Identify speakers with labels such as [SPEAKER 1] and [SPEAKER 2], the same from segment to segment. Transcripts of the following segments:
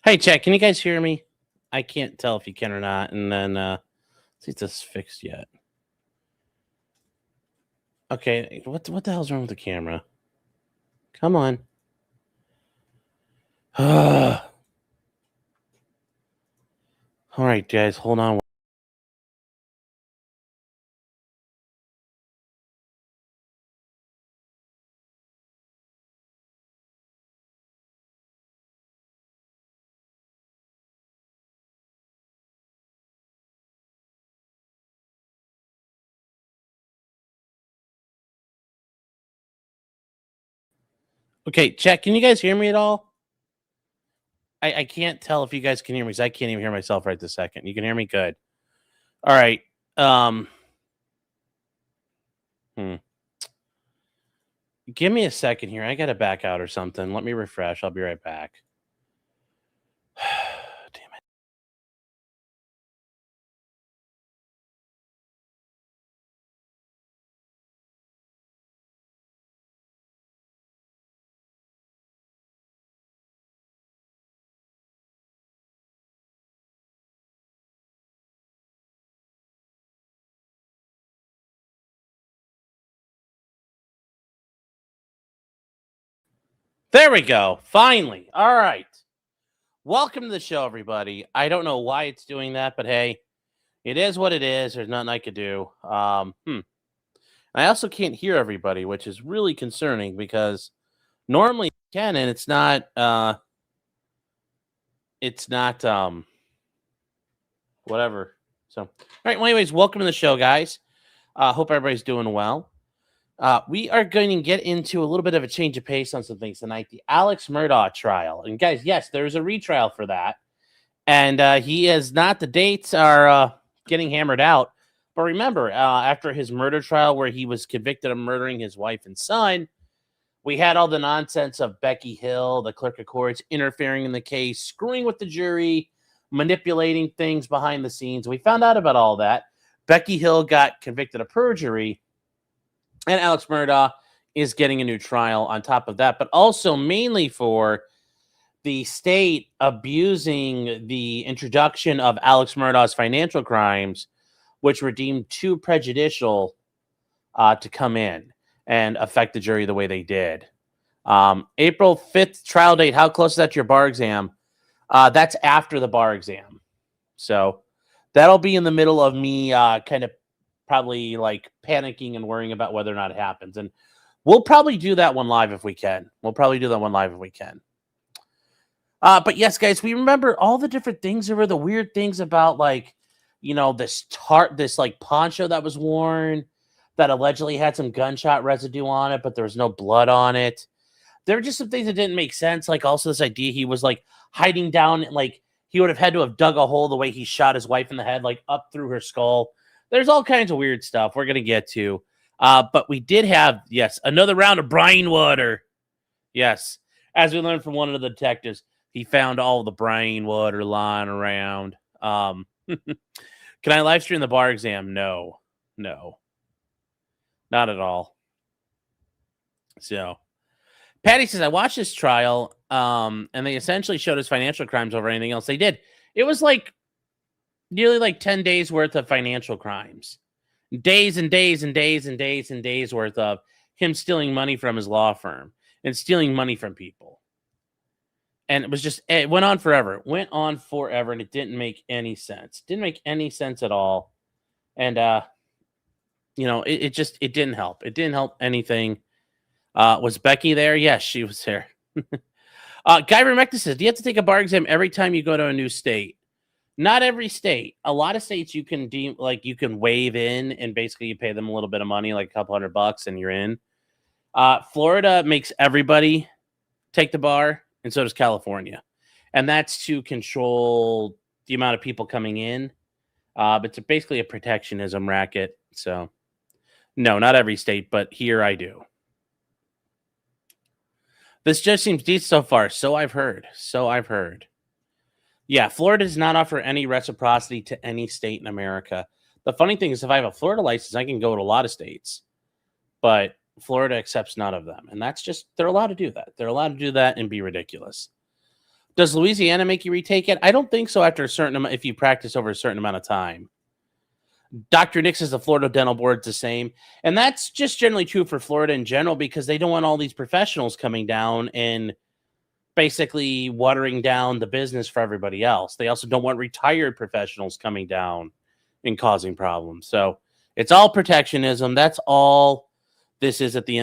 [SPEAKER 1] Hey, chat, can you guys hear me? I can't tell if you can or not. And then, see if this is fixed yet. Okay, what the hell's wrong with the camera? Come on. All right, guys, hold on. Okay, chat, can you guys hear me at all? I can't tell if you guys can hear me because I can't even hear myself right this second. You can hear me? Good. All right. Give me a second here. I got to back out or something. Let me refresh. I'll be right back. Damn it. There we go. Finally. All right. Welcome to the show, everybody. I don't know why it's doing that, but hey, it is what it is. There's nothing I could do. I also can't hear everybody, which is really concerning because normally you can, and it's not whatever. So, all right. Well, anyways, welcome to the show, guys. Hope everybody's doing well. We are going to get into a little bit of a change of pace on some things tonight. The Alex Murdaugh trial, and guys, yes, there's a retrial for that, and he is not. The dates are getting hammered out. But remember, after his murder trial, where he was convicted of murdering his wife and son, we had all the nonsense of Becky Hill, the clerk of courts, interfering in the case, screwing with the jury, manipulating things behind the scenes. We found out about all that. Becky Hill got convicted of perjury, and Alex Murdaugh is getting a new trial on top of that, but also mainly for the state abusing the introduction of Alex Murdaugh's financial crimes, which were deemed too prejudicial to come in and affect the jury the way they did. April 5th trial date. How close is that to your bar exam? That's after the bar exam. So that'll be in the middle of me kind of probably like panicking and worrying about whether or not it happens. And we'll probably do that one live if we can. But yes, guys, we remember all the different things. There were the weird things about like, this like poncho that was worn that allegedly had some gunshot residue on it, but there was no blood on it. There were just some things that didn't make sense. Like also this idea he was like hiding down, like he would have had to have dug a hole the way he shot his wife in the head, like up through her skull. There's all kinds of weird stuff we're going to get to. But we did have, yes, another round of brine water. Yes. As we learned from one of the detectives, he found all the brine water lying around. Can I live stream the bar exam? No, not at all. So Patty says, I watched this trial, and they essentially showed his financial crimes over anything else they did. It was like nearly like 10 days worth of financial crimes. Days and days and days and days and days worth of him stealing money from his law firm and stealing money from people. And it went on forever. And it didn't make any sense. Didn't make any sense at all. And, it didn't help. It didn't help anything. Was Becky there? Yes, she was there. Guy Remecta says, do you have to take a bar exam every time you go to a new state? Not every state. A lot of states you can you can waive in and basically you pay them a little bit of money, like a couple $100 and you're in. Florida makes everybody take the bar, and so does California. And that's to control the amount of people coming in. But it's basically a protectionism racket. So no, not every state, but here I do. This just seems decent so far. So I've heard. Yeah, Florida does not offer any reciprocity to any state in America. The funny thing is, if I have a Florida license, I can go to a lot of states. But Florida accepts none of them. And that's just, they're allowed to do that. They're allowed to do that and be ridiculous. Does Louisiana make you retake it? I don't think so after a certain amount, if you practice over a certain amount of time. Dr. Nick says the Florida Dental Board's the same. And that's just generally true for Florida in general because they don't want all these professionals coming down and basically watering down the business for everybody else. They also don't want retired professionals coming down and causing problems. So it's all protectionism. That's all this is at the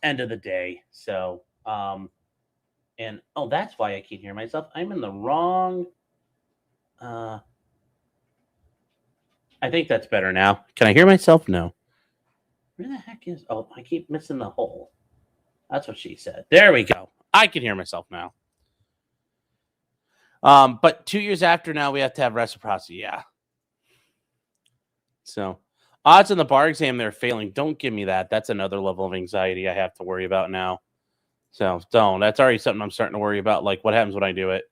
[SPEAKER 1] end of the day. So, and oh, that's why I can't hear myself. I'm in the wrong. I think that's better now. Can I hear myself? No. Where the heck is? Oh, I keep missing the hole. That's what she said. There we go. I can hear myself now. But 2 years after now, we have to have reciprocity. Yeah. So, odds on the bar exam they're failing. Don't give me that. That's another level of anxiety I have to worry about now. So, don't. That's already something I'm starting to worry about. Like, what happens when I do it?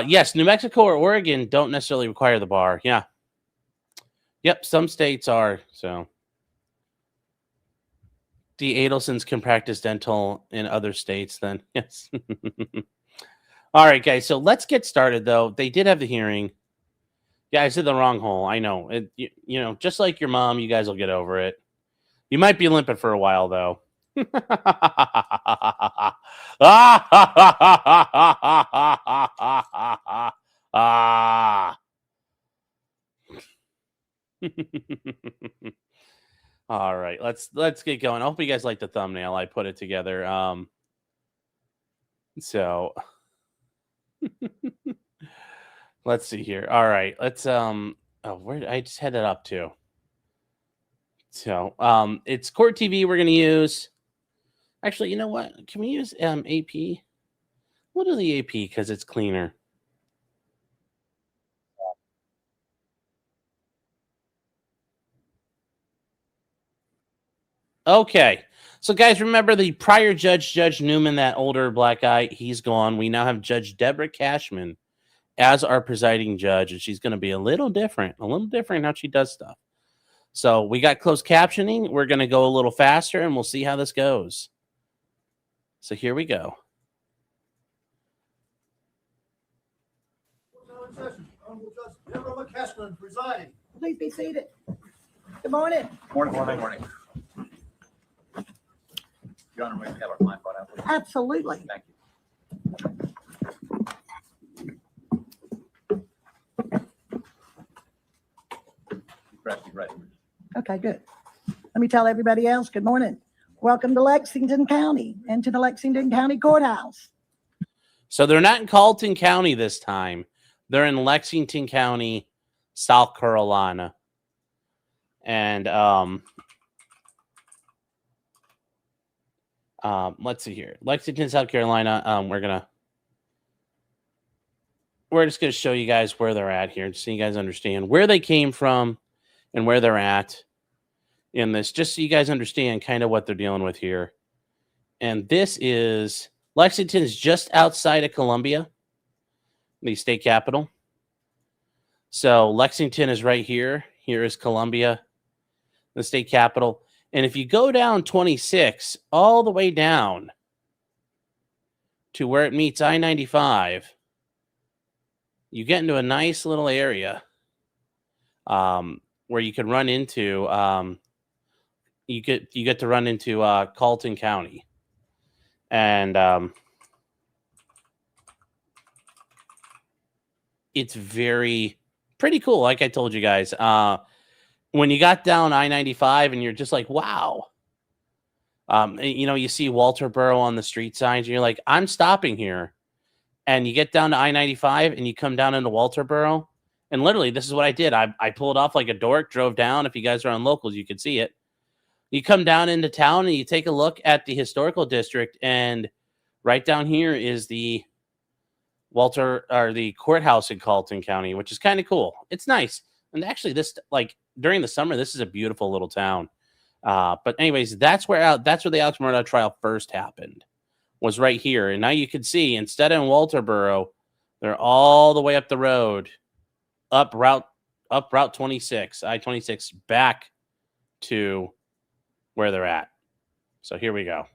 [SPEAKER 1] Yes, New Mexico or Oregon don't necessarily require the bar. Yeah. Yep, some states are. So, the Adelsons can practice dental in other states then. Yes. All right, guys. So let's get started, though. They did have the hearing. Yeah, I said the wrong hole. I know. You know, just like your mom, you guys will get over it. You might be limping for a while, though. All right, let's get going. I hope you guys like the thumbnail. I put it together. So let's see here. All right, let's oh, where I just had that up to. So it's Court TV we're gonna use. Actually, you know what? Can we use AP? We'll do the AP because it's cleaner. Okay. So, guys, remember the prior judge, Judge Newman, that older black guy, he's gone. We now have Judge Deborah Cashman as our presiding judge, and she's going to be a little different how she does stuff. So, we got closed captioning. We're going to go a little faster, and we'll see how this goes. So, here we go.
[SPEAKER 2] Honorable Judge Deborah Cashman presiding.
[SPEAKER 3] Please be seated. Good morning.
[SPEAKER 2] Morning. Your Honor, may we have our client brought out, please?
[SPEAKER 3] Absolutely.
[SPEAKER 2] Thank you. Perhaps be ready.
[SPEAKER 3] Okay, good. Let me tell everybody else, good morning. Welcome to Lexington County and to the Lexington County Courthouse.
[SPEAKER 1] So, they're not in Carlton County this time. They're in Lexington County, South Carolina. And let's see here. Lexington, South Carolina. We're just gonna show you guys where they're at here, so you guys understand where they came from and where they're at in this, just so you guys understand kind of what they're dealing with here. And this is Lexington is just outside of Columbia, the state capital. So Lexington is right here. Here is Columbia, the state capital. And if you go down 26 all the way down to where it meets I-95, you get into a nice little area where you can run into you get to run into Carlton County. And it's pretty cool, like I told you guys. When you got down I-95 and you're just like, wow. You know, you see Walterboro on the street signs and you're like, I'm stopping here. And you get down to I-95 and you come down into Walterboro. And literally, this is what I did. I pulled off like a dork, drove down. If you guys are on locals, you can see it. You come down into town and you take a look at the historical district. And right down here is the the courthouse in Carlton County, which is kind of cool. It's nice. And actually, this, like, during the summer, this is a beautiful little town. But anyways, that's where the Alex Murdaugh trial first happened, was right here. And now you can see, instead of in Walterboro, they're all the way up the road, up Route 26, I-26, back to where they're at. So here we go.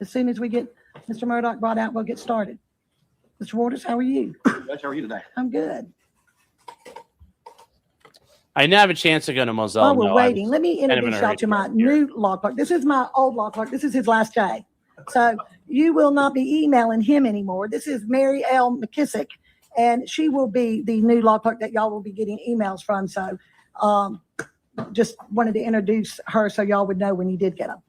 [SPEAKER 3] As soon as we get Mr. Murdaugh brought out, we'll get started. Mr. Waters, how are you?
[SPEAKER 4] Judge, how are you today?
[SPEAKER 3] I'm good.
[SPEAKER 1] I didn't have a chance to go to Moselle.
[SPEAKER 3] While we're
[SPEAKER 1] no, I
[SPEAKER 3] waiting,
[SPEAKER 1] was
[SPEAKER 3] let me
[SPEAKER 1] kind of in
[SPEAKER 3] introduce
[SPEAKER 1] a
[SPEAKER 3] y'all
[SPEAKER 1] hurry
[SPEAKER 3] to my
[SPEAKER 1] get here.
[SPEAKER 3] new law clerk. This is my old law clerk. This is his last day. So you will not be emailing him anymore. This is Mary L. McKissick, and she will be the new law clerk that y'all will be getting emails from. So just wanted to introduce her so y'all would know when you did get them.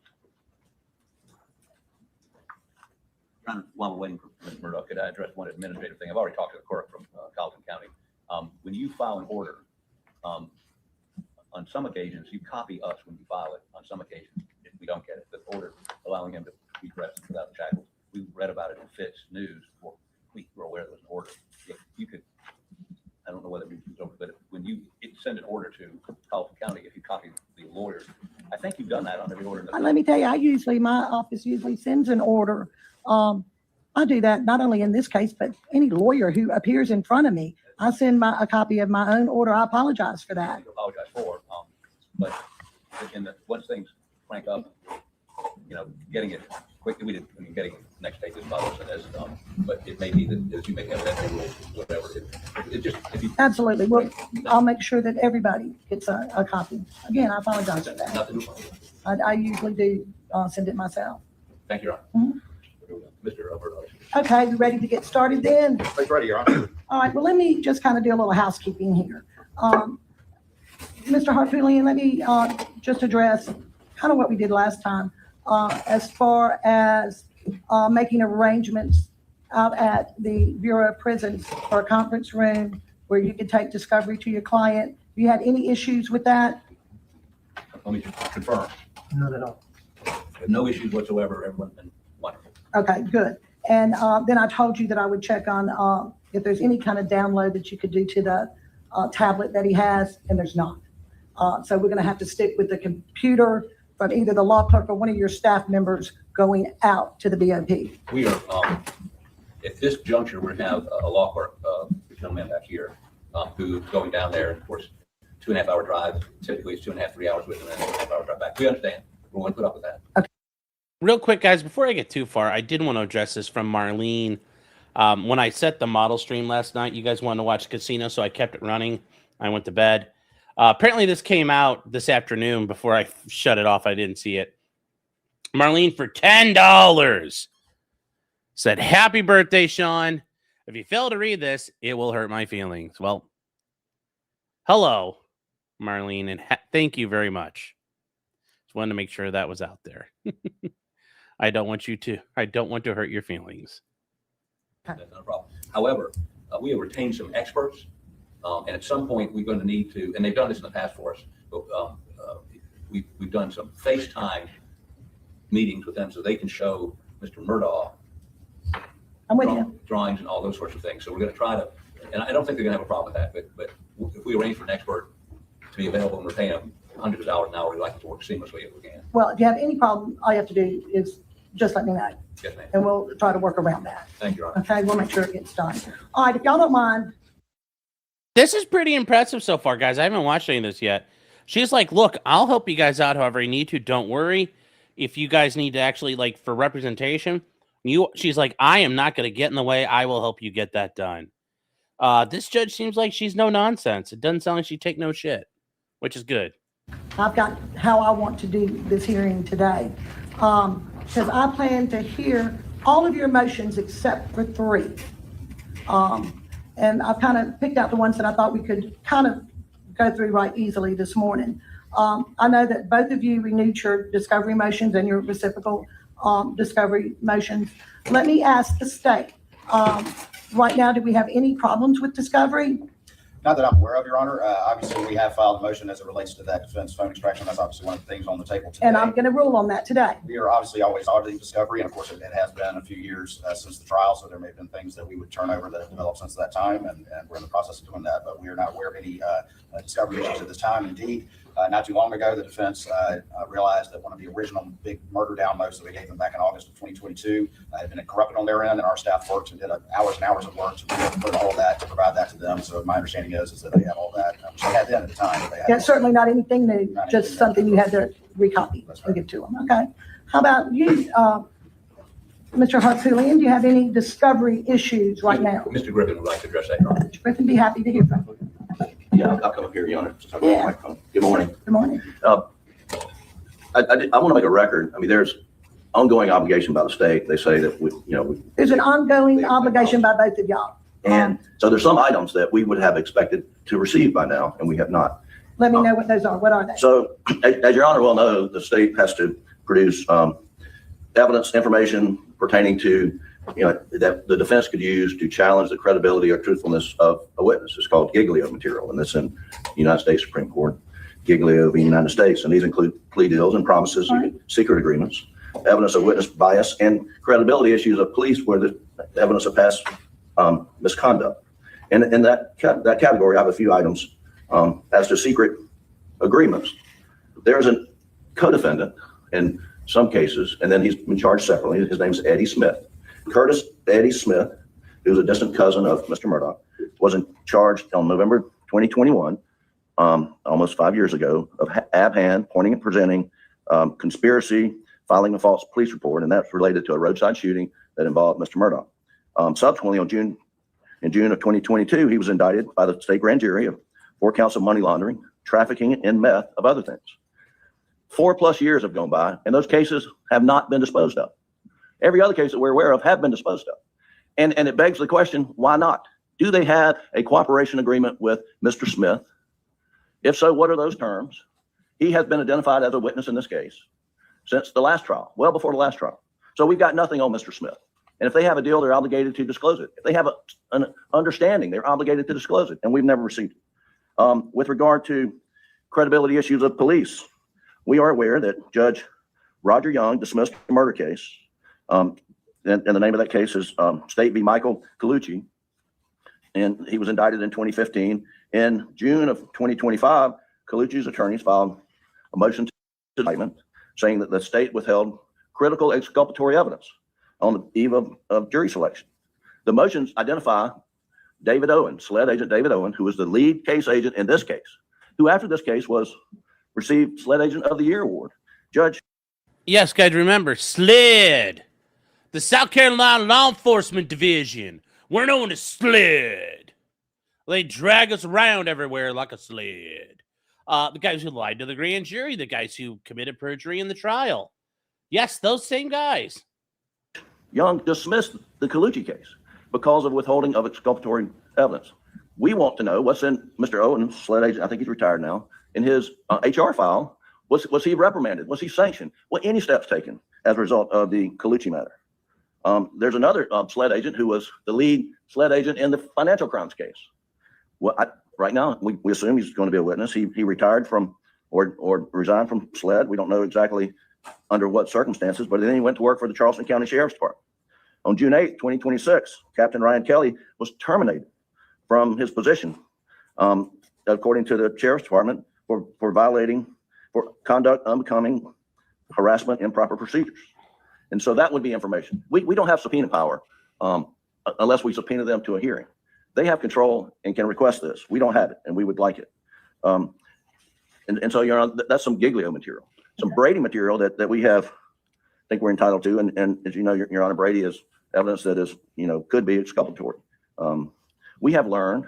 [SPEAKER 4] While we're waiting for Ms. Murdaugh, could I address one administrative thing? I've already talked to the clerk from Colleton County. When you file an order, on some occasions, you copy us when you file it. On some occasions, if we don't get it, the order allowing him to be dressed without shackles. We read about it in Fitz News. We were aware there was an order. If you could, I don't know whether we over, but when you send an order to Colleton County, if you copy the lawyer, I think you've done that on every order.
[SPEAKER 3] Let me tell you, my office usually sends an order. I do that not only in this case, but any lawyer who appears in front of me. I send a copy of my own order. I apologize for that.
[SPEAKER 4] I apologize for, but once things crank up, getting it quickly, getting it next day is bothersome as but it may be that as you may have that rule, whatever. It just, if you.
[SPEAKER 3] Absolutely. Well, I'll make sure that everybody gets a copy. Again, I apologize for that.
[SPEAKER 4] Nothing.
[SPEAKER 3] I usually do send it myself.
[SPEAKER 4] Thank you, Your
[SPEAKER 3] Mhm.
[SPEAKER 4] Honor. Mr. Murdaugh.
[SPEAKER 3] Okay, you ready to get started then?
[SPEAKER 4] Please, ready, Your Honor.
[SPEAKER 3] All right, well, let me just kind of do a little housekeeping here. Mr. Harpootlian, let me just address kind of what we did last time as far as making arrangements out at the Bureau of Prisons for a conference room where you could take discovery to your client. Have you had any issues with that?
[SPEAKER 4] Let me just confirm.
[SPEAKER 2] Not at all.
[SPEAKER 4] No issues whatsoever. Everyone's been wonderful.
[SPEAKER 3] Okay, good. And then I told you that I would check on if there's any kind of download that you could do to the tablet that he has, and there's not. So we're going to have to stick with the computer from either the law clerk or one of your staff members going out to the BOP.
[SPEAKER 4] We are, at this juncture, we have a law clerk, young man back here, who's going down there, and of course, 2.5 hour drive. Typically, it's 2.5, 3 hours with him, and 2.5 hour drive back. We understand. We're going to put up with that.
[SPEAKER 3] Okay.
[SPEAKER 1] Real quick, guys, before I get too far, I did want to address this from Marlene. When I set the model stream last night, you guys wanted to watch Casino, so I kept it running. I went to bed. Apparently, this came out this afternoon before I shut it off. I didn't see it. Marlene, for $10, said, "Happy birthday, Sean. If you fail to read this, it will hurt my feelings." Well, hello, Marlene, and thank you very much. Just wanted to make sure that was out there. I don't want to hurt your feelings.
[SPEAKER 4] That's not a problem. However, we have retained some experts, and at some point we're going to need to, and they've done this in the past for us, but we've done some FaceTime meetings with them so they can show Mr. Murdaugh
[SPEAKER 3] I'm with you.
[SPEAKER 4] drawings and all those sorts of things. So we're going to try to, and I don't think they're going to have a problem with that, but if we arrange for an expert to be available and we're paying them hundreds of dollars an hour, we'd like it to work seamlessly if we can.
[SPEAKER 3] Well, if you have any problem, all you have to do is just let me know,
[SPEAKER 4] Yes, ma'am.
[SPEAKER 3] and we'll try to work around that.
[SPEAKER 4] Thank you, Your Honor.
[SPEAKER 3] Okay, we'll make sure it gets done. All right, if y'all don't mind.
[SPEAKER 1] This is pretty impressive so far, guys. I haven't watched any of this yet. She's like, "Look, I'll help you guys out however you need to. Don't worry. If you guys need to actually, like, for representation, she's like, I am not going to get in the way. I will help you get that done." This judge seems like she's no nonsense. It doesn't sound like she take no shit, which is good.
[SPEAKER 3] I've got how I want to do this hearing today. Because I plan to hear all of your motions except for 3. And I've kind of picked out the ones that I thought we could kind of go through right easily this morning. I know that both of you renewed your discovery motions and your reciprocal discovery motions. Let me ask the state, right now, do we have any problems with discovery?
[SPEAKER 5] Not that I'm aware of, Your Honor. Obviously, we have filed a motion as it relates to that defense phone extraction. That's obviously one of the things on the table today.
[SPEAKER 3] And I'm going to rule on that today.
[SPEAKER 5] We are obviously always auditing discovery, and of course, it has been a few years since the trial, so there may have been things that we would turn over that have developed since that time, and we're in the process of doing that, but we are not aware of any discovery issues at this time. Indeed, not too long ago, the defense realized that one of the original big murder downloads that we gave them back in August of 2022 had been corrupted on their end, and our staff worked and did hours and hours of work to put all that, to provide that to them. So my understanding is that they have all that, which they had then at the time. But they had
[SPEAKER 3] Certainly not anything new,
[SPEAKER 5] Not
[SPEAKER 3] just
[SPEAKER 5] anything
[SPEAKER 3] something
[SPEAKER 5] new.
[SPEAKER 3] you had to recopy
[SPEAKER 5] That's
[SPEAKER 3] and
[SPEAKER 5] right.
[SPEAKER 3] give to them. Okay. How about you, Mr. Hartsulian, do you have any discovery issues right now?
[SPEAKER 4] Mr. Griffin would like to address that, Your Honor.
[SPEAKER 3] Mr. Griffin, be happy to hear from you.
[SPEAKER 4] Yeah, I'll come up here, Your Honor.
[SPEAKER 3] Yeah.
[SPEAKER 4] Good morning.
[SPEAKER 3] Good morning.
[SPEAKER 4] I want to make a record. I mean, there's ongoing obligation by the state. They say that
[SPEAKER 3] There's an ongoing obligation by both of y'all.
[SPEAKER 4] and so there's some items that we would have expected to receive by now, and we have not.
[SPEAKER 3] Let me know what those are. What are they?
[SPEAKER 4] So, as Your Honor well knows, the state has to produce evidence, information pertaining to, that the defense could use to challenge the credibility or truthfulness of a witness. It's called Giglio material, and it's in the United States Supreme Court, Giglio of the United States. And these include plea deals and promises, secret agreements, evidence of witness bias, and credibility issues of police where the evidence of past misconduct. And in that category, I have a few items as to secret agreements. There's a co-defendant in some cases, and then he's been charged separately. His name's Eddie Smith. Curtis Eddie Smith, who's a distant cousin of Mr. Murdaugh, was charged on November 2021, almost 5 years ago, of ab-hand, pointing and presenting, conspiracy, filing a false police report, and that's related to a roadside shooting that involved Mr. Murdaugh. Subsequently, in June of 2022, he was indicted by the state grand jury of 4 counts of money laundering, trafficking in meth, of other things. 4+ years have gone by, and those cases have not been disposed of. Every other case that we're aware of have been disposed of. And it begs the question, why not? Do they have a cooperation agreement with Mr. Smith? If so, what are those terms? He has been identified as a witness in this case since the last trial, well before the last trial. So we've got nothing on Mr. Smith. And if they have a deal, they're obligated to disclose it. If they have an understanding, they're obligated to disclose it, and we've never received it. With regard to credibility issues of police, we are aware that Judge Roger Young dismissed the murder case. And the name of that case is State v. Michael Colucci. And he was indicted in 2015. In June of 2025, Colucci's attorneys filed a motion to indictment saying that the state withheld critical exculpatory evidence on the eve of jury selection. The motions identify David Owen, SLED agent David Owen, who was the lead case agent in this case, who after this case received SLED Agent of the Year award. Judge.
[SPEAKER 1] Yes, guys, remember, SLED, the South Carolina Law Enforcement Division. We're known as SLED. They drag us around everywhere like a sled. The guys who lied to the grand jury, the guys who committed perjury in the trial. Yes, those same guys.
[SPEAKER 4] Young dismissed the Colucci case because of withholding of exculpatory evidence. We want to know what's in Mr. Owen's SLED agent, I think he's retired now, in his HR file. Was he reprimanded? Was he sanctioned? Well, any steps taken as a result of the Colucci matter? There's another SLED agent who was the lead SLED agent in the financial crimes case. Well, right now, we assume he's going to be a witness. He retired from or resigned from SLED. We don't know exactly under what circumstances, but then he went to work for the Charleston County Sheriff's Department. On June 8, 2026, Captain Ryan Kelly was terminated from his position, according to the Sheriff's Department, for conduct unbecoming, harassment, improper procedures. And so that would be information. We don't have subpoena power unless we subpoena them to a hearing. They have control and can request this. We don't have it, and we would like it. And so, Your Honor, that's some Giglio material, some Brady material that we have, I think we're entitled to. And as you know, Your Honor, Brady is evidence that is, could be exculpatory. We have learned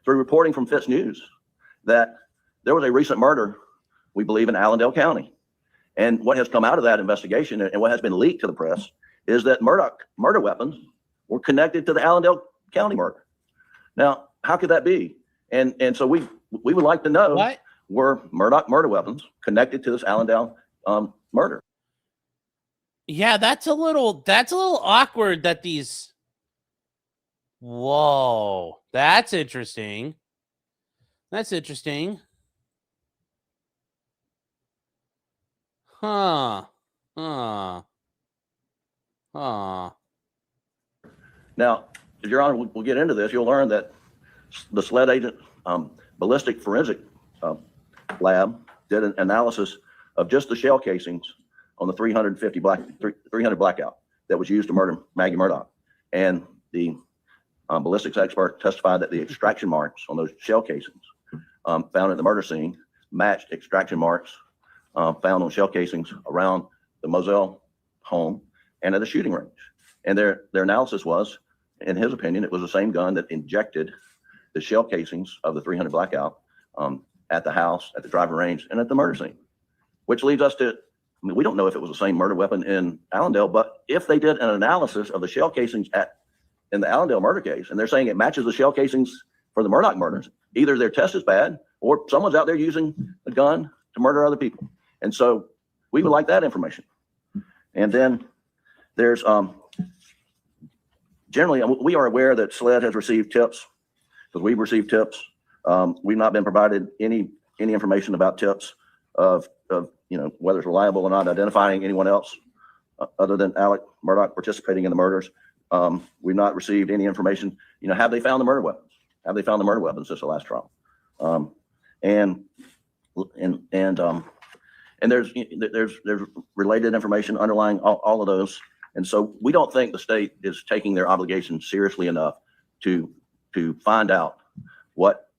[SPEAKER 4] through reporting from Fitz News that there was a recent murder, we believe, in Allendale County. And what has come out of that investigation and what has been leaked to the press is that murder weapons were connected to the Allendale County murder. Now, how could that be? And so we would like to know,
[SPEAKER 1] What?
[SPEAKER 4] Were Murdaugh murder weapons connected to this Allendale murder?
[SPEAKER 1] Yeah, that's a little awkward that these. Whoa, that's interesting. That's interesting. Huh.
[SPEAKER 4] Now, as Your Honor, we'll get into this. You'll learn that the SLED agent ballistic forensic lab did an analysis of just the shell casings on the 300 blackout that was used to murder Maggie Murdaugh. And the ballistics expert testified that the extraction marks on those shell casings found at the murder scene matched extraction marks found on shell casings around the Moselle home and at a shooting range. And their analysis was, in his opinion, it was the same gun that injected the shell casings of the 300 Blackout at the house, at the driving range, and at the murder scene. Which leads us to, I mean, we don't know if it was the same murder weapon in Allendale, but if they did an analysis of the shell casings in the Allendale murder case, and they're saying it matches the shell casings for the Murdaugh murders, either their test is bad or someone's out there using a gun to murder other people. And so we would like that information. And then there's, generally, we are aware that SLED has received tips, because we've received tips. We've not been provided any information about tips of whether it's reliable or not, identifying anyone else other than Alec Murdaugh participating in the murders. We've not received any information. Have they found the murder weapons? Have they found the murder weapons since the last trial? And there's related information underlying all of those. And so we don't think the state is taking their obligation seriously enough to find out what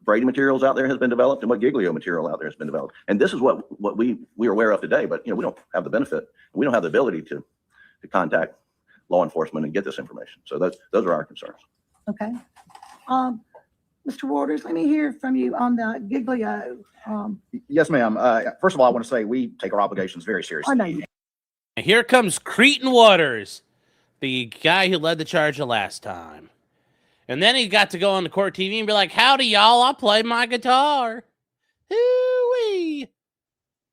[SPEAKER 4] Brady materials out there has been developed and what Giglio material out there has been developed. And this is what we are aware of today, but we don't have the benefit. We don't have the ability to contact law enforcement and get this information. So those are our concerns.
[SPEAKER 3] Okay. Mr. Waters, let me hear from you on the Giglio.
[SPEAKER 5] Yes, ma'am. First of all, I want to say we take our obligations very seriously.
[SPEAKER 3] I know you.
[SPEAKER 1] Here comes Cretan Waters, the guy who led the charge the last time. And then he got to go on the court TV and be like, howdy, y'all, I play my guitar. Hoo-wee.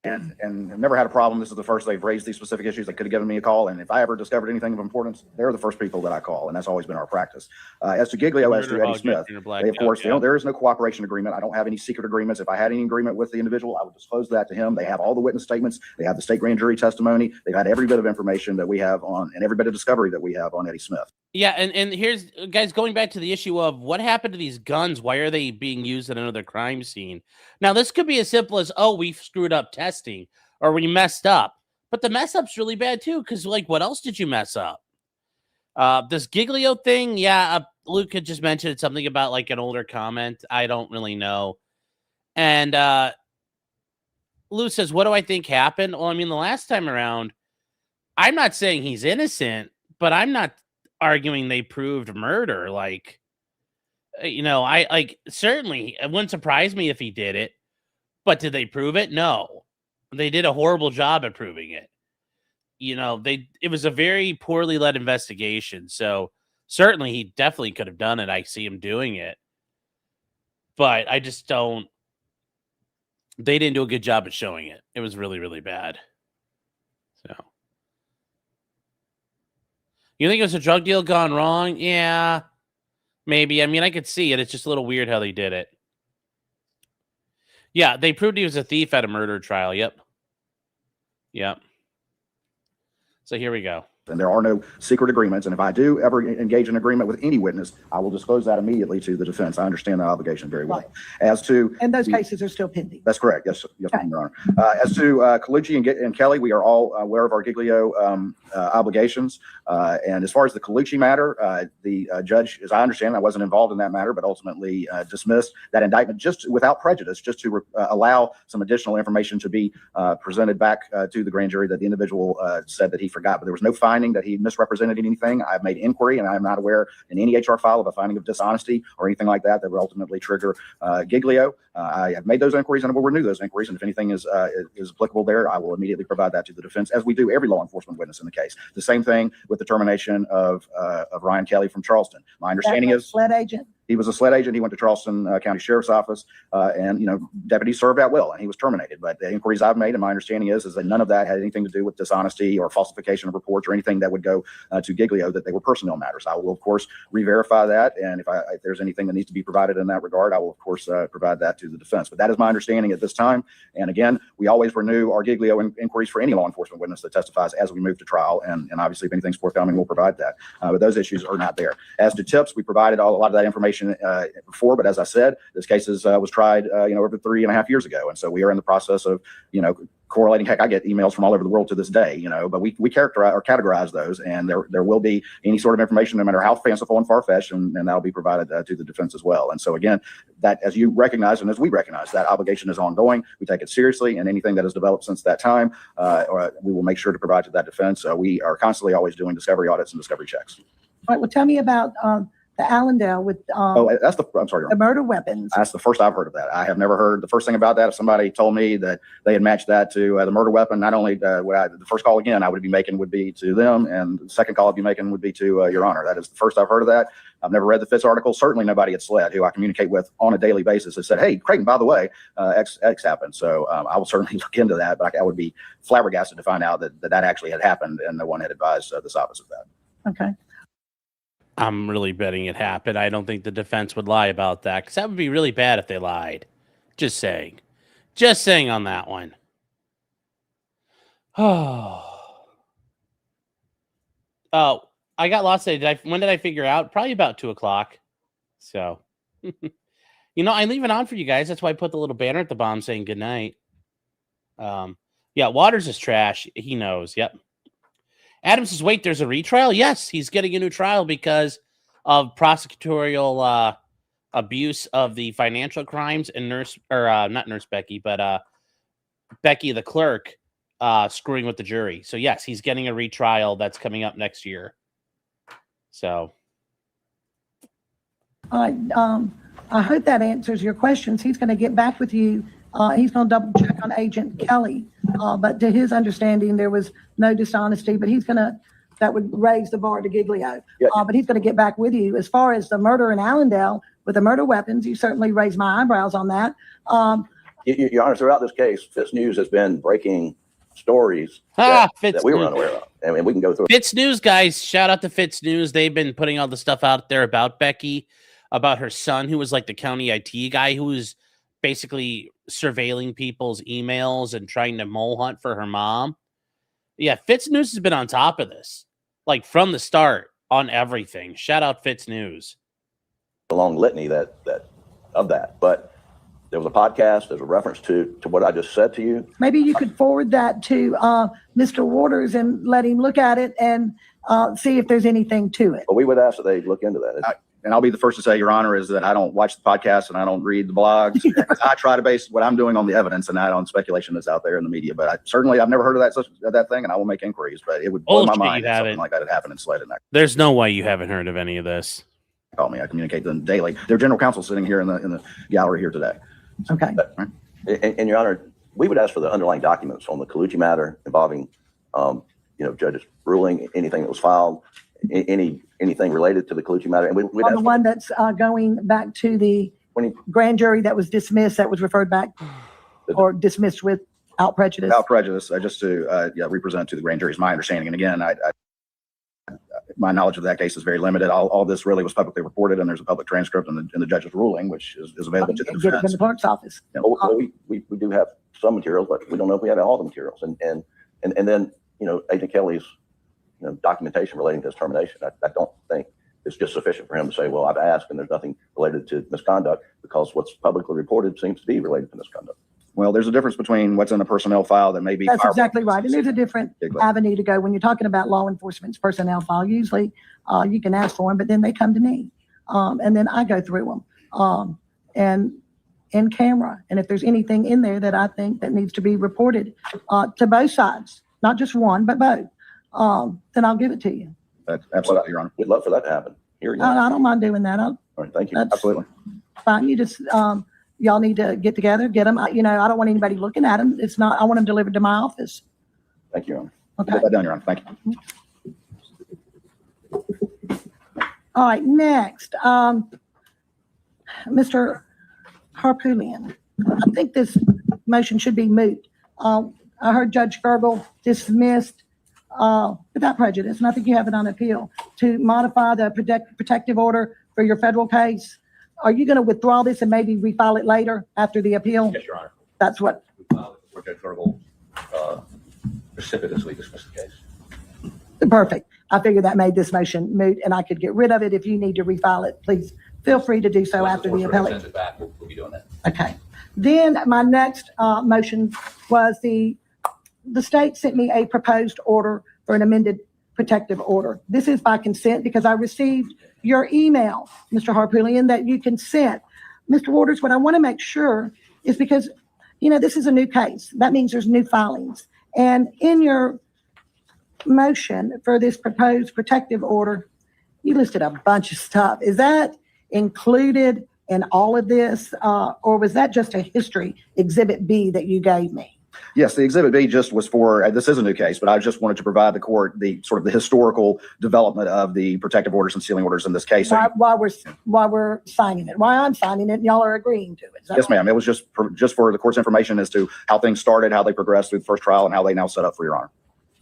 [SPEAKER 5] And have never had a problem. This is the first they've raised these specific issues. They could have given me a call, and if I ever discovered anything of importance, they're the first people that I call, and that's always been our practice. As to Giglio, as to Eddie Smith, they, of course, there is no cooperation agreement. I don't have any secret agreements. If I had any agreement with the individual, I would disclose that to him. They have all the witness statements. They have the state grand jury testimony. They've had every bit of information that we have on, and every bit of discovery that we have on Eddie Smith.
[SPEAKER 1] Yeah, and here's, guys, going back to the issue of what happened to these guns. Why are they being used at another crime scene? Now, this could be as simple as, oh, we screwed up testing, or we messed up. But the mess up's really bad, too, because, like, what else did you mess up? This Giglio thing, yeah, Luke had just mentioned something about, like, an older comment. I don't really know. And Lou says, what do I think happened? Well, I mean, the last time around, I'm not saying he's innocent, but I'm not arguing they proved murder. Like, I certainly, it wouldn't surprise me if he did it, but did they prove it? No. They did a horrible job at proving it. It was a very poorly led investigation. So certainly he definitely could have done it. I see him doing it, but I just don't, they didn't do a good job at showing it. It was really, really bad. So you think it was a drug deal gone wrong? Yeah, maybe. I mean, I could see it. It's just a little weird how they did it. Yeah, they proved he was a thief at a murder trial. Yep. So here we go.
[SPEAKER 5] And there are no secret agreements. And if I do ever engage in agreement with any witness, I will disclose that immediately to the defense. I understand that obligation very well.
[SPEAKER 3] Right.
[SPEAKER 5] As to
[SPEAKER 3] And those cases are still pending.
[SPEAKER 5] That's correct. Yes,
[SPEAKER 3] Okay.
[SPEAKER 5] Your Honor. As to Colucci and Kelly, we are all aware of our Giglio obligations. And as far as the Colucci matter, the judge, as I understand, I wasn't involved in that matter, but ultimately dismissed that indictment just without prejudice, just to allow some additional information to be presented back to the grand jury that the individual said that he forgot. But there was no finding that he misrepresented anything. I've made inquiry, and I'm not aware in any HR file of a finding of dishonesty or anything like that that would ultimately trigger Giglio. I have made those inquiries and will renew those inquiries. And if anything is applicable there, I will immediately provide that to the defense, as we do every law enforcement witness in the case. The same thing with the termination of Ryan Kelly from Charleston. My understanding is
[SPEAKER 3] SLED agent.
[SPEAKER 5] He was a SLED agent. He went to Charleston County Sheriff's Office, and deputies served out well, and he was terminated. But the inquiries I've made, and my understanding is that none of that had anything to do with dishonesty or falsification of reports or anything that would go to Giglio, that they were personnel matters. I will, of course, re-verify that, and if there's anything that needs to be provided in that regard, I will, of course, provide that to the defense. But that is my understanding at this time. And again, we always renew our Giglio inquiries for any law enforcement witness that testifies as we move to trial, and obviously, if anything's forthcoming, we'll provide that. But those issues are not there. As to tips, we provided a lot of that information before, but as I said, this case was tried, over 3.5 years ago. And so we are in the process of, correlating. Heck, I get emails from all over the world to this day, but we characterize or categorize those, and there will be any sort of information, no matter how fanciful and far-fetched, and that'll be provided to the defense as well. And so again, that, as you recognize and as we recognize, that obligation is ongoing. We take it seriously, and anything that has developed since that time, we will make sure to provide to that defense. We are constantly always doing discovery audits and discovery checks.
[SPEAKER 3] All right, well, tell me about the Allendale with
[SPEAKER 5] I'm sorry.
[SPEAKER 3] the murder weapons.
[SPEAKER 5] That's the first I've heard of that. I have never heard the first thing about that. If somebody told me that they had matched that to the murder weapon, not only the first call again I would be making would be to them, and the second call I'd be making would be to Your Honor. That is the first I've heard of that. I've never read the Fitz article. Certainly nobody at SLED, who I communicate with on a daily basis, has said, "Hey, Creighton, by the way, X happened." So I will certainly look into that, but I would be flabbergasted to find out that actually had happened and no one had advised this opposite of that.
[SPEAKER 3] Okay.
[SPEAKER 1] I'm really betting it happened. I don't think the defense would lie about that, because that would be really bad if they lied. Just saying. Just saying on that one. Oh, I got lost today. When did I figure out? Probably about 2:00. So, I leave it on for you guys. That's why I put the little banner at the bottom saying good night. Yeah, Waters is trash. He knows. Yep. Adam says, wait, there's a retrial? Yes, he's getting a new trial because of prosecutorial abuse of the financial crimes and not Nurse Becky, but Becky, the clerk, screwing with the jury. So, yes, he's getting a retrial that's coming up next year. So.
[SPEAKER 3] I hope that answers your questions. He's going to get back with you. He's going to double check on Agent Kelly. But to his understanding, there was no dishonesty, but that would raise the bar to Giglio.
[SPEAKER 4] Yeah.
[SPEAKER 3] But he's going to get back with you. As far as the murder in Allendale with the murder weapons, you certainly raised my eyebrows on that.
[SPEAKER 4] Your Honor, throughout this case, Fitz News has been breaking stories that we were unaware of. I mean, we can go through
[SPEAKER 1] Fitz News, guys. Shout out to Fitz News. They've been putting all the stuff out there about Becky, about her son, who was like the county IT guy, who was basically surveilling people's emails and trying to mole hunt for her mom. Yeah, Fitz News has been on top of this, like from the start on everything. Shout out Fitz News.
[SPEAKER 4] a long litany of that. But there was a podcast, there's a reference to what I just said to you.
[SPEAKER 3] Maybe you could forward that to Mr. Waters and let him look at it and see if there's anything to it.
[SPEAKER 4] But we would ask that they look into that.
[SPEAKER 5] And I'll be the first to say, Your Honor, is that I don't watch the podcast and I don't read the blogs. I try to base what I'm doing on the evidence and not on speculation that's out there in the media. But I've never heard of that thing, and I will make inquiries. But it would blow my mind if something like that had happened in Sled.
[SPEAKER 1] There's no way you haven't heard of any of this.
[SPEAKER 5] Call me. I communicate with them daily. Their general counsel sitting here in the gallery here today.
[SPEAKER 3] Okay.
[SPEAKER 4] And Your Honor, we would ask for the underlying documents on the Colucci matter involving, judge's ruling, anything that was filed, anything related to the Colucci matter. And we'd
[SPEAKER 3] On
[SPEAKER 4] ask
[SPEAKER 3] the one that's going back to the grand jury that was dismissed, that was referred back or dismissed without prejudice.
[SPEAKER 5] Without prejudice, just to represent to the grand jury is my understanding. And again, my knowledge of that case is very limited. All this really was publicly reported, and there's a public transcript in the judge's ruling, which is available to the
[SPEAKER 3] Get it
[SPEAKER 5] defense.
[SPEAKER 3] in the clerk's office.
[SPEAKER 5] Yeah.
[SPEAKER 4] Well, we do have some materials, but we don't know if we have all the materials. And then, Agent Kelly's documentation relating to his termination, I don't think it's just sufficient for him to say, well, I've asked and there's nothing related to misconduct, because what's publicly reported seems to be related to misconduct.
[SPEAKER 5] Well, there's a difference between what's in a personnel file that may be.
[SPEAKER 3] That's exactly right. And there's a different
[SPEAKER 5] Exactly.
[SPEAKER 3] avenue to go. When you're talking about law enforcement's personnel file, usually you can ask for them, but then they come to me. And then I go through them and in camera. And if there's anything in there that I think that needs to be reported to both sides, not just one, but both, then I'll give it to you.
[SPEAKER 5] That's absolutely, Your Honor.
[SPEAKER 4] We'd love for that to happen. Here,
[SPEAKER 3] I don't mind doing that.
[SPEAKER 4] all right, thank you.
[SPEAKER 3] That's
[SPEAKER 5] Absolutely.
[SPEAKER 3] fine. You just, y'all need to get together, get them. I don't want anybody looking at them. I want them delivered to my office.
[SPEAKER 4] Thank you, Your Honor.
[SPEAKER 3] Okay.
[SPEAKER 5] Get that done, Your Honor. Thank you.
[SPEAKER 3] All right, next, Mr. Harpoolian. I think this motion should be moot. I heard Judge Gergel dismissed without prejudice, and I think you have it on appeal, to modify the protective order for your federal case. Are you going to withdraw this and maybe refile it later after the appeal?
[SPEAKER 4] Yes, Your Honor.
[SPEAKER 3] That's what,
[SPEAKER 4] We filed it before Judge Gergel precipitously dismissed the case.
[SPEAKER 3] perfect. I figured that made this motion moot, and I could get rid of it. If you need to refile it, please feel free to do so after the appellate.
[SPEAKER 4] Sends it back, we'll be doing that.
[SPEAKER 3] Okay. Then my next motion was the the state sent me a proposed order for an amended protective order. This is by consent because I received your email, Mr. Harpootlian, that you consent. Mr. Waters, what I want to make sure is because, this is a new case. That means there's new filings. And in your motion for this proposed protective order, you listed a bunch of stuff. Is that included in all of this, or was that just a history exhibit B that you gave me?
[SPEAKER 5] Yes, the exhibit B just was for, this is a new case, but I just wanted to provide the court the sort of the historical development of the protective orders and sealing orders in this case. So,
[SPEAKER 3] While we're signing it, why I'm signing it, and y'all are agreeing to it.
[SPEAKER 5] yes, ma'am. It was just for the court's information as to how things started, how they progressed through the first trial, and how they now set up for your honor.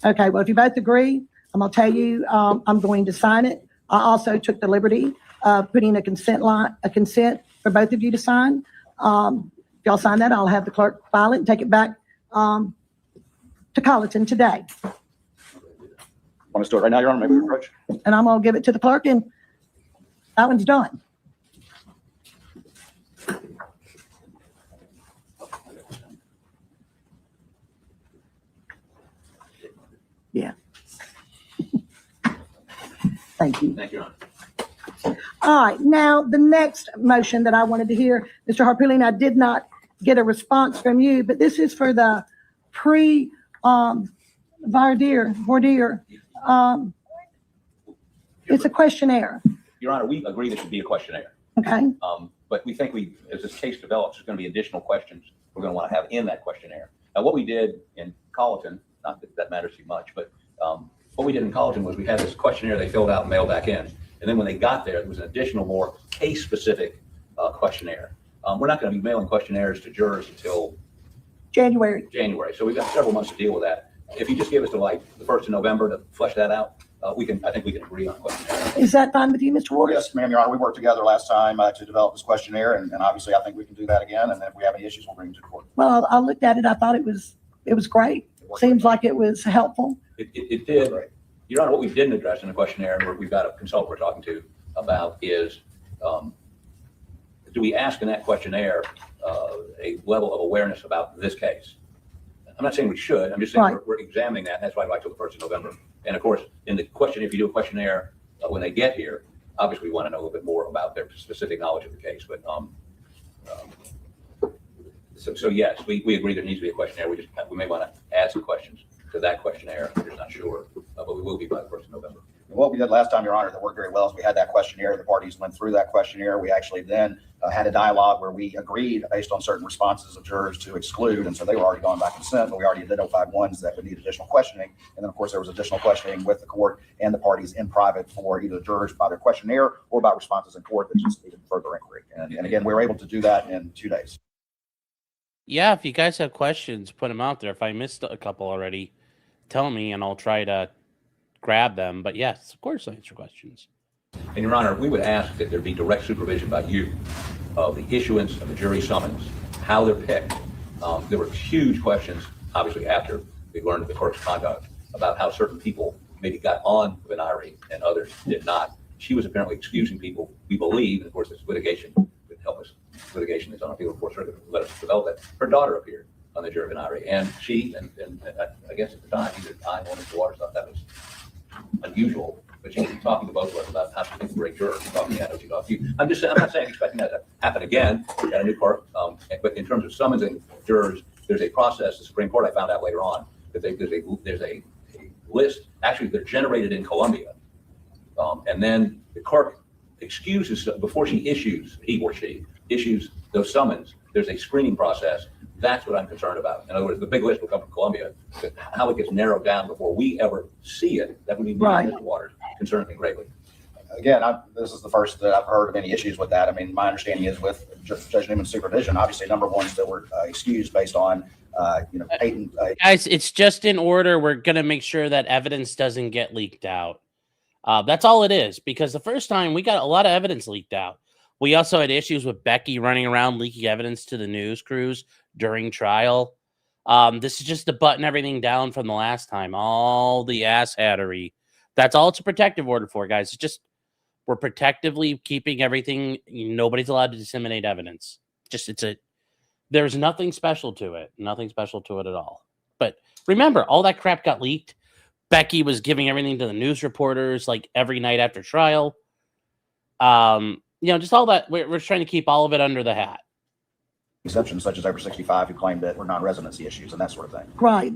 [SPEAKER 3] Okay, well, if you both agree, I'm gonna tell you, I'm going to sign it. I also took the liberty of putting a consent for both of you to sign. If y'all sign that, I'll have the clerk file it and take it back to Colleton today.
[SPEAKER 5] Want to do it right now, Your Honor? Maybe we approach.
[SPEAKER 3] And I'm gonna give it to the clerk, and that one's done. Yeah. Thank you.
[SPEAKER 4] Thank you, Your Honor.
[SPEAKER 3] All right, now the next motion that I wanted to hear, Mr. Harpootlian, I did not get a response from you, but this is for the voir dire. It's a questionnaire,
[SPEAKER 4] Your Honor, we agree this should be a questionnaire.
[SPEAKER 3] okay?
[SPEAKER 4] But we think as this case develops, there's going to be additional questions we're going to want to have in that questionnaire. Now, what we did in Colleton, not that that matters too much, but what we did in Colleton was we had this questionnaire they filled out and mailed back in. And then when they got there was an additional, more case-specific questionnaire. We're not going to be mailing questionnaires to jurors until
[SPEAKER 3] January.
[SPEAKER 4] So we've got several months to deal with that. If you just give us to like the 1st of November to flesh that out, I think we can agree on a questionnaire.
[SPEAKER 3] Is that fine with you, Mr. Waters?
[SPEAKER 5] Yes, ma'am, Your Honor. We worked together last time to develop this questionnaire, and obviously I think we can do that again. And if we have any issues, we'll bring them to court.
[SPEAKER 3] Well, I looked at it. I thought it was great. Seems like it was helpful.
[SPEAKER 4] It did. Your Honor, what we didn't address in the questionnaire, and we've got a consultant we're talking to about is, do we ask in that questionnaire a level of awareness about this case? I'm not saying we should. I'm just saying we're examining that. And that's why I'd like till the 1st of November. And of course, in the question, if you do a questionnaire when they get here, obviously we want to know a little bit more about their specific knowledge of the case. But so yes, we agree there needs to be a questionnaire. We may want to add some questions to that questionnaire. We're just not sure, but we will be by the 1st of November.
[SPEAKER 5] What we did last time, Your Honor, that worked very well is we had that questionnaire. The parties went through that questionnaire. We actually then had a dialogue where we agreed based on certain responses of jurors to exclude. And so they were already gone by consent, but we already identified ones that would need additional questioning. And then, of course, there was additional questioning with the court and the parties in private for either jurors by their questionnaire or by responses in court that just needed further inquiry. And again, we were able to do that in 2 days.
[SPEAKER 1] Yeah, if you guys have questions, put them out there. If I missed a couple already, tell me and I'll try to grab them. But yes, of course, I'll answer questions.
[SPEAKER 4] And Your Honor, we would ask that there be direct supervision by you of the issuance of the jury summons, how they're picked. There were huge questions, obviously, after we learned of the court's conduct about how certain people maybe got on with Irie and others did not. She was apparently excusing people, we believe, and of course, this litigation would help us. Litigation is on appeal, of course, let us develop that. Her daughter appeared on the jury of Irie, and she, and I guess at the time, either I or Mr. Waters thought that was unusual, but she was talking to both of us about how she thinks a great juror. Talking, I know she talked to you. I'm not saying expecting that to happen again. We got a new court, but in terms of summoning jurors, there's a process. The Supreme Court, I found out later on, that there's a list. Actually, they're generated in Columbia, and then the clerk excuses before she issues, he or she issues those summons. There's a screening process. That's what I'm concerned about. In other words, the big list will come from Columbia. But how it gets narrowed down before we ever see it, that would be Mr. Waters concerns me greatly.
[SPEAKER 5] Again, this is the first that I've heard of any issues with that. I mean, my understanding is with Judge Newman's supervision, obviously a number of ones that were excused based on, patent.
[SPEAKER 1] Guys, it's just in order. We're going to make sure that evidence doesn't get leaked out. That's all it is, because the first time we got a lot of evidence leaked out. We also had issues with Becky running around leaking evidence to the news crews during trial. This is just to button everything down from the last time. All the asshattery. That's all it's a protective order for, guys. It's just we're protectively keeping everything. Nobody's allowed to disseminate evidence. There's nothing special to it. Nothing special to it at all. But remember, all that crap got leaked. Becky was giving everything to the news reporters like every night after trial. Just all that. We're trying to keep all of it under the hat.
[SPEAKER 5] Exceptions such as over 65 who claim that were non-residency issues and that sort of thing.
[SPEAKER 3] Right,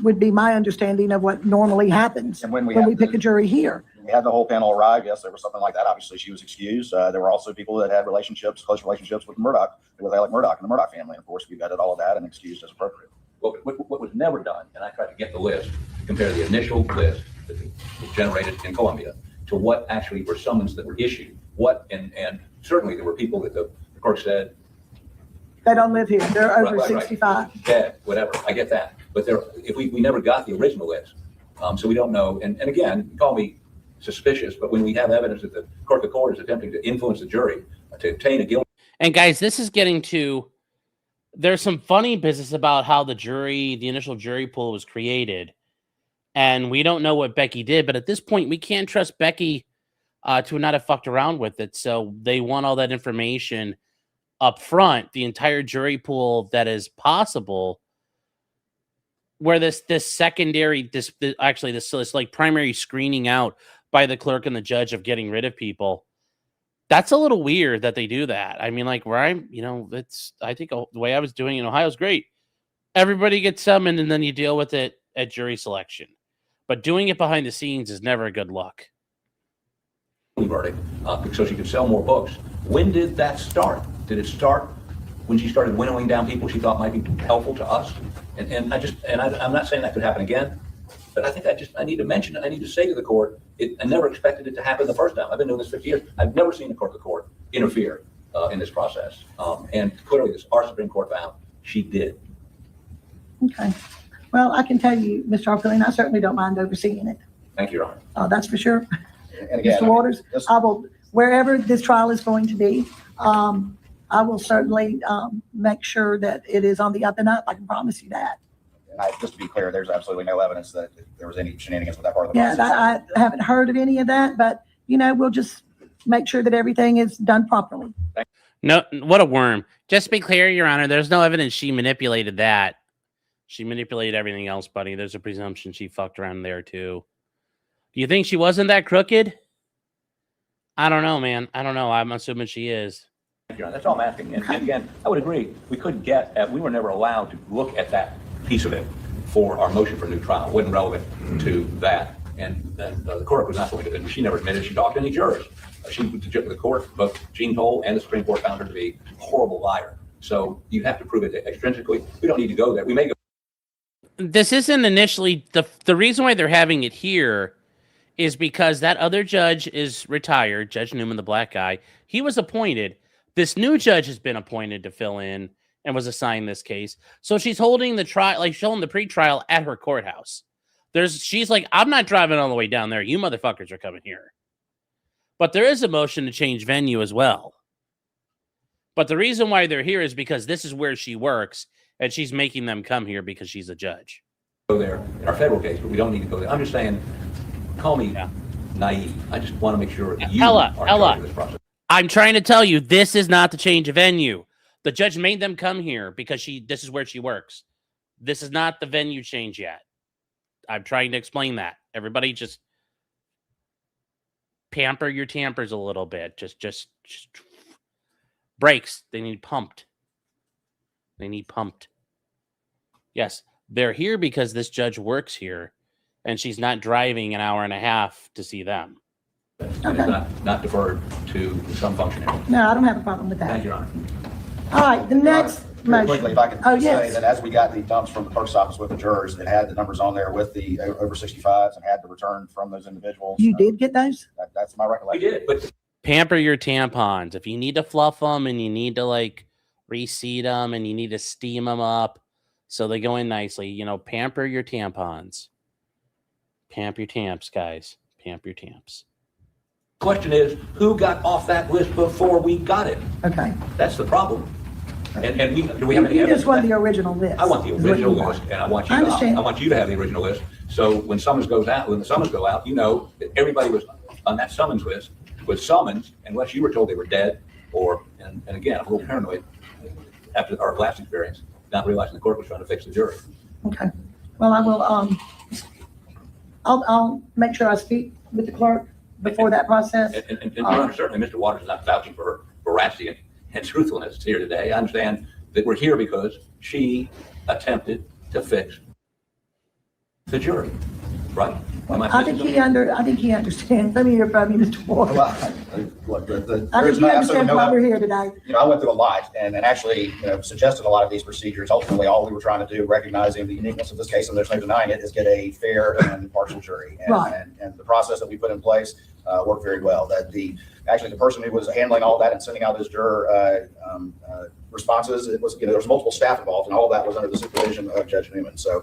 [SPEAKER 3] would be my understanding of what normally happens
[SPEAKER 5] And when we
[SPEAKER 3] pick a jury here.
[SPEAKER 5] we had the whole panel arrive, yes, there was something like that. Obviously, she was excused. There were also people that had close relationships with Murdaugh, with Alec Murdaugh and the Murdaugh family. And of course, we vetted all of that and excused as appropriate.
[SPEAKER 4] What was never done, and I tried to get the list, compare the initial list that was generated in Columbia to what actually were summons that were issued. And certainly there were people that the court said,
[SPEAKER 3] They don't live here. They're over
[SPEAKER 4] Right.
[SPEAKER 3] 65.
[SPEAKER 4] dead, whatever. I get that. But we never got the original list. So we don't know. And again, call me suspicious, but when we have evidence that the court is attempting to influence the jury to obtain a guilty.
[SPEAKER 1] And guys, this is getting to, there's some funny business about how the initial jury pool was created. And we don't know what Becky did, but at this point, we can't trust Becky to not have fucked around with it. So they want all that information up front, the entire jury pool that is possible, where this like primary screening out by the clerk and the judge of getting rid of people. That's a little weird that they do that. I mean, like where I think the way I was doing in Ohio is great. Everybody gets summoned and then you deal with it at jury selection. But doing it behind the scenes is never a good look.
[SPEAKER 4] Verdict, so she could sell more books. When did that start? Did it start when she started winnowing down people she thought might be helpful to us? And I'm not saying that could happen again, but I think I need to mention it. I need to say to the court, I never expected it to happen the first time. I've been doing this 50 years. I've never seen the court interfere in this process. And clearly, our Supreme Court found she did.
[SPEAKER 3] Okay. Well, I can tell you, Mr. Harpillion, I certainly don't mind overseeing it.
[SPEAKER 4] Thank you, Your Honor.
[SPEAKER 3] That's for sure.
[SPEAKER 5] And again,
[SPEAKER 3] Mr. Waters, I will, wherever this trial is going to be, I will certainly make sure that it is on the up and up. I can promise you that.
[SPEAKER 5] and just to be clear, there's absolutely no evidence that there was any shenanigans with that part of the
[SPEAKER 3] Yeah,
[SPEAKER 5] process.
[SPEAKER 3] I haven't heard of any of that, but we'll just make sure that everything is done properly.
[SPEAKER 1] No, what a worm. Just to be clear, Your Honor, there's no evidence she manipulated that. She manipulated everything else, buddy. There's a presumption she fucked around there, too. Do you think she wasn't that crooked? I don't know, man. I don't know. I'm assuming she is.
[SPEAKER 4] That's all I'm asking. And again, I would agree. We were never allowed to look at that piece of it for our motion for a new trial. It wasn't relevant to that. And the court was not going to, and she never admitted she talked to any jurors. The court, both Gene Toll and the Supreme Court found her to be a horrible liar. So you have to prove it extrinsically. We don't need to go there. We may go.
[SPEAKER 1] This isn't initially the reason why they're having it here is because that other judge is retired, Judge Newman, the black guy. He was appointed. This new judge has been appointed to fill in and was assigned this case. So she's holding the trial, like showing the pretrial at her courthouse. She's like, I'm not driving all the way down there. You motherfuckers are coming here. But there is a motion to change venue as well. But the reason why they're here is because this is where she works, and she's making them come here because she's a judge.
[SPEAKER 4] Go there in our federal case, but we don't need to go there. I'm just saying, call me naive. I just want to make sure that you are in charge of this process.
[SPEAKER 1] I'm trying to tell you, this is not the change of venue. The judge made them come here because this is where she works. This is not the venue change yet. I'm trying to explain that. Everybody just pamper your tampers a little bit. Just brakes. They need pumped. Yes, they're here because this judge works here, and she's not driving an hour and a half to see them.
[SPEAKER 4] And it's not deferred to some functionary.
[SPEAKER 3] No, I don't have a problem with that.
[SPEAKER 4] Thank you, Your Honor.
[SPEAKER 3] All right, the next
[SPEAKER 5] Very
[SPEAKER 3] motion.
[SPEAKER 5] quickly, if I could
[SPEAKER 3] Oh,
[SPEAKER 5] say
[SPEAKER 3] yes.
[SPEAKER 5] that as we got the dumps from the clerk's office with the jurors, it had the numbers on there with the over 65s and had the return from those individuals.
[SPEAKER 3] You did get those?
[SPEAKER 5] That's my
[SPEAKER 4] We
[SPEAKER 5] recollection.
[SPEAKER 4] did, but
[SPEAKER 1] Pamper your tampons. If you need to fluff them and you need to like reseat them and you need to steam them up so they go in nicely, pamper your tampons. Pamp your tamps, guys. Pamp your tamps.
[SPEAKER 4] the question is, who got off that list before we got it?
[SPEAKER 3] Okay.
[SPEAKER 4] That's the problem. And do we have any
[SPEAKER 3] You
[SPEAKER 4] evidence
[SPEAKER 3] just
[SPEAKER 4] of
[SPEAKER 3] want
[SPEAKER 4] that?
[SPEAKER 3] the original list.
[SPEAKER 4] I want the
[SPEAKER 3] is what
[SPEAKER 4] original
[SPEAKER 3] you want.
[SPEAKER 4] list, and I want
[SPEAKER 3] I understand.
[SPEAKER 4] you to have the original list. So when the summons go out, that everybody was on that summons list was summoned, unless you were told they were dead, and again, I'm a little paranoid after our last experience, not realizing the court was trying to fix the jury.
[SPEAKER 3] Okay. Well, I will, I'll make sure I speak with the clerk before that process.
[SPEAKER 4] And Your Honor, certainly Mr. Waters is not vouching for her veracity and truthfulness here today. I understand that we're here because she attempted to fix the jury, right?
[SPEAKER 3] I think he understands. Let me hear from you, Mr. Ward.
[SPEAKER 5] Well, look,
[SPEAKER 3] I think
[SPEAKER 5] there's
[SPEAKER 3] he
[SPEAKER 5] absolutely
[SPEAKER 3] understands
[SPEAKER 5] no,
[SPEAKER 3] why we're here today.
[SPEAKER 5] I went through a lot and actually, suggested a lot of these procedures. Ultimately, all we were trying to do, recognizing the uniqueness of this case, and there's no denying it, is get a fair and impartial jury. And,
[SPEAKER 3] Right.
[SPEAKER 5] and the process that we put in place worked very well. That the person who was handling all that and sending out his juror responses, it was, there was multiple staff involved, and all of that was under the supervision of Judge Newman. So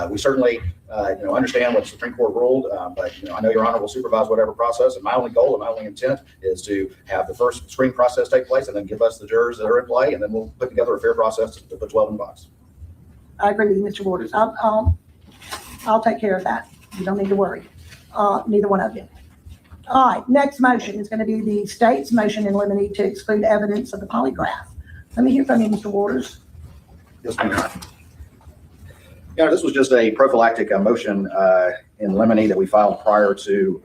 [SPEAKER 5] we certainly, understand what the Supreme Court ruled, but I know Your Honor will supervise whatever process. And my only goal and my only intent is to have the first screening process take place, and then give us the jurors that are in play, and then we'll put together a fair process to put 12 in the box.
[SPEAKER 3] I agree with you, Mr. Waters. I'll take care of that. You don't need to worry. Neither one of you. All right, next motion is going to be the state's motion in limine to exclude evidence of the polygraph. Let me hear from you, Mr. Waters.
[SPEAKER 5] Yes, ma'am. This was just a prophylactic motion in limine that we filed prior to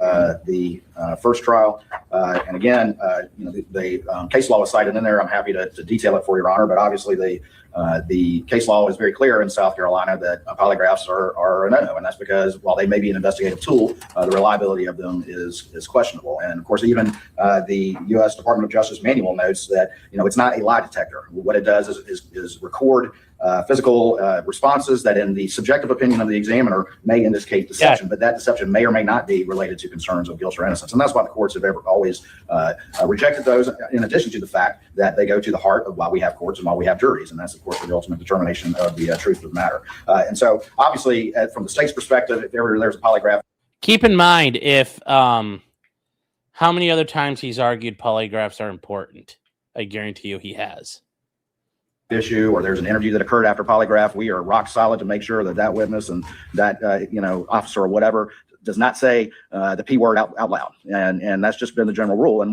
[SPEAKER 5] the first trial. And again, the case law is cited in there. I'm happy to detail it for Your Honor, but obviously the case law is very clear in South Carolina that polygraphs are a no-no, and that's because while they may be an investigative tool, the reliability of them is questionable. And of course, even the U.S. Department of Justice manual notes that it's not a lie detector. What it does is record physical responses that, in the subjective opinion of the examiner, may indicate deception, but that deception may or may not be related to concerns of guilt or innocence. And that's why the courts have always rejected those, in addition to the fact that they go to the heart of why we have courts and why we have juries. And that's, of course, the ultimate determination of the truth of the matter. And so, obviously, from the state's perspective, if ever there's a polygraph.
[SPEAKER 1] Keep in mind, if how many other times he's argued polygraphs are important, I guarantee you he has.
[SPEAKER 5] Issue, or there's an interview that occurred after polygraph, we are rock solid to make sure that witness and that officer or whatever does not say the P word out loud, and that's just been the general rule. And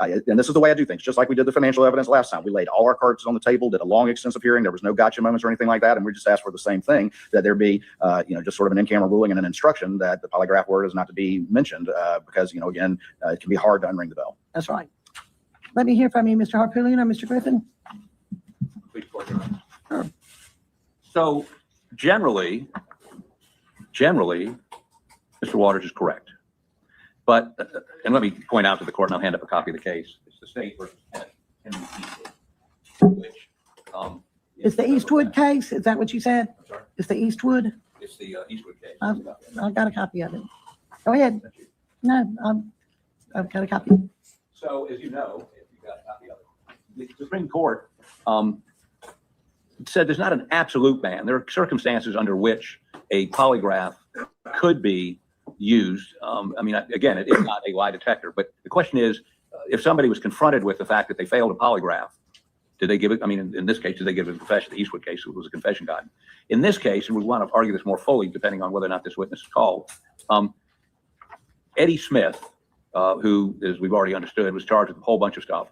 [SPEAKER 5] and this is the way I do things, just like we did the financial evidence last time. We laid all our cards on the table, did a long, extensive hearing. There was no gotcha moments or anything like that, and we just asked for the same thing, that there be just sort of an in-camera ruling and an instruction that the polygraph word is not to be mentioned because again it can be hard to unring the bell.
[SPEAKER 3] That's right. Let me hear from you, Mr. Harpootlian or Mr. Griffin.
[SPEAKER 4] Sure. So generally, Mr. Waters is correct. But, and let me point out to the court, and I'll hand up a copy of the case. It's the state versus Henry Eastwood, which
[SPEAKER 3] It's the Eastwood case. Is that what you said?
[SPEAKER 4] I'm sorry?
[SPEAKER 3] It's the Eastwood.
[SPEAKER 4] It's the Eastwood case.
[SPEAKER 3] I've got a copy of it. Go ahead. No, I've got a copy.
[SPEAKER 4] So, as you know, if you've got a copy of it, the Supreme Court said there's not an absolute ban. There are circumstances under which a polygraph could be used. Again, it is not a lie detector, but the question is, if somebody was confronted with the fact that they failed a polygraph, did they give it? In this case, did they give a confession? The Eastwood case, it was a confession gotten. In this case, and we want to argue this more fully, depending on whether or not this witness is called, Eddie Smith, who, as we've already understood, was charged with a whole bunch of stuff,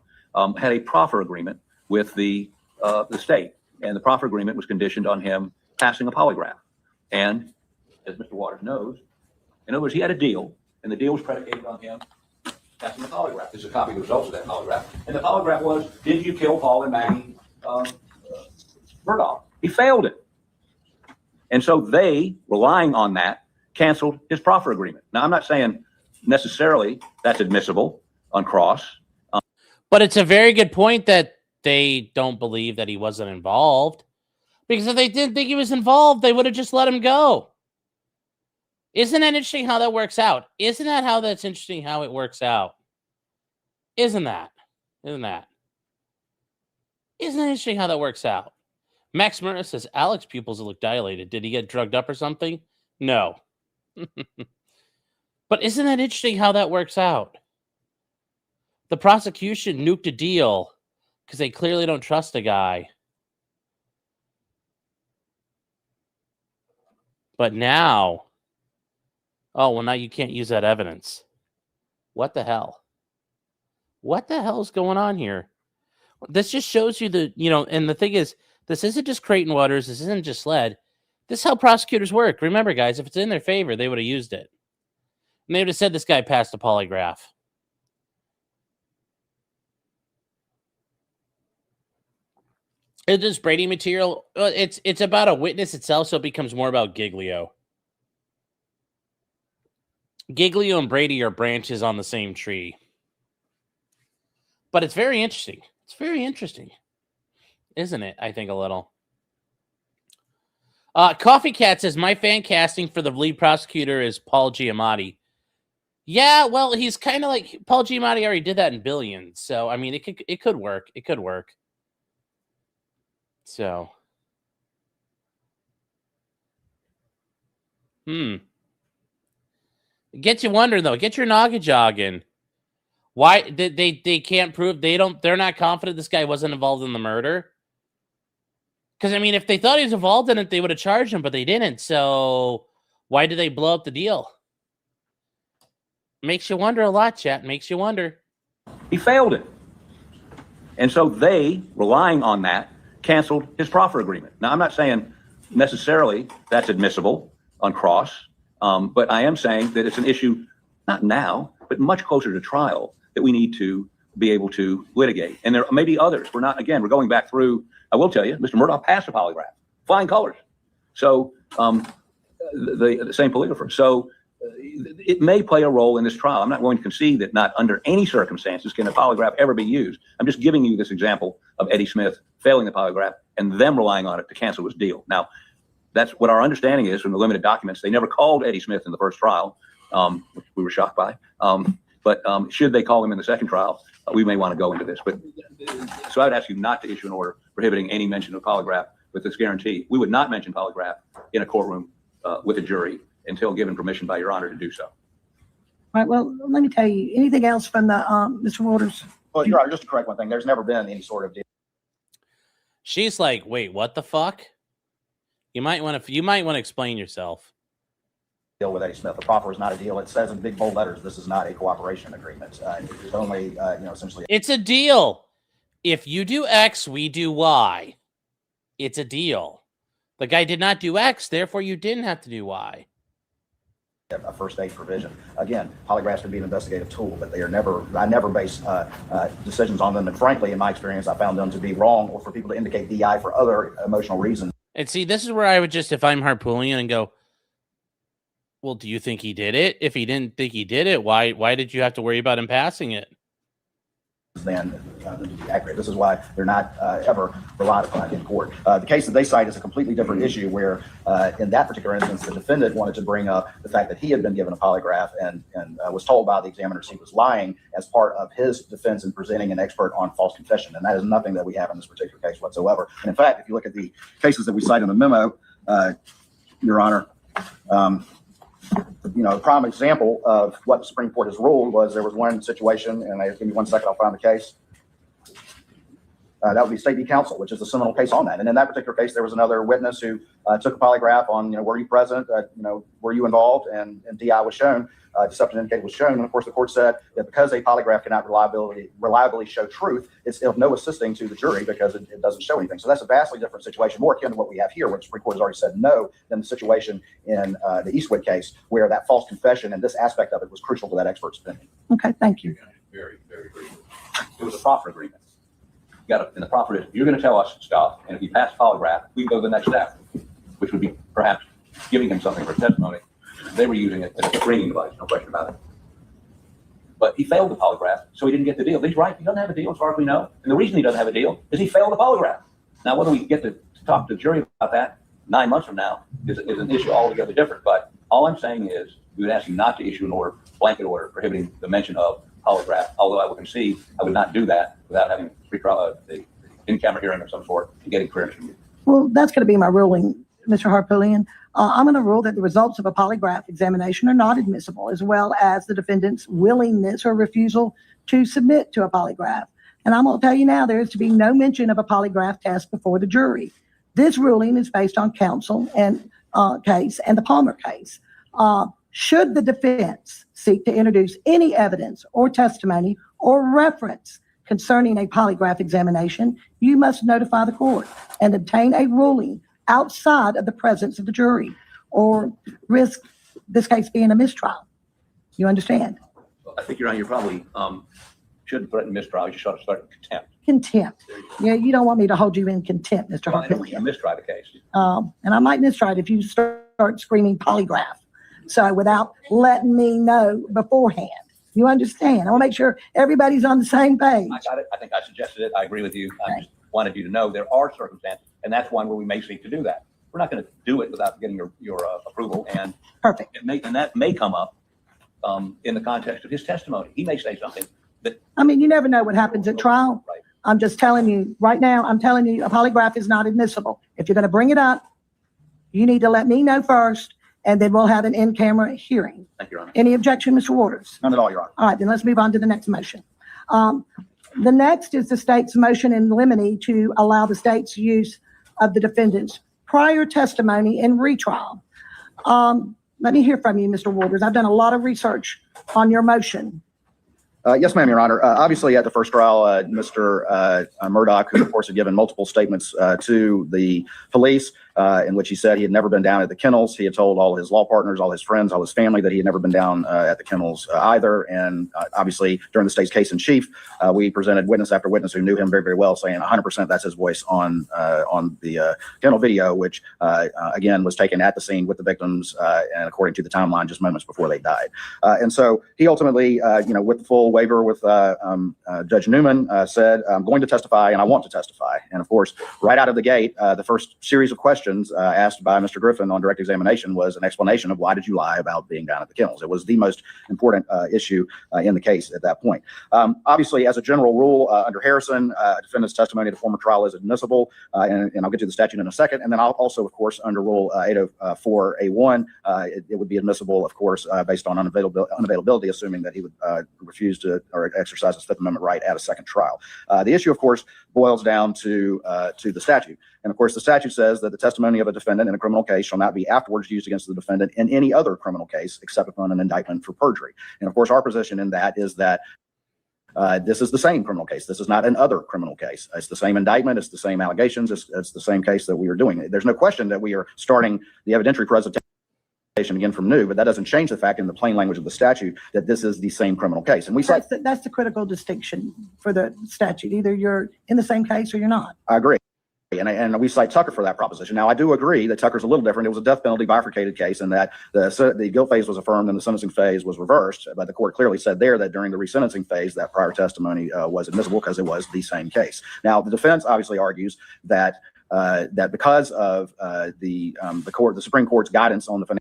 [SPEAKER 4] had a proffer agreement with the state, and the proffer agreement was conditioned on him passing a polygraph. And as Mr. Waters knows, in other words, he had a deal, and the deal was predicated on him passing the polygraph. This is a copy of the results of that polygraph. And the polygraph was, did you kill Paul and Maggie Murdaugh? He failed it. And so they, relying on that, canceled his proffer agreement. Now, I'm not saying necessarily that's admissible on cross.
[SPEAKER 1] But it's a very good point that they don't believe that he wasn't involved. Because if they didn't think he was involved, they would have just let him go. Isn't that interesting how that works out? Isn't that how that's interesting how it works out? Isn't that? Isn't that interesting how that works out? Max Murdaugh says, Alex pupils look dilated. Did he get drugged up or something? No. But isn't that interesting how that works out? The prosecution nuked a deal because they clearly don't trust a guy. But now, now you can't use that evidence. What the hell? What the hell is going on here? This just shows you and the thing is, this isn't just Creighton Waters. This isn't just SLED. This is how prosecutors work. Remember, guys, if it's in their favor, they would have used it. And they would have said this guy passed a polygraph. It is Brady material. It's about a witness itself, so it becomes more about Giglio. Giglio and Brady are branches on the same tree. But it's very interesting. It's very interesting. Isn't it? I think a little. Coffee Cat says, my fan casting for the lead prosecutor is Paul Giamatti. Yeah, well, he's kind of like Paul Giamatti already did that in Billions. So, I mean, it could work. It could work. So. Get you wondering, though. Get your noggin jogging. Why did they can't prove they're not confident this guy wasn't involved in the murder? Because I mean, if they thought he was involved in it, they would have charged him, but they didn't. So why did they blow up the deal? Makes you wonder a lot, chat. Makes you wonder.
[SPEAKER 4] He failed it. And so they, relying on that, canceled his proffer agreement. Now, I'm not saying necessarily that's admissible on cross, but I am saying that it's an issue, not now, but much closer to trial, that we need to be able to litigate. And there may be others. We're going back through, I will tell you, Mr. Murdaugh passed a polygraph, flying colors. So the same polygrapher. So it may play a role in this trial. I'm not going to concede that not under any circumstances can a polygraph ever be used. I'm just giving you this example of Eddie Smith failing the polygraph and them relying on it to cancel his deal. Now, that's what our understanding is from the limited documents. They never called Eddie Smith in the first trial, which we were shocked by. But should they call him in the second trial, we may want to go into this. But so I would ask you not to issue an order prohibiting any mention of polygraph with this guarantee. We would not mention polygraph in a courtroom with a jury until given permission by Your Honor to do so.
[SPEAKER 3] All right, well, let me tell you, anything else from the Mr. Waters?
[SPEAKER 5] Well, Your Honor, just to correct one thing, there's never been any sort of deal
[SPEAKER 1] She's like, wait, what the fuck? You might want to explain yourself.
[SPEAKER 5] with Eddie Smith. The proffer is not a deal. It says in big bold letters, this is not a cooperation agreement. It's only, essentially.
[SPEAKER 1] It's a deal. If you do X, we do Y. It's a deal. The guy did not do X, therefore you didn't have to do Y.
[SPEAKER 5] A first aid provision. Again, polygraphs can be an investigative tool, but I never base decisions on them. And frankly, in my experience, I found them to be wrong or for people to indicate DI for other emotional reasons.
[SPEAKER 1] And see, this is where I would just, if I'm Harpoonian, and go, well, do you think he did it? If he didn't think he did it, why did you have to worry about him passing it?
[SPEAKER 5] Than to be accurate. This is why they're not ever relied upon in court. The case that they cite is a completely different issue where in that particular instance, the defendant wanted to bring up the fact that he had been given a polygraph and was told by the examiners he was lying as part of his defense in presenting an expert on false confession. And that is nothing that we have in this particular case whatsoever. And in fact, if you look at the cases that we cite in the memo, Your Honor, a prime example of what the Supreme Court has ruled was there was one situation, and give me 1 second, I'll find the case. That would be State v. Counsel, which is a seminal case on that. And in that particular case, there was another witness who took a polygraph on, were you present? Were you involved? And DI was shown, deception indicated was shown. And of course, the court said that because a polygraph cannot reliably show truth, it's of no assisting to the jury because it doesn't show anything. So that's a vastly different situation, more akin to what we have here, where the Supreme Court has already said no, than the situation in the Eastwood case, where that false confession and this aspect of it was crucial to that expert's opinion.
[SPEAKER 3] Okay, thank you.
[SPEAKER 4] Very, very briefly. It was a proffer agreement. And the proffer is, you're going to tell us stuff, and if you pass polygraph, we go to the next step, which would be perhaps giving him something for testimony. They were using it as a screening device, no question about it. But he failed the polygraph, so he didn't get the deal. He's right, he doesn't have a deal as far as we know. And the reason he doesn't have a deal is he failed the polygraph. Now, whether we get to talk to the jury about that 9 months from now is an issue altogether different. But all I'm saying is, we would ask you not to issue an order, blanket order, prohibiting the mention of polygraph, although I would concede I would not do that without having the in-camera hearing of some sort and getting clearance from you.
[SPEAKER 3] Well, that's going to be my ruling, Mr. Harpoolian. I'm going to rule that the results of a polygraph examination are not admissible, as well as the defendant's willingness or refusal to submit to a polygraph. And I'm going to tell you now, there is to be no mention of a polygraph test before the jury. This ruling is based on counsel and case and the Palmer case. Should the defense seek to introduce any evidence or testimony or reference concerning a polygraph examination, you must notify the court and obtain a ruling outside of the presence of the jury or risk this case being a mistrial. You understand?
[SPEAKER 4] Well, I think you're on. You probably shouldn't threaten mistrial. You should start contempt.
[SPEAKER 3] Contempt. Yeah, you don't want me to hold you in contempt, Mr.
[SPEAKER 4] Well, I know you
[SPEAKER 3] Harpillion.
[SPEAKER 4] mistry the case.
[SPEAKER 3] And I might mistry it if you start screaming polygraph. So without letting me know beforehand. You understand? I want to make sure everybody's on the same page.
[SPEAKER 4] I got it. I think I suggested it. I agree with you. I
[SPEAKER 3] Okay.
[SPEAKER 4] just wanted you to know there are circumstances, and that's one where we may seek to do that. We're not going to do it without getting your approval, and
[SPEAKER 3] Perfect.
[SPEAKER 4] that may come up in the context of his testimony. He may say something that
[SPEAKER 3] I mean, you never know what happens at trial.
[SPEAKER 4] right.
[SPEAKER 3] I'm just telling you right now, I'm telling you a polygraph is not admissible. If you're going to bring it up, you need to let me know first, and then we'll have an in-camera hearing.
[SPEAKER 4] Thank you, Your Honor.
[SPEAKER 3] Any objection, Mr. Waters?
[SPEAKER 5] None at all, Your Honor.
[SPEAKER 3] All right, then let's move on to the next motion. The next is the state's motion in limine to allow the state's use of the defendant's prior testimony in retrial. Let me hear from you, Mr. Waters. I've done a lot of research on your motion.
[SPEAKER 5] Yes, ma'am, Your Honor. Obviously, at the first trial, Mr. Murdaugh, who of course had given multiple statements to the police, in which he said he had never been down at the kennels. He had told all his law partners, all his friends, all his family that he had never been down at the kennels either. And obviously, during the state's case in chief, we presented witness after witness who knew him very, very well, saying 100% that's his voice on the kennel video, which again was taken at the scene with the victims, and according to the timeline, just moments before they died. And so he ultimately, with the full waiver with Judge Newman, said, I'm going to testify and I want to testify. And of course, right out of the gate, the first series of questions asked by Mr. Griffin on direct examination was an explanation of why did you lie about being down at the kennels. It was the most important issue in the case at that point. Obviously, as a general rule, under Harrison, defendant's testimony at a former trial is admissible, and I'll get to the statute in a second. And then I'll also, of course, under Rule 804A1, it would be admissible, of course, based on unavailability, assuming that he would refuse to or exercise his Fifth Amendment right at a second trial. The issue, of course, boils down to the statute. And of course, the statute says that the testimony of a defendant in a criminal case shall not be afterwards used against the defendant in any other criminal case except upon an indictment for perjury. And of course, our position in that is that this is the same criminal case. This is not an other criminal case. It's the same indictment. It's the same allegations. It's the same case that we are doing. There's no question that we are starting the evidentiary presentation again from new, but that doesn't change the fact in the plain language of the statute that this is the same criminal case. And we say
[SPEAKER 3] That's the critical distinction for the statute. Either you're in the same case or you're not.
[SPEAKER 5] I agree. And we cite Tucker for that proposition. Now, I do agree that Tucker's a little different. It was a death penalty bifurcated case, and that the guilt phase was affirmed and the sentencing phase was reversed. But the court clearly said there that during the resentencing phase, that prior testimony was admissible because it was the same case. Now, the defense obviously argues that that because of the Supreme Court's guidance on the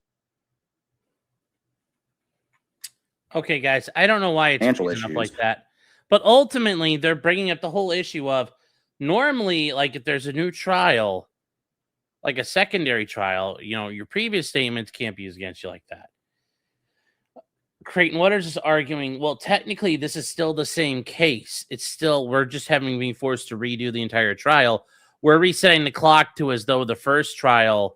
[SPEAKER 1] Okay, guys, I don't know why it's
[SPEAKER 5] Financial
[SPEAKER 1] freezing up
[SPEAKER 5] issues.
[SPEAKER 1] like that, but ultimately they're bringing up the whole issue of normally, like if there's a new trial, like a secondary trial, your previous statements can't be used against you like that. Creighton Waters is arguing, well, technically this is still the same case. It's still, we're just having been forced to redo the entire trial. We're resetting the clock to as though the first trial,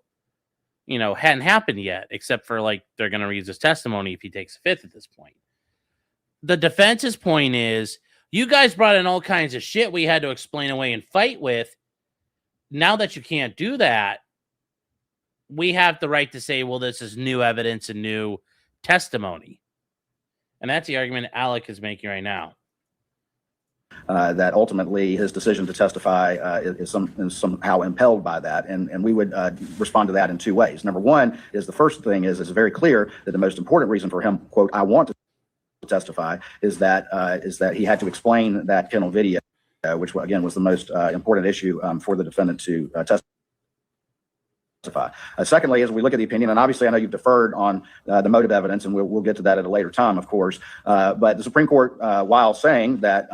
[SPEAKER 1] hadn't happened yet, except for like they're going to reuse his testimony if he takes a fifth at this point. The defense's point is, you guys brought in all kinds of shit we had to explain away and fight with. Now that you can't do that, we have the right to say, well, this is new evidence and new testimony. And that's the argument Alec is making right now.
[SPEAKER 5] that ultimately his decision to testify is somehow impelled by that. And we would respond to that in two ways. Number one is the first thing is it's very clear that the most important reason for him, quote, I want to testify, is that he had to explain that kennel video, which again was the most important issue for the defendant to testify. Secondly, as we look at the opinion, and obviously I know you've deferred on the motive evidence, and we'll get to that at a later time, of course. But the Supreme Court, while saying that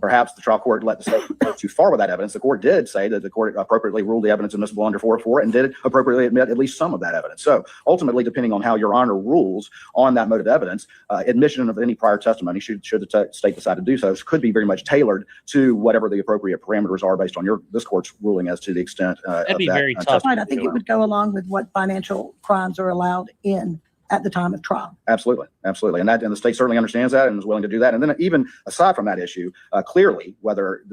[SPEAKER 5] perhaps the trial court let the state go too far with that evidence, the court did say that the court appropriately ruled the evidence admissible under 404 and did appropriately admit at least some of that evidence. So ultimately, depending on how Your Honor rules on that motive evidence, admission of any prior testimony, should the state decide to do so, could be very much tailored to whatever the appropriate parameters are based on this court's ruling as to the extent
[SPEAKER 1] That'd be
[SPEAKER 5] of that
[SPEAKER 1] very tough.
[SPEAKER 3] Right, I think it would go along with what financial crimes are allowed in at the time of trial.
[SPEAKER 5] Absolutely, absolutely, and the state certainly understands that and is willing to do that. And then even aside from that issue, clearly whether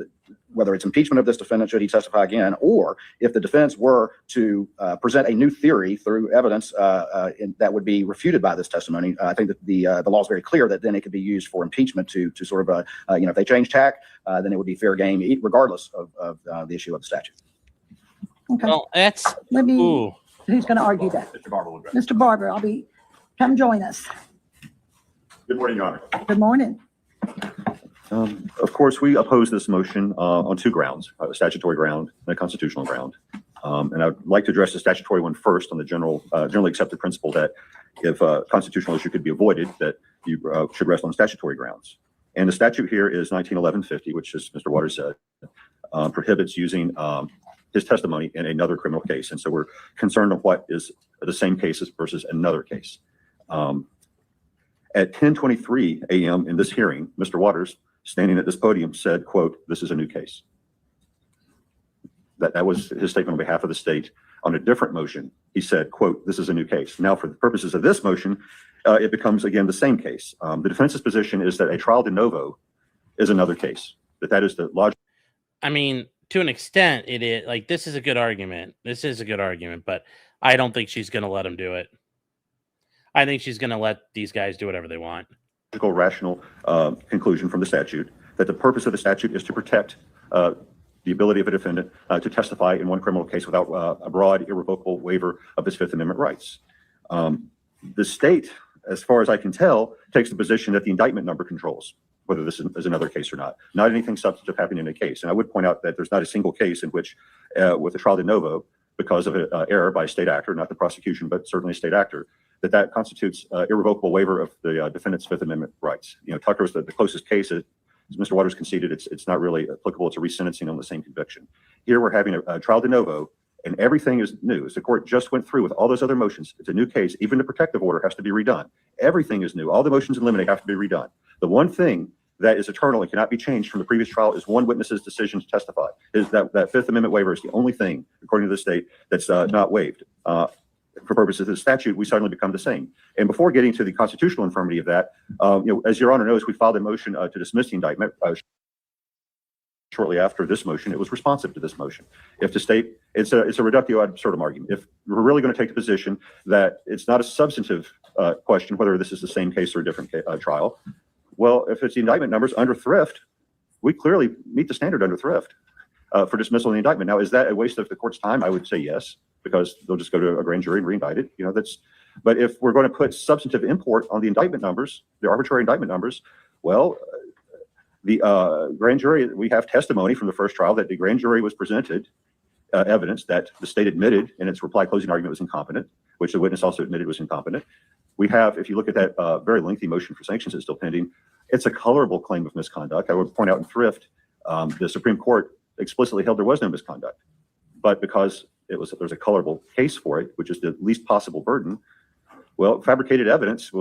[SPEAKER 5] it's impeachment of this defendant should he testify again, or if the defense were to present a new theory through evidence that would be refuted by this testimony, I think that the law is very clear that then it could be used for impeachment to sort of if they change tack, then it would be fair game regardless of the issue of the statute.
[SPEAKER 3] Okay.
[SPEAKER 1] Well, that's
[SPEAKER 3] Let me.
[SPEAKER 1] ooh.
[SPEAKER 3] Who's going to argue that?
[SPEAKER 4] Mr. Barber will address.
[SPEAKER 3] Mr. Barber, come join us.
[SPEAKER 6] Good morning, Your Honor.
[SPEAKER 3] Good morning.
[SPEAKER 6] Of course, we oppose this motion on two grounds, a statutory ground and a constitutional ground. And I'd like to address the statutory one first on the generally accepted principle that if a constitutional issue could be avoided, that you should rest on statutory grounds. And the statute here is 1911-50, which, as Mr. Waters said, prohibits using his testimony in another criminal case. And so we're concerned with what is the same cases versus another case. At 10:23 a.m. in this hearing, Mr. Waters, standing at this podium, said, quote, "This is a new case." That was his statement on behalf of the state. On a different motion, he said, quote, "This is a new case." Now, for the purposes of this motion, it becomes, again, the same case. The defense's position is that a trial de novo is another case, that is the logic.
[SPEAKER 1] I mean, to an extent, it is like this is a good argument. This is a good argument, but I don't think she's going to let him do it. I think she's going to let these guys do whatever they want.
[SPEAKER 6] Rational conclusion from the statute that the purpose of the statute is to protect the ability of a defendant to testify in one criminal case without a broad, irrevocable waiver of his Fifth Amendment rights. The state, as far as I can tell, takes the position that the indictment number controls whether this is another case or not. Not anything substantive happening in a case. And I would point out that there's not a single case in which, with a trial de novo, because of an error by a state actor, not the prosecution, but certainly a state actor, that constitutes irrevocable waiver of the defendant's Fifth Amendment rights. You know, Tucker is the closest case. As Mr. Waters conceded, it's not really applicable to resentencing on the same conviction. Here we're having a trial de novo, and everything is new. As the court just went through with all those other motions, it's a new case. Even the protective order has to be redone. Everything is new. All the motions in limine have to be redone. The one thing that is eternal and cannot be changed from the previous trial is one witness's decision to testify. Is that Fifth Amendment waiver is the only thing, according to the state, that's not waived. For purposes of the statute, we suddenly become the same. And before getting to the constitutional infirmity of that, as Your Honor knows, we filed a motion to dismiss the indictment. Shortly after this motion, it was responsive to this motion. If the state, it's a reductio ad absurdum argument. If we're really going to take the position that it's not a substantive question whether this is the same case or a different trial, well, if it's the indictment numbers under thrift, we clearly meet the standard under thrift for dismissal of the indictment. Now, is that a waste of the court's time? I would say yes, because they'll just go to a grand jury and re-indict it. You know, but if we're going to put substantive import on the indictment numbers, the arbitrary indictment numbers, well, the grand jury, we have testimony from the first trial that the grand jury was presented evidence that the state admitted in its reply closing argument was incompetent, which the witness also admitted was incompetent. We have, if you look at that very lengthy motion for sanctions that's still pending, it's a colorable claim of misconduct. I would point out in thrift, the Supreme Court explicitly held there was no misconduct, but because there's a colorable case for it, which is the least possible burden. Well, fabricated evidence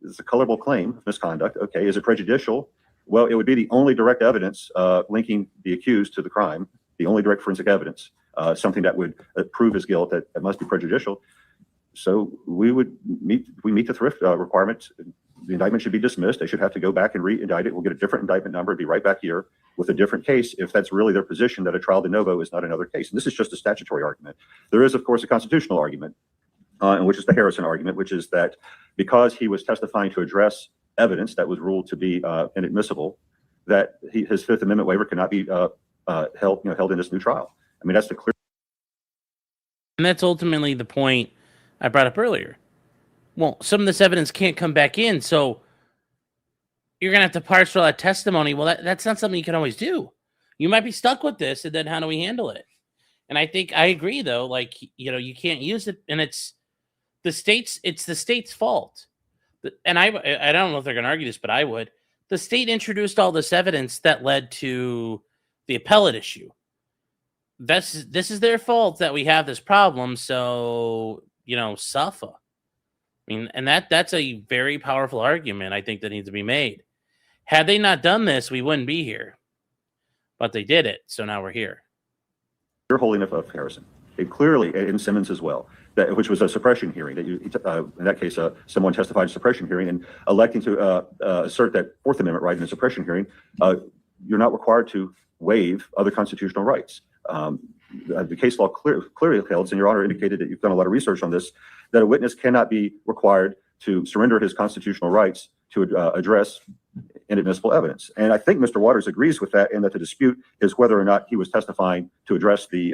[SPEAKER 6] is a colorable claim of misconduct. Okay, is it prejudicial? Well, it would be the only direct evidence linking the accused to the crime, the only direct forensic evidence, something that would prove his guilt that must be prejudicial. So we meet the thrift requirement. The indictment should be dismissed. They should have to go back and re-indict it. We'll get a different indictment number, be right back here with a different case if that's really their position that a trial de novo is not another case. And this is just a statutory argument. There is, of course, a constitutional argument, which is the Harrison argument, which is that because he was testifying to address evidence that was ruled to be inadmissible, that his Fifth Amendment waiver cannot be held in this new trial. I mean, that's the clear.
[SPEAKER 1] And that's ultimately the point I brought up earlier. Well, some of this evidence can't come back in, so you're going to have to parse through that testimony. Well, that's not something you can always do. You might be stuck with this, and then how do we handle it? And I think I agree, though. Like, you can't use it, and it's the state's fault. And I don't know if they're going to argue this, but I would. The state introduced all this evidence that led to the appellate issue. This is their fault that we have this problem. So, suffer. I mean, and that's a very powerful argument, I think, that needs to be made. Had they not done this, we wouldn't be here. But they did it, so now we're here.
[SPEAKER 6] You're holding up Harrison. It clearly, in Simmons as well, which was a suppression hearing. In that case, someone testified in a suppression hearing, and electing to assert that Fourth Amendment right in a suppression hearing, you're not required to waive other constitutional rights. The case law clearly holds, and Your Honor indicated that you've done a lot of research on this, that a witness cannot be required to surrender his constitutional rights to address inadmissible evidence. And I think Mr. Waters agrees with that, and that the dispute is whether or not he was testifying to address the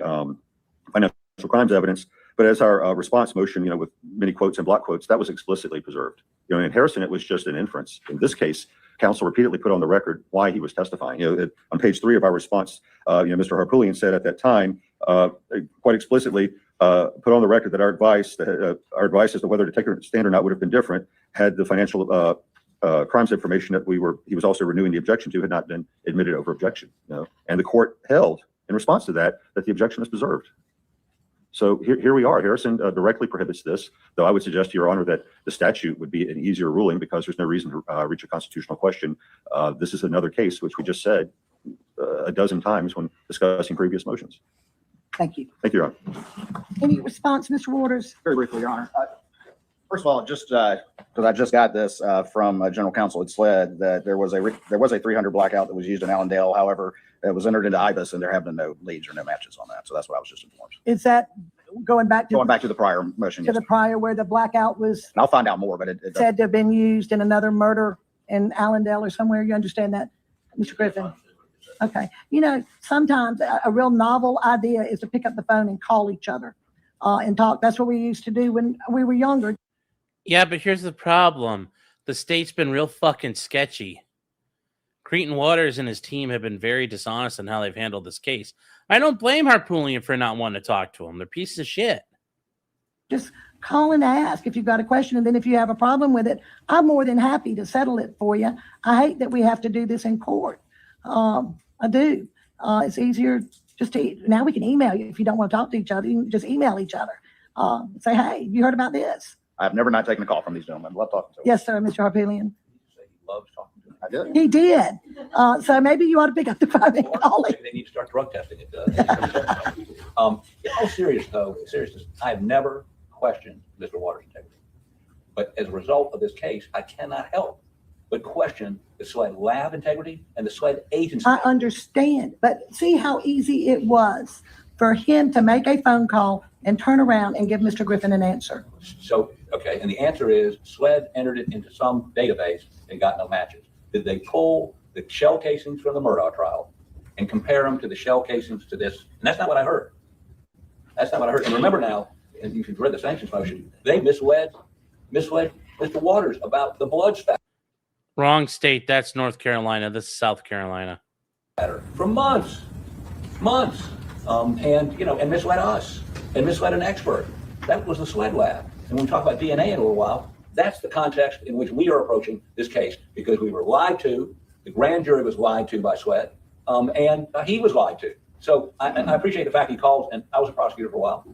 [SPEAKER 6] financial crimes evidence. But as our response motion, with many quotes and block quotes, that was explicitly preserved. In Harrison, it was just an inference. In this case, counsel repeatedly put on the record why he was testifying. On page 3 of our response, Mr. Harpootlian said at that time, quite explicitly, put on the record that our advice as to whether to take a stand or not would have been different had the financial crimes information that he was also renewing the objection to had not been admitted over objection. And the court held in response to that the objection is preserved. So here we are. Harrison directly prohibits this, though I would suggest to Your Honor that the statute would be an easier ruling because there's no reason to reach a constitutional question. This is another case which we just said a dozen times when discussing previous motions.
[SPEAKER 3] Thank you.
[SPEAKER 6] Thank you, Your Honor.
[SPEAKER 3] Any response, Mr. Waters?
[SPEAKER 5] Very briefly, Your Honor. First of all, just because I just got this from General Counsel at SLED, that there was a 300 blackout that was used in Allendale. However, it was entered into IBIS, and there have been no leads or no matches on that. So that's what I was just informed.
[SPEAKER 3] Is that going back to
[SPEAKER 5] the prior motion?
[SPEAKER 3] to the prior where the blackout was
[SPEAKER 5] And I'll find out more, but it
[SPEAKER 3] said to have been used in another murder in Allendale or somewhere? You understand that, Mr. Griffin? Okay. Sometimes a real novel idea is to pick up the phone and call each other and talk. That's what we used to do when we were younger.
[SPEAKER 1] Yeah, but here's the problem. The state's been real fucking sketchy. Cretan Waters and his team have been very dishonest in how they've handled this case. I don't blame Harpootlian for not wanting to talk to him. They're pieces of shit.
[SPEAKER 3] Just call and ask if you've got a question. And then if you have a problem with it, I'm more than happy to settle it for you. I hate that we have to do this in court. I do. It's easier just now we can email you if you don't want to talk to each other. You can just email each other. Say, hey, you heard about this?
[SPEAKER 5] I've never not taken a call from these gentlemen. Love talking to them.
[SPEAKER 3] Yes, sir, Mr. Harpootlian.
[SPEAKER 4] He loves talking to them.
[SPEAKER 5] I did.
[SPEAKER 3] He did. So maybe you ought to pick up the phone and call him.
[SPEAKER 4] Maybe they need to start drug testing it. In all seriousness, I have never questioned Mr. Waters' integrity. But as a result of this case, I cannot help but question the SLED lab integrity and the SLED agency.
[SPEAKER 3] I understand, but see how easy it was for him to make a phone call and turn around and give Mr. Griffin an answer.
[SPEAKER 4] So, okay, and the answer is SLED entered it into some database and got no matches. Did they pull the shell casings from the Murdaugh trial and compare them to the shell casings to this? And that's not what I heard. That's not what I heard. And remember now, and if you've read the sanctions motion, they misled Mr. Waters about the blood spatter
[SPEAKER 1] Wrong state. That's North Carolina. This is South Carolina.
[SPEAKER 4] for months. And misled us and misled an expert. That was the SLED lab. And when we talk about DNA in a little while, that's the context in which we are approaching this case, because we were lied to. The grand jury was lied to by SLED, and he was lied to. So I appreciate the fact he calls, and I was a prosecutor for a while.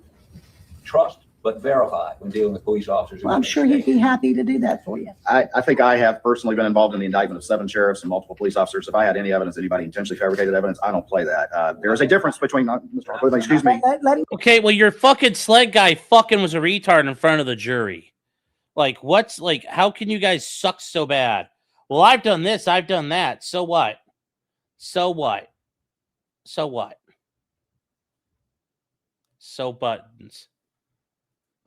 [SPEAKER 4] Trust, but verify when dealing with police officers.
[SPEAKER 3] Well, I'm sure he'd be happy to do that for you.
[SPEAKER 5] I think I have personally been involved in the indictment of 7 sheriffs and multiple police officers. If I had any evidence, anybody intentionally fabricated evidence, I don't play that. There is a difference between, Mr. Harpootlian, excuse me.
[SPEAKER 3] Let him,
[SPEAKER 1] Okay, well, your fucking SLED guy fucking was a retard in front of the jury. How can you guys suck so bad? Well, I've done this, I've done that. So what? So what? So what? So buttons.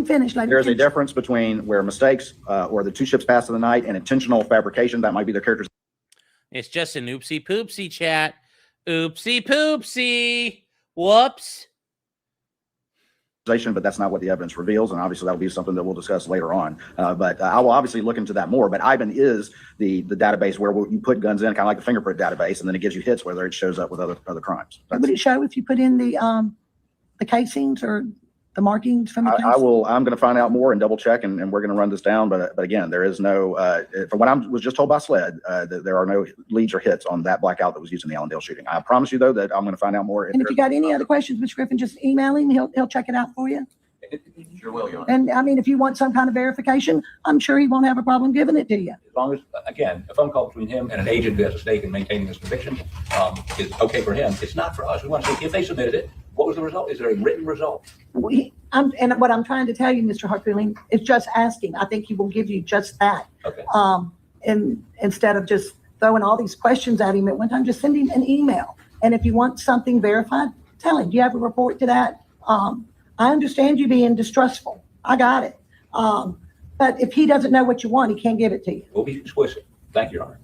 [SPEAKER 3] finish.
[SPEAKER 5] There is a difference between where mistakes or the 2 ships passed in the night and intentional fabrication. That might be their characters.
[SPEAKER 1] It's just an oopsie poopsie chat. Oopsie poopsie. Whoops.
[SPEAKER 5] But that's not what the evidence reveals, and obviously that will be something that we'll discuss later on. But I will obviously look into that more. But IBAN is the database where you put guns in, kind of like the fingerprint database, and then it gives you hits whether it shows up with other crimes.
[SPEAKER 3] Would it show if you put in the casings or the markings from the casings?
[SPEAKER 5] I'm going to find out more and double check, and we're going to run this down. But again, there is no, from what I was just told by SLED, that there are no leads or hits on that blackout that was used in the Allendale shooting. I promise you, though, that I'm going to find out more.
[SPEAKER 3] And if you got any other questions, Mr. Griffin, just email him. He'll check it out for you.
[SPEAKER 4] Sure will, Your Honor.
[SPEAKER 3] And I mean, if you want some kind of verification, I'm sure he won't have a problem giving it to you.
[SPEAKER 4] As long as, again, a phone call between him and an agent who has a stake in maintaining this conviction is okay for him. It's not for us. We want to see if they submitted it. What was the result? Is there a written result?
[SPEAKER 3] And what I'm trying to tell you, Mr. Harpoon, is just asking. I think he will give you just that.
[SPEAKER 4] Okay.
[SPEAKER 3] And instead of just throwing all these questions at him at one time, just send him an email. And if you want something verified, tell him. Do you have a report to that? I understand you being distrustful. I got it. But if he doesn't know what you want, he can't give it to you.
[SPEAKER 4] We'll be explicit. Thank you, Your Honor.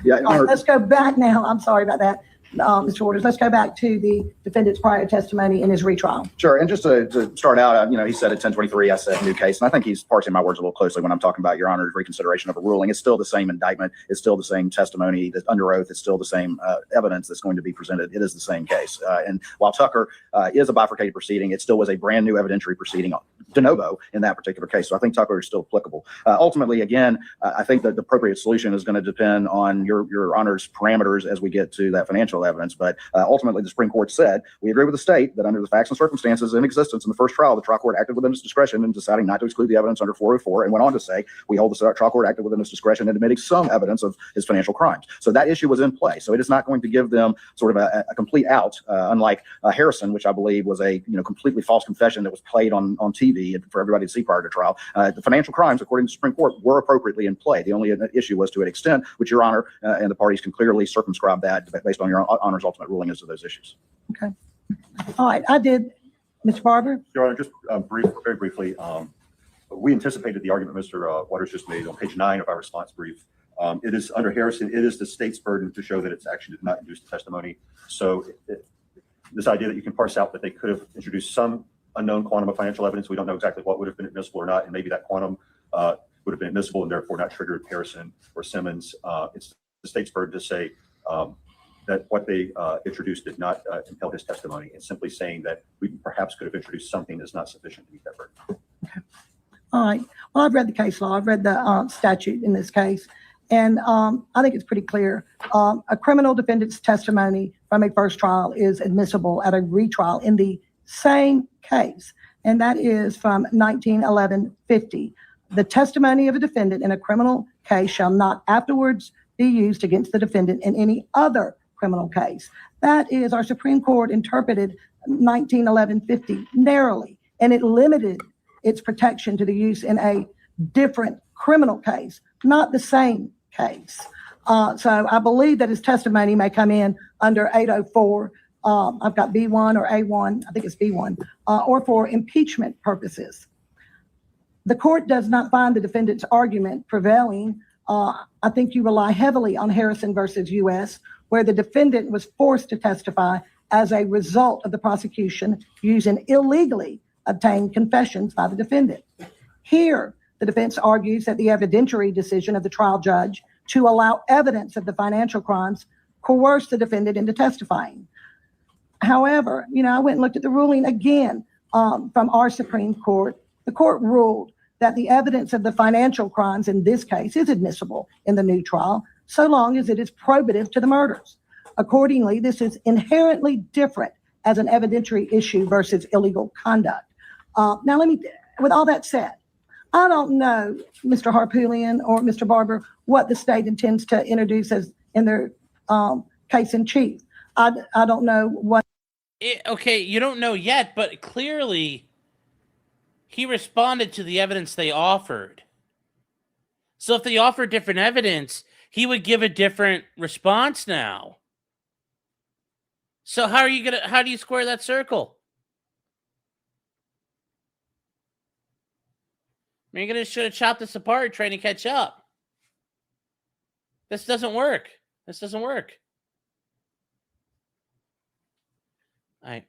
[SPEAKER 5] Yeah,
[SPEAKER 3] All right, let's go back now. I'm sorry about that, Mr. Waters. Let's go back to the defendant's prior testimony in his retrial.
[SPEAKER 5] sure. And just to start out, he said at 1023, I said new case. And I think he's parsing my words a little closely when I'm talking about Your Honor's reconsideration of a ruling. It's still the same indictment. It's still the same testimony that's under oath. It's still the same evidence that's going to be presented. It is the same case. And while Tucker is a bifurcated proceeding, it still was a brand new evidentiary proceeding de novo in that particular case. So I think Tucker is still applicable. Ultimately, again, I think that the appropriate solution is going to depend on Your Honor's parameters as we get to that financial evidence. But ultimately, the Supreme Court said, we agree with the state that under the facts and circumstances in existence in the first trial, the trial court acted within its discretion in deciding not to exclude the evidence under 404, and went on to say, we hold the trial court acted within its discretion in admitting some evidence of his financial crimes. So that issue was in play. So it is not going to give them sort of a complete out, unlike Harrison, which I believe was a completely false confession that was played on TV for everybody to see prior to trial. The financial crimes, according to the Supreme Court, were appropriately in play. The only issue was to an extent which Your Honor and the parties can clearly circumscribe that based on Your Honor's ultimate ruling as to those issues.
[SPEAKER 3] Okay. All right. I did. Mr. Barber?
[SPEAKER 6] Your Honor, just very briefly, we anticipated the argument Mr. Waters just made on page 9 of our response brief. It is under Harrison, it is the state's burden to show that its action did not induce the testimony. So this idea that you can parse out that they could have introduced some unknown quantum of financial evidence, we don't know exactly what would have been admissible or not, and maybe that quantum would have been admissible and therefore not triggered Harrison or Simmons. It's the state's burden to say that what they introduced did not impel his testimony, and simply saying that we perhaps could have introduced something that's not sufficient to meet that burden.
[SPEAKER 3] Okay. All right. Well, I've read the case law. I've read the statute in this case, and I think it's pretty clear. A criminal defendant's testimony from a first trial is admissible at a retrial in the same case, and that is from 1911-50. The testimony of a defendant in a criminal case shall not afterwards be used against the defendant in any other criminal case. That is, our Supreme Court interpreted 1911-50 narrowly, and it limited its protection to the use in a different criminal case, not the same case. So I believe that his testimony may come in under 804. I've got B1 or A1, I think it's B1, or for impeachment purposes. The court does not find the defendant's argument prevailing. I think you rely heavily on Harrison versus U.S., where the defendant was forced to testify as a result of the prosecution using illegally obtained confessions by the defendant. Here, the defense argues that the evidentiary decision of the trial judge to allow evidence of the financial crimes coerced the defendant into testifying. However, I went and looked at the ruling again from our Supreme Court. The court ruled that the evidence of the financial crimes in this case is admissible in the new trial, so long as it is probative to the murders. Accordingly, this is inherently different as an evidentiary issue versus illegal conduct. Now, with all that said, I don't know, Mr. Harpoon or Mr. Barber, what the state intends to introduce as in their case in chief. I don't know what.
[SPEAKER 1] Okay, you don't know yet, but clearly he responded to the evidence they offered. So if they offer different evidence, he would give a different response now. So how do you square that circle? I mean, you're should have chopped this apart trying to catch up. This doesn't work. This doesn't work. All right.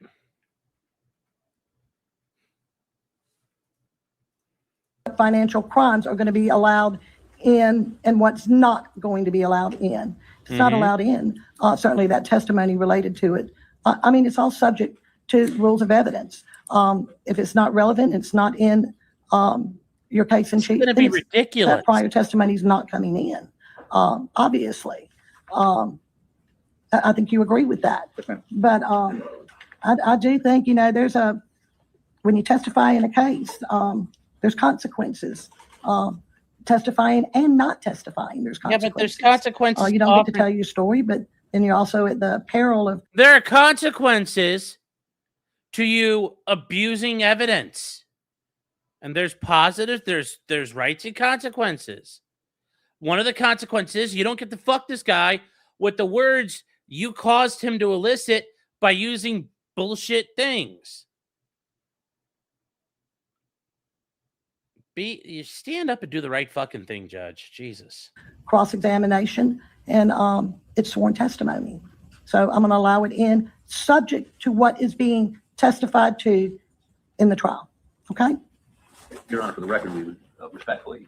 [SPEAKER 3] Financial crimes are going to be allowed in and what's not going to be allowed in. It's not allowed in. Certainly that testimony related to it. I mean, it's all subject to rules of evidence. If it's not relevant, it's not in your case in chief.
[SPEAKER 1] It's going to be ridiculous.
[SPEAKER 3] That prior testimony is not coming in, obviously. I think you agree with that. But I do think, when you testify in a case, there's consequences. Testifying and not testifying, there's consequences.
[SPEAKER 1] Yeah, but there's consequences.
[SPEAKER 3] You don't get to tell your story, but then you're also at the peril of.
[SPEAKER 1] There are consequences to you abusing evidence. And there's positives, there's rights and consequences. One of the consequences, you don't get to fuck this guy with the words you caused him to elicit by using bullshit things. You stand up and do the right fucking thing, Judge. Jesus.
[SPEAKER 3] Cross-examination, and it's sworn testimony. So I'm going to allow it in, subject to what is being testified to in the trial. Okay?
[SPEAKER 4] Your Honor, for the record, we would respectfully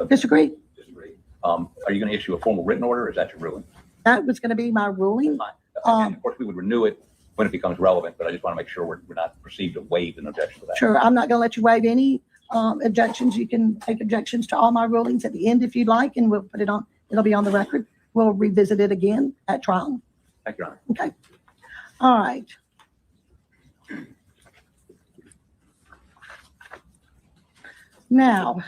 [SPEAKER 3] Disagree?
[SPEAKER 4] disagree. Are you going to issue a formal written order, or is that your ruling?
[SPEAKER 3] That was going to be my ruling.
[SPEAKER 4] Fine. And of course, we would renew it when it becomes relevant, but I just want to make sure we're not perceived to waive an objection to that.
[SPEAKER 3] Sure, I'm not going to let you waive any objections. You can take objections to all my rulings at the end if you'd like, and we'll put it on. It'll be on the record. We'll revisit it again at trial.
[SPEAKER 4] Thank you, Your Honor.
[SPEAKER 3] Okay. All right. Now,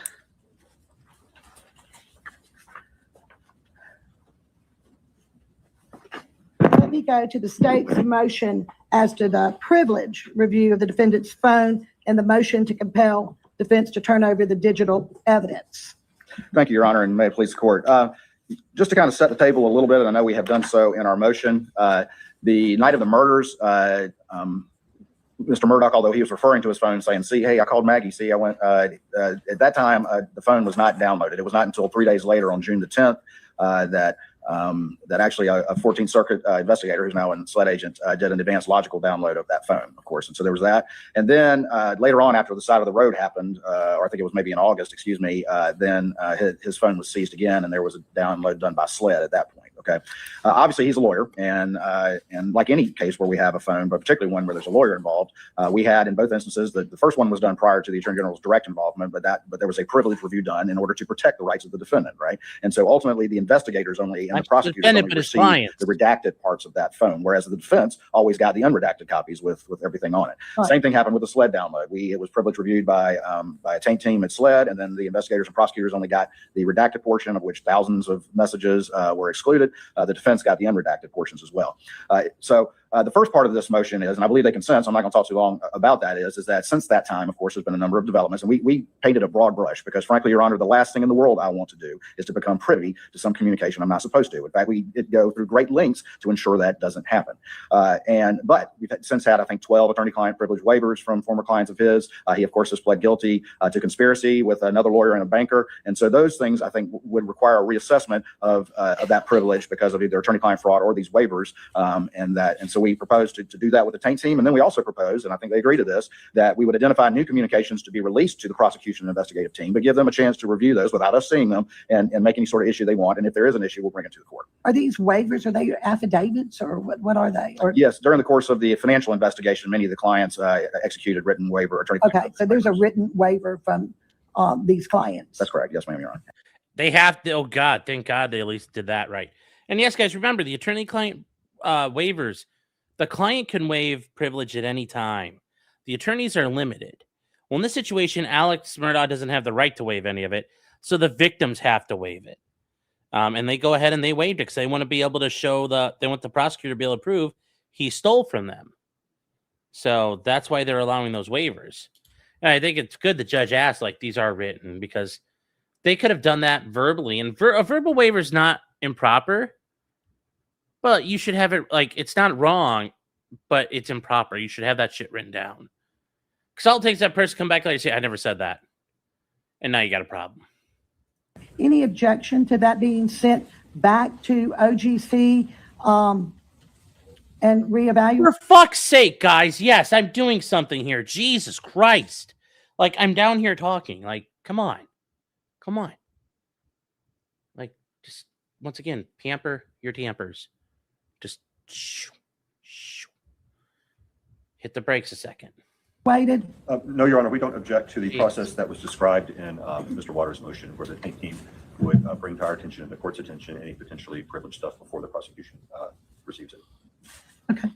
[SPEAKER 3] let me go to the state's motion as to the privilege review of the defendant's phone and the motion to compel defense to turn over the digital evidence.
[SPEAKER 5] Thank you, Your Honor, and may it please the court. Just to kind of set the table a little bit, and I know we have done so in our motion, the night of the murders, Mr. Murdaugh, although he was referring to his phone saying, see, hey, I called Maggie, see, I went, at that time, the phone was not downloaded. It was not until 3 days later on June the 10th that actually a 14th Circuit investigator who's now a SLED agent did an advanced logical download of that phone, of course. And so there was that. And then later on, after the side of the road happened, or I think it was maybe in August, excuse me, then his phone was seized again, and there was a download done by SLED at that point. Okay. Obviously, he's a lawyer, and like any case where we have a phone, but particularly one where there's a lawyer involved, we had in both instances the first one was done prior to the Attorney General's direct involvement, but there was a privilege review done in order to protect the rights of the defendant, right? And so ultimately, the investigators only and the prosecutors only received the redacted parts of that phone, whereas the defense always got the unredacted copies with everything on it.
[SPEAKER 3] Right.
[SPEAKER 5] Same thing happened with the SLED download. It was privilege reviewed by a taint team at SLED, and then the investigators and prosecutors only got the redacted portion, of which thousands of messages were excluded. The defense got the unredacted portions as well. So the first part of this motion is, and I believe they consent, so I'm not going to talk too long about that, is that since that time, of course, there's been a number of developments, and we painted a broad brush because, frankly, Your Honor, the last thing in the world I want to do is to become privy to some communication I'm not supposed to. In fact, we did go through great lengths to ensure that doesn't happen. But we've since had, I think, 12 attorney-client privilege waivers from former clients of his. He, of course, has pled guilty to conspiracy with another lawyer and a banker, and so those things, I think, would require a reassessment of that privilege because of either attorney-client fraud or these waivers, and so we proposed to do that with the taint team, and then we also proposed, and I think they agree to this, that we would identify new communications to be released to the prosecution and investigative team, but give them a chance to review those without us seeing them and make any sort of issue they want, and if there is an issue, we'll bring it to the court.
[SPEAKER 3] Are these waivers, are they affidavits, or what are they? Or,
[SPEAKER 5] yes, during the course of the financial investigation, many of the clients executed written waiver.
[SPEAKER 3] Okay, so there's a written waiver from these clients.
[SPEAKER 5] That's correct. Yes, ma'am, Your Honor.
[SPEAKER 1] They have to, oh God, thank God they at least did that right. And yes, guys, remember the attorney-client waivers. The client can waive privilege at any time. The attorneys are limited. Well, in this situation, Alex Murdaugh doesn't have the right to waive any of it, so the victims have to waive it. And they go ahead and they waived it because they want to be able to show they want the prosecutor to be able to prove he stole from them. So that's why they're allowing those waivers. And I think it's good the judge asked, like, these are written, because they could have done that verbally. And a verbal waiver is not improper, but you should have it, like, it's not wrong, but it's improper. You should have that shit written down. Because all it takes that person to come back later and say, I never said that. And now you got a problem.
[SPEAKER 3] Any objection to that being sent back to OGC and reevaluate?
[SPEAKER 1] For fuck's sake, guys. Yes, I'm doing something here. Jesus Christ. Like, I'm down here talking. Like, come on. Come on. Like, just, once again, pamper your tampers. Just hit the brakes a second.
[SPEAKER 3] Waited.
[SPEAKER 6] No, Your Honor, we don't object to the process that was described in Mr. Waters' motion, where the taint team would bring to our attention and the court's attention any potentially privileged stuff before the prosecution receives it.
[SPEAKER 3] Okay.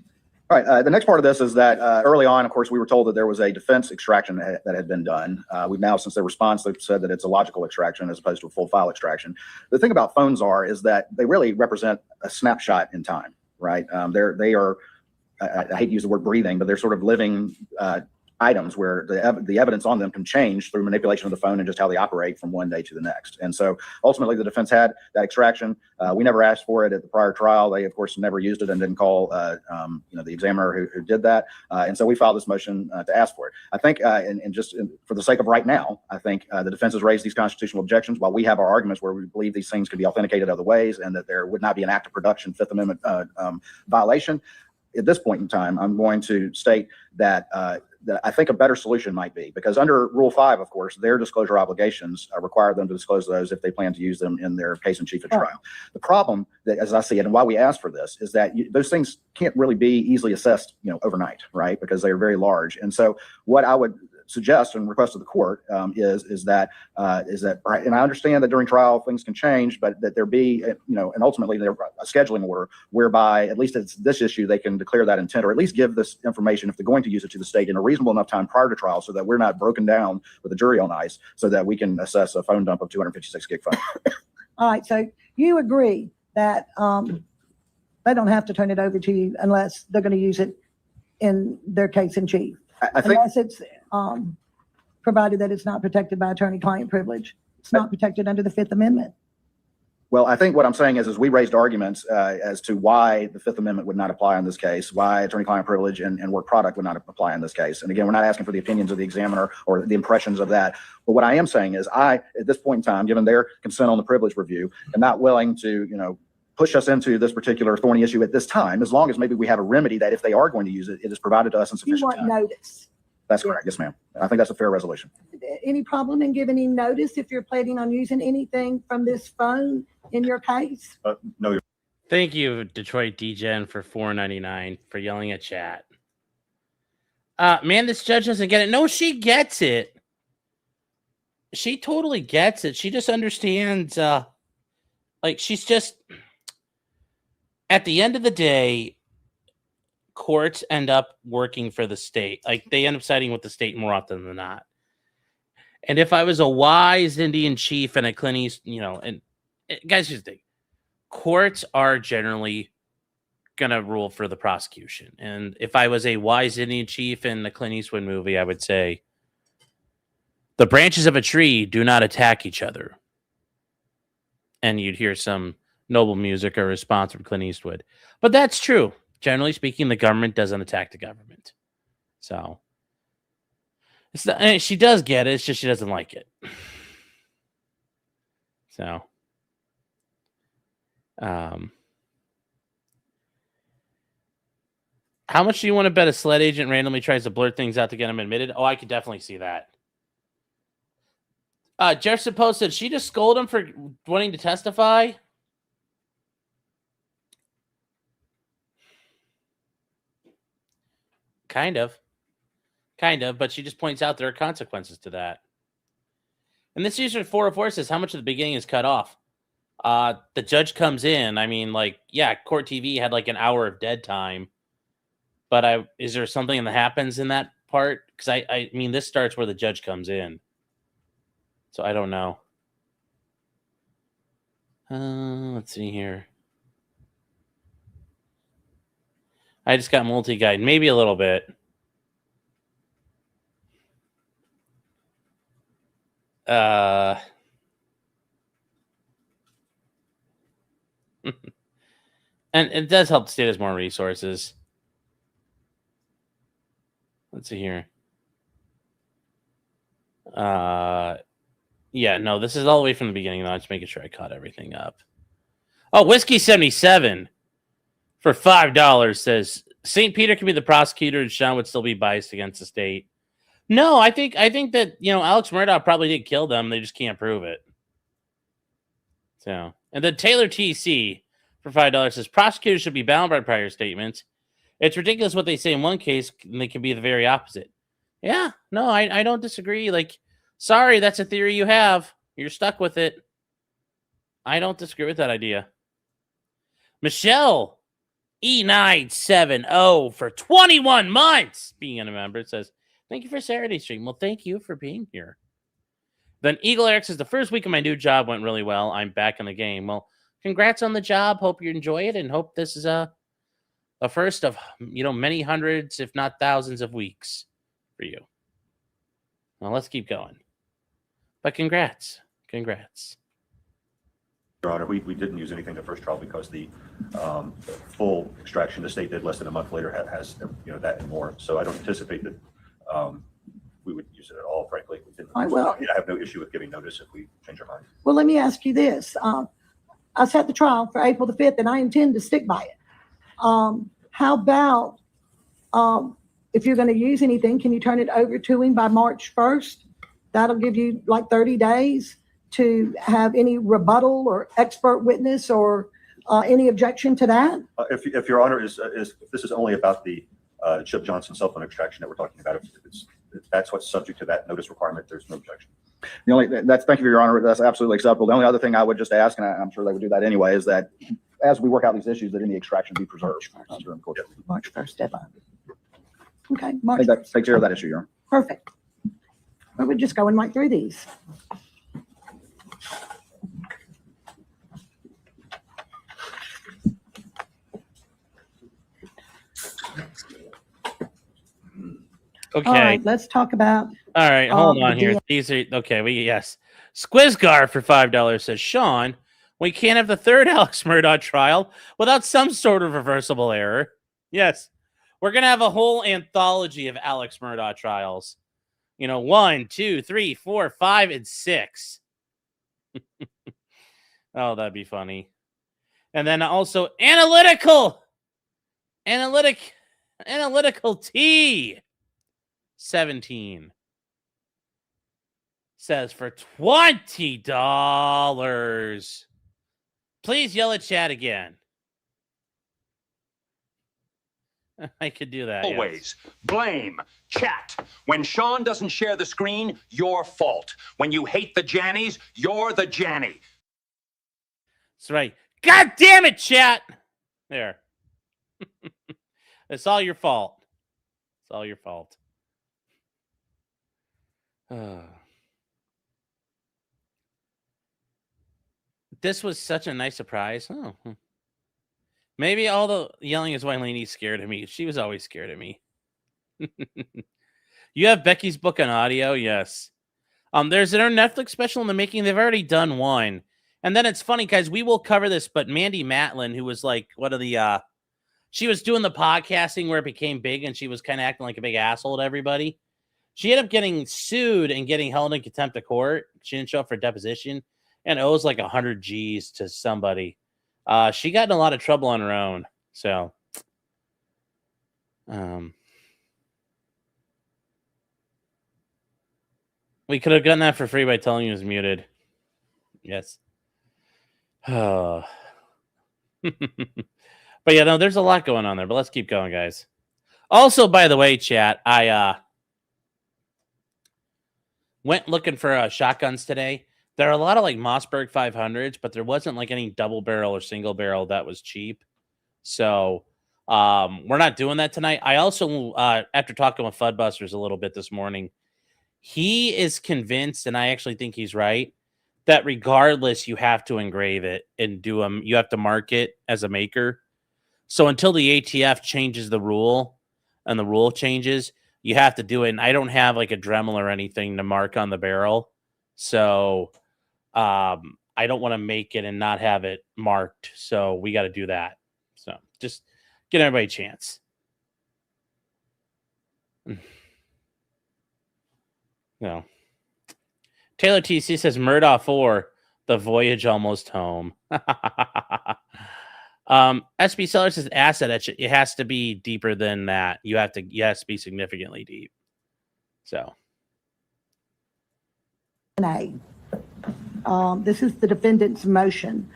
[SPEAKER 5] All right. The next part of this is that early on, of course, we were told that there was a defense extraction that had been done. We've now, since their response, they've said that it's a logical extraction as opposed to a full file extraction. The thing about phones is that they really represent a snapshot in time, right? They are I hate to use the word breathing, but they're sort of living items where the evidence on them can change through manipulation of the phone and just how they operate from one day to the next. And so ultimately the defense had that extraction. We never asked for it at the prior trial. They of course never used it and didn't call the examiner who did that. And so we filed this motion to ask for it. I think for the sake of right now, I think the defense has raised these constitutional objections while we have our arguments where we believe these things could be authenticated other ways and that there would not be an act of production Fifth Amendment violation. At this point in time, I'm going to state that I think a better solution might be, because under Rule 5, of course, their disclosure obligations require them to disclose those if they plan to use them in their case in chief at trial. The problem, that, as I see it, and why we asked for this, is that those things can't really be easily assessed, overnight, right? Because they are very large. And so, what I would suggest and request of the court is that and I understand that during trial things can change, but that there be and ultimately there a scheduling order whereby at least it's this issue they can declare that intent, or at least give this information if they're going to use it to the state in a reasonable enough time prior to trial, so that we're not broken down with the jury on ice, so that we can assess a phone dump of 256 gig phone.
[SPEAKER 3] All right, so you agree that they don't have to turn it over to you unless they're going to use it in their case in chief.
[SPEAKER 5] I think
[SPEAKER 3] Unless it's provided that it's not protected by attorney-client privilege. It's not protected under the Fifth Amendment.
[SPEAKER 5] Well, I think what I'm saying is we raised arguments as to why the Fifth Amendment would not apply in this case, why attorney-client privilege and work product would not apply in this case. And again, we're not asking for the opinions of the examiner or the impressions of that. But what I am saying is at this point in time, given their consent on the privilege review, am not willing to, push us into this particular thorny issue at this time, as long as maybe we have a remedy that if they are going to use it, it is provided to us in
[SPEAKER 3] You
[SPEAKER 5] sufficient
[SPEAKER 3] want
[SPEAKER 5] time.
[SPEAKER 3] notice.
[SPEAKER 5] That's correct. Yes, ma'am. I think that's a fair resolution.
[SPEAKER 3] Any problem in giving him notice if you're planning on using anything from this phone in your case?
[SPEAKER 6] No,
[SPEAKER 1] Thank you, Detroit DGen, for $4.99 for yelling at chat. Man, this judge doesn't get it. No, she gets it. She totally gets it. She just understands. She's just, at the end of the day, courts end up working for the state. They end up siding with the state more often than not. And if I was a wise Indian chief and a Clint Eastwood, and guys, here's the thing. Courts are generally going to rule for the prosecution. And if I was a wise Indian chief in the Clint Eastwood movie, I would say the branches of a tree do not attack each other. And you'd hear some noble music or response from Clint Eastwood. But that's true. Generally speaking, the government doesn't attack the government. So it's not, she does get it. It's just she doesn't like it. So, how much do you want to bet a SLED agent randomly tries to blurt things out to get him admitted? Oh, I could definitely see that. Jefferson Post said she just scolded him for wanting to testify. Kind of, but she just points out there are consequences to that. And this user 404 says how much of the beginning is cut off. The judge comes in. Court TV had an hour of dead time. But is there something that happens in that part? Because I mean, this starts where the judge comes in. So I don't know. Let's see here. I just got multi-guide, maybe a little bit. And it does help the state has more resources. Let's see here. Yeah, no, this is all the way from the beginning, though. I'm just making sure I caught everything up. Oh, Whiskey 77 for $5 says St. Peter can be the prosecutor and Sean would still be biased against the state. No, I think that, Alex Murdaugh probably did kill them. They just can't prove it. So, and then Taylor TC for $5 says prosecutors should be bound by prior statements. It's ridiculous what they say in one case, and they can be the very opposite. Yeah, no, I don't disagree. Sorry, that's a theory you have. You're stuck with it. I don't disagree with that idea. Michelle E970 for 21 months being a member. It says, thank you for Saturday stream. Well, thank you for being here. Then Eagle Eric says, the first week of my new job went really well. I'm back in the game. Well, congrats on the job. Hope you enjoy it and hope this is The first of, many hundreds, if not thousands of weeks for you. Well, let's keep going. But congrats. Congrats.
[SPEAKER 6] Your Honor, we didn't use anything in the first trial because the full extraction the state did less than a month later has that and more. So I don't anticipate that we would use it at all, frankly.
[SPEAKER 3] I will.
[SPEAKER 6] I have no issue with giving notice if we change our mind.
[SPEAKER 3] Well, let me ask you this. I set the trial for April the 5th, and I intend to stick by it. How about if you're going to use anything, can you turn it over to him by March 1st? That'll give you like 30 days to have any rebuttal or expert witness or any objection to that?
[SPEAKER 6] If Your Honor if this is only about the Chip Johnson cell phone extraction that we're talking about, if that's what's subject to that notice requirement, there's no objection.
[SPEAKER 5] Thank you, Your Honor. That's absolutely acceptable. The only other thing I would just ask, and I'm sure they would do that anyway, is that as we work out these issues, that any extraction be preserved during the course.
[SPEAKER 3] March 1st deadline. Okay,
[SPEAKER 5] I
[SPEAKER 3] March
[SPEAKER 5] think that
[SPEAKER 3] 1st.
[SPEAKER 5] takes care of that issue, Your Honor.
[SPEAKER 3] Perfect. Well, we're just going right through these.
[SPEAKER 1] Okay.
[SPEAKER 3] All right, let's talk about.
[SPEAKER 1] All right, hold on
[SPEAKER 3] the
[SPEAKER 1] here. These are okay. Yes. Squizgar for $5 says, Sean, we can't have the third Alex Murdaugh trial without some sort of reversible error. Yes, we're gonna have a whole anthology of Alex Murdaugh trials. 1, 2, 3, 4, 5, and 6. Oh, that'd be funny. And then also analytical T 17 says for $20. Please yell at chat again. I could do that.
[SPEAKER 7] Always blame chat. When Sean doesn't share the screen, your fault. When you hate the Jannies, you're the Janny.
[SPEAKER 1] That's right. God damn it, chat. There. It's all your fault. It's all your fault. This was such a nice surprise. Oh. Maybe all the yelling is why Lainey's scared of me. She was always scared of me. You have Becky's book on audio? Yes. There's an Netflix special in the making. They've already done one. And then it's funny, guys, we will cover this, but Mandy Matlin, who was like one of the she was doing the podcasting where it became big and she was kind of acting like a big asshole to everybody. She ended up getting sued and getting held in contempt of court. She didn't show up for a deposition and owes like 100 G's to somebody. She got in a lot of trouble on her own. So, we could have gotten that for free by telling you it was muted. Yes. Oh. But yeah, no, there's a lot going on there, but let's keep going, guys. Also, by the way, chat, I went looking for shotguns today. There are a lot of like Mossberg 500s, but there wasn't like any double barrel or single barrel that was cheap. So we're not doing that tonight. I also, after talking with Fudbusters a little bit this morning, he is convinced, and I actually think he's right, that regardless, you have to engrave it and do them. You have to mark it as a maker. So until the ATF changes the rule and the rule changes, you have to do it. And I don't have like a Dremel or anything to mark on the barrel. So I don't want to make it and not have it marked. So we got to do that. So just give everybody a chance. No. Taylor TC says Murdaugh 4, the voyage almost home. SB Seller says asset etch. It has to be deeper than that. You have to be significantly deep. So
[SPEAKER 3] This is the defendant's motion.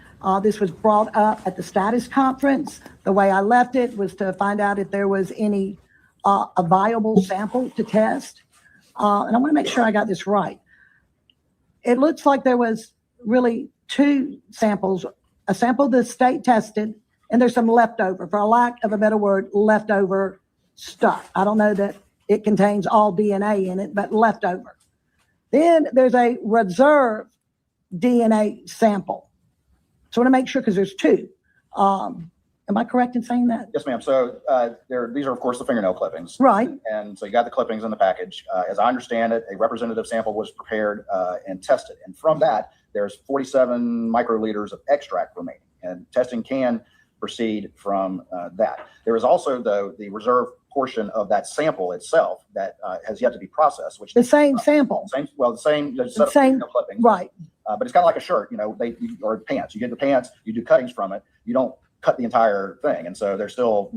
[SPEAKER 3] This was brought up at the status conference. The way I left it was to find out if there was any a viable sample to test. And I want to make sure I got this right. It looks like there was really two samples, a sample the state tested, and there's some leftover, for a lack of a better word, leftover stuff. I don't know that it contains all DNA in it, but leftover. Then there's a reserve DNA sample. So I want to make sure, because there's two. And Am I correct in saying that?
[SPEAKER 5] Yes, ma'am. So these are, of course, the fingernail clippings.
[SPEAKER 3] Right.
[SPEAKER 5] And so you got the clippings in the package. As I understand it, a representative sample was prepared and tested. And from that, there's 47 microliters of extract remaining. And testing can proceed from that. There is also, though, the reserve portion of that sample itself that has yet to be processed. Which
[SPEAKER 3] The same sample.
[SPEAKER 5] the same
[SPEAKER 3] The same,
[SPEAKER 5] clippings.
[SPEAKER 3] right.
[SPEAKER 5] But it's kind of like a shirt, or pants. You get the pants, you do cuttings from it. You don't cut the entire thing. And so there's still,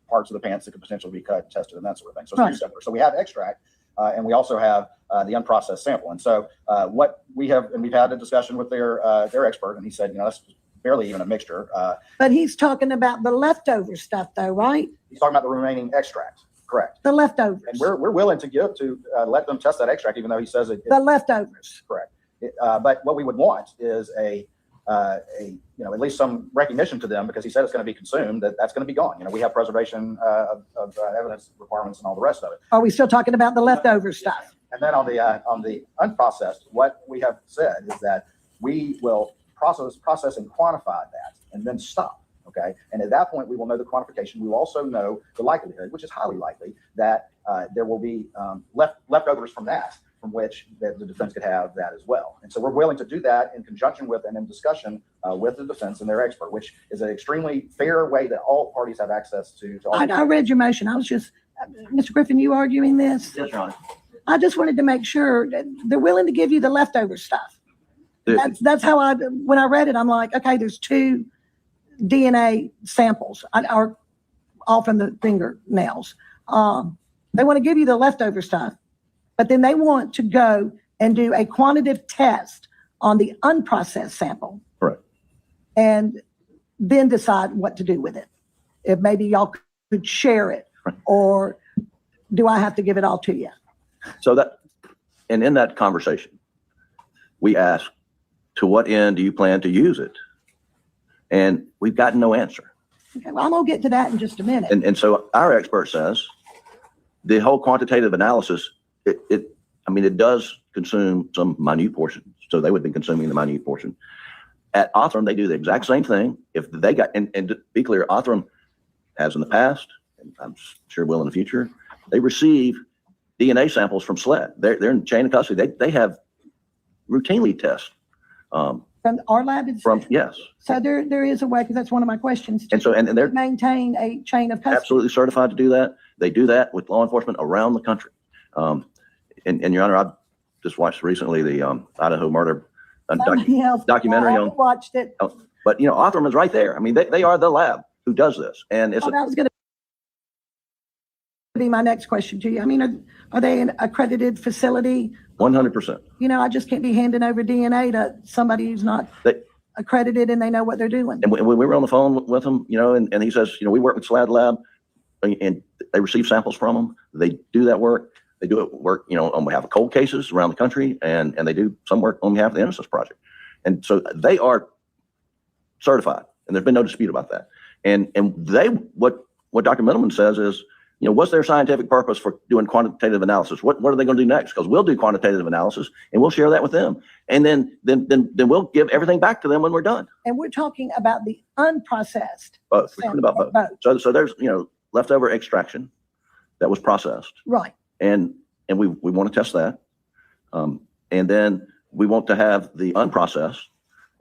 [SPEAKER 5] parts of the pants that could potentially be cut, tested, and that sort of thing. So it's
[SPEAKER 3] Right.
[SPEAKER 5] pretty similar. So we have extract, and we also have the unprocessed sample. And so what we have, and we've had a discussion with their expert, and he said, that's barely even a mixture.
[SPEAKER 3] But he's talking about the leftover stuff though, right?
[SPEAKER 5] He's talking about the remaining extract. Correct.
[SPEAKER 3] The leftovers.
[SPEAKER 5] And we're willing to let them test that extract, even though he says
[SPEAKER 3] The leftovers.
[SPEAKER 5] correct. But what we would want is at least some recognition to them, because he said it's going to be consumed, that's going to be gone. We have preservation of evidence requirements and all the rest of it.
[SPEAKER 3] Are we still talking about the leftover stuff?
[SPEAKER 5] And then on the unprocessed, what we have said is that we will process and quantify that and then stop. Okay. And at that point, we will know the quantification. We will also know the likelihood, which is highly likely, that there will be leftovers from that, from which the defense could have that as well. And so we're willing to do that in conjunction with and in discussion with the defense and their expert, which is an extremely fair way that all parties have access to all.
[SPEAKER 3] I read your motion. I was just, Mr. Griffin, you arguing this?
[SPEAKER 4] Yes, Your Honor.
[SPEAKER 3] I just wanted to make sure that they're willing to give you the leftover stuff. That's how when I read it, I'm like, okay, there's 2 DNA samples, are all from the fingernails. They want to give you the leftover stuff, but then they want to go and do a quantitative test on the unprocessed sample.
[SPEAKER 6] Correct.
[SPEAKER 3] And then decide what to do with it. If maybe y'all could share it, or do I have to give it all to you?
[SPEAKER 8] So and in that conversation, we asked, to what end do you plan to use it? And we've gotten no answer.
[SPEAKER 3] Okay, well, I'm gonna get to that in just a minute.
[SPEAKER 8] And so our expert says the whole quantitative analysis, it does consume some minute portion. So they would be consuming the minute portion. At Othram, they do the exact same thing. If they got, and to be clear, Othram has in the past, and I'm sure will in the future, they receive DNA samples from SLED. They're in chain of custody. They have routinely tests.
[SPEAKER 3] From our lab?
[SPEAKER 8] Yes.
[SPEAKER 3] So there is a way, because that's one of my questions.
[SPEAKER 8] And so, and they're
[SPEAKER 3] maintain a chain of custody.
[SPEAKER 8] absolutely certified to do that. They do that with law enforcement around the country. And Your Honor, I just watched recently the Idaho murder documentary
[SPEAKER 3] I
[SPEAKER 8] on.
[SPEAKER 3] watched it.
[SPEAKER 8] But Othram is right there. I mean, they are the lab who does this, and it's
[SPEAKER 3] that was going to be my next question to you. I mean, are they an accredited facility?
[SPEAKER 8] 100%.
[SPEAKER 3] I just can't be handing over DNA to somebody who's not accredited and they know what they're doing.
[SPEAKER 8] And when we were on the phone with him, and he says, we work with SLAD Lab, and they receive samples from them. They do that work. They do work, on behalf of cold cases around the country, and they do some work on behalf of the Innocence Project. And so they are certified, and there's been no dispute about that. And what Dr. Middleman says is, what's their scientific purpose for doing quantitative analysis? What are they going to do next? Because we'll do quantitative analysis and we'll share that with them. And then we'll give everything back to them when we're done.
[SPEAKER 3] And we're talking about the unprocessed.
[SPEAKER 8] Both. We're talking about both. So there's, leftover extraction that was processed.
[SPEAKER 3] Right.
[SPEAKER 8] And we want to test that. And then we want to have the unprocessed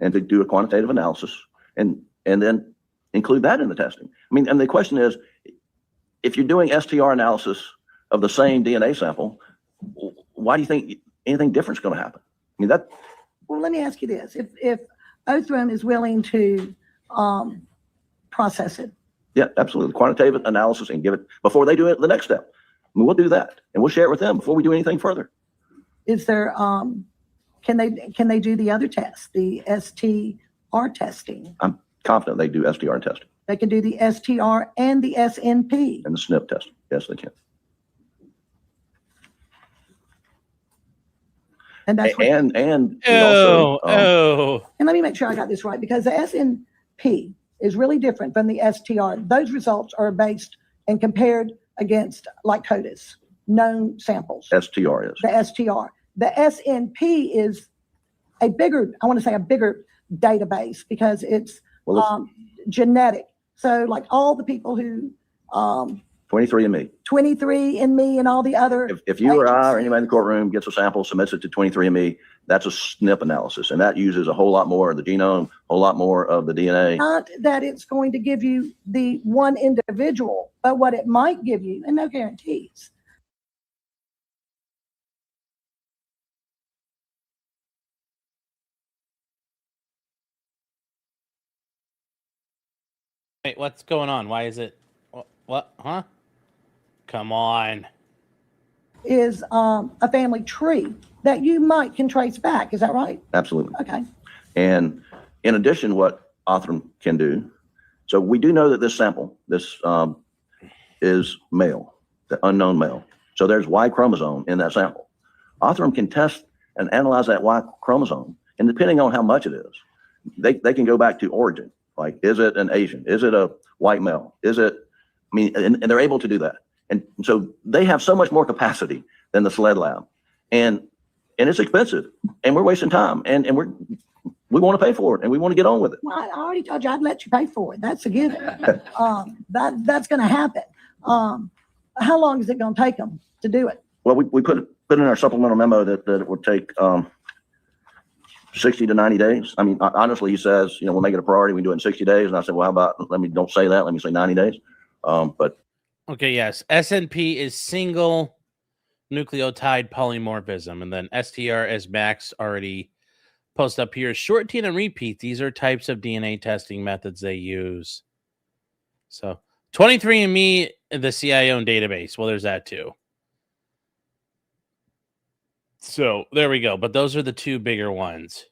[SPEAKER 8] and to do a quantitative analysis and then include that in the testing. I mean, and the question is, if you're doing STR analysis of the same DNA sample, why do you think anything different is going to happen? I mean,
[SPEAKER 3] Well, let me ask you this. If Othram is willing to process it.
[SPEAKER 8] Yeah, absolutely. Quantitative analysis and give it before they do it the next step. I mean, we'll do that and we'll share it with them before we do anything further.
[SPEAKER 3] Is there, can they do the other tests, the STR testing?
[SPEAKER 8] I'm confident they do STR testing.
[SPEAKER 3] They can do the STR and the SNP.
[SPEAKER 8] And the SNP testing. Yes, they can.
[SPEAKER 3] And that's what,
[SPEAKER 8] And we also,
[SPEAKER 3] and let me make sure I got this right, because the SNP is really different from the STR. Those results are based and compared against like CODIS, known samples.
[SPEAKER 8] STR is.
[SPEAKER 3] The STR. The SNP is a bigger database because it's genetic. So like all the people who,
[SPEAKER 8] 23andMe.
[SPEAKER 3] 23andMe and all the other.
[SPEAKER 8] If you or I or
[SPEAKER 3] agencies.
[SPEAKER 8] anybody in the courtroom gets a sample, submits it to 23andMe, that's a SNP analysis, and that uses a whole lot more of the genome, a whole lot more of the DNA.
[SPEAKER 3] Not that it's going to give you the one individual, but what it might give you, and no guarantees.
[SPEAKER 1] Wait, what's going on? Why is it? What? Huh? Come on.
[SPEAKER 3] Is a family tree that you might can trace back. Is that right?
[SPEAKER 8] Absolutely.
[SPEAKER 3] Okay.
[SPEAKER 8] And in addition, what Othram can do, so we do know that this sample, this is male, the unknown male. So there's Y chromosome in that sample. Othram can test and analyze that Y chromosome, and depending on how much it is, they can go back to origin. Like, is it an Asian? Is it a white male? Is it, I mean, and they're able to do that. And so they have so much more capacity than the SLED lab. And it's expensive, and we're wasting time, and we want to pay for it, and we want to get on with it.
[SPEAKER 3] Well, I already told you I'd let you pay for it. That's a given. That's going to happen. How long is it going to take them to do it?
[SPEAKER 8] Well, we put in our supplemental memo that it would take 60 to 90 days. I mean, honestly, he says, we'll make it a priority. We do it in 60 days. And I said, well, how about, don't say that. Let me say 90 days. But
[SPEAKER 1] Okay, yes. SNP is single nucleotide polymorphism, and then STR, as Max already posted up here, short chain and repeat. These are types of DNA testing methods they use. So 23andMe, the CIO database. Well, there's that too. So there we go. But those are the two bigger ones.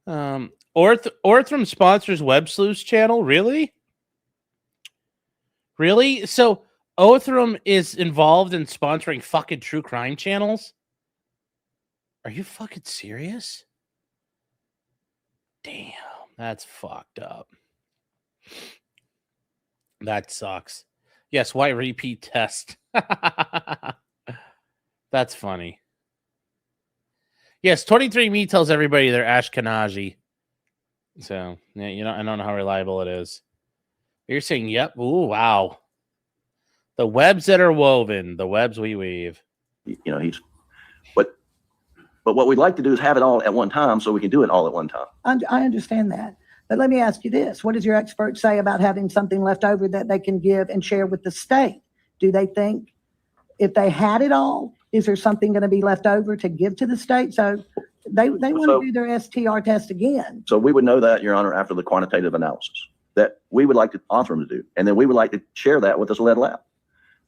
[SPEAKER 1] Orthram sponsors Web Sleuth's channel. Really? Really? So Othram is involved in sponsoring fucking true crime channels? Are you fucking serious? Damn, that's fucked up. That sucks. Yes, why repeat test? That's funny. Yes, 23andMe tells everybody they're Ashkenazi. So, yeah, I don't know how reliable it is. You're saying, yep. Ooh, wow. The webs that are woven, the webs we weave.
[SPEAKER 8] but what we'd like to do is have it all at one time so we can do it all at one time.
[SPEAKER 3] I understand that. But let me ask you this. What does your expert say about having something left over that they can give and share with the state? Do they think if they had it all, is there something going to be left over to give to the state? So they want to do their STR test again.
[SPEAKER 8] So we would know that, Your Honor, after the quantitative analysis that we would like to offer them to do. And then we would like to share that with this lead lab.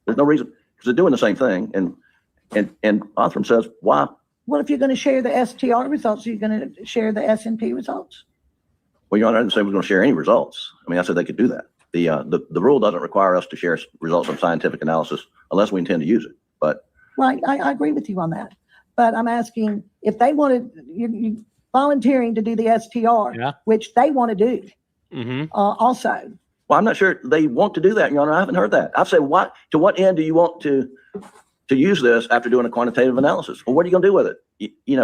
[SPEAKER 8] There's no reason, because they're doing the same thing. And Othram says, why?
[SPEAKER 3] Well, if you're going to share the STR results, are you going to share the SNP results?
[SPEAKER 8] Well, Your Honor, I didn't say we're going to share any results. I mean, I said they could do that. The rule doesn't require us to share results of scientific analysis unless we intend to use it. But
[SPEAKER 3] right, I agree with you on that. But I'm asking if they wanted you volunteering to do the STR, which they want to do also.
[SPEAKER 8] Well, I'm not sure they want to do that, Your Honor. I haven't heard that. I've said, to what end do you want to use this after doing a quantitative analysis? Well, what are you going to do with it? You're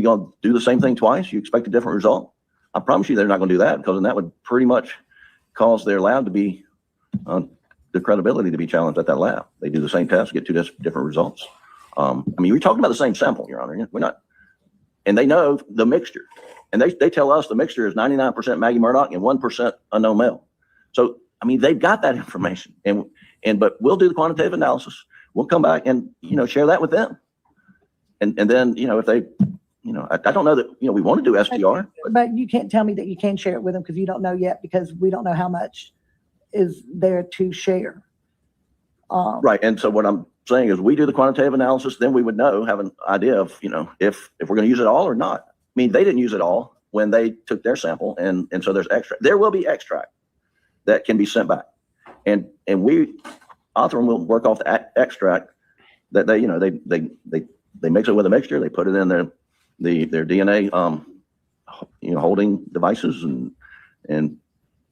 [SPEAKER 8] going to do the same thing twice? You expect a different result? I promise you they're not going to do that, because then that would pretty much cause their lab to be, the credibility to be challenged at that lab. They do the same test, get two different results. I mean, we're talking about the same sample, Your Honor. We're not, and they know the mixture. And they tell us the mixture is 99% Maggie Murdaugh and 1% unknown male. So, I mean, they've got that information. But we'll do the quantitative analysis. We'll come back and, share that with them. And then, if they, I don't know that, we want to do STR.
[SPEAKER 3] But you can't tell me that you can share it with them because you don't know yet, because we don't know how much is there to share.
[SPEAKER 8] Right. And so what I'm saying is we do the quantitative analysis, then we would have an idea of, if we're going to use it all or not. I mean, they didn't use it all when they took their sample, and so there's extract. There will be extract that can be sent back, and Othram will work off the extract that they mix it with a mixture. They put it in their DNA holding devices, and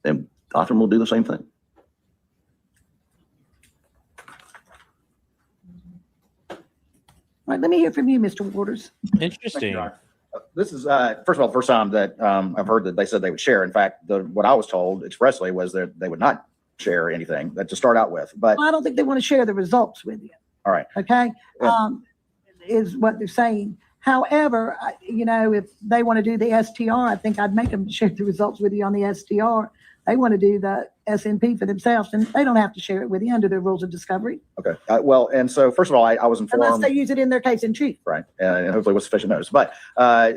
[SPEAKER 8] Othram will do the same thing.
[SPEAKER 3] All right, let me hear from you, Mr. Waters.
[SPEAKER 1] Interesting.
[SPEAKER 5] This is, first of all, the first time that I've heard that they said they would share. In fact, what I was told expressly was that they would not share anything to start out with. But
[SPEAKER 3] I don't think they want to share the results with you.
[SPEAKER 5] all right.
[SPEAKER 3] Okay,
[SPEAKER 5] Yeah.
[SPEAKER 3] is what they're saying. However, if they want to do the STR, I think I'd make them share the results with you on the STR. They want to do the SNP for themselves, and they don't have to share it with you under their rules of discovery.
[SPEAKER 5] Okay. Well, and so first of all, I was
[SPEAKER 3] Unless
[SPEAKER 5] informed.
[SPEAKER 3] they use it in their case in chief.
[SPEAKER 5] Right. And hopefully with sufficient notice. But my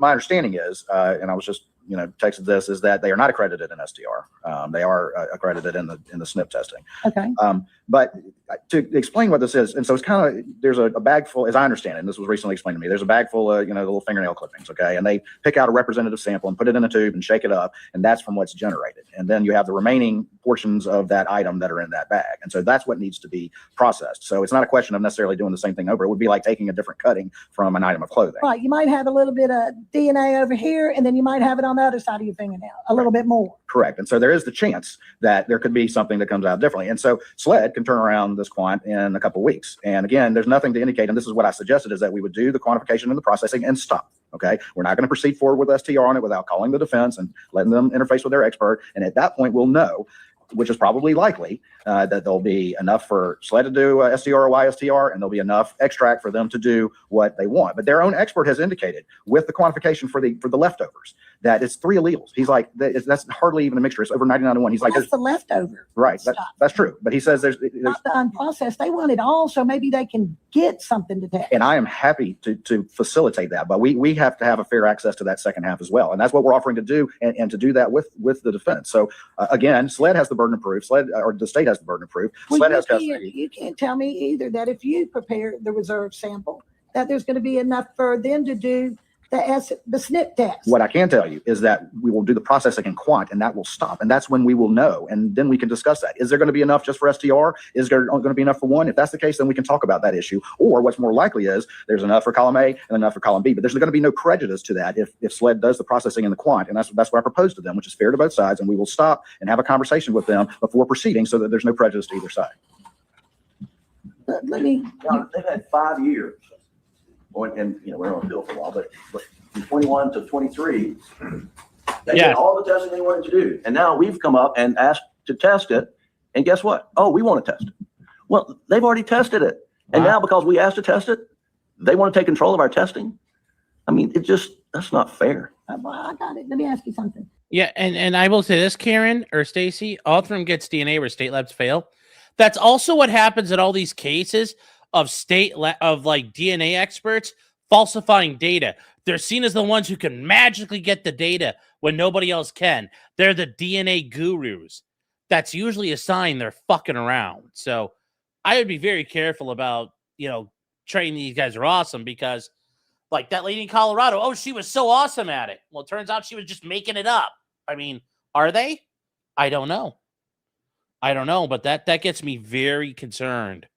[SPEAKER 5] understanding is, and I was just, texted this, is that they are not accredited in STR. They are accredited in the SNP testing.
[SPEAKER 3] Okay.
[SPEAKER 5] But to explain what this is, and so it's kind of, there's a bag full, as I understand it, and this was recently explained to me, there's a bag full of, the little fingernail clippings, okay? And they pick out a representative sample and put it in a tube and shake it up, and that's from what's generated. And then you have the remaining portions of that item that are in that bag. And so that's what needs to be processed. So it's not a question of necessarily doing the same thing over. It would be like taking a different cutting from an item of clothing.
[SPEAKER 3] Right. You might have a little bit of DNA over here, and then you might have it on the other side of your fingernail, a little bit more.
[SPEAKER 5] Correct. And so there is the chance that there could be something that comes out differently. And so SLED can turn around this quant in a couple of weeks. And again, there's nothing to indicate, and this is what I suggested, is that we would do the quantification and the processing and stop. Okay. We're not going to proceed forward with STR on it without calling the defense and letting them interface with their expert. And at that point, we'll know, which is probably likely, that there'll be enough for SLED to do STR or YSTR, and there'll be enough extract for them to do what they want. But their own expert has indicated with the quantification for the leftovers that it's 3 alleles. He's like, that's hardly even a mixture. It's over 99 to 1. He's like,
[SPEAKER 3] That's the leftover.
[SPEAKER 5] right.
[SPEAKER 3] stuff.
[SPEAKER 5] That's true. But he says there's
[SPEAKER 3] Not the unprocessed. They want it all, so maybe they can get something to test.
[SPEAKER 5] and I am happy to facilitate that, but we have to have a fair access to that second half as well. And that's what we're offering to do, and to do that with the defense. So again, SLED has the burden of proof. SLED, or the state has the burden of proof.
[SPEAKER 3] Well,
[SPEAKER 5] SLED has custody.
[SPEAKER 3] you can't tell me either that if you prepare the reserve sample, that there's going to be enough for them to do the SNP test.
[SPEAKER 5] What I can tell you is that we will do the processing in quant, and that will stop. And that's when we will know. And then we can discuss that. Is there going to be enough just for STR? Is there going to be enough for one? If that's the case, then we can talk about that issue. Or what's more likely is there's enough for column A and enough for column B. But there's going to be no prejudice to that if SLED does the processing in the quant. And that's what I proposed to them, which is fair to both sides. And we will stop and have a conversation with them before proceeding so that there's no prejudice to either side.
[SPEAKER 3] Let me.
[SPEAKER 8] They've had 5 years. And we're on the bill for a while, but from 21 to 23, they did all the testing they wanted to do. And now we've come up and asked to test it. And guess what? Oh, we want to test it. Well, they've already tested it. And now because we asked to test it, they want to take control of our testing. I mean, that's not fair.
[SPEAKER 3] I got it. Let me ask you something.
[SPEAKER 1] Yeah, and I will say this, Karen or Stacy, Althram gets DNA where state labs fail. That's also what happens in all these cases of like DNA experts falsifying data. They're seen as the ones who can magically get the data when nobody else can. They're the DNA gurus. That's usually a sign they're fucking around. So I would be very careful about, saying these guys are awesome, because like that lady in Colorado, oh, she was so awesome at it. Well, it turns out she was just making it up. I mean, are they? I don't know. But that gets me very concerned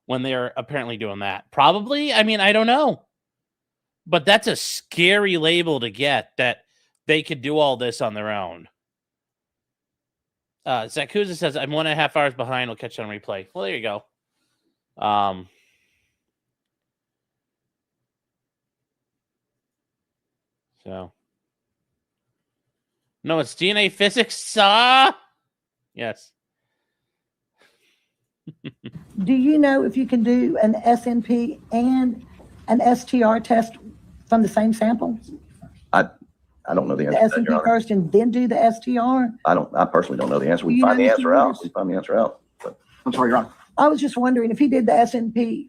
[SPEAKER 1] when they're apparently doing that. Probably. I mean, I don't know. But that's a scary label to get, that they could do all this on their own. Zakuza says, I'm 1.5 hours behind. We'll catch you on replay. Well, there you go. So. No, it's DNA physics. Yes.
[SPEAKER 3] Do you know if you can do an SNP and an STR test from the same sample?
[SPEAKER 8] I don't know the
[SPEAKER 3] The
[SPEAKER 8] answer to that, Your
[SPEAKER 3] SNP
[SPEAKER 8] Honor.
[SPEAKER 3] first and then do the STR?
[SPEAKER 8] I personally don't know the answer. We
[SPEAKER 3] You
[SPEAKER 8] can find
[SPEAKER 3] know,
[SPEAKER 8] the
[SPEAKER 3] Mr.
[SPEAKER 8] answer out.
[SPEAKER 3] Lewis?
[SPEAKER 8] We find the answer out. But
[SPEAKER 5] I'm sorry, Your Honor.
[SPEAKER 3] I was just wondering if he did the SNP,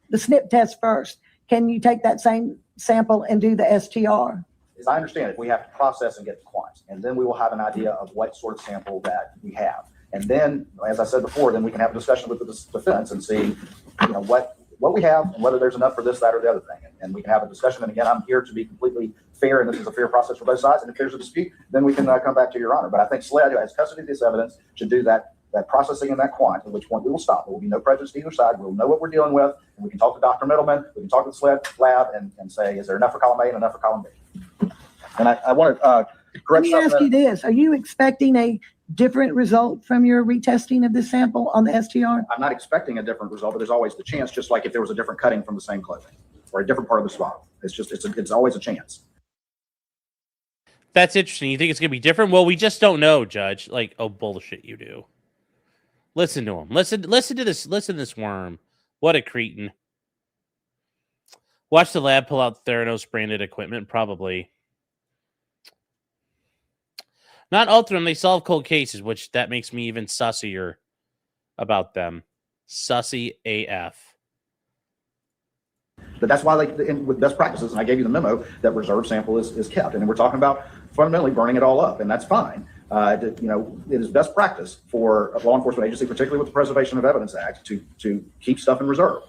[SPEAKER 3] the SNP test first, can you take that same sample and do the STR?
[SPEAKER 5] As I understand it, we have to process and get the quants, and then we will have an idea of what sort of sample that we have. And then, as I said before, then we can have a discussion with the defense and see, what we have and whether there's enough for this, that, or the other thing. And we can have a discussion. And again, I'm here to be completely fair, and this is a fair process for both sides. And if there's a dispute, then we can come back to Your Honor. But I think SLED, who has custody of this evidence, should do that processing and that quant, at which point we will stop. There will be no prejudice to either side. We'll know what we're dealing with, and we can talk to Dr. Middleman. We can talk to the SLED lab and say, is there enough for column A and enough for column B? And I want to
[SPEAKER 3] Let
[SPEAKER 5] correct
[SPEAKER 3] me
[SPEAKER 5] something.
[SPEAKER 3] ask you this. Are you expecting a different result from your retesting of this sample on the STR?
[SPEAKER 5] I'm not expecting a different result, but there's always the chance, just like if there was a different cutting from the same clothing or a different part of the swab. It's always a chance.
[SPEAKER 1] That's interesting. You think it's going to be different? Well, we just don't know, Judge. Like, oh, bullshit, you do. Listen to him. Listen to this. Listen to this worm. What a cretin. Watch the lab pull out Theranos branded equipment. Probably. Not Ultram. They solve cold cases, which that makes me even sussier about them. Sussy AF.
[SPEAKER 5] But that's why, with best practices, and I gave you the memo that reserve sample is kept, and we're talking about fundamentally burning it all up, and that's fine. It is best practice for a law enforcement agency, particularly with the Preservation of Evidence Act, to keep stuff in reserve.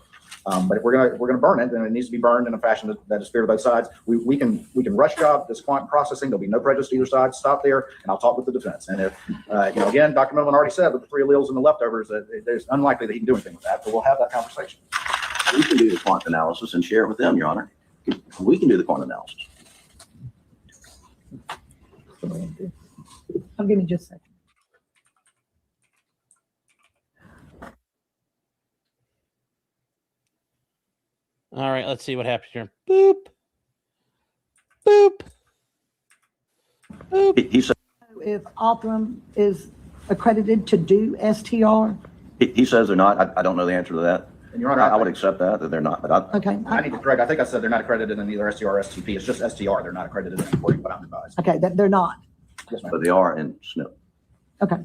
[SPEAKER 5] But if we're gonna burn it, then it needs to be burned in a fashion that is fair to both sides. We can rush job this quantum processing. There'll be no prejudice to either side. Stop there, and I'll talk with the defense. And if again, Dr. Millman already said with the 3 alleles and the leftovers, that it's unlikely that he can do anything with that. But we'll have that conversation.
[SPEAKER 8] We can do the quantum analysis and share it with them, Your Honor. We can do the quantum analysis.
[SPEAKER 3] I'll give me just a second.
[SPEAKER 1] All right, let's see what happens here. Boop. Boop. Boop.
[SPEAKER 8] He said
[SPEAKER 3] If Othram is accredited to do STR,
[SPEAKER 8] he says they're not. I don't know the answer to that.
[SPEAKER 5] And Your Honor,
[SPEAKER 8] I would accept that they're not. But
[SPEAKER 3] okay.
[SPEAKER 5] I need to correct. I think I said they're not accredited in either STR or STP. It's just STR. They're not accredited in according to what I'm advised.
[SPEAKER 3] Okay, that they're not.
[SPEAKER 5] Yes, ma'am.
[SPEAKER 8] but they are in SNP.
[SPEAKER 3] Okay.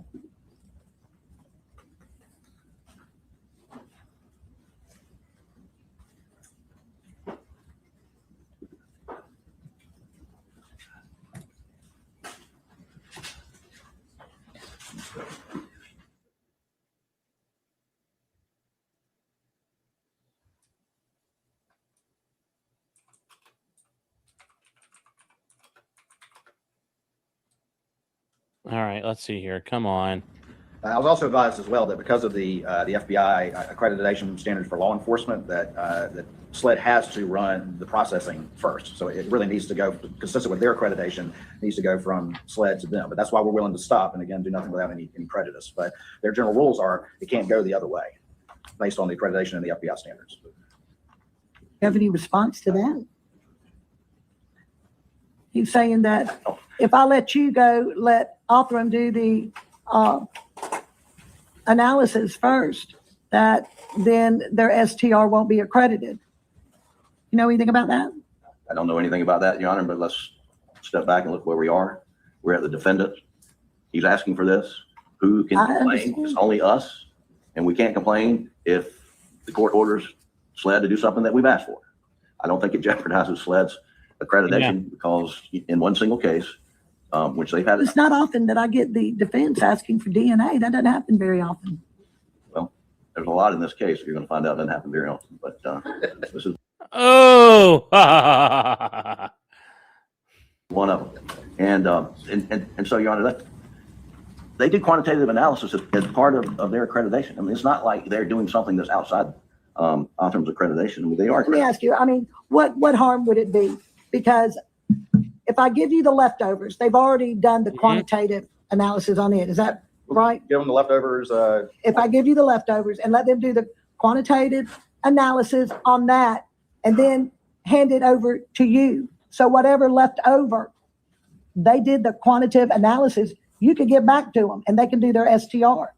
[SPEAKER 1] All right, let's see here. Come on.
[SPEAKER 5] I was also advised as well that because of the FBI accreditation standards for law enforcement, that SLED has to run the processing first. So it really needs to go, consistent with their accreditation, needs to go from SLED to them. But that's why we're willing to stop and again do nothing without any prejudice. But their general rules are it can't go the other way, based on the accreditation and the FBI standards.
[SPEAKER 3] You have any response to that? He's saying that if I let you go, let Othram do the analysis first, that then their STR won't be accredited. You know anything about that?
[SPEAKER 8] I don't know anything about that, Your Honor, but let's step back and look where we are. We're at the defendant. He's asking for this. Who can
[SPEAKER 3] I
[SPEAKER 8] complain?
[SPEAKER 3] understand.
[SPEAKER 8] It's only us, and we can't complain if the court orders SLED to do something that we've asked for. I don't think it jeopardizes SLED's accreditation because in one single case, which they've had.
[SPEAKER 3] It's not often that I get the defense asking for DNA. That doesn't happen very often.
[SPEAKER 8] Well, there's a lot in this case. You're going to find out it doesn't happen very often, but this is
[SPEAKER 1] Oh.
[SPEAKER 8] one of them. And so, Your Honor, they do quantitative analysis as part of their accreditation. I mean, it's not like they're doing something that's outside Othram's accreditation. I mean, they are.
[SPEAKER 3] Let me ask you, I mean, what harm would it be? Because if I give you the leftovers, they've already done the quantitative analysis on it. Is that right?
[SPEAKER 5] Give them the leftovers.
[SPEAKER 3] If I give you the leftovers and let them do the quantitative analysis on that and then hand it over to you. So whatever left over, they did the quantitative analysis, you could get back to them and they can do their STR.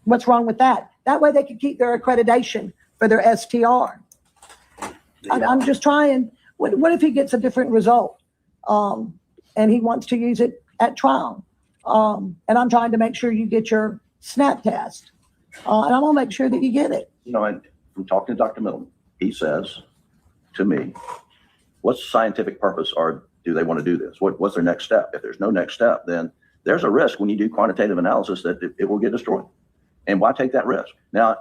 [SPEAKER 3] What's wrong with that? That way they can keep their accreditation for their STR. I'm just trying, what if he gets a different result? And he wants to use it at trial. And I'm trying to make sure you get your SNAP test. And I'm gonna make sure that you get it.
[SPEAKER 8] You know, and from talking to Dr. Middleman, he says to me, what's the scientific purpose or do they want to do this? What's their next step? If there's no next step, then there's a risk when you do quantitative analysis that it will get destroyed. And why take that risk? Now,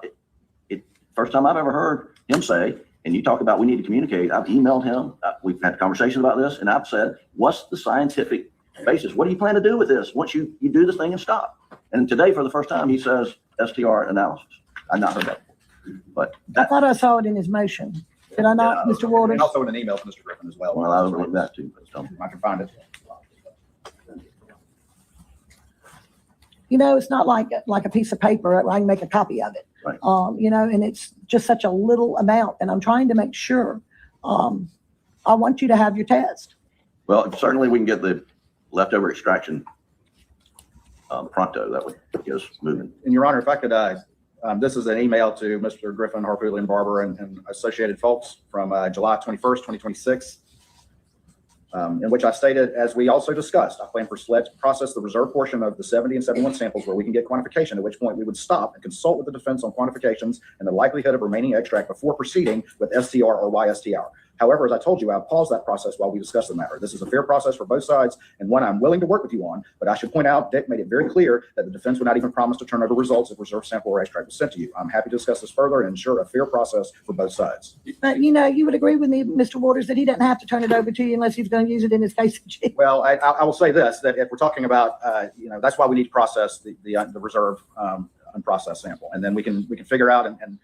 [SPEAKER 8] first time I've ever heard him say, and you talk about we need to communicate. I've emailed him. We've had conversations about this, and I've said, what's the scientific basis? What do you plan to do with this once you do this thing and stop? And today, for the first time, he says STR analysis. I've not heard that before. But
[SPEAKER 3] I thought I saw it in his motion. Did I not, Mr. Waters?
[SPEAKER 5] And also in an email from Mr. Griffin as well.
[SPEAKER 8] well, I overlooked that too. But
[SPEAKER 5] I can find it.
[SPEAKER 3] You know, it's not like a piece of paper. I can make a copy of it.
[SPEAKER 8] Right.
[SPEAKER 3] You know, and it's just such a little amount. And I'm trying to make sure. I want you to have your test.
[SPEAKER 8] Well, certainly we can get the leftover extraction pronto. That would get us moving.
[SPEAKER 5] And Your Honor, if I could, this is an email to Mr. Griffin, Harpootlian, Barber, and associated folks from July 21st, 2026. In which I stated, as we also discussed, I plan for SLED to process the reserve portion of the 70 and 71 samples where we can get quantification, at which point we would stop and consult with the defense on quantifications and the likelihood of remaining extract before proceeding with STR or YSTR. However, as I told you, I've paused that process while we discuss the matter. This is a fair process for both sides and one I'm willing to work with you on, but I should point out Dick made it very clear that the defense would not even promise to turn over results if reserve sample or extract was sent to you. I'm happy to discuss this further and ensure a fair process for both sides.
[SPEAKER 3] But you would agree with me, Mr. Waters, that he doesn't have to turn it over to you unless he's going to use it in his case.
[SPEAKER 5] Well, I will say this, that if we're talking about, that's why we need to process the reserve unprocessed sample. And then we can figure out and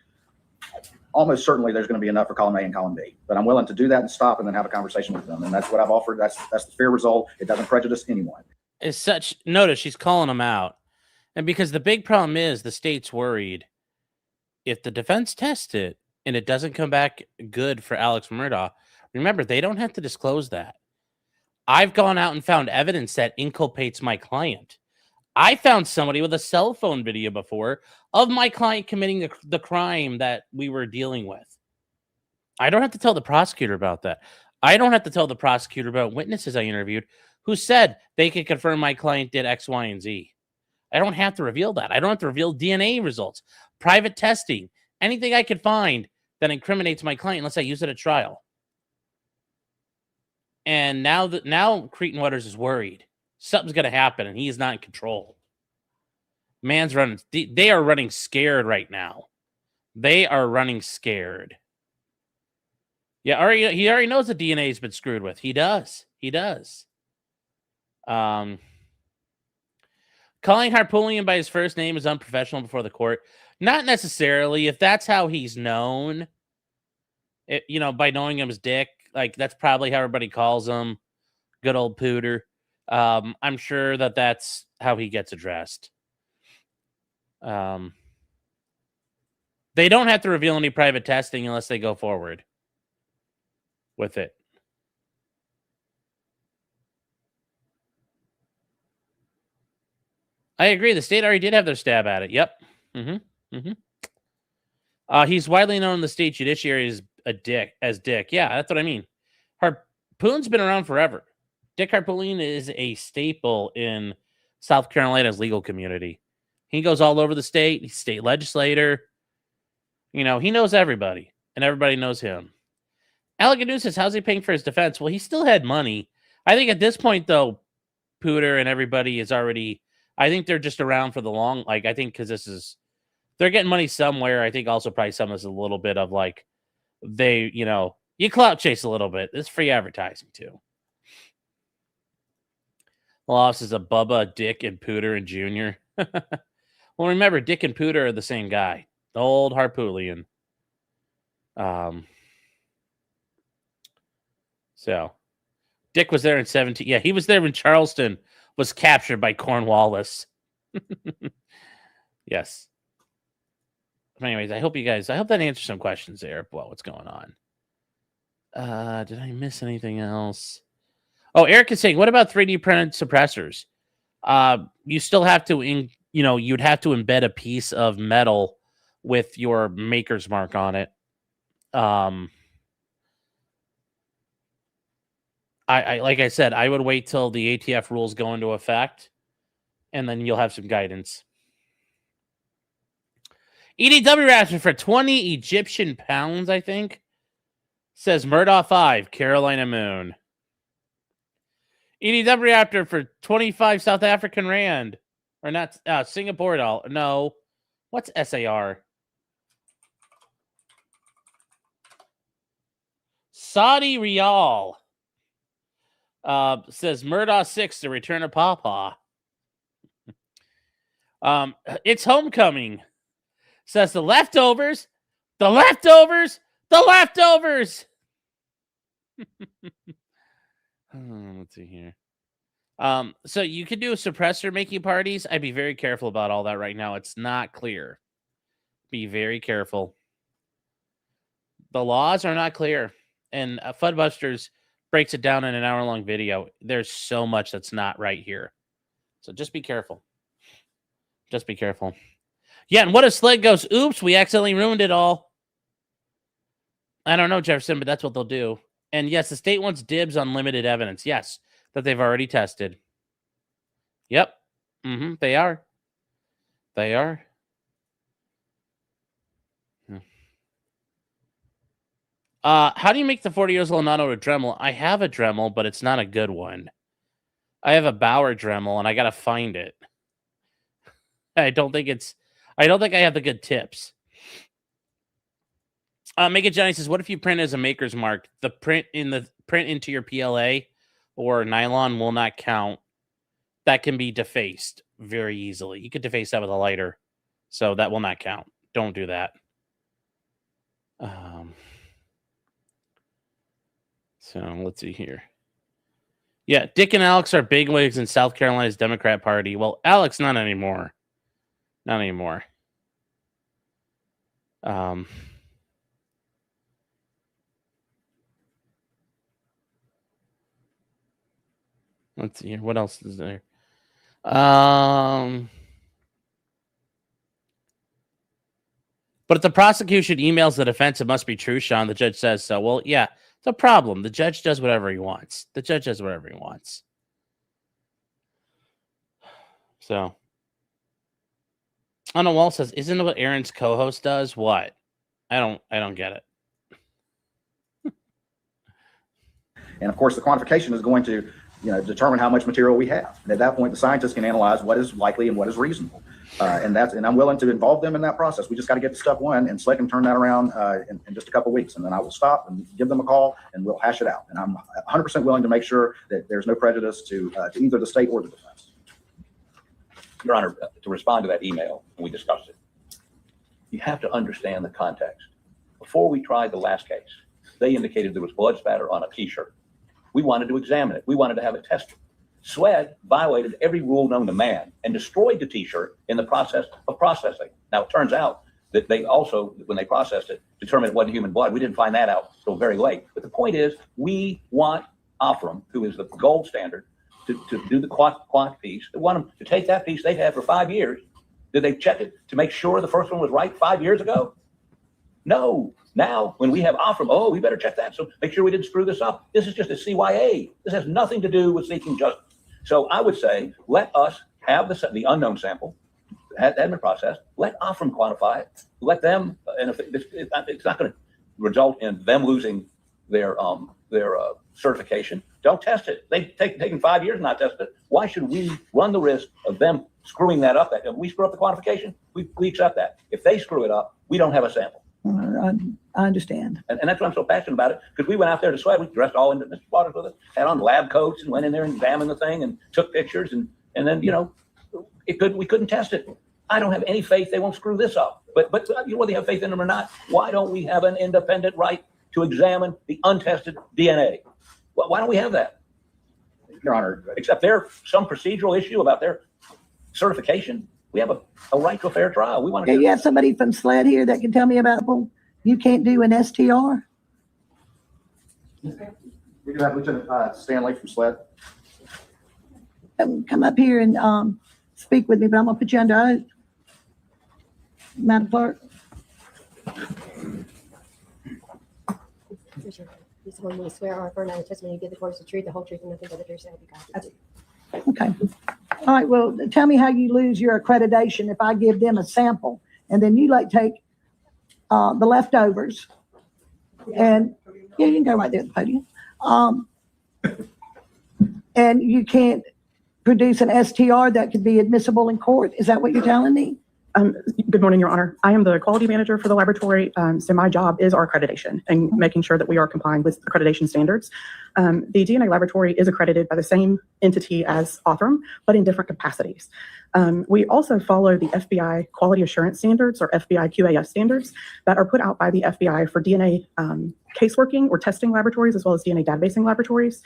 [SPEAKER 5] almost certainly there's going to be enough for column A and column B, but I'm willing to do that and stop and then have a conversation with them. And that's what I've offered. That's the fair result. It doesn't prejudice anyone.
[SPEAKER 1] As such, notice she's calling them out. And because the big problem is the state's worried if the defense tests it and it doesn't come back good for Alex Murdaugh, remember, they don't have to disclose that. I've gone out and found evidence that inculpates my client. I found somebody with a cell phone video before of my client committing the crime that we were dealing with. I don't have to tell the prosecutor about that. I don't have to tell the prosecutor about witnesses I interviewed who said they could confirm my client did X, Y, and Z. I don't have to reveal that. I don't have to reveal DNA results, private testing, anything I could find that incriminates my client unless I use it at trial. And now Cretan Waters is worried. Something's going to happen, and he is not in control. Man's running. They are running scared right now. They are running scared. Yeah, he already knows the DNA has been screwed with. He does. He does. Calling Harpootlian by his first name is unprofessional before the court. Not necessarily. If that's how he's known, by knowing him as Dick, like that's probably how everybody calls him. Good old Pooter. I'm sure that's how he gets addressed. They don't have to reveal any private testing unless they go forward with it. I agree. The state already did have their stab at it. Yep. He's widely known in the state judiciary as Dick. Yeah, that's what I mean. Harpoon's been around forever. Dick Harpootlian is a staple in South Carolina's legal community. He goes all over the state. He's a state legislator. He knows everybody, and everybody knows him. Alleganu says, how's he paying for his defense? Well, he still had money. I think at this point, though, Pooter and everybody is already, I think they're just around for the long, I think because they're getting money somewhere. I think also probably some of this is a little bit of you clout chase a little bit. It's free advertising, too. Loss is a Bubba, Dick, and Pooter and Junior. Well, remember, Dick and Pooter are the same guy. The old Harpootlian. So, Dick was there in 17. Yeah, he was there when Charleston was captured by Cornwallis. Yes. Anyways, I hope that answers some questions there about what's going on. Did I miss anything else? Oh, Eric is saying, what about 3D printed suppressors? You still have to, you'd have to embed a piece of metal with your maker's mark on it. Like I said, I would wait till the ATF rules go into effect, and then you'll have some guidance. EDW Raptor for 20 Egyptian pounds, I think. Says Murdaugh 5, Carolina Moon. EDW Raptor for 25 South African Rand. Or not, Singapore dollar. No. What's SAR? Saudi Riyal. Says Murdaugh 6, The Return of Pawpaw. It's homecoming. Says the leftovers. Let's see here. So you could do a suppressor making parties. I'd be very careful about all that right now. It's not clear. Be very careful. The laws are not clear. and Fudbusters breaks it down in an hour-long video. There's so much that's not right here. So just be careful. Just be careful. Yeah, and what if Sled goes, oops, we accidentally ruined it all? I don't know, Jefferson, but that's what they'll do. And yes, the state wants dibs on limited evidence. Yes, that they've already tested. Yep. They are. They are. How do you make the 40 years old not own a Dremel? I have a Dremel, but it's not a good one. I have a Bauer Dremel, and I gotta find it. I don't think I have the good tips. Make It Johnny says, what if you print as a maker's mark? The print into your PLA or nylon will not count. That can be defaced very easily. You could deface that with a lighter. So that will not count. Don't do that. So let's see here. Yeah, Dick and Alex are bigwigs in South Carolina's Democrat Party. Well, Alex, not anymore. Not anymore. Let's see here. What else is there? But if the prosecution emails the defense, it must be true, Sean. The judge says so. Well, yeah, it's a problem. The judge does whatever he wants. The judge does whatever he wants. So, Anna Wall says, "Isn't it what Aaron's co-host does?" What? I don't get it.
[SPEAKER 5] And of course, the quantification is going to, determine how much material we have. And at that point, the scientists can analyze what is likely and what is reasonable. And I'm willing to involve them in that process. We just got to get to step one, and Sled can turn that around in just a couple of weeks. And then I will stop and give them a call, and we'll hash it out. And I'm 100% willing to make sure that there's no prejudice to either the state or the defense.
[SPEAKER 4] Your Honor, to respond to that email, we discussed it. You have to understand the context. Before we tried the last case, they indicated there was blood spatter on a T-shirt. We wanted to examine it. We wanted to have it tested. SWED violated every rule known to man and destroyed the T-shirt in the process of processing. Now, it turns out that they also, when they processed it, determined it wasn't human blood. We didn't find that out until very late. But the point is, we want Optum, who is the gold standard, to do the quant piece. They want them to take that piece they've had for 5 years. Did they check it to make sure the first one was right 5 years ago? No. Now, when we have Optum, we better check that. So make sure we didn't screw this up. This is just a CYA. This has nothing to do with seeking justice. So I would say, let us have the unknown sample, had been processed. Let Optum quantify it. Let them, and if it's not going to result in them losing their certification, don't test it. They've taken 5 years not test it. Why should we run the risk of them screwing that up? If we screw up the quantification, we accept that. If they screw it up, we don't have a sample.
[SPEAKER 3] I understand.
[SPEAKER 4] And that's why I'm so passionate about it, because we went out there to SWED. We dressed all in Mr. Waters with us, had on lab coats, and went in there and examined the thing and took pictures. And then, we couldn't test it. I don't have any faith they won't screw this up. But whether you have faith in them or not, why don't we have an independent right to examine the untested DNA? Well, why don't we have that?
[SPEAKER 5] Your Honor,
[SPEAKER 4] Except there's some procedural issue about their certification. We have a right to a fair trial. We want to.
[SPEAKER 3] Okay, you have somebody from SLED here that can tell me about, well, you can't do an STR?
[SPEAKER 5] we do have Lieutenant Stanley from SLED.
[SPEAKER 3] Come up here and speak with me, but I'm gonna put you under oath. Madam Clerk.
[SPEAKER 9] You solemnly swear or affirm that the testimony you give the court is the truth, the whole truth, and nothing but the truth, so help you God. I do.
[SPEAKER 3] Okay. All right, well, tell me how you lose your accreditation if I give them a sample and then you take the leftovers and you can go right there at the podium. And you can't produce an STR that could be admissible in court. Is that what you're telling me?
[SPEAKER 10] Good morning, Your Honor. I am the quality manager for the laboratory, so my job is our accreditation and making sure that we are complying with accreditation standards. The DNA laboratory is accredited by the same entity as Othram, but in different capacities. We also follow the FBI quality assurance standards, or FBI QAS standards, that are put out by the FBI for DNA caseworking or testing laboratories, as well as DNA databasing laboratories.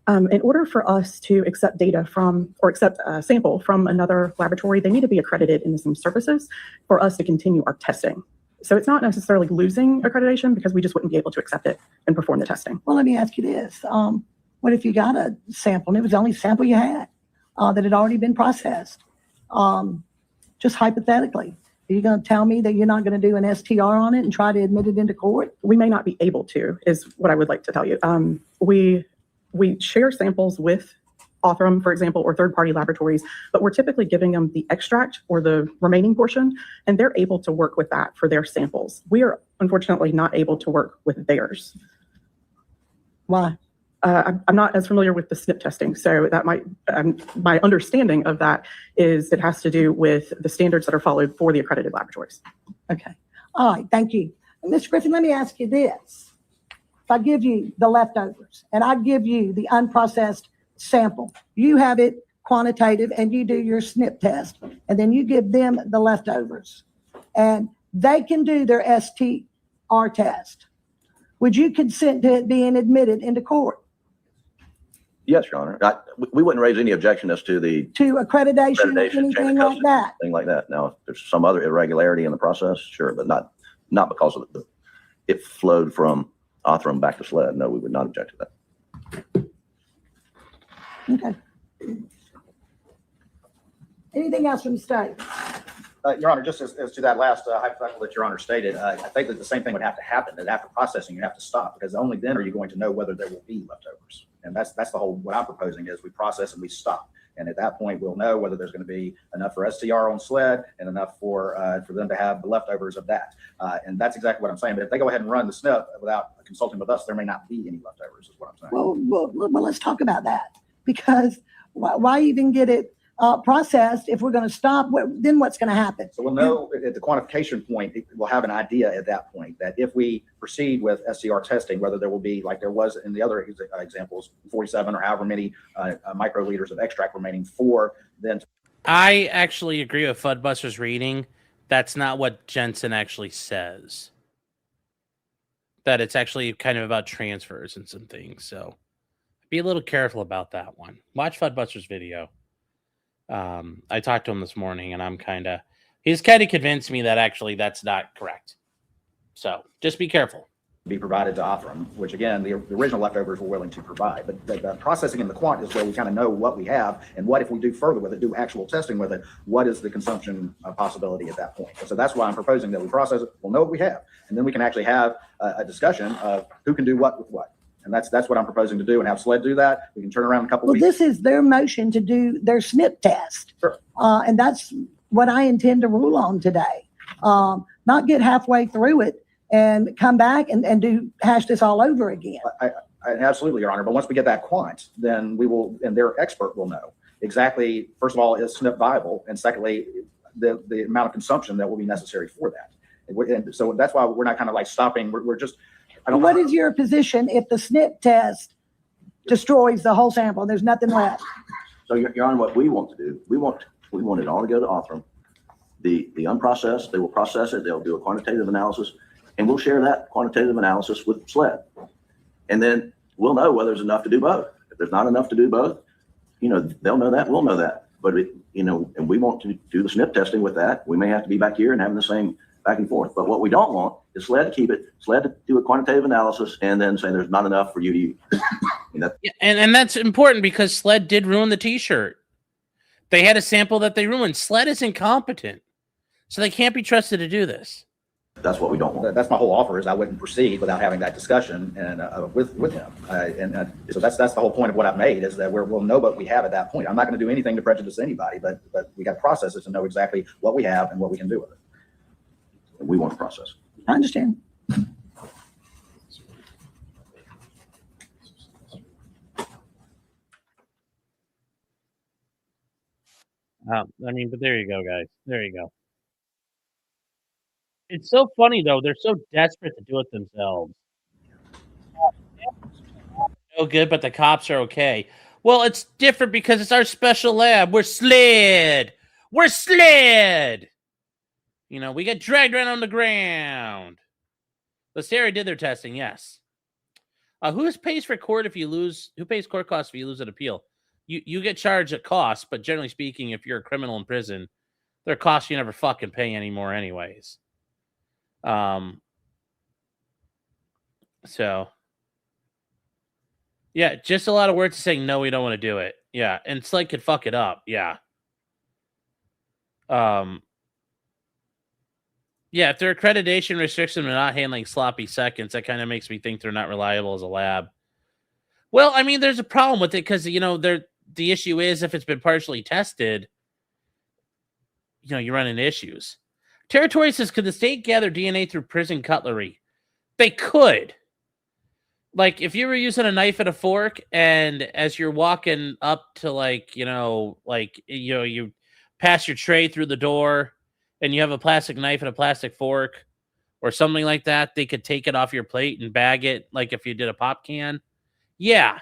[SPEAKER 10] In order for us to accept data from, or accept a sample from another laboratory, they need to be accredited in some services for us to continue our testing. So it's not necessarily losing accreditation because we just wouldn't be able to accept it and perform the testing.
[SPEAKER 3] Well, let me ask you this. What if you got a sample and it was the only sample you had that had already been processed? Just hypothetically, are you going to tell me that you're not going to do an STR on it and try to admit it into court?
[SPEAKER 10] We may not be able to, is what I would like to tell you. We share samples with Othram, for example, or third-party laboratories, but we're typically giving them the extract or the remaining portion, and they're able to work with that for their samples. We are unfortunately not able to work with theirs.
[SPEAKER 3] Why?
[SPEAKER 10] I'm not as familiar with the SNP testing, so that might, my understanding of that is it has to do with the standards that are followed for the accredited laboratories.
[SPEAKER 3] Okay. All right. Thank you. Ms. Griffin, let me ask you this. If I give you the leftovers and I give you the unprocessed sample, you have it quantitative and you do your SNP test, and then you give them the leftovers and they can do their STR test. Would you consent to it being admitted into court?
[SPEAKER 8] Yes, Your Honor. We wouldn't raise any objection as to the
[SPEAKER 3] To accreditation,
[SPEAKER 8] accreditation, chain
[SPEAKER 3] anything
[SPEAKER 8] of
[SPEAKER 3] like
[SPEAKER 8] custody,
[SPEAKER 3] that?
[SPEAKER 8] thing like that. Now, if there's some other irregularity in the process, sure, but not because of it flowed from Othram back to SLED. No, we would not object to that.
[SPEAKER 3] Okay. Anything else from the state?
[SPEAKER 5] Your Honor, just as to that last hypothetical that Your Honor stated, I think that the same thing would have to happen, that after processing, you have to stop, because only then are you going to know whether there will be leftovers. And that's the whole, what I'm proposing is we process and we stop. And at that point, we'll know whether there's going to be enough for STR on SLED and enough for them to have the leftovers of that. And that's exactly what I'm saying. But if they go ahead and run the SNP without consulting with us, there may not be any leftovers, is what I'm saying.
[SPEAKER 3] Well, let's talk about that, because why even get it processed if we're going to stop? Then what's going to happen?
[SPEAKER 5] So we'll know at the quantification point, we'll have an idea at that point that if we proceed with SCR testing, whether there will be, like there was in the other examples, 47 or however many microliters of extract remaining for then.
[SPEAKER 1] I actually agree with Fudbuster's reading. That's not what Jensen actually says. That it's actually kind of about transfers and some things. So be a little careful about that one. Watch Fudbuster's video. I talked to him this morning, and he's kind of convinced me that actually that's not correct. So just be careful.
[SPEAKER 5] Be provided to Othram, which again, the original leftovers we're willing to provide. But the processing in the quant is where we kind of know what we have, and what if we do further with it, do actual testing with it, what is the consumption possibility at that point. So that's why I'm proposing that we process it, we'll know what we have, and then we can actually have a discussion of who can do what with what. And that's what I'm proposing to do, and have SLED do that. We can turn around in a couple of weeks.
[SPEAKER 3] This is their motion to do their SNP test.
[SPEAKER 5] Sure.
[SPEAKER 3] And that's what I intend to rule on today. Not get halfway through it and come back and hash this all over again.
[SPEAKER 5] I absolutely, Your Honor. But once we get that quant, then we will, and their expert will know exactly, first of all, is SNP viable? And secondly, the amount of consumption that will be necessary for that. And so that's why we're not kind of like stopping. We're just,
[SPEAKER 3] What is your position if the SNP test destroys the whole sample and there's nothing left?
[SPEAKER 8] So, Your Honor, what we want to do, we want it all to go to Othram. The unprocessed, they will process it. They'll do a quantitative analysis, and we'll share that quantitative analysis with SLED. And then we'll know whether there's enough to do both. If there's not enough to do both, they'll know that, we'll know that. But, and we want to do the SNP testing with that. We may have to be back here and having the same back and forth. But what we don't want is SLED to keep it, SLED to do a quantitative analysis and then say there's not enough for you to use.
[SPEAKER 1] And that's important, because SLED did ruin the t-shirt. They had a sample that they ruined. SLED is incompetent, so they can't be trusted to do this.
[SPEAKER 8] That's what we don't want.
[SPEAKER 5] That's my whole offer, is I wouldn't proceed without having that discussion and with him. So that's the whole point of what I've made, is that we'll know what we have at that point. I'm not going to do anything to prejudice anybody, but we got to process it to know exactly what we have and what we can do with it.
[SPEAKER 8] And we want to process.
[SPEAKER 3] I understand.
[SPEAKER 1] But there you go, guys. There you go. It's so funny, though. They're so desperate to do it themselves. No good, but the cops are okay. Well, it's different because it's our special lab. We're SLED. We're SLED. We get dragged around on the ground. Lestari did their testing, yes. Who pays for court if you lose? Who pays court costs if you lose an appeal? You get charged at cost, but generally speaking, if you're a criminal in prison, there are costs you never fucking pay anymore anyways. So yeah, just a lot of words saying no, we don't want to do it. Yeah, and Sled could fuck it up. Yeah. Yeah, if their accreditation restricts them to not handling sloppy seconds, that kind of makes me think they're not reliable as a lab. Well, I mean, there's a problem with it because the issue is if it's been partially tested, you run into issues. Territory says, could the state gather DNA through prison cutlery? They could. Like, if you were using a knife and a fork, and as you're walking up to you pass your tray through the door, and you have a plastic knife and a plastic fork, or something like that, they could take it off your plate and bag it, like if you did a pop can. Yeah.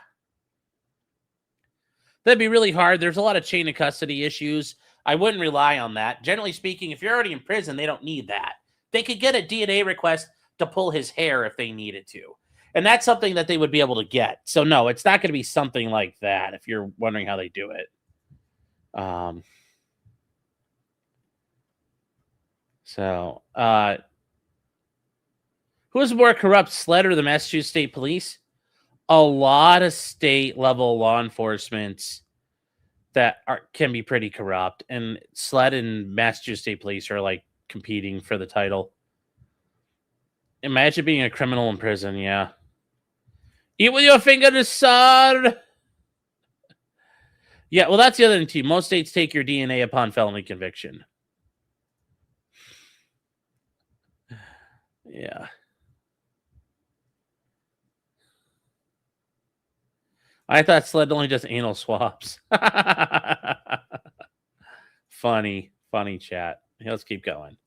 [SPEAKER 1] That'd be really hard. There's a lot of chain of custody issues. I wouldn't rely on that. Generally speaking, if you're already in prison, they don't need that. They could get a DNA request to pull his hair if they needed to. And that's something that they would be able to get. So no, it's not going to be something like that if you're wondering how they do it. Who is more corrupt, Sled or the Massachusetts State Police? A lot of state level law enforcement that can be pretty corrupt, and Sled and Massachusetts State Police are like competing for the title. Imagine being a criminal in prison. Yeah. Eat with your finger, sir. Yeah, well, that's the other thing, too. Most states take your DNA upon felony conviction. Yeah. I thought Sled only does anal swabs. Funny chat. Let's keep going.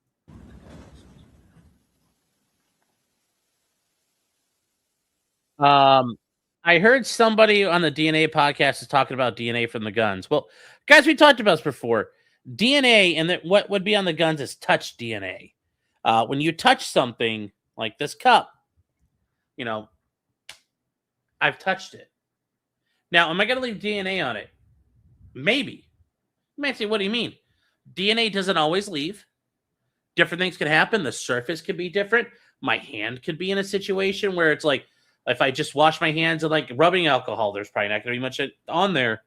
[SPEAKER 1] I heard somebody on the DNA podcast is talking about DNA from the guns. Well, guys, we talked about this before. DNA and what would be on the guns is touch DNA. When you touch something like this cup, I've touched it. Now, am I going to leave DNA on it? Maybe. You might say, what do you mean? DNA doesn't always leave. Different things can happen. The surface could be different. My hand could be in a situation where it's like, if I just wash my hands in like rubbing alcohol, there's probably not going to be much on there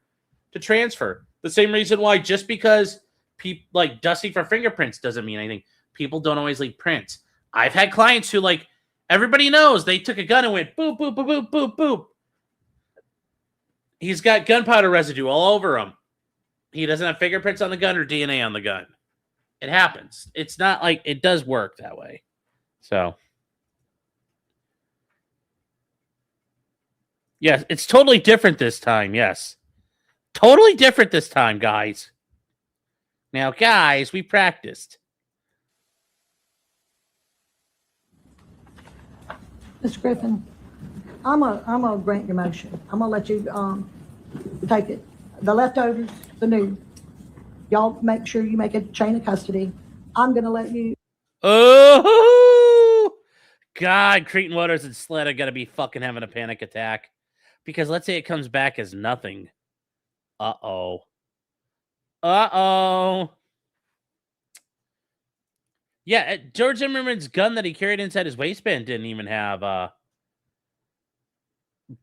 [SPEAKER 1] to transfer. The same reason why just because people like dusting for fingerprints doesn't mean anything. People don't always leave prints. I've had clients who everybody knows they took a gun and went boop, boop, boop, boop, boop, boop. He's got gunpowder residue all over him. He doesn't have fingerprints on the gun or DNA on the gun. It happens. It's not like it does work that way. So, yes, it's totally different this time. Yes. Totally different this time, guys. Now, guys, we practiced.
[SPEAKER 3] Mr. Griffin, I'm gonna grant your motion. I'm gonna let you take it. The leftovers, the new. Y'all make sure you make a chain of custody. I'm gonna let you.
[SPEAKER 1] Oh God, Cretan Waters and Sled are gonna be fucking having a panic attack. Because let's say it comes back as nothing. Uh-oh. Yeah, George Zimmerman's gun that he carried inside his waistband didn't even have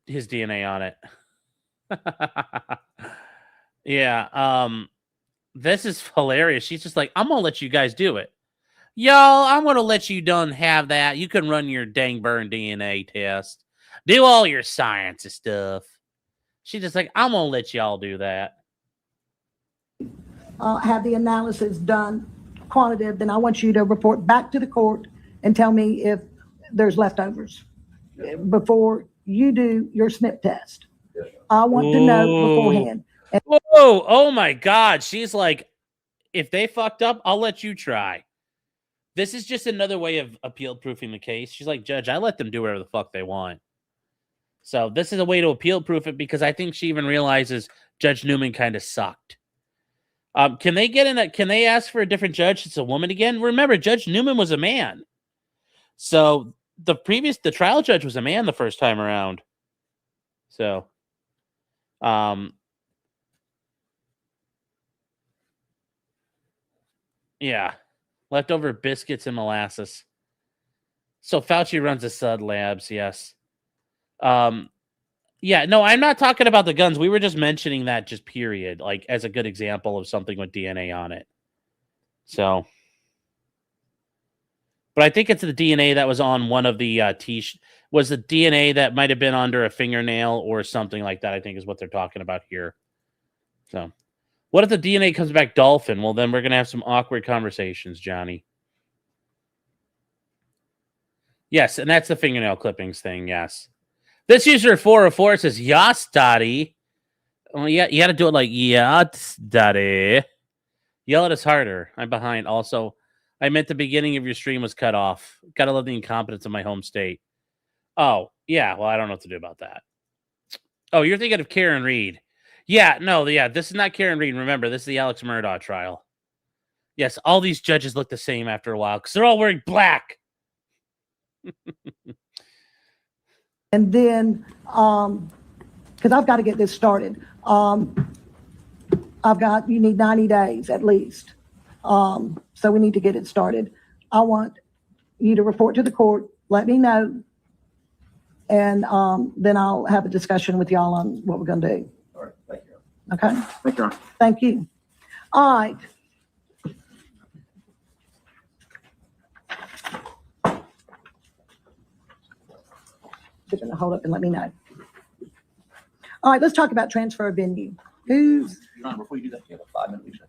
[SPEAKER 1] his DNA on it. Yeah, this is hilarious. She's just like, I'm gonna let you guys do it. Y'all, I'm gonna let you done have that. You can run your dang burn DNA test. Do all your science and stuff. She's just like, I'm gonna let y'all do that.
[SPEAKER 3] Have the analysis done quantitative, then I want you to report back to the court and tell me if there's leftovers before you do your SNP test. I want to know beforehand.
[SPEAKER 1] Whoa, oh my God. She's like, if they fucked up, I'll let you try. This is just another way of appeal proofing the case. She's like, Judge, I let them do whatever the fuck they want. So this is a way to appeal proof it because I think she even realizes Judge Newman kind of sucked. Can they ask for a different judge? It's a woman again. Remember, Judge Newman was a man. So the trial judge was a man the first time around. So, yeah, leftover biscuits and molasses. So Fauci runs the Sud Labs, yes. Yeah, no, I'm not talking about the guns. We were just mentioning that just period, like as a good example of something with DNA on it. So, but I think it's the DNA that was on one of the was the DNA that might have been under a fingernail or something like that, I think is what they're talking about here. So, what if the DNA comes back dolphin? Well, then we're going to have some awkward conversations, Johnny. Yes, and that's the fingernail clippings thing, yes. This user 404 says, Yas, daddy. Well, yeah, you got to do it like, Yas, daddy. Yell at us harder. I'm behind. Also, I meant the beginning of your stream was cut off. Gotta love the incompetence of my home state. Oh, yeah. Well, I don't know what to do about that. Oh, you're thinking of Karen Reed. Yeah, no, yeah, this is not Karen Reed. Remember, this is the Alex Murdaugh trial. Yes, all these judges look the same after a while because they're all wearing black.
[SPEAKER 3] And then, because I've got to get this started. You need 90 days at least. So we need to get it started. I want you to report to the court, let me know, and then I'll have a discussion with y'all on what we're going to do.
[SPEAKER 4] All right, thank you.
[SPEAKER 3] Okay?
[SPEAKER 8] Thank you, Your Honor.
[SPEAKER 3] Thank you. All right. You're going to hold up and let me know. All right, let's talk about transfer of venue. Who's
[SPEAKER 4] Your Honor, before you do that, you have a 5-minute recess.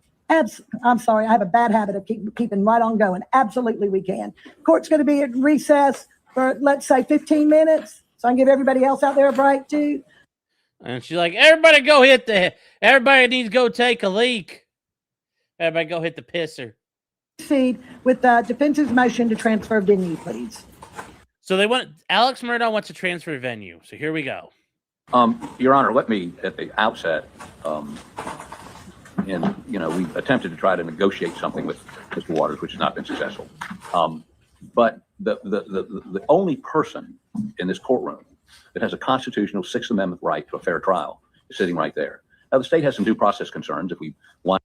[SPEAKER 3] I'm sorry, I have a bad habit of keeping right on going. Absolutely, we can. Court's going to be at recess for, let's say, 15 minutes, so I can give everybody else out there a break too.
[SPEAKER 1] And she's like, everybody needs to go take a leak. Everybody go hit the pisser.
[SPEAKER 3] Proceed with the defense's motion to transfer venue, please.
[SPEAKER 1] So Alex Murdaugh wants to transfer venue. So here we go.
[SPEAKER 4] Your Honor, let me at the outset, and we attempted to try to negotiate something with Mr. Waters, which has not been successful. But the only person in this courtroom that has a constitutional Sixth Amendment right to a fair trial is sitting right there. Now, the state has some due process concerns if we want.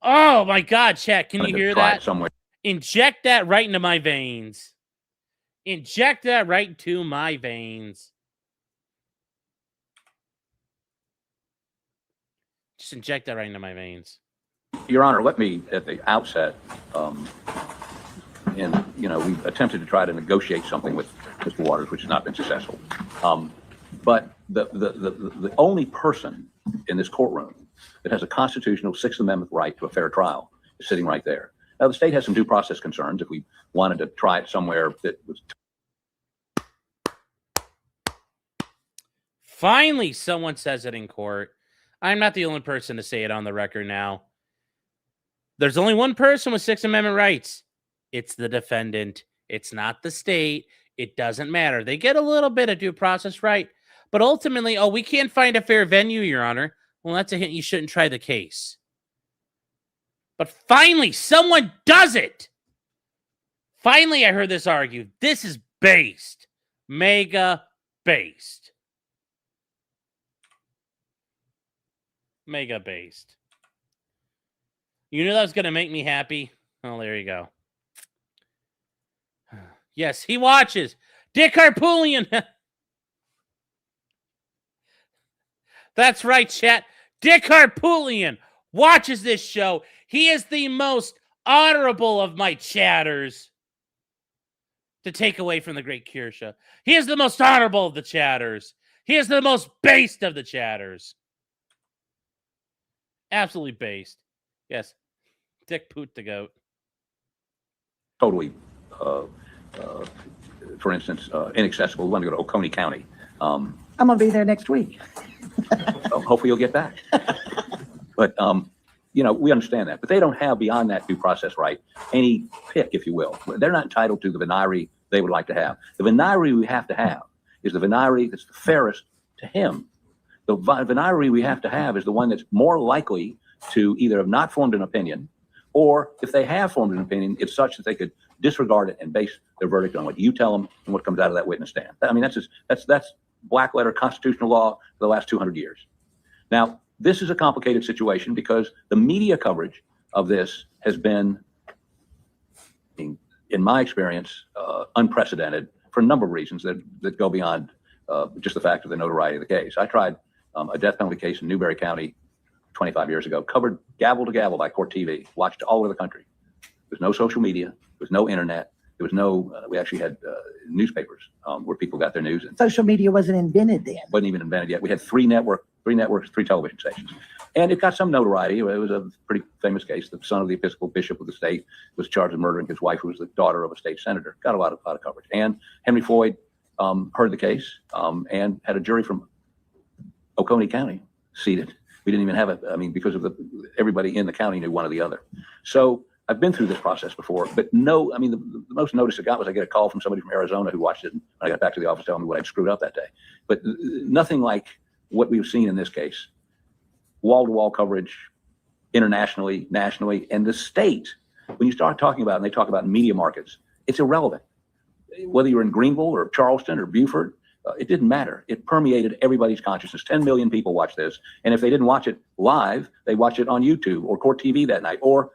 [SPEAKER 1] Oh my God, chat! Can you hear that?
[SPEAKER 4] Somewhere.
[SPEAKER 1] Inject that right into my veins. Inject that right into my veins. Just inject that right into my veins.
[SPEAKER 4] Your Honor, let me at the outset, and we attempted to try to negotiate something with Mr. Waters, which has not been successful. But the only person in this courtroom that has a constitutional Sixth Amendment right to a fair trial is sitting right there. Now, the state has some due process concerns if we wanted to try it somewhere that was.
[SPEAKER 1] Finally, someone says it in court. I'm not the only person to say it on the record now. There's only one person with Sixth Amendment rights. It's the defendant. It's not the state. It doesn't matter. They get a little bit of due process right. But ultimately, we can't find a fair venue, Your Honor. Well, that's a hint you shouldn't try the case. But finally, someone does it. Finally, I heard this argued. This is based. Mega based. Mega based. You knew that was going to make me happy? Oh, there you go. Yes, he watches. Dick Harpoolian. That's right, chat. Dick Harpoolian watches this show. He is the most honorable of my chatters. To take away from the great Kirsha. He is the most honorable of the chatters. He is the most based of the chatters. Absolutely based. Yes. Dick Poot the goat.
[SPEAKER 4] Totally, for instance, inaccessible. We want to go to Oconee County.
[SPEAKER 3] I'm going to be there next week.
[SPEAKER 4] Hopefully you'll get back. But, we understand that. But they don't have beyond that due process right any pick, if you will. They're not entitled to the venire they would like to have. The venire we have to have is the venire that's the fairest to him. The venire we have to have is the one that's more likely to either have not formed an opinion, or if they have formed an opinion, it's such that they could disregard it and base their verdict on what you tell them and what comes out of that witness stand. I mean, that's black letter constitutional law for the last 200 years. Now, this is a complicated situation because the media coverage of this has been in my experience, unprecedented for a number of reasons that go beyond just the fact of the notoriety of the case. I tried a death penalty case in Newberry County 25 years ago, covered gavel to gavel by Court TV, watched all over the country. There was no social media, there was no internet, there was no, we actually had newspapers where people got their news. And
[SPEAKER 3] Social media wasn't invented then.
[SPEAKER 4] wasn't even invented yet. We had three networks, three television stations. And it got some notoriety. It was a pretty famous case. The son of the Episcopal bishop of the state was charged with murdering his wife, who was the daughter of a state senator. Got a lot of coverage. And Henry Floyd heard the case and had a jury from Oconee County seated. We didn't even have it. I mean, because of everybody in the county knew one or the other. So I've been through this process before, but no, I mean, the most notice I got was I get a call from somebody from Arizona who watched it. And I got back to the office telling me what I'd screwed up that day. But nothing like what we've seen in this case. Wall-to-wall coverage internationally, nationally, and the state. When you start talking about, and they talk about media markets, it's irrelevant. Whether you're in Greenville or Charleston or Beaufort, it didn't matter. It permeated everybody's consciousness. 10 million people watch this. And if they didn't watch it live, they watch it on YouTube or Court TV that night, or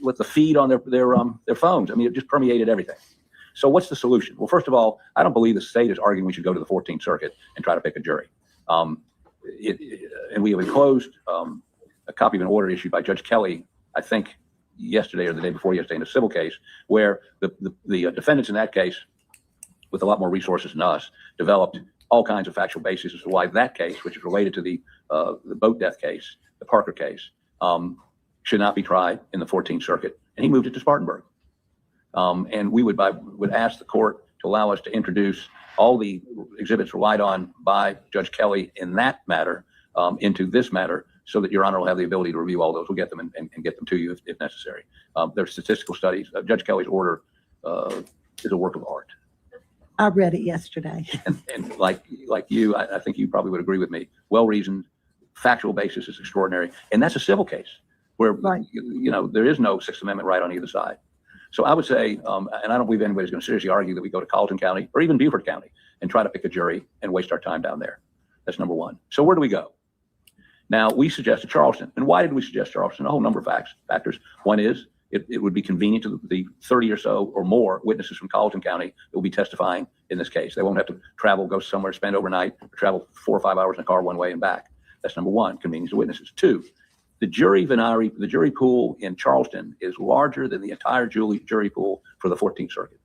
[SPEAKER 4] with the feed on their phones. I mean, it just permeated everything. So what's the solution? Well, first of all, I don't believe the state is arguing we should go to the 14th Circuit and try to pick a jury. And we have enclosed a copy of an order issued by Judge Kelly, I think yesterday or the day before yesterday, in a civil case where the defendants in that case, with a lot more resources than us, developed all kinds of factual bases as to why that case, which is related to the boat death case, the Parker case, should not be tried in the 14th Circuit. And he moved it to Spartanburg. And we would ask the court to allow us to introduce all the exhibits relied on by Judge Kelly in that matter into this matter, so that Your Honor will have the ability to review all those. We'll get them and get them to you if necessary. There's statistical studies. Judge Kelly's order is a work of art.
[SPEAKER 3] I read it yesterday.
[SPEAKER 4] And like you, I think you probably would agree with me. Well-reasoned, factual basis is extraordinary. And that's a civil case where,
[SPEAKER 3] Right.
[SPEAKER 4] you know, there is no Sixth Amendment right on either side. So I would say, and I don't believe anybody's going to seriously argue that we go to Colleton County or even Beaufort County and try to pick a jury and waste our time down there. That's number one. So where do we go? Now, we suggested Charleston. And why did we suggest Charleston? A whole number of factors. One is it would be convenient to the 30 or so or more witnesses from Colleton County that will be testifying in this case. They won't have to travel, go somewhere, spend overnight, or travel 4 or 5 hours in a car one way and back. That's number one, convenience of witnesses. Two, the jury pool in Charleston is larger than the entire jury pool for the 14th Circuit.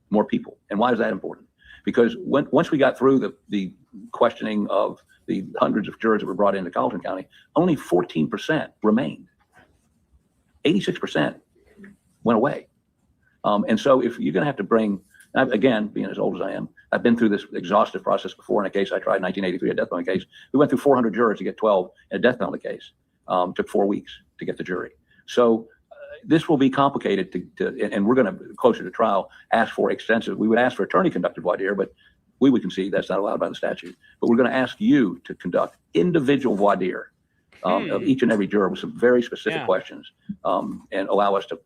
[SPEAKER 4] More people. And why is that important? Because once we got through the questioning of the hundreds of jurors that were brought into Colleton County, only 14% remained. 86% went away. And so if you're going to have to bring, again, being as old as I am, I've been through this exhaustive process before in a case I tried in 1983, a death penalty case. We went through 400 jurors to get 12 in a death penalty case. Took 4 weeks to get the jury. So this will be complicated and we're going to, closer to trial, we would ask for attorney conducted voir dire, but we would concede that's not allowed by the statute. But we're going to ask you to conduct individual voir dire of each and every juror with some very specific questions and allow us to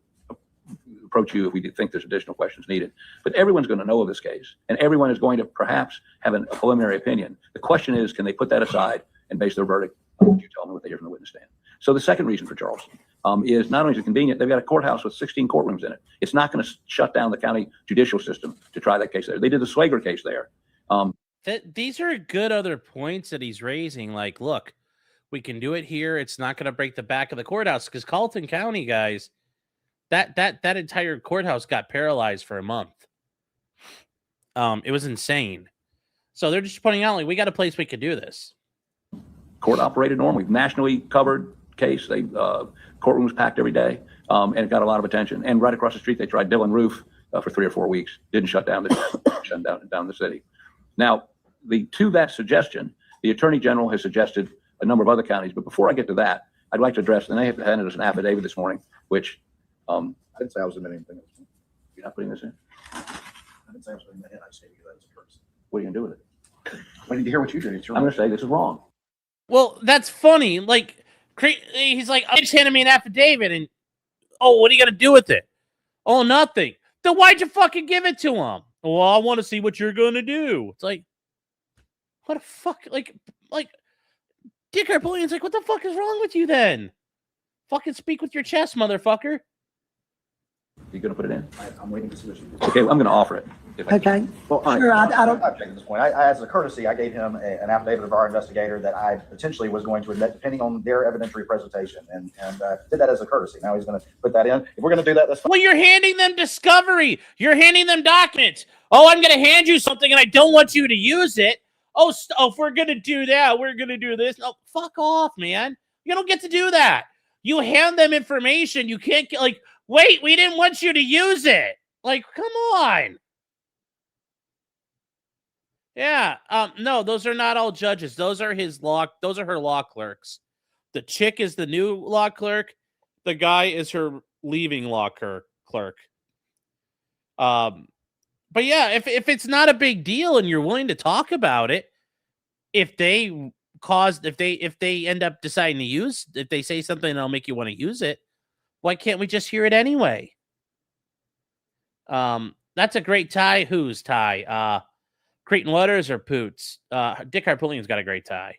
[SPEAKER 4] approach you if we think there's additional questions needed. But everyone's going to know of this case, and everyone is going to perhaps have a preliminary opinion. The question is, can they put that aside and base their verdict on what you tell them what they hear from the witness stand? So the second reason for Charleston is not only is it convenient, they've got a courthouse with 16 courtrooms in it. It's not going to shut down the county judicial system to try that case there. They did the Slager case there.
[SPEAKER 1] These are good other points that he's raising. Like, look, we can do it here. It's not going to break the back of the courthouse, because Colleton County, guys, that entire courthouse got paralyzed for a month. It was insane. So they're just pointing out, like, we got a place we could do this.
[SPEAKER 4] Court operated normally, nationally covered case. Courtroom was packed every day, and it got a lot of attention. And right across the street, they tried Dillon Roof for 3 or 4 weeks. Didn't shut down the city. Now, to that suggestion, the Attorney General has suggested a number of other counties. But before I get to that, I'd like to address, and they have handed us an affidavit this morning, which
[SPEAKER 5] I didn't say I was admitting anything.
[SPEAKER 4] you're not putting this in.
[SPEAKER 5] I didn't say I was admitting anything. I just stated that as a courtesy.
[SPEAKER 4] What are you gonna do with it?
[SPEAKER 5] I need to hear what you did. It's your
[SPEAKER 4] I'm gonna say this is wrong.
[SPEAKER 1] Well, that's funny. Like, he's like, I just handed me an affidavit, and what are you gonna do with it? Oh, nothing. Then why'd you fucking give it to him? Well, I want to see what you're gonna do. It's like, what the fuck? Like Dick Arpolian's like, what the fuck is wrong with you then? Fucking speak with your chest, motherfucker.
[SPEAKER 4] You gonna put it in?
[SPEAKER 5] I'm waiting to see what you do.
[SPEAKER 4] Okay, I'm gonna offer it. if I-
[SPEAKER 3] Okay,
[SPEAKER 5] Well,
[SPEAKER 3] sure, I don't,
[SPEAKER 5] object at this point. As a courtesy, I gave him an affidavit of our investigator that I potentially was going to admit, depending on their evidentiary presentation, and did that as a courtesy. Now he's going to put that in. If we're going to do that, that's fine.
[SPEAKER 1] Well, you're handing them discovery. You're handing them documents. Oh, I'm going to hand you something and I don't want you to use it. Oh, if we're going to do that, we're going to do this. No, fuck off, man. You don't get to do that. You hand them information. You can't get like, wait, we didn't want you to use it. Like, come on. Yeah. No, those are not all judges. Those are her law clerks. The chick is the new law clerk. The guy is her leaving law clerk. But yeah, if it's not a big deal and you're willing to talk about it, if they end up deciding to use, if they say something that'll make you want to use it, why can't we just hear it anyway? That's a great tie. Whose tie? Creighton Waters or Poots? Dick Harpoolian's got a great tie.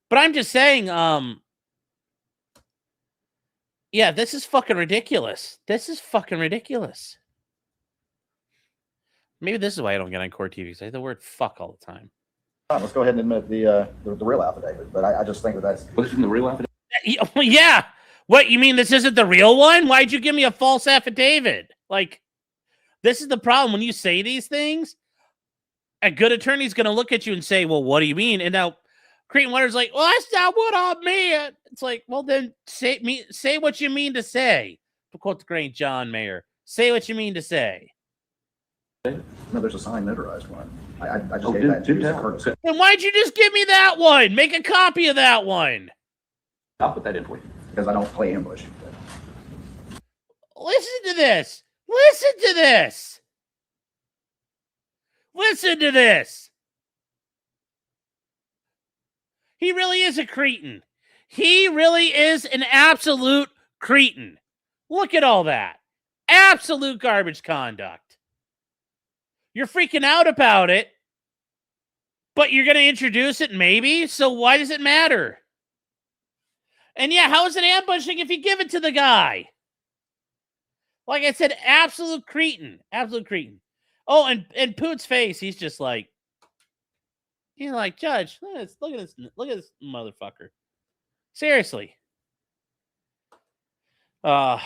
[SPEAKER 1] But I'm just saying, yeah, this is fucking ridiculous. This is fucking ridiculous. Maybe this is why I don't get on Court TV. I say the word fuck all the time.
[SPEAKER 5] Let's go ahead and admit the real affidavit. But I just think that's.
[SPEAKER 4] Well, this isn't the real affidavit?
[SPEAKER 1] Yeah. What, you mean this isn't the real one? Why'd you give me a false affidavit? Like, this is the problem. When you say these things, a good attorney's going to look at you and say, well, what do you mean? And now Creighton Waters like, well, that's not what I meant. It's like, well, then say what you mean to say. To quote the great John Mayer, say what you mean to say.
[SPEAKER 5] No, there's a signed notarized one. I just
[SPEAKER 4] Oh,
[SPEAKER 5] gave that to you as a courtesy.
[SPEAKER 1] Then why'd you just give me that one? Make a copy of that one.
[SPEAKER 4] I'll put that in for you.
[SPEAKER 5] Because I don't play ambush.
[SPEAKER 1] Listen to this. Listen to this. Listen to this. He really is a cretin. He really is an absolute cretin. Look at all that. Absolute garbage conduct. You're freaking out about it, but you're going to introduce it maybe, so why does it matter? And yeah, how is it ambushing if you give it to the guy? Like I said, absolute cretin. Absolute cretin. Oh, and Poot's face, he's just like, he's like, Judge, look at this motherfucker. Seriously. Remember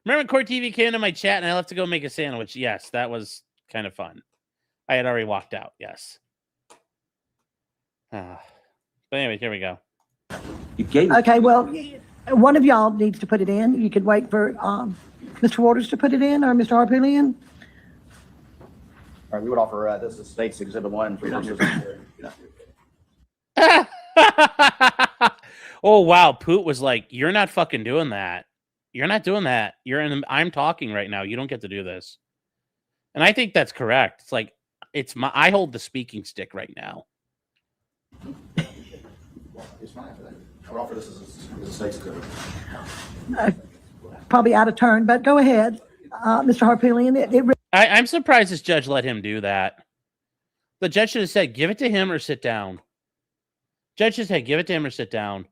[SPEAKER 1] when Court TV came into my chat and I left to go make a sandwich? Yes, that was kind of fun. I had already walked out, yes. But anyway, here we go.
[SPEAKER 4] You gave
[SPEAKER 3] okay, well, one of y'all needs to put it in. You could wait for Mr. Waters to put it in or Mr. Harpoolian.
[SPEAKER 5] All right, we would offer this is State's Exhibit 1 for purposes
[SPEAKER 1] Oh, wow. Poot was like, you're not fucking doing that. You're not doing that. I'm talking right now. You don't get to do this. And I think that's correct. It's like, I hold the speaking stick right now.
[SPEAKER 5] It's fine for that. I would offer this as a State's Exhibit.
[SPEAKER 3] Probably out of turn, but go ahead, Mr. Harpoolian.
[SPEAKER 1] I'm surprised this judge let him do that. The judge should have said, give it to him or sit down. Judge should have said, give it to him or sit down.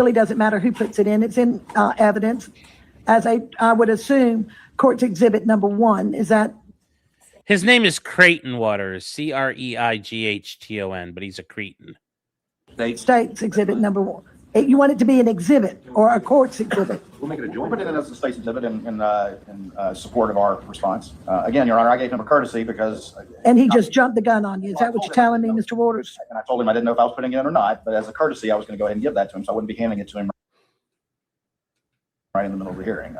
[SPEAKER 3] Really doesn't matter who puts it in. It's in evidence as I would assume court's exhibit number 1. Is that?
[SPEAKER 1] His name is Creighton Waters, Creighton, but he's a Cretin.
[SPEAKER 3] State's exhibit number 1. You want it to be an exhibit or a court's exhibit?
[SPEAKER 4] We'll make it a
[SPEAKER 5] We'll
[SPEAKER 4] joint.
[SPEAKER 5] put it in as a State's Exhibit in support of our response. Again, Your Honor, I gave him a courtesy because.
[SPEAKER 3] And he just jumped the gun on you. Is that what you're telling me, Mr. Waters?
[SPEAKER 5] And I told him I didn't know if I was putting it in or not, but as a courtesy, I was going to go ahead and give that to him, so I wouldn't be handing it to him right in the middle of the hearing.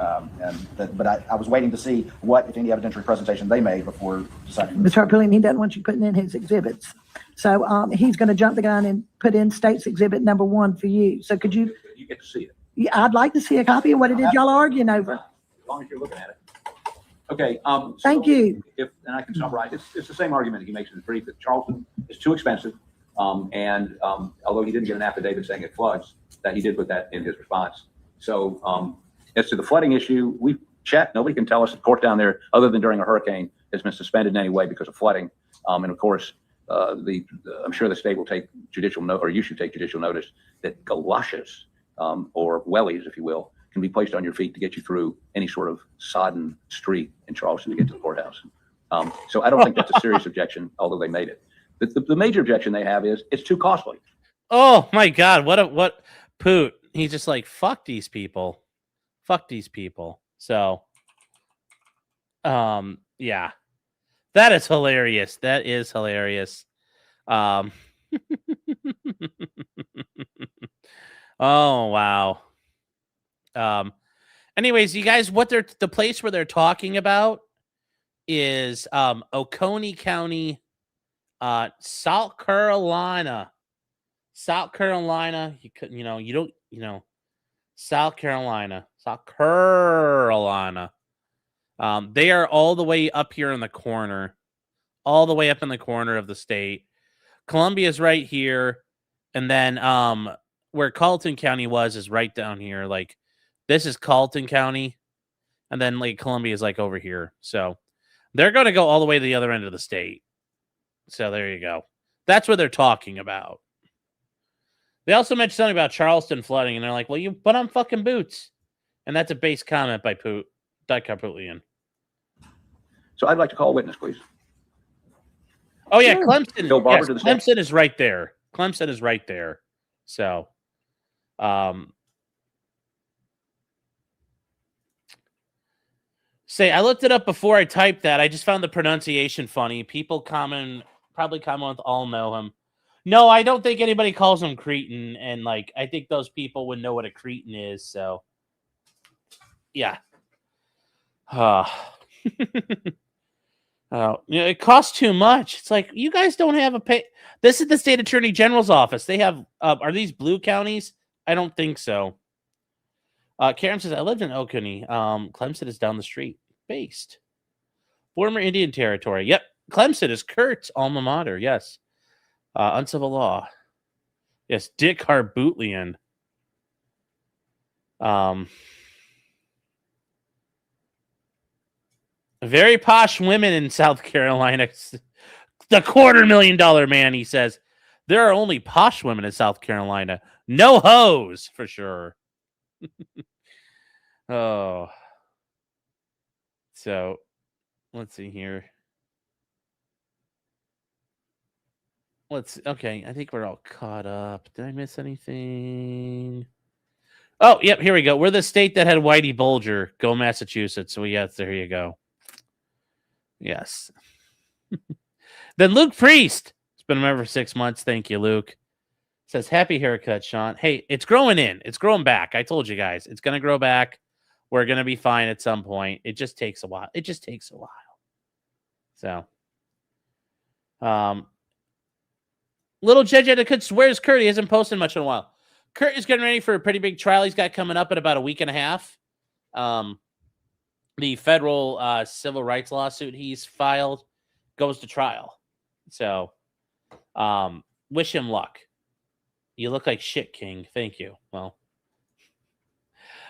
[SPEAKER 5] But I was waiting to see what, if any, evidentiary presentation they made before deciding.
[SPEAKER 3] Mr. Harpoolian, he doesn't want you putting in his exhibits. So he's going to jump the gun and put in State's exhibit number 1 for you. So could you?
[SPEAKER 4] You get to see it.
[SPEAKER 3] Yeah, I'd like to see a copy of what it is y'all are arguing over.
[SPEAKER 4] As long as you're looking at it. Okay.
[SPEAKER 3] Thank you.
[SPEAKER 4] And I can summarize. It's the same argument he makes in his brief that Charleston is too expensive. And although he didn't get an affidavit saying it floods, that he did put that in his response. So as to the flooding issue, we've checked. Nobody can tell us the court down there, other than during a hurricane, has been suspended in any way because of flooding. And of course, I'm sure the state will take judicial note, or you should take judicial notice that galoshes or wellies, if you will, can be placed on your feet to get you through any sort of sodden street in Charleston to get to the courthouse. So I don't think that's a serious objection, although they made it. The major objection they have is it's too costly.
[SPEAKER 1] Oh my God. What Poot. He's just like, fuck these people. Fuck these people. So, yeah, that is hilarious. That is hilarious. Oh, wow. Anyways, you guys, the place where they're talking about is Oconee County, South Carolina. South Carolina. South Carolina. They are all the way up here in the corner, all the way up in the corner of the state. Columbia is right here, and then where Carleton County was is right down here. Like, this is Carleton County, and then like Columbia is like over here. So they're going to go all the way to the other end of the state. So there you go. That's what they're talking about. They also mentioned something about Charleston flooding, and they're like, well, you put on fucking boots. And that's a base comment by Pootlian.
[SPEAKER 4] So I'd like to call a witness, please.
[SPEAKER 1] Oh, yeah,
[SPEAKER 3] Sure.
[SPEAKER 1] Clemson.
[SPEAKER 4] Bill Barber
[SPEAKER 1] Yes,
[SPEAKER 4] to the stage.
[SPEAKER 1] Clemson is right there. Clemson is right there. So, I looked it up before I typed that. I just found the pronunciation funny. People probably comment with all know him. No, I don't think anybody calls him Cretan. And like, I think those people would know what a Cretan is. So, yeah. It costs too much. It's like, you guys don't have a pay. This is the state attorney general's office. They have, are these blue counties? I don't think so. Karen says, I lived in Oconee. Clemson is down the street. Based. Former Indian Territory. Yep. Clemson is Kurt's alma mater. Yes. Uncivil law. Yes. Dick Harbootlian. Very posh women in South Carolina. The $250,000 man, he says. There are only posh women in South Carolina. No hoes, for sure. Oh. So, let's see here. Okay, I think we're all caught up. Did I miss anything? Oh, yep, here we go. We're the state that had Whitey Bulger. Go Massachusetts. So, yes, there you go. Yes. Then Luke Priest. It's been a member for 6 months. Thank you, Luke. Says, happy haircut, Sean. Hey, it's growing in. It's growing back. I told you guys. It's going to grow back. We're going to be fine at some point. It just takes a while. So, little JJ, where's Kurt? He hasn't posted much in a while. Kurt is getting ready for a pretty big trial he's got coming up in about a week and a half. The federal civil rights lawsuit he's filed goes to trial. So, wish him luck. You look like shit, King. Thank you. Well,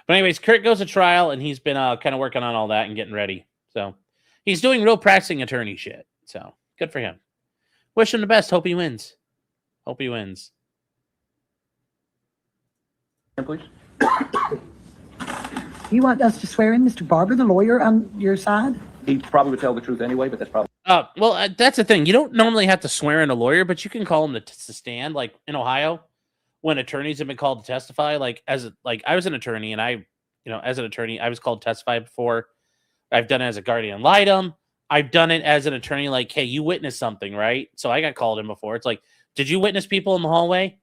[SPEAKER 1] but anyways, Kurt goes to trial, and he's been kind of working on all that and getting ready. So, he's doing real practicing attorney shit. So, good for him. Wish him the best. Hope he wins.
[SPEAKER 4] Please.
[SPEAKER 3] You want us to swear in Mr. Barber, the lawyer, on your side?
[SPEAKER 4] He probably would tell the truth anyway, but that's probably.
[SPEAKER 1] Well, that's the thing. You don't normally have to swear in a lawyer, but you can call him to stand. Like in Ohio, when attorneys have been called to testify, I was an attorney, and I was called to testify before. I've done it as a guardian ad litem. I've done it as an attorney. Like, hey, you witnessed something, right? So I got called in before. It's like, did you witness people in the hallway?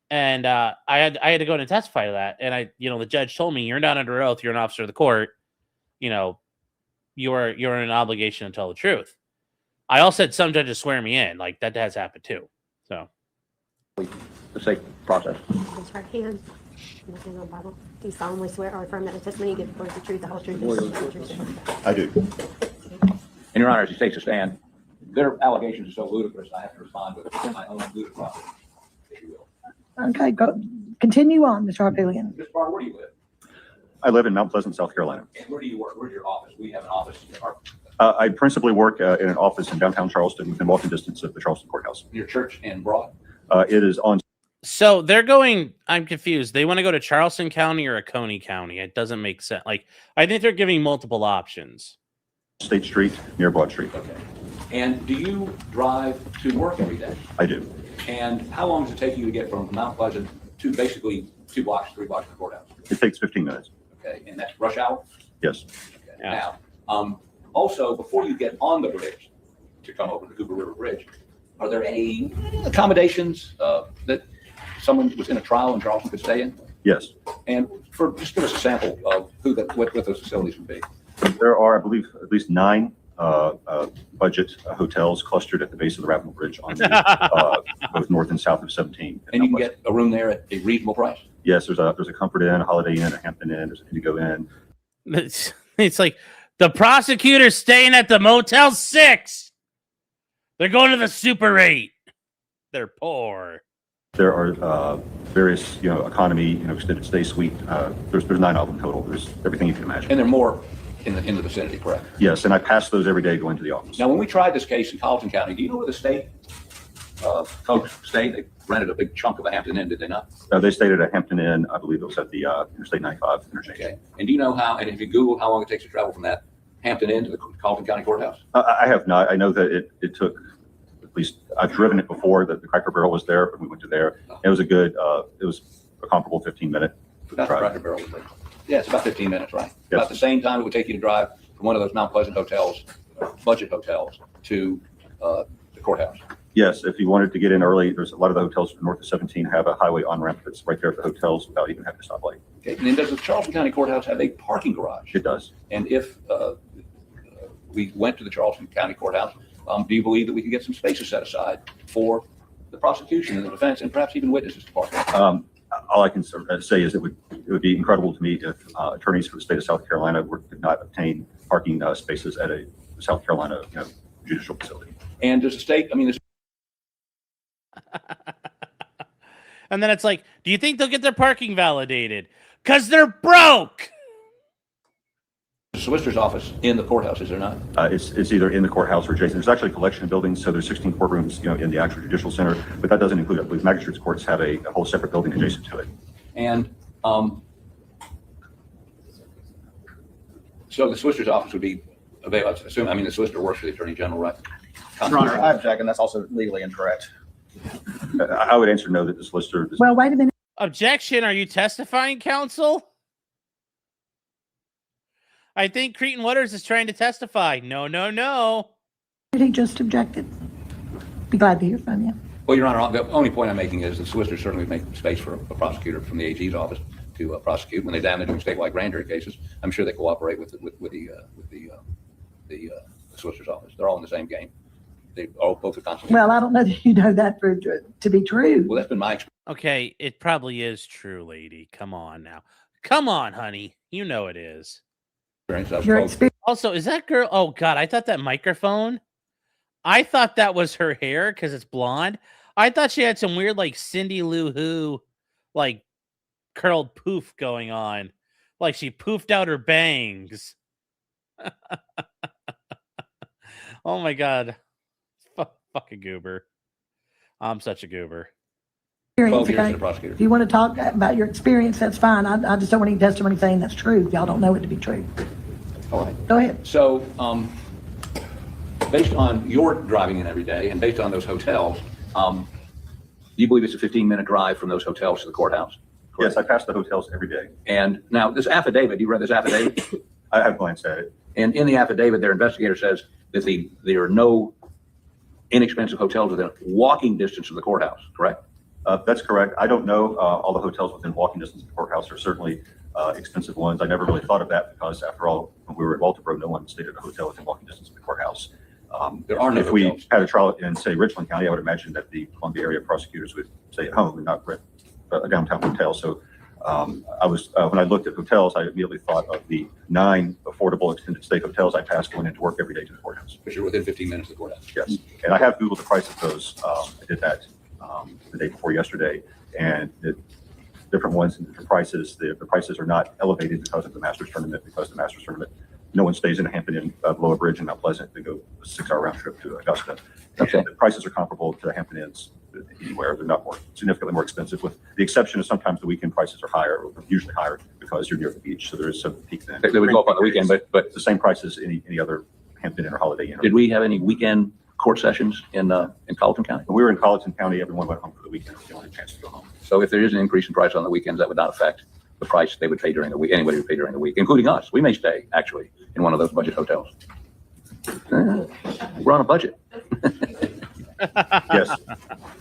[SPEAKER 1] And I had to go in and testify to that. And the judge told me, you're not under oath. You're an officer of the court. You're in an obligation to tell the truth. I also had some judges swear me in. Like, that has happened too. So.
[SPEAKER 4] The safe process.
[SPEAKER 9] Raise your hand. Nothing on Bible. Do you solemnly swear or affirm that the testimony you give before the truth, the whole truth, and nothing but the truth?
[SPEAKER 6] I do.
[SPEAKER 4] And Your Honor, as he takes a stand, their allegations are so ludicrous, I have to respond with my own ludicrosity, if you will.
[SPEAKER 3] Okay, go. Continue on, Mr. Harpootlian.
[SPEAKER 4] Mr. Barber, where do you live?
[SPEAKER 6] I live in Mount Pleasant, South Carolina.
[SPEAKER 4] And where do you work? Where's your office? We have an office in our,
[SPEAKER 6] I principally work in an office in downtown Charleston within walking distance of the Charleston Courthouse.
[SPEAKER 4] your church in Broad.
[SPEAKER 6] It is on.
[SPEAKER 1] So they're going. I'm confused. They want to go to Charleston County or a Coney County. It doesn't make sense. Like, I think they're giving multiple options.
[SPEAKER 6] State Street near Broad Street.
[SPEAKER 4] Okay. And do you drive to work every day?
[SPEAKER 6] I do.
[SPEAKER 4] And how long does it take you to get from Mount Pleasant to basically 2 blocks, 3 blocks to the courthouse?
[SPEAKER 6] It takes 15 minutes.
[SPEAKER 4] Okay, and that's rush hour?
[SPEAKER 6] Yes.
[SPEAKER 4] Okay.
[SPEAKER 1] Yeah.
[SPEAKER 4] Now, also, before you get on the bridge to come over the Cooper River Bridge, are there any accommodations that someone was in a trial in Charleston could stay in?
[SPEAKER 6] Yes.
[SPEAKER 4] And just give us a sample of what those facilities would be.
[SPEAKER 6] There are, I believe, at least 9 budget hotels clustered at the base of the Ravenel Bridge on the, both north and south of 17.
[SPEAKER 4] And you can get a room there at a reasonable price?
[SPEAKER 6] Yes, there's a Comfort Inn, a Holiday Inn, a Hampton Inn, there's an Indigo Inn.
[SPEAKER 1] It's like the prosecutor's staying at the Motel 6. They're going to the Super 8. They're poor.
[SPEAKER 6] There are various, economy, extended stay suite. There's 9 of them total. There's everything you can imagine.
[SPEAKER 4] And there are more in the vicinity, correct?
[SPEAKER 6] Yes, and I pass those every day going to the office.
[SPEAKER 4] Now, when we tried this case in Colleton County, do you know where the state folks stayed? They rented a big chunk of a Hampton Inn, did they not?
[SPEAKER 6] They stayed at a Hampton Inn. I believe it was at the Interstate 95 interchange.
[SPEAKER 4] Okay. And do you know and if you Googled how long it takes to travel from that Hampton Inn to the Colleton County Courthouse?
[SPEAKER 6] I have not. I know that it took, at least I've driven it before, that the Cracker Barrel was there, but we went to there. It was it was a comparable 15-minute
[SPEAKER 4] That's
[SPEAKER 6] drive.
[SPEAKER 4] Cracker Barrel. Yeah, it's about 15 minutes, right?
[SPEAKER 6] Yes.
[SPEAKER 4] About the same time it would take you to drive from one of those Mount Pleasant hotels, budget hotels, to the courthouse.
[SPEAKER 6] Yes, if you wanted to get in early, there's a lot of the hotels north of 17 have a highway on-ramp that's right there at the hotels without even having to stop light.
[SPEAKER 4] Okay. And then does the Charleston County Courthouse have a parking garage?
[SPEAKER 6] It does.
[SPEAKER 4] And if we went to the Charleston County Courthouse, do you believe that we could get some spaces set aside for the prosecution and the defense and perhaps even witnesses to park?
[SPEAKER 6] All I can say is it would be incredible to me if attorneys for the state of South Carolina could not obtain parking spaces at a South Carolina judicial facility.
[SPEAKER 4] And does the state,
[SPEAKER 1] And then it's like, do you think they'll get their parking validated? Because they're broke.
[SPEAKER 4] the solicitor's office in the courthouse, is there not?
[SPEAKER 6] It's either in the courthouse or adjacent. There's actually a collection of buildings, so there's 16 courtrooms, in the actual judicial center, but that doesn't include, I believe, magistrates courts have a whole separate building adjacent to it.
[SPEAKER 4] And so the solicitor's office would be available, I assume, the solicitor works for the Attorney General, right?
[SPEAKER 5] Your Honor, I object, and that's also legally incorrect.
[SPEAKER 6] I would answer no that the solicitor.
[SPEAKER 3] Well, wait a minute.
[SPEAKER 1] Objection. Are you testifying, counsel? I think Cretan Waters is trying to testify. No, no, no.
[SPEAKER 3] He just objected. Be glad to hear from you.
[SPEAKER 4] Well, Your Honor, the only point I'm making is the solicitor certainly make space for a prosecutor from the AG's office to prosecute when they're down there doing statewide grand jury cases. I'm sure they cooperate with the solicitor's office. They're all in the same game. They all both are constantly.
[SPEAKER 3] Well, I don't know that you know that to be true.
[SPEAKER 4] Well, that's been my experience.
[SPEAKER 1] Okay, it probably is true, lady. Come on now. Come on, honey. You know it is.
[SPEAKER 3] Your experience.
[SPEAKER 1] Also, is that girl? Oh, God. I thought that microphone. I thought that was her hair because it's blonde. I thought she had some weird, like, Cindy Lou Who, like, curled poof going on. Like she poofed out her bangs. Oh, my God. Fuck a goober. I'm such a goober.
[SPEAKER 4] 12 years
[SPEAKER 3] Okay?
[SPEAKER 4] as a prosecutor.
[SPEAKER 3] If you want to talk about your experience, that's fine. I just don't want any testimony saying that's true. Y'all don't know it to be true.
[SPEAKER 4] All right.
[SPEAKER 3] Go ahead.
[SPEAKER 4] So, based on your driving in every day and based on those hotels, do you believe it's a 15-minute drive from those hotels to the courthouse?
[SPEAKER 6] Yes, I pass the hotels every day.
[SPEAKER 4] And now this affidavit, you read this affidavit?
[SPEAKER 6] I have glanced at it.
[SPEAKER 4] And in the affidavit, their investigator says that there are no inexpensive hotels within walking distance of the courthouse, correct?
[SPEAKER 6] That's correct. I don't know all the hotels within walking distance of the courthouse are certainly expensive ones. I never really thought of that because, after all, when we were at Walterboro, no one stayed at a hotel within walking distance of the courthouse.
[SPEAKER 4] There are no
[SPEAKER 6] If we
[SPEAKER 4] hotels.
[SPEAKER 6] had a trial in, say, Richland County, I would imagine that the Columbia area prosecutors would stay at home and not rent a downtown hotel. So when I looked at hotels, I immediately thought of the 9 affordable extended stay hotels I passed going into work every day to the courthouse.
[SPEAKER 4] Because you're within 15 minutes of the courthouse.
[SPEAKER 6] Yes, and I have Googled the price of those. I did that the day before yesterday, and the different ones and different prices. The prices are not elevated because of the Masters tournament. Because the Masters tournament, no one stays in a Hampton Inn below a bridge in Mount Pleasant to go a 6-hour round trip to Augusta.
[SPEAKER 4] Okay.
[SPEAKER 6] The prices are comparable to the Hampton Inns anywhere. They're not significantly more expensive, with the exception of sometimes the weekend prices are higher, or usually higher because you're near the beach. So there is some peak then.
[SPEAKER 4] They would go up on the weekend, but
[SPEAKER 6] It's the same price as any other Hampton Inn or Holiday Inn.
[SPEAKER 4] did we have any weekend court sessions in Colleton County?
[SPEAKER 6] When we were in Colleton County, everyone went home for the weekend. It was the only chance to go home.
[SPEAKER 4] So if there is an increase in price on the weekends, that would not affect the price they would pay during the week. Anybody would pay during the week, including us. We may stay actually in one of those budget hotels. We're on a budget.
[SPEAKER 6] Yes.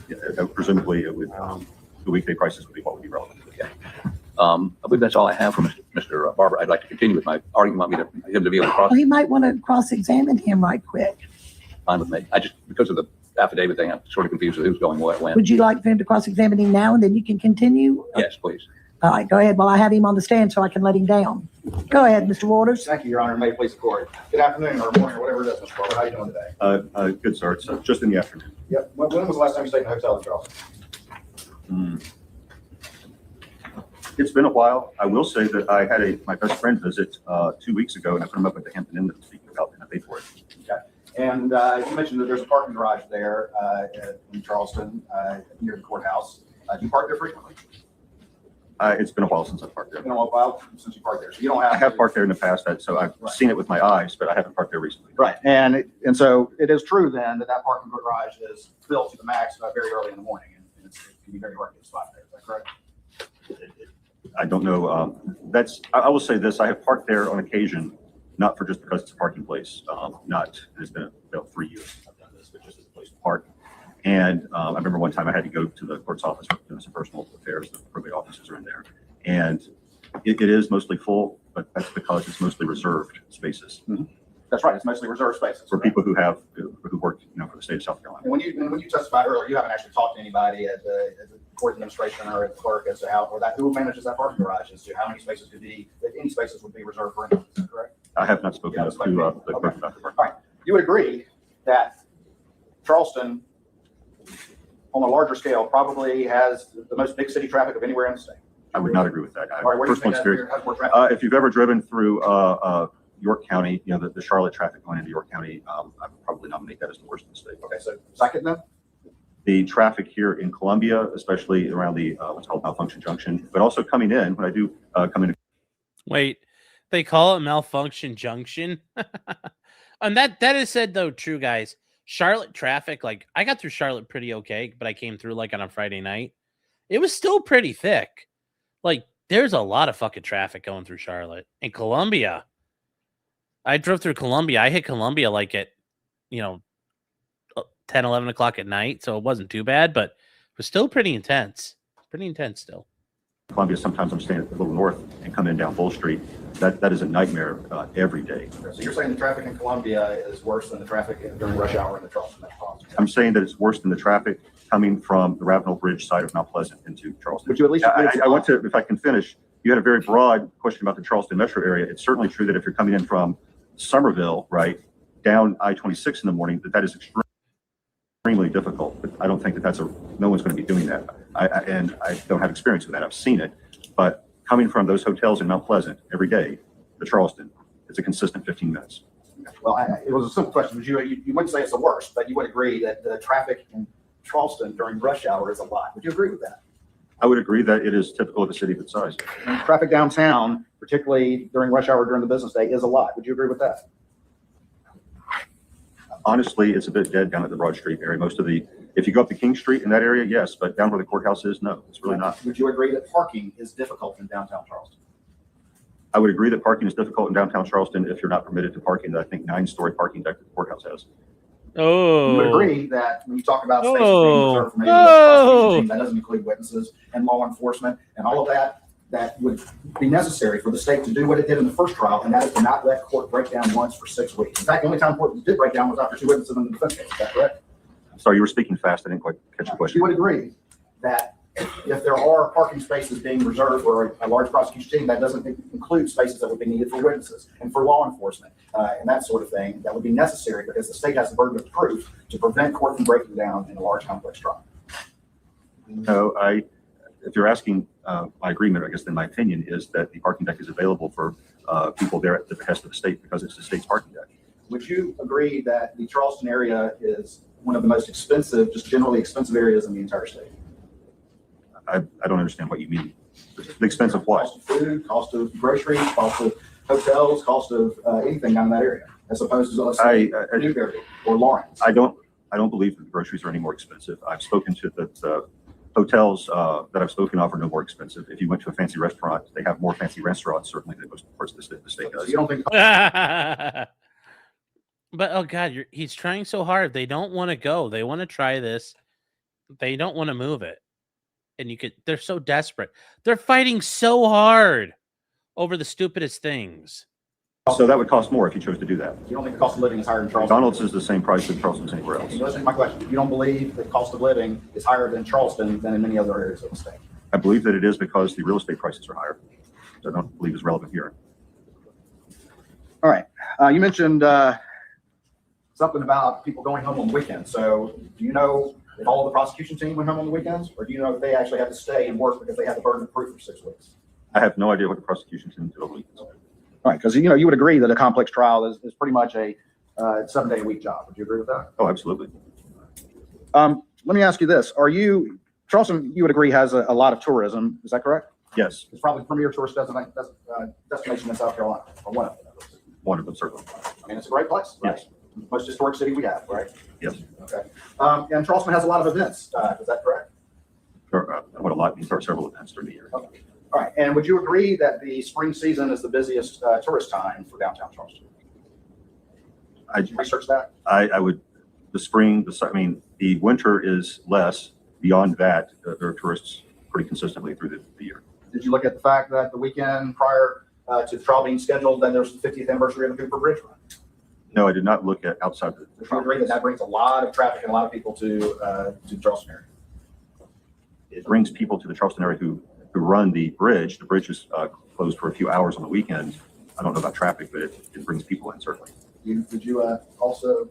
[SPEAKER 6] Yeah, presumably, it would, the weekday prices would be what would be relevant.
[SPEAKER 4] Okay. I believe that's all I have from Mr. Barber. I'd like to continue with my argument. Want me to him to be able to cross?
[SPEAKER 3] Well, you might want to cross-examine him right quick.
[SPEAKER 4] Fine with me. I just, because of the affidavit thing, I'm sort of confused with who's going what when.
[SPEAKER 3] Would you like for him to cross-examine him now and then you can continue?
[SPEAKER 4] Yes, please.
[SPEAKER 3] All right, go ahead. Well, I have him on the stand so I can let him down. Go ahead, Mr. Waters.
[SPEAKER 5] Thank you, Your Honor. May it please the court. Good afternoon or morning or whatever it is, Mr. Barber. How are you doing today?
[SPEAKER 6] Good, sir. It's just in the afternoon.
[SPEAKER 5] Yep. When was the last time you stayed in a hotel in Charleston?
[SPEAKER 6] It's been a while. I will say that I had my best friend visit 2 weeks ago, and I put him up at the Hampton Inn that I'm speaking about, and I paid for it.
[SPEAKER 5] Okay. And you mentioned that there's a parking garage there in Charleston near the courthouse. Do you park there frequently?
[SPEAKER 6] It's been a while since I've parked there.
[SPEAKER 5] It's been a while since you parked there, so you don't have.
[SPEAKER 6] I have parked there in the past, so I've seen it with my eyes, but I haven't parked there recently.
[SPEAKER 5] Right, and so it is true then that parking garage is filled to the max very early in the morning, and it can be very hard to get a spot there. Is that correct?
[SPEAKER 6] I don't know. I will say this: I have parked there on occasion, not for just because it's a parking place. It's been about 3 years I've done this, but just as a place to park. And I remember one time I had to go to the court's office for doing some personal affairs. The probate offices are in there, and it is mostly full, but that's because it's mostly reserved spaces.
[SPEAKER 5] Mm-hmm. That's right. It's mostly reserved spaces
[SPEAKER 6] for people who work, for the state of South Carolina.
[SPEAKER 5] And when you testified earlier, you haven't actually talked to anybody at the court administration or at the clerk as to who manages that parking garage, as to how many spaces could be, if any spaces would be reserved for anyone. Is that correct?
[SPEAKER 6] I have not spoken to the clerk about the parking.
[SPEAKER 5] All right. You would agree that Charleston, on a larger scale, probably has the most big city traffic of anywhere in the state?
[SPEAKER 6] I would not agree with that.
[SPEAKER 5] All right, where do you think has more traffic?
[SPEAKER 6] If you've ever driven through York County, the Charlotte traffic going into York County, I would probably nominate that as the worst in the state.
[SPEAKER 5] Okay, so second then?
[SPEAKER 6] The traffic here in Columbia, especially around the what's called Malfunction Junction, but also coming in when I do come in.
[SPEAKER 1] Wait, they call it Malfunction Junction? And that is said though true, guys. Charlotte traffic, like I got through Charlotte pretty okay, but I came through like on a Friday night. It was still pretty thick. Like there's a lot of fucking traffic going through Charlotte. And Columbia, I drove through Columbia. I hit Columbia like at, 10, 11 o'clock at night. So it wasn't too bad, but it was still pretty intense. Pretty intense still.
[SPEAKER 6] Columbia, sometimes I'm staying a little north and come in down Bull Street. That is a nightmare every day.
[SPEAKER 5] So you're saying the traffic in Columbia is worse than the traffic during rush hour in the Charleston metropolitan?
[SPEAKER 6] I'm saying that it's worse than the traffic coming from the Ravenel Bridge side of Mount Pleasant into Charleston.
[SPEAKER 5] Would you at least agree?
[SPEAKER 6] I want to, if I can finish, you had a very broad question about the Charleston metro area. It's certainly true that if you're coming in from Somerville, right, down I-26 in the morning, that is extremely difficult. But I don't think that no one's going to be doing that. And I don't have experience with that. I've seen it. But coming from those hotels in Mount Pleasant every day to Charleston, it's a consistent 15 minutes.
[SPEAKER 5] Well, it was a simple question. You wouldn't say it's the worst, but you would agree that the traffic in Charleston during rush hour is a lot. Would you agree with that?
[SPEAKER 6] I would agree that it is typical of a city of its size.
[SPEAKER 5] And traffic downtown, particularly during rush hour during the business day, is a lot. Would you agree with that?
[SPEAKER 6] Honestly, it's a bit dead down at the Broad Street area. If you go up to King Street in that area, yes, but down where the courthouse is, no, it's really not.
[SPEAKER 5] Would you agree that parking is difficult in downtown Charleston?
[SPEAKER 6] I would agree that parking is difficult in downtown Charleston if you're not permitted to park in the, I think, 9-story parking deck that the courthouse has.
[SPEAKER 1] Oh.
[SPEAKER 5] You would agree that when you talk about spaces being reserved for maybe prosecution, that doesn't include witnesses and law enforcement and all of that, that would be necessary for the state to do what it did in the first trial, and that is to not let court break down once for 6 weeks. In fact, the only time court did break down was after 2 witnesses in the defense case. Is that correct?
[SPEAKER 6] I'm sorry, you were speaking fast. I didn't quite catch the question.
[SPEAKER 5] You would agree that if there are parking spaces being reserved for a large prosecution team, that doesn't include spaces that would be needed for witnesses and for law enforcement and that sort of thing, that would be necessary because the state has the burden of proof to prevent court from breaking down in a large complex trial.
[SPEAKER 6] No, if you're asking my agreement, I guess then my opinion is that the parking deck is available for people there at the behest of the state because it's the state's parking deck.
[SPEAKER 5] Would you agree that the Charleston area is one of the most expensive, just generally expensive areas in the entire state?
[SPEAKER 6] I don't understand what you mean. The expense of what?
[SPEAKER 5] Cost of food, cost of groceries, cost of hotels, cost of anything down in that area, as opposed to, let's say, Newberry or Lawrence.
[SPEAKER 6] I don't believe that the groceries are any more expensive. I've spoken to the hotels that I've spoken of are no more expensive. If you went to a fancy restaurant, they have more fancy restaurants, certainly, than most parts of the state
[SPEAKER 5] So
[SPEAKER 6] does.
[SPEAKER 5] you don't think
[SPEAKER 1] But oh god, he's trying so hard. They don't want to go. They want to try this. They don't want to move it. And they're so desperate. They're fighting so hard over the stupidest things.
[SPEAKER 6] So that would cost more if you chose to do that.
[SPEAKER 5] you don't think the cost of living is higher in Charleston?
[SPEAKER 6] McDonald's is the same price in Charleston as anywhere else.
[SPEAKER 5] Can you listen to my question? You don't believe the cost of living is higher in Charleston than in many other areas of the state?
[SPEAKER 6] I believe that it is because the real estate prices are higher. So I don't believe is relevant here.
[SPEAKER 5] All right. You mentioned something about people going home on the weekends. So do you know if all of the prosecution team went home on the weekends, or do you know if they actually had to stay and work because they had the burden of proof for 6 weeks?
[SPEAKER 6] I have no idea what the prosecution team did over the weekends.
[SPEAKER 5] All right, because you would agree that a complex trial is pretty much a 7-day-a-week job. Would you agree with that?
[SPEAKER 6] Oh, absolutely.
[SPEAKER 5] Let me ask you this: Charleston? You would agree has a lot of tourism? Is that correct?
[SPEAKER 6] Yes,
[SPEAKER 5] It's probably the premier tourist destination in South Carolina, or one of them.
[SPEAKER 6] one of them certainly.
[SPEAKER 5] I mean, it's a great place. Right?
[SPEAKER 6] Yes.
[SPEAKER 5] Most historic city we have, right?
[SPEAKER 6] Yes.
[SPEAKER 5] Okay. And Charleston has a lot of events. Is that correct?
[SPEAKER 6] What a lot means there are several events during the year.
[SPEAKER 5] Okay. All right. And would you agree that the spring season is the busiest tourist time for downtown Charleston? Did you research that?
[SPEAKER 6] I would, the spring, the winter is less. Beyond that, there are tourists pretty consistently through the year.
[SPEAKER 5] Did you look at the fact that the weekend prior to the trial being scheduled, then there's the 50th anniversary of the Cooper Bridge run?
[SPEAKER 6] No, I did not look at outside the
[SPEAKER 5] Would you agree that that brings a lot of traffic and a lot of people to the Charleston area?
[SPEAKER 6] It brings people to the Charleston area who run the bridge. The bridge is closed for a few hours on the weekend. I don't know about traffic, but it brings people in, certainly.
[SPEAKER 5] Did you also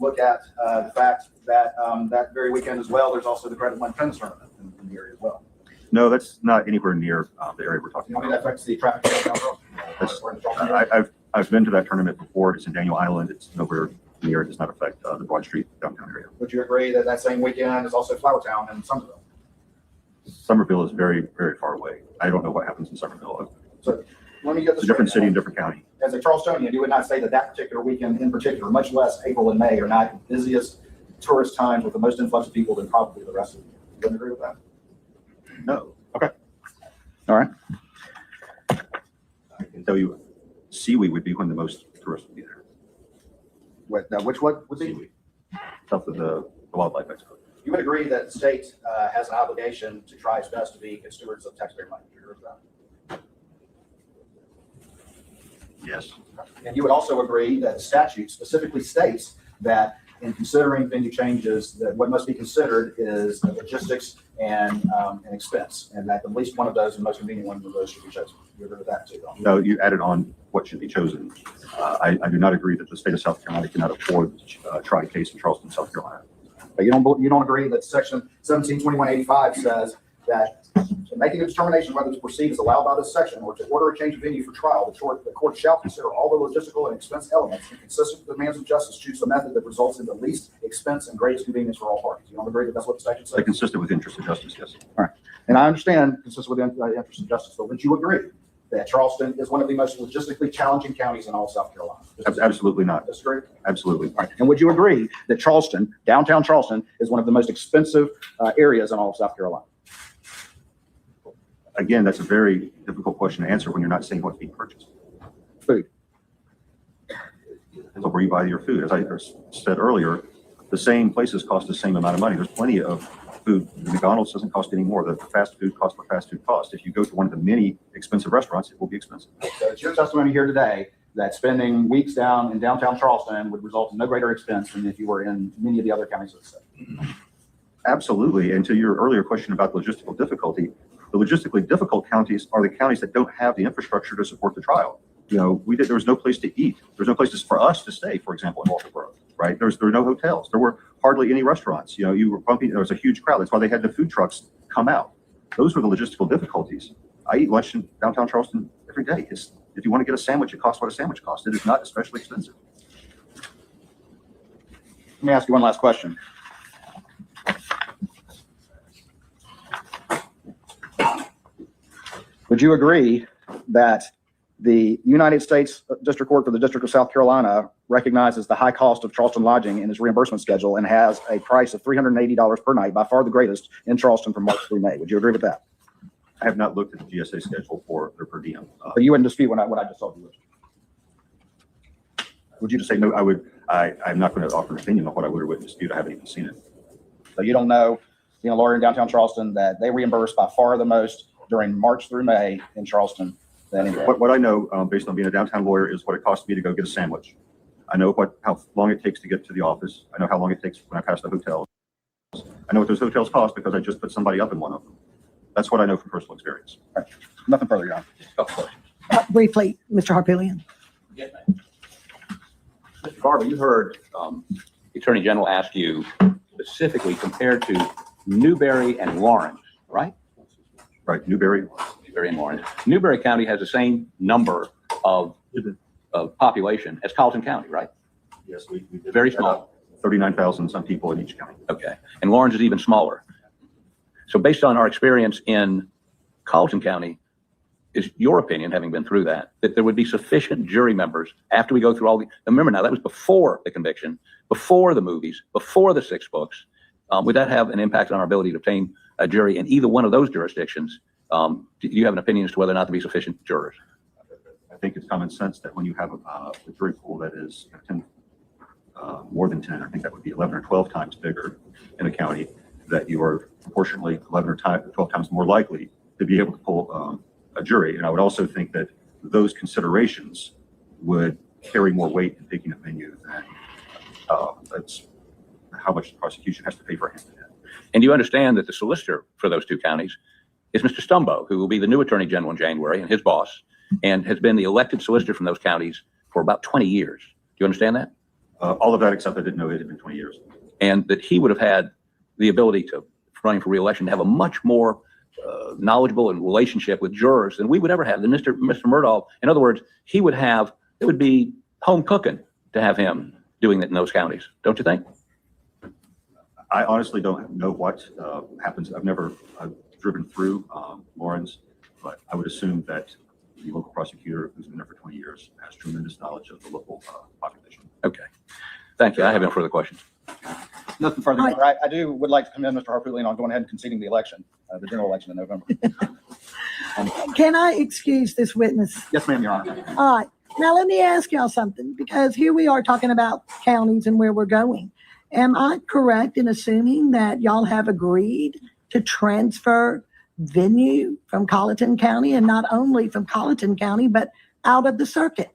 [SPEAKER 5] look at the fact that that very weekend as well, there's also the Credit One tennis tournament in the area as well?
[SPEAKER 6] No, that's not anywhere near the area we're talking
[SPEAKER 5] You know, that
[SPEAKER 6] about.
[SPEAKER 5] affects the traffic downtown Charleston.
[SPEAKER 6] I've been to that tournament before. It's in Daniel Island. It's nowhere near. It does not affect the Broad Street downtown area.
[SPEAKER 5] Would you agree that that same weekend is also Flowertown and Somerville?
[SPEAKER 6] Somerville is very, very far away. I don't know what happens in Somerville.
[SPEAKER 5] So let me get
[SPEAKER 6] It's
[SPEAKER 5] this
[SPEAKER 6] a different
[SPEAKER 5] straight.
[SPEAKER 6] city and different county.
[SPEAKER 5] As a Charlestonian, you would not say that that particular weekend in particular, much less April and May, are not the busiest tourist times with the most influx of people than probably the rest of the year. You wouldn't agree with that?
[SPEAKER 6] No.
[SPEAKER 5] Okay. All right.
[SPEAKER 6] I can tell you, Seaweed would be when the most tourists would be there.
[SPEAKER 5] Which what would be?
[SPEAKER 6] Seaweed. South of the wildlife expo.
[SPEAKER 5] You would agree that the state has an obligation to try its best to be good stewards of taxpayer money. Do you agree with that?
[SPEAKER 6] Yes.
[SPEAKER 5] And you would also agree that the statute specifically states that in considering venue changes, that what must be considered is logistics and expense, and that at least one of those, the most convenient one of those, should be chosen. You agree with that too?
[SPEAKER 6] No, you added on what should be chosen. I do not agree that the state of South Carolina cannot afford to try a case in Charleston, South Carolina.
[SPEAKER 5] But you don't agree that section 172185 says that in making a determination whether to proceed as allowed by this section or to order a change of venue for trial, the court shall consider all the logistical and expense elements and consistent with the demands of justice, choose the method that results in the least expense and greatest convenience for all parties. You don't agree that that's what the statute says?
[SPEAKER 6] They're consistent with the interest of justice, yes.
[SPEAKER 5] All right. And I understand consistent with the interest of justice, but would you agree that Charleston is one of the most logistically challenging counties in all of South Carolina?
[SPEAKER 6] Absolutely not.
[SPEAKER 5] Disagree?
[SPEAKER 6] Absolutely.
[SPEAKER 5] All right. And would you agree that Charleston, downtown Charleston, is one of the most expensive areas in all of South Carolina?
[SPEAKER 6] Again, that's a very difficult question to answer when you're not saying what's being purchased.
[SPEAKER 5] Food.
[SPEAKER 6] So where you buy your food. As I said earlier, the same places cost the same amount of money. There's plenty of food. The McDonald's doesn't cost any more. The fast food costs what fast food costs. If you go to one of the many expensive restaurants, it will be expensive.
[SPEAKER 5] So it's your testimony here today that spending weeks down in downtown Charleston would result in no greater expense than if you were in many of the other counties of the state.
[SPEAKER 6] Absolutely. And to your earlier question about logistical difficulty, the logistically difficult counties are the counties that don't have the infrastructure to support the trial. You know, there was no place to eat. There's no places for us to stay, for example, in Walterboro, right? There were no hotels. There were hardly any restaurants. You know, you were bumping, there was a huge crowd. That's why they had the food trucks come out. Those were the logistical difficulties. I eat lunch in downtown Charleston every day. If you want to get a sandwich, it costs what a sandwich costs. It is not especially expensive.
[SPEAKER 5] Let me ask you one last question. Would you agree that the United States District Court for the District of South Carolina recognizes the high cost of Charleston lodging in its reimbursement schedule and has a price of $380 per night, by far the greatest in Charleston from March through May? Would you agree with that?
[SPEAKER 6] I have not looked at the GSA schedule for their per diem.
[SPEAKER 5] But you wouldn't dispute what I just told you.
[SPEAKER 6] Would you just say no? I'm not going to offer an opinion on what I would or wouldn't dispute. I haven't even seen it.
[SPEAKER 5] So you don't know, being a lawyer in downtown Charleston, that they reimburse by far the most during March through May in Charleston than anywhere.
[SPEAKER 6] What I know, based on being a downtown lawyer, is what it costs me to go get a sandwich. I know how long it takes to get to the office. I know how long it takes when I pass the hotels. I know what those hotels cost because I just put somebody up in one of them. That's what I know from personal experience.
[SPEAKER 5] Right. Nothing further, Your Honor.
[SPEAKER 3] Briefly, Mr. Harpilian.
[SPEAKER 4] Yes, ma'am. Mr. Garber, you heard the Attorney General ask you specifically compared to Newberry and Lawrence, right?
[SPEAKER 6] Right, Newberry.
[SPEAKER 4] Newberry and Lawrence. Newberry County has the same number of population as Carlton County, right?
[SPEAKER 6] Yes, we did.
[SPEAKER 4] Very small.
[SPEAKER 6] 39,000 some people in each county.
[SPEAKER 4] Okay. And Lawrence is even smaller. So based on our experience in Carlton County, is your opinion, having been through that there would be sufficient jury members after we go through all the, remember now, that was before the conviction, before the movies, before the 6 books. Would that have an impact on our ability to obtain a jury in either one of those jurisdictions? Do you have an opinion as to whether or not to be sufficient jurors?
[SPEAKER 6] I think it's common sense that when you have a jury pool that is 10, more than 10, I think that would be 11 or 12 times bigger in a county, that you are proportionally 11 or 12 times more likely to be able to pull a jury. And I would also think that those considerations would carry more weight in picking a venue than that's how much the prosecution has to pay for him.
[SPEAKER 4] And you understand that the solicitor for those 2 counties is Mr. Stumbo, who will be the new Attorney General in January, and his boss, and has been the elected solicitor from those counties for about 20 years. Do you understand that?
[SPEAKER 6] All of that, except I didn't know it had been 20 years.
[SPEAKER 4] And that he would have had the ability to, running for re-election, to have a much more knowledgeable and relationship with jurors than we would ever have, than Mr. Murdaugh. In other words, he would have, it would be home cooking to have him doing that in those counties, don't you think?
[SPEAKER 6] I honestly don't know what happens. I've never driven through Lawrence, but I would assume that the local prosecutor who's been there for 20 years has tremendous knowledge of the local population.
[SPEAKER 4] Okay. Thank you. I have no further questions.
[SPEAKER 5] Nothing further. Your Honor. I would like to commend Mr. Harpilian on going ahead and conceding the election, the general election in November.
[SPEAKER 3] Can I excuse this witness?
[SPEAKER 5] Yes, ma'am, Your Honor.
[SPEAKER 3] All right. Now, let me ask y'all something, because here we are talking about counties and where we're going. Am I correct in assuming that y'all have agreed to transfer venue from Colleton County, and not only from Colleton County, but out of the circuit?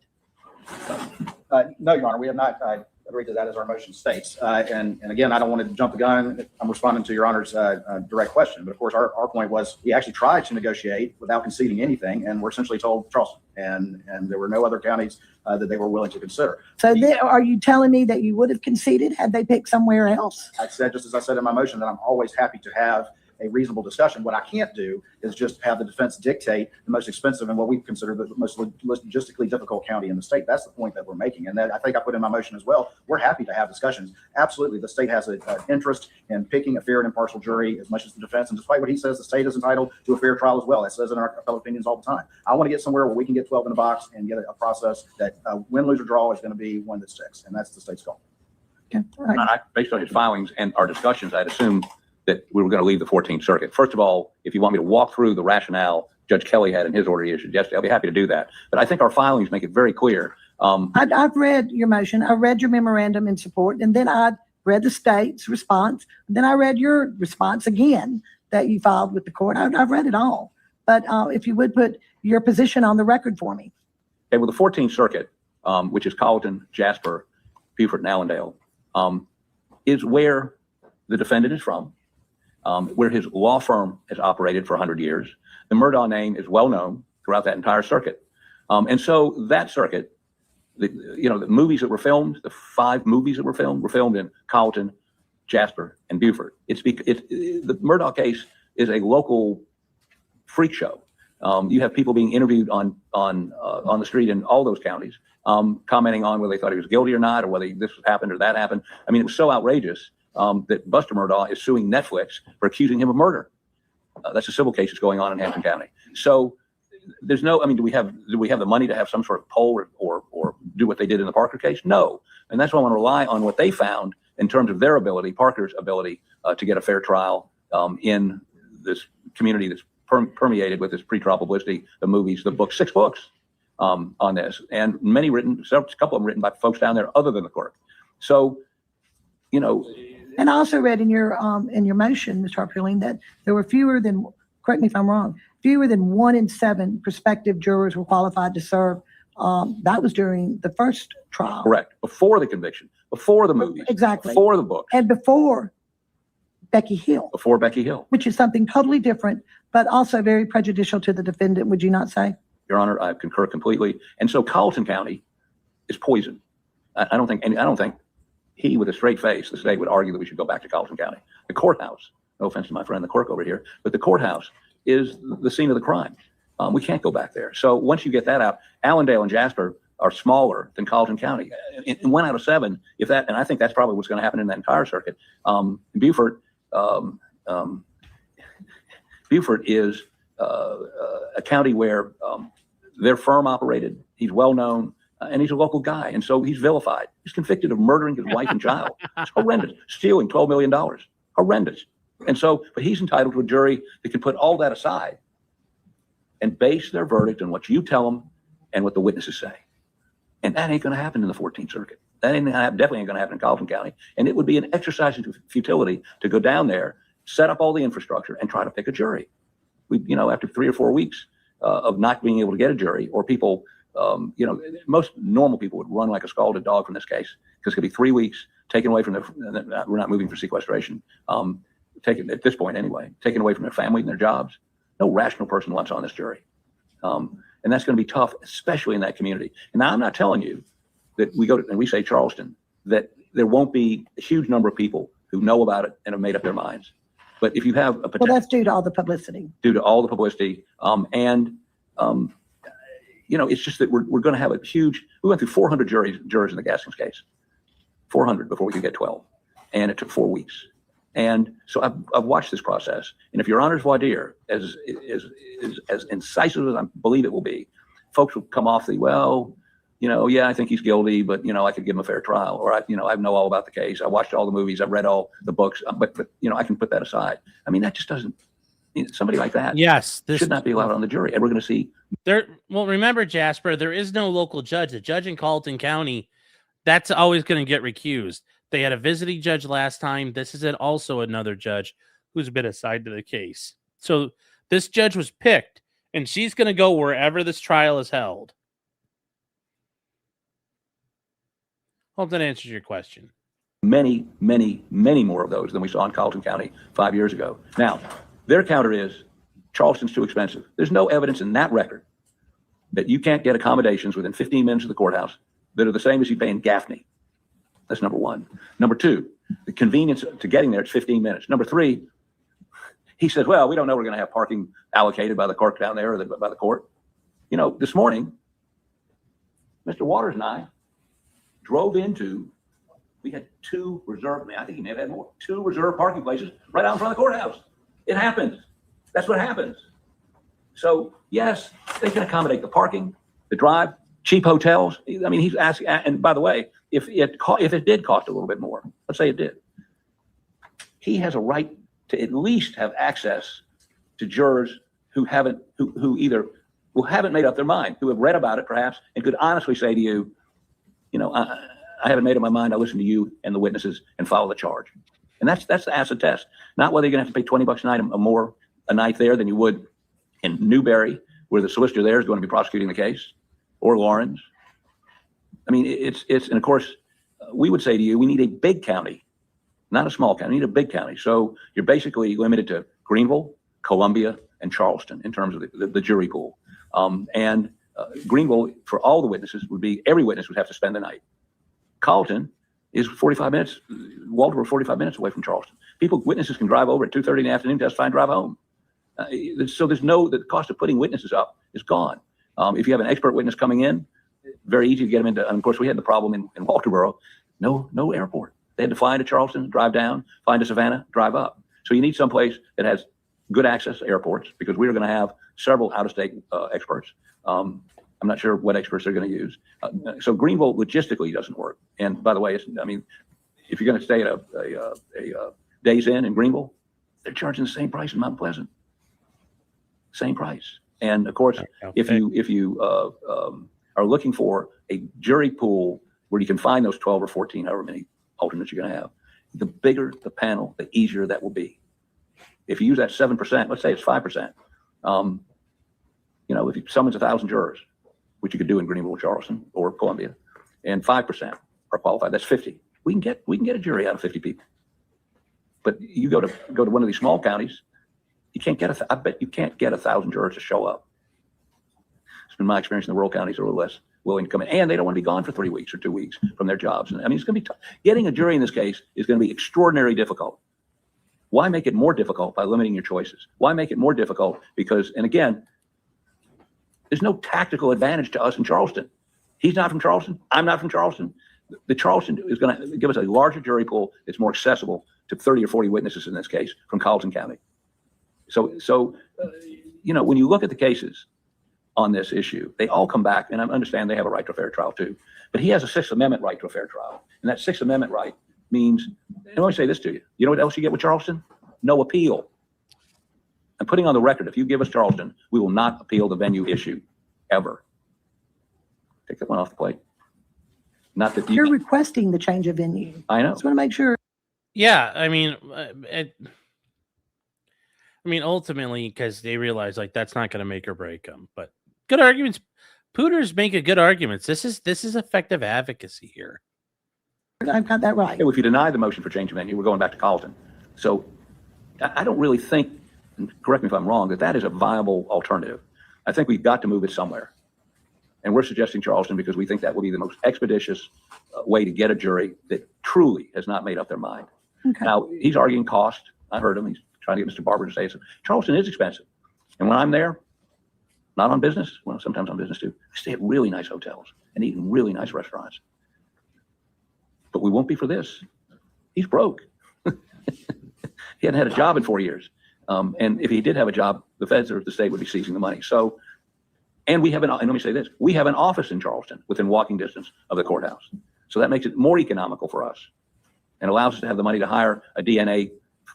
[SPEAKER 5] No, Your Honor, we have not agreed to that, as our motion states. And again, I don't want to jump the gun. I'm responding to Your Honor's direct question. But of course, our point was we actually tried to negotiate without conceding anything, and we're essentially told Charleston. And there were no other counties that they were willing to consider.
[SPEAKER 3] So are you telling me that you would have conceded had they picked somewhere else?
[SPEAKER 5] I said, just as I said in my motion, that I'm always happy to have a reasonable discussion. What I can't do is just have the defense dictate the most expensive and what we consider the most logistically difficult county in the state. That's the point that we're making. And that I think I put in my motion as well. We're happy to have discussions. Absolutely. The state has an interest in picking a fair and impartial jury as much as the defense. And despite what he says, the state is entitled to a fair trial as well. That says in our appellate opinions all the time. I want to get somewhere where we can get 12 in a box and get a process that win, lose, or draw is going to be one that sticks. And that's the state's goal.
[SPEAKER 3] Okay. All right.
[SPEAKER 4] Based on his filings and our discussions, I'd assume that we were going to leave the 14th Circuit. First of all, if you want me to walk through the rationale Judge Kelly had in his order he issued yesterday, I'll be happy to do that. But I think our filings make it very clear.
[SPEAKER 3] I've read your motion. I read your memorandum in support, and then I read the state's response. Then I read your response again that you filed with the court. I've read it all. But if you would put your position on the record for me.
[SPEAKER 4] Okay, well, the 14th Circuit, which is Colleton, Jasper, Beaufort, and Allendale, is where the defendant is from. Where his law firm has operated for 100 years. The Murdaugh name is well known throughout that entire circuit. And so that circuit, the movies that were filmed, the 5 movies that were filmed in Colleton, Jasper, and Beaufort. The Murdaugh case is a local freak show. You have people being interviewed on the street in all those counties. commenting on whether they thought he was guilty or not, or whether this happened or that happened. I mean, it was so outrageous that Buster Murdaugh is suing Netflix for accusing him of murder. That's a civil case that's going on in Hampton County. So there's no, I mean, do we have the money to have some sort of poll or do what they did in the Parker case? No. And that's why I want to rely on what they found in terms of their ability, Parker's ability to get a fair trial in this community that's permeated with this pretrial publicity, the movies, the books, 6 books on this, and many written, a couple of them written by folks down there other than the court. So, you know.
[SPEAKER 3] And I also read in your motion, Mr. Harper-Ling, that there were fewer than, correct me if I'm wrong, fewer than 1 in 7 prospective jurors were qualified to serve. That was during the first trial.
[SPEAKER 4] Correct. Before the conviction, before the movies.
[SPEAKER 3] Exactly.
[SPEAKER 4] Before the book.
[SPEAKER 3] And before Becky Hill.
[SPEAKER 4] Before Becky Hill.
[SPEAKER 3] Which is something totally different, but also very prejudicial to the defendant, would you not say?
[SPEAKER 4] Your Honor, I concur completely. And so Carlton County is poison. I don't think he, with a straight face, the state would argue that we should go back to Carlton County. The courthouse, no offense to my friend the clerk over here, but the courthouse is the scene of the crime. We can't go back there. So once you get that out, Allendale and Jasper are smaller than Carlton County. In 1 out of 7, if that, and I think that's probably what's going to happen in that entire circuit. Beaufort is a county where their firm operated. He's well known. And he's a local guy, and so he's vilified. He's convicted of murdering his wife and child. It's horrendous. Stealing $12 million. Horrendous. And so, but he's entitled to a jury that can put all that aside and base their verdict on what you tell them and what the witnesses say. And that ain't going to happen in the 14th Circuit. That definitely ain't going to happen in Carlton County. And it would be an exercise in futility to go down there, set up all the infrastructure, and try to pick a jury. We, after 3 or 4 weeks of not being able to get a jury, or people. Most normal people would run like a scalded dog from this case, because it could be 3 weeks taken away from we're not moving for sequestration, taken at this point anyway, taken away from their family and their jobs. No rational person wants on this jury. And that's going to be tough, especially in that community. And now I'm not telling you that we go to, and we say Charleston, that there won't be a huge number of people who know about it and have made up their minds. But if you have a potential.
[SPEAKER 3] Well, that's due to all the publicity.
[SPEAKER 4] Due to all the publicity. It's just that we're going to have a huge, we went through 400 jurors in the Gaskins case, 400 before we could get 12. And it took 4 weeks. And so I've watched this process. And if Your Honor's voir dire, as incisive as I believe it will be, folks will come off I think he's guilty, but, I could give him a fair trial. Or, I know all about the case. I watched all the movies. I've read all the books, but I can put that aside. I mean, that just doesn't, somebody like that should not be allowed on the jury. And we're going to see.
[SPEAKER 1] Well, remember, Jasper, there is no local judge. The judge in Carlton County, that's always going to get recused. They had a visiting judge last time. This is also another judge who's been assigned to the case. So this judge was picked, and she's going to go wherever this trial is held. Hope that answers your question.
[SPEAKER 4] Many, many, many more of those than we saw in Carlton County 5 years ago. Now, their counter is Charleston's too expensive. There's no evidence in that record that you can't get accommodations within 15 minutes of the courthouse that are the same as you pay in Gaffney. That's number one. Number two, the convenience to getting there, it's 15 minutes. Number three, he says, well, we don't know we're going to have parking allocated by the court down there or by the court. This morning, Mr. Waters and I drove into, we had 2 reserved, I think he may have had more, 2 reserved parking places right out in front of the courthouse. It happens. That's what happens. So yes, they can accommodate the parking, the drive, cheap hotels. I mean, he's asking, and by the way, if it did cost a little bit more, let's say it did, he has a right to at least have access to jurors who haven't made up their mind, who have read about it perhaps, and could honestly say to you, I haven't made up my mind. I'll listen to you and the witnesses and follow the charge. And that's the acid test. Not whether you're going to have to pay $20 a night more a night there than you would in Newberry, where the solicitor there is going to be prosecuting the case, or Lawrence. I mean, and of course, we would say to you, we need a big county, not a small county. We need a big county. So you're basically limited to Greenville, Columbia, and Charleston in terms of the jury pool. Greenville, for all the witnesses, every witness would have to spend the night. Carlton is 45 minutes, Walter, 45 minutes away from Charleston. Witnesses can drive over at 2:30 in the afternoon, testify, and drive home. So the cost of putting witnesses up is gone. If you have an expert witness coming in, very easy to get them into, and of course we had the problem in Walterboro, no airport. They had to fly to Charleston, drive down, fly to Savannah, drive up. So you need someplace that has good access to airports, because we are going to have several out-of-state experts. I'm not sure what experts they're going to use. So Greenville logistically doesn't work. And by the way, I mean, if you're going to stay at a Days Inn in Greenville, they're charging the same price in Mount Pleasant. Same price. And of course, if you are looking for a jury pool where you can find those 12 or 14, however many alternates you're going to have, the bigger the panel, the easier that will be. If you use that 7%, let's say it's 5%, if you summons 1,000 jurors, which you could do in Greenville, Charleston, or Columbia, and 5% are qualified, that's 50. We can get a jury out of 50 people. But you go to one of these small counties, you can't get I bet you can't get 1,000 jurors to show up. It's been my experience in the rural counties are a little less willing to come in, and they don't want to be gone for 3 weeks or 2 weeks from their jobs. And I mean, it's going to be tough. Getting a jury in this case is going to be extraordinarily difficult. Why make it more difficult by limiting your choices? Why make it more difficult? Because, and again, there's no tactical advantage to us in Charleston. He's not from Charleston. I'm not from Charleston. The Charleston is going to give us a larger jury pool. It's more accessible to 30 or 40 witnesses in this case from Carleton County. So when you look at the cases on this issue, they all come back, and I understand they have a right to a fair trial too, but he has a Sixth Amendment right to a fair trial. And that Sixth Amendment right means, and let me say this to you, you know what else you get with Charleston? No appeal. I'm putting on the record, if you give us Charleston, we will not appeal the venue issue, ever. Take that one off the plate. Not that
[SPEAKER 3] You're requesting the change of venue.
[SPEAKER 4] I know.
[SPEAKER 3] Just want to make sure.
[SPEAKER 1] Yeah, I mean, ultimately, because they realize like that's not going to make or break them. But good arguments. Pooters make a good arguments. This is effective advocacy here.
[SPEAKER 3] I've got that right.
[SPEAKER 4] If you deny the motion for change of venue, we're going back to Carleton. So I don't really think, and correct me if I'm wrong, that is a viable alternative. I think we've got to move it somewhere. And we're suggesting Charleston because we think that will be the most expeditious way to get a jury that truly has not made up their mind.
[SPEAKER 3] Okay.
[SPEAKER 4] Now, he's arguing cost. I heard him. He's trying to get Mr. Barber to say so. Charleston is expensive. And when I'm there, not on business, well, sometimes on business too, I stay at really nice hotels and eat in really nice restaurants. But we won't be for this. He's broke. He hadn't had a job in 4 years. And if he did have a job, the feds or the state would be seizing the money. So, and we have and let me say this, we have an office in Charleston within walking distance of the courthouse. So that makes it more economical for us and allows us to have the money to hire a DNA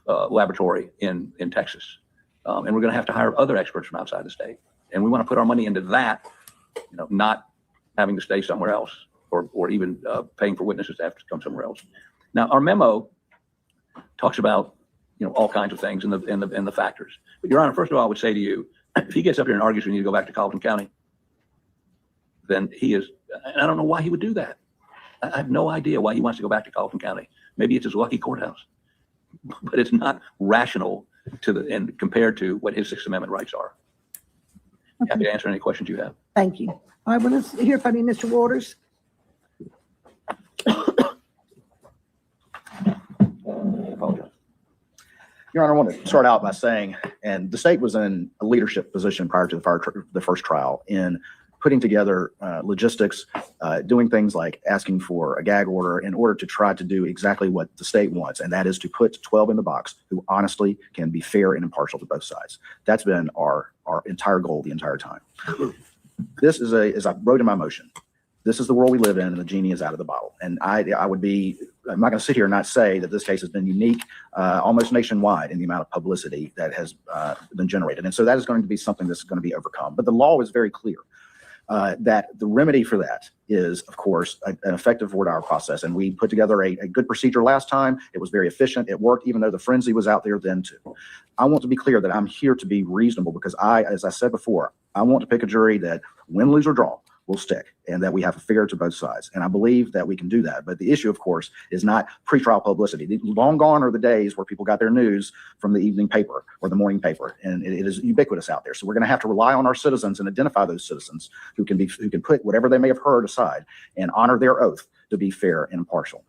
[SPEAKER 4] laboratory in Texas. And we're going to have to hire other experts from outside the state. And we want to put our money into that, not having to stay somewhere else or even paying for witnesses to have to come somewhere else. Now, our memo talks about, all kinds of things and the factors. But Your Honor, first of all, I would say to you, if he gets up here and argues we need to go back to Carleton County, then he is, and I don't know why he would do that. I have no idea why he wants to go back to Carleton County. Maybe it's his lucky courthouse, but it's not rational and compared to what his Sixth Amendment rights are.
[SPEAKER 3] Okay.
[SPEAKER 4] Happy to answer any questions you have.
[SPEAKER 3] Thank you. All right, well, let's hear from you, Mr. Waters.
[SPEAKER 5] Your Honor, I want to start out by saying, and the state was in a leadership position prior to the first trial in putting together logistics, doing things like asking for a gag order in order to try to do exactly what the state wants, and that is to put 12 in the box who honestly can be fair and impartial to both sides. That's been our entire goal the entire time. This is as I wrote in my motion, this is the world we live in, and the genie is out of the bottle. And I'm not going to sit here and not say that this case has been unique, almost nationwide in the amount of publicity that has been generated. And so that is going to be something that's going to be overcome. But the law is very clear that the remedy for that is, of course, an effective voir dire process. And we put together a good procedure last time. It was very efficient. It worked, even though the frenzy was out there then too. I want to be clear that I'm here to be reasonable because as I said before, I want to pick a jury that win, lose, or draw will stick, and that we have a fair to both sides. And I believe that we can do that. But the issue, of course, is not pretrial publicity. Long gone are the days where people got their news from the evening paper or the morning paper, and it is ubiquitous out there. So we're going to have to rely on our citizens and identify those citizens who can put whatever they may have heard aside and honor their oath to be fair and impartial.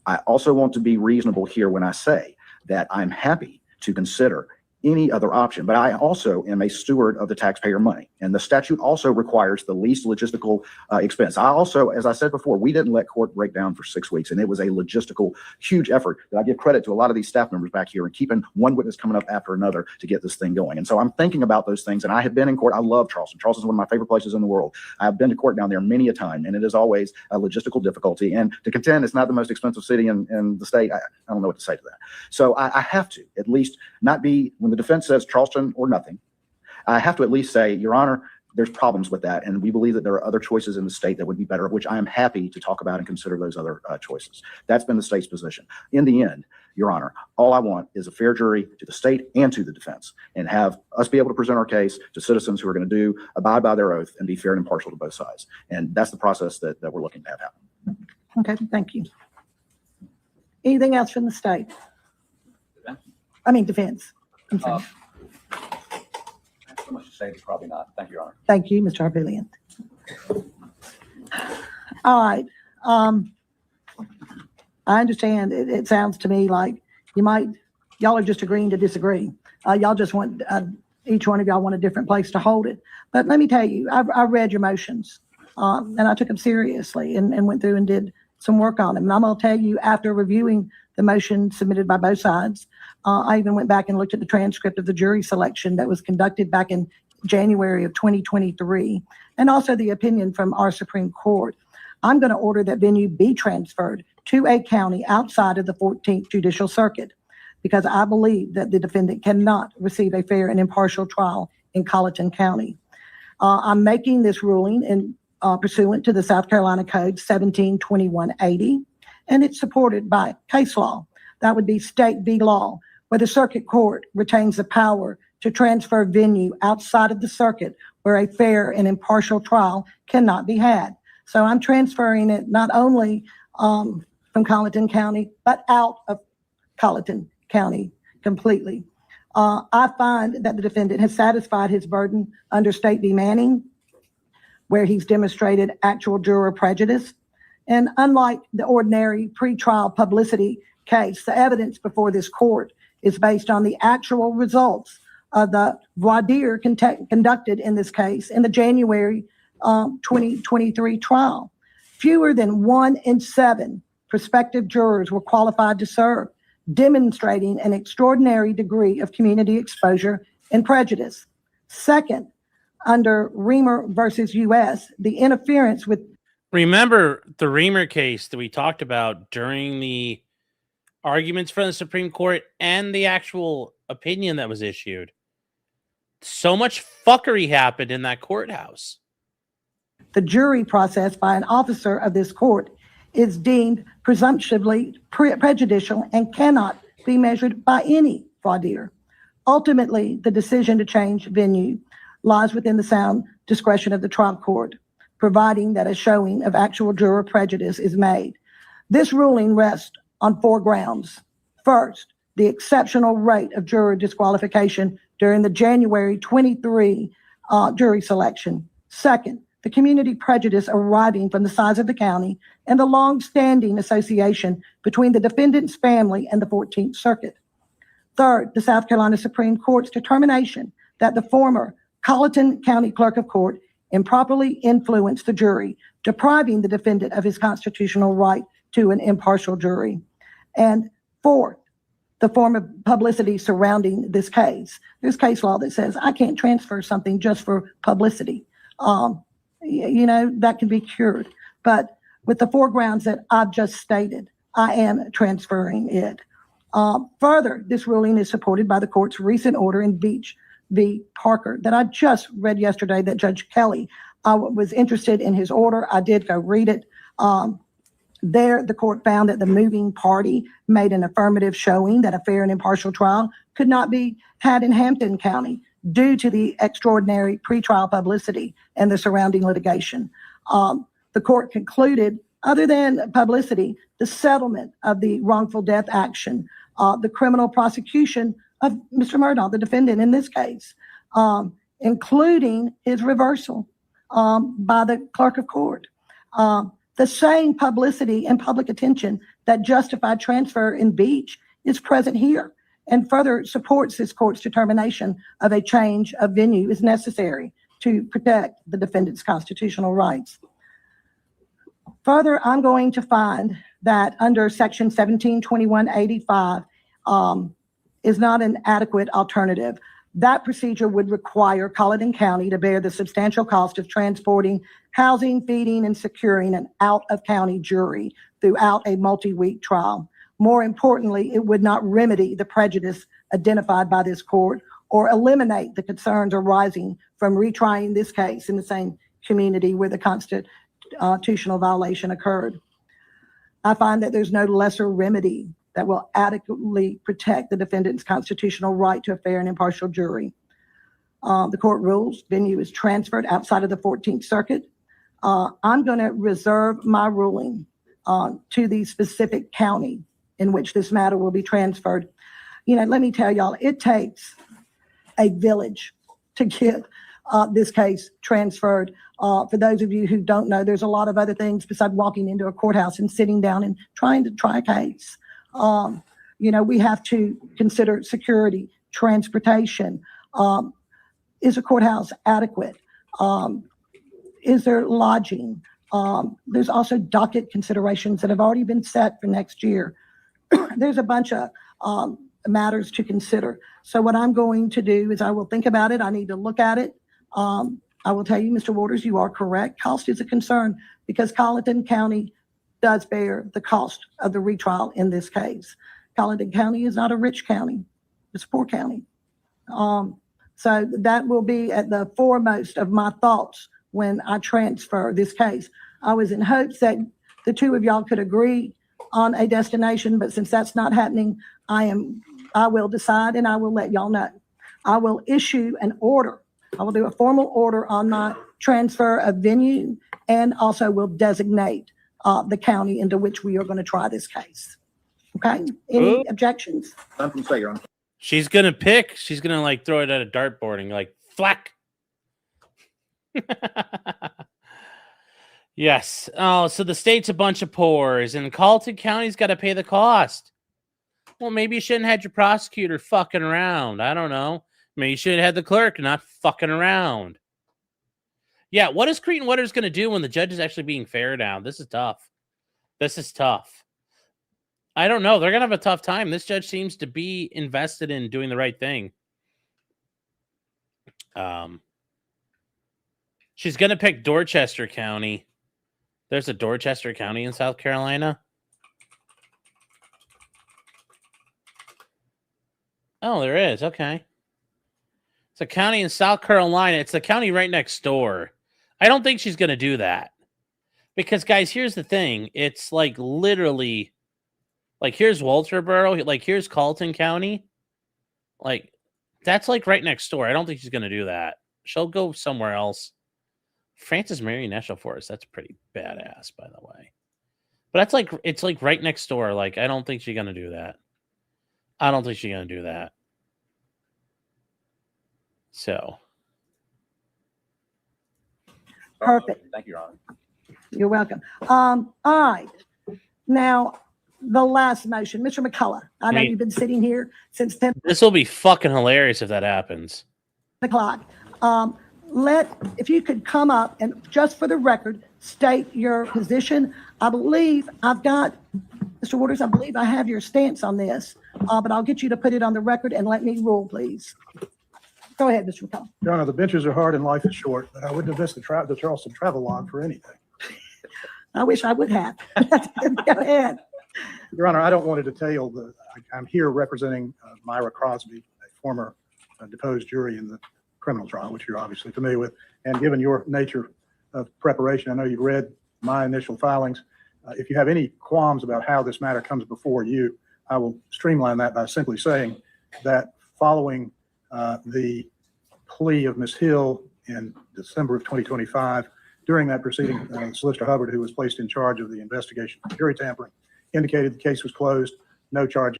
[SPEAKER 5] I also want to be reasonable here when I say that I'm happy to consider any other option. But I also am a steward of the taxpayer money, and the statute also requires the least logistical expense. I also, as I said before, we didn't let court break down for 6 weeks, and it was a logistical huge effort that I give credit to a lot of these staff members back here and keeping one witness coming up after another to get this thing going. And so I'm thinking about those things, and I have been in court. I love Charleston. Charleston is one of my favorite places in the world. I've been to court down there many a time, and it is always a logistical difficulty. And to contend it's not the most expensive city in the state, I don't know what to say to that. So I have to at least not be, when the defense says Charleston or nothing, I have to at least say, Your Honor, there's problems with that, and we believe that there are other choices in the state that would be better, which I am happy to talk about and consider those other choices. That's been the state's position. In the end, Your Honor, all I want is a fair jury to the state and to the defense, and have us be able to present our case to citizens who are going to abide by their oath and be fair and impartial to both sides. And that's the process that we're looking to have happen.
[SPEAKER 3] Okay, thank you. Anything else from the state? I mean, defense. I'm sorry.
[SPEAKER 4] So much to say, but probably not. Thank you, Your Honor.
[SPEAKER 3] Thank you, Mr. Harbillion. All right. I understand. It sounds to me like y'all are just agreeing to disagree. Y'all just want, each one of y'all want a different place to hold it. But let me tell you, I read your motions, and I took them seriously and went through and did some work on them. And I'm going to tell you, after reviewing the motion submitted by both sides, I even went back and looked at the transcript of the jury selection that was conducted back in January of 2023, and also the opinion from our Supreme Court. I'm going to order that venue be transferred to a county outside of the 14th Judicial Circuit, because I believe that the defendant cannot receive a fair and impartial trial in Colleton County. I'm making this ruling in pursuant to the South Carolina Code 172180, and it's supported by case law. That would be State v. Law, where the circuit court retains the power to transfer venue outside of the circuit where a fair and impartial trial cannot be had. So I'm transferring it not only from Colleton County, but out of Colleton County completely. I find that the defendant has satisfied his burden under State v. Manning, where he's demonstrated actual juror prejudice. And unlike the ordinary pretrial publicity case, the evidence before this court is based on the actual results of the voir dire conducted in this case in the January 2023 trial. Fewer than 1 in 7 prospective jurors were qualified to serve, demonstrating an extraordinary degree of community exposure and prejudice. Second, under Reamer versus U.S., the interference with...
[SPEAKER 1] Remember the Reamer case that we talked about during the arguments from the Supreme Court and the actual opinion that was issued. So much fuckery happened in that courthouse.
[SPEAKER 3] The jury process by an officer of this court is deemed presumptively prejudicial and cannot be measured by any voir dire. Ultimately, the decision to change venue lies within the sound discretion of the trial court, providing that a showing of actual juror prejudice is made. This ruling rests on 4 grounds. First, the exceptional rate of juror disqualification during the January 23 jury selection. Second, the community prejudice arising from the size of the county and the long-standing association between the defendant's family and the 14th Circuit. Third, the South Carolina Supreme Court's determination that the former Colleton County Clerk of Court improperly influenced the jury, depriving the defendant of his constitutional right to an impartial jury. And fourth, the form of publicity surrounding this case. There's case law that says I can't transfer something just for publicity. That can be cured. But with the 4 grounds that I've just stated, I am transferring it. Further, this ruling is supported by the court's recent order in Beach v. Parker that I just read yesterday that Judge Kelly was interested in his order. I did go read it. There, the court found that the moving party made an affirmative showing that a fair and impartial trial could not be had in Hampton County due to the extraordinary pretrial publicity and the surrounding litigation. The court concluded, other than publicity, the settlement of the wrongful death action, the criminal prosecution of Mr. Murdaugh, the defendant in this case, including his reversal by the clerk of court. The same publicity and public attention that justified transfer in Beach is present here. and further supports this court's determination of a change of venue is necessary to protect the defendant's constitutional rights. Further, I'm going to find that under Section 172185 is not an adequate alternative. That procedure would require Colleton County to bear the substantial cost of transporting, housing, feeding, and securing an out-of-county jury throughout a multi-week trial. More importantly, it would not remedy the prejudice identified by this court or eliminate the concerns arising from retrying this case in the same community where the constitutional violation occurred. I find that there's no lesser remedy that will adequately protect the defendant's constitutional right to a fair and impartial jury. The court rules venue is transferred outside of the 14th Circuit. I'm going to reserve my ruling to the specific county in which this matter will be transferred. You know, let me tell y'all, it takes a village to get this case transferred. For those of you who don't know, there's a lot of other things besides walking into a courthouse and sitting down and trying to try a case. You know, we have to consider security, transportation. Is a courthouse adequate? Is there lodging? There's also docket considerations that have already been set for next year. There's a bunch of matters to consider. So what I'm going to do is I will think about it. I need to look at it. I will tell you, Mr. Waters, you are correct. Cost is a concern because Colleton County does bear the cost of the retrial in this case. Colleton County is not a rich county. It's a poor county. So that will be at the foremost of my thoughts when I transfer this case. I was in hopes that the two of y'all could agree on a destination, but since that's not happening, I will decide and I will let y'all know. I will issue an order. I will do a formal order on my transfer of venue and also will designate the county into which we are going to try this case. Okay? Any objections?
[SPEAKER 5] None from Your Honor.
[SPEAKER 1] She's gonna pick. She's gonna like throw it at a dartboard and like thwack. Yes. Oh, so the state's a bunch of pores, and Colleton County's got to pay the cost. Well, maybe you shouldn't have had your prosecutor fucking around. I don't know. Maybe you should have had the clerk not fucking around. Yeah, what is Cretan Waters going to do when the judge is actually being fair now? This is tough. This is tough. I don't know. They're going to have a tough time. This judge seems to be invested in doing the right thing. She's going to pick Dorchester County. There's a Dorchester County in South Carolina. Oh, there is. Okay. It's a county in South Carolina. It's the county right next door. I don't think she's going to do that. Because, guys, here's the thing. It's like literally, like, here's Walterboro. Like, here's Colleton County. Like, that's like right next door. I don't think she's going to do that. She'll go somewhere else. Francis Marion National Forest. That's pretty badass, by the way. But that's like, it's like right next door. Like, I don't think she's going to do that. I don't think she's going to do that. So.
[SPEAKER 3] Perfect.
[SPEAKER 4] Thank you, Your Honor.
[SPEAKER 3] You're welcome. All right. Now, the last motion, Mr. McCullough. I know you've been sitting here since 10
[SPEAKER 1] This will be fucking hilarious if that happens.
[SPEAKER 3] o'clock. If you could come up and just for the record, state your position. I believe I've got, Mr. Waters, I believe I have your stance on this, but I'll get you to put it on the record and let me rule, please. Go ahead, Mr. McCullough.
[SPEAKER 2] Your Honor, the benches are hard and life is short, but I wouldn't have missed the Charleston travel log for anything.
[SPEAKER 3] I wish I would have. Go ahead.
[SPEAKER 2] Your Honor, I don't want to detail I'm here representing Myra Crosby, a former deposed jury in the criminal trial, which you're obviously familiar with. And given your nature of preparation, I know you've read my initial filings. If you have any qualms about how this matter comes before you, I will streamline that by simply saying that following the plea of Ms. Hill in December of 2025, during that proceeding, Solicitor Hubbard, who was placed in charge of the investigation for jury tampering, indicated the case was closed, no charges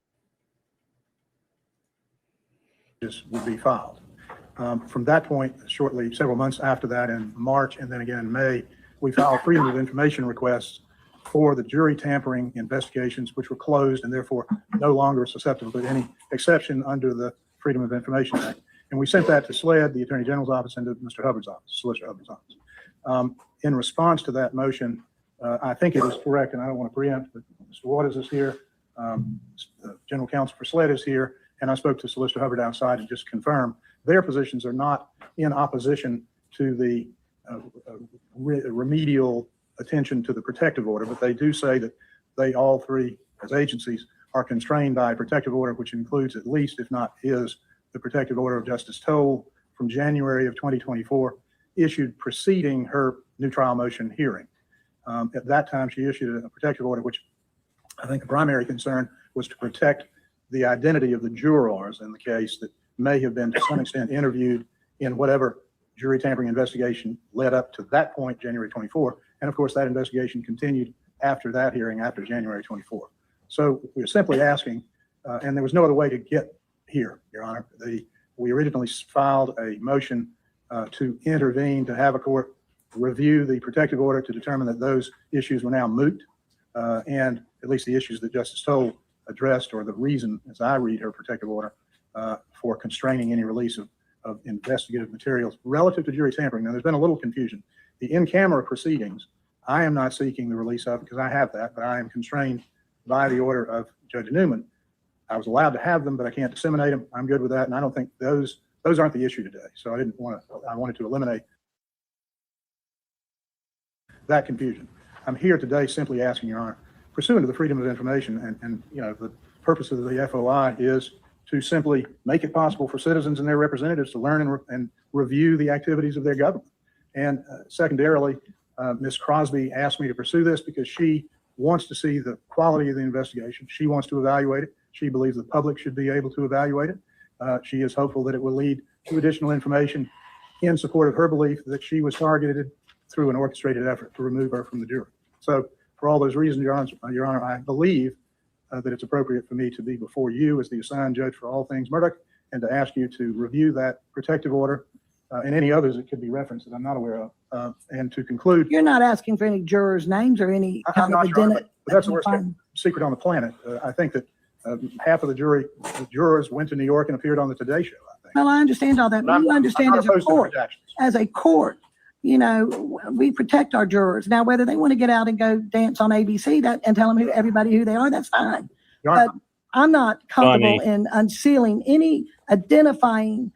[SPEAKER 2] would be filed. From that point, shortly, several months after that, in March and then again in May, we filed Freedom of Information requests for the jury tampering investigations, which were closed and therefore no longer susceptible to any exception under the Freedom of Information Act. And we sent that to SLED, the Attorney General's office, and to Mr. Hubbard's office, Solicitor Hubbard's office. In response to that motion, I think it is correct, and I don't want to preempt, but Mr. Waters is here, the General Counsel for SLED is here, and I spoke to Solicitor Hubbard outside and just confirmed their positions are not in opposition to the remedial attention to the protective order, but they do say that they all three, as agencies, are constrained by a protective order, which includes at least, if not is, the protective order of Justice Toll from January of 2024, issued preceding her new trial motion hearing. At that time, she issued a protective order, which I think the primary concern was to protect the identity of the jurors in the case that may have been to some extent interviewed in whatever jury tampering investigation led up to that point, January 24. And of course, that investigation continued after that hearing, after January 24. So we're simply asking, and there was no other way to get here, Your Honor. We originally filed a motion to intervene, to have a court review the protective order to determine that those issues were now moot, and at least the issues that Justice Toll addressed, or the reason, as I read her protective order, for constraining any release of investigative materials relative to jury tampering. Now, there's been a little confusion. The in-camera proceedings, I am not seeking the release of because I have that, but I am constrained by the order of Judge Newman. I was allowed to have them, but I can't disseminate them. I'm good with that, and I don't think those aren't the issue today. So I wanted to eliminate that confusion. I'm here today simply asking, Your Honor, pursuant to the Freedom of Information, and you know, the purpose of the FOI is to simply make it possible for citizens and their representatives to learn and review the activities of their government. And secondarily, Ms. Crosby asked me to pursue this because she wants to see the quality of the investigation. She wants to evaluate it. She believes the public should be able to evaluate it. She is hopeful that it will lead to additional information in support of her belief that she was targeted through an orchestrated effort to remove her from the jury. So for all those reasons, Your Honor, I believe that it's appropriate for me to be before you as the assigned judge for all things Murdaugh, and to ask you to review that protective order and any others that could be referenced that I'm not aware of. And to conclude,
[SPEAKER 3] You're not asking for any jurors' names or any
[SPEAKER 2] I'm
[SPEAKER 3] kind of
[SPEAKER 2] not sure,
[SPEAKER 3] identity.
[SPEAKER 2] but that's the worst secret on the planet. I think that half of the jurors went to New York and appeared on the Today Show, I think.
[SPEAKER 3] Well, I understand all that, but you understand as a court, you know, we protect our jurors. Now, whether they want to get out and go dance on ABC and tell them everybody who they are, that's fine. But I'm not comfortable in unsealing any identifying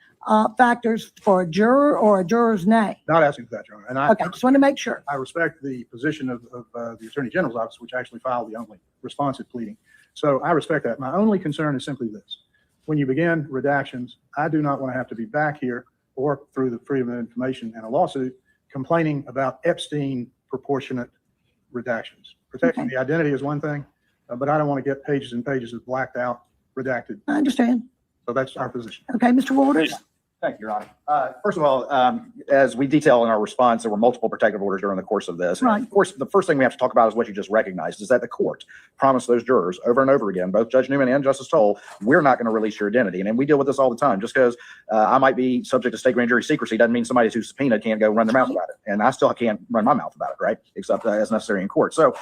[SPEAKER 3] factors for a juror or a juror's name.
[SPEAKER 2] Not asking for that, Your Honor. And
[SPEAKER 3] Okay, just want to make sure.
[SPEAKER 2] I respect the position of the Attorney General's office, which actually filed the only responsive pleading. So I respect that. My only concern is simply this. When you begin redactions, I do not want to have to be back here or through the Freedom of Information and a lawsuit complaining about Epstein proportionate redactions. Protecting the identity is one thing, but I don't want to get pages and pages of blacked out, redacted.
[SPEAKER 3] I understand.
[SPEAKER 2] So that's our position.
[SPEAKER 3] Okay, Mr. Waters?
[SPEAKER 5] Thank you, Your Honor. First of all, as we detail in our response, there were multiple protective orders during the course of this.
[SPEAKER 3] Right.
[SPEAKER 5] Of course, the first thing we have to talk about is what you just recognized, is that the court promised those jurors over and over again, both Judge Newman and Justice Toll, we're not going to release your identity. And we deal with this all the time. Just because I might be subject to state grand jury secrecy doesn't mean somebody who's subpoenaed can't go run their mouth about it. And I still can't run my mouth about it, right? Except as necessary in court. So,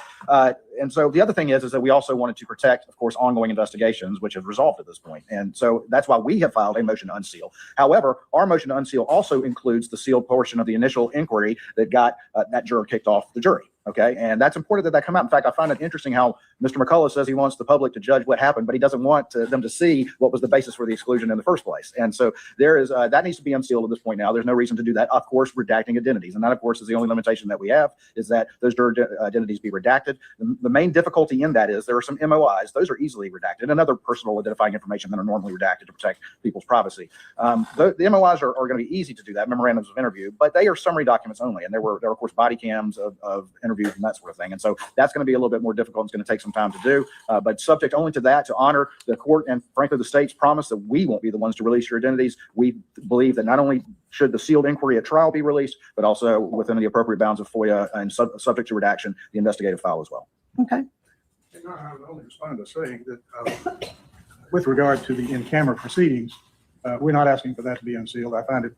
[SPEAKER 5] and so the other thing is that we also wanted to protect, of course, ongoing investigations, which have resolved at this point. And so that's why we have filed a motion to unseal. However, our motion to unseal also includes the sealed portion of the initial inquiry that got that juror kicked off the jury. Okay. And that's important that come out. In fact, I find it interesting how Mr. McCullough says he wants the public to judge what happened, but he doesn't want them to see what was the basis for the exclusion in the first place. And so there is, that needs to be unsealed at this point now. There's no reason to do that. Of course, redacting identities. And that, of course, is the only limitation that we have, is that those juror identities be redacted. The main difficulty in that is there are some MOIs. Those are easily redacted, and other personal identifying information that are normally redacted to protect people's privacy. The MOIs are going to be easy to do that, memorandums of interview, but they are summary documents only. And there were of course, body cams of interviews and that sort of thing. And so that's going to be a little bit more difficult. It's going to take some time to do, but subject only to that, to honor the court and frankly the state's promise that we won't be the ones to release your identities. We believe that not only should the sealed inquiry at trial be released, but also within the appropriate bounds of FOIA and subject to redaction, the investigative file as well.
[SPEAKER 3] Okay.
[SPEAKER 2] I would only respond to saying that with regard to the in-camera proceedings, we're not asking for that to be unsealed. I find it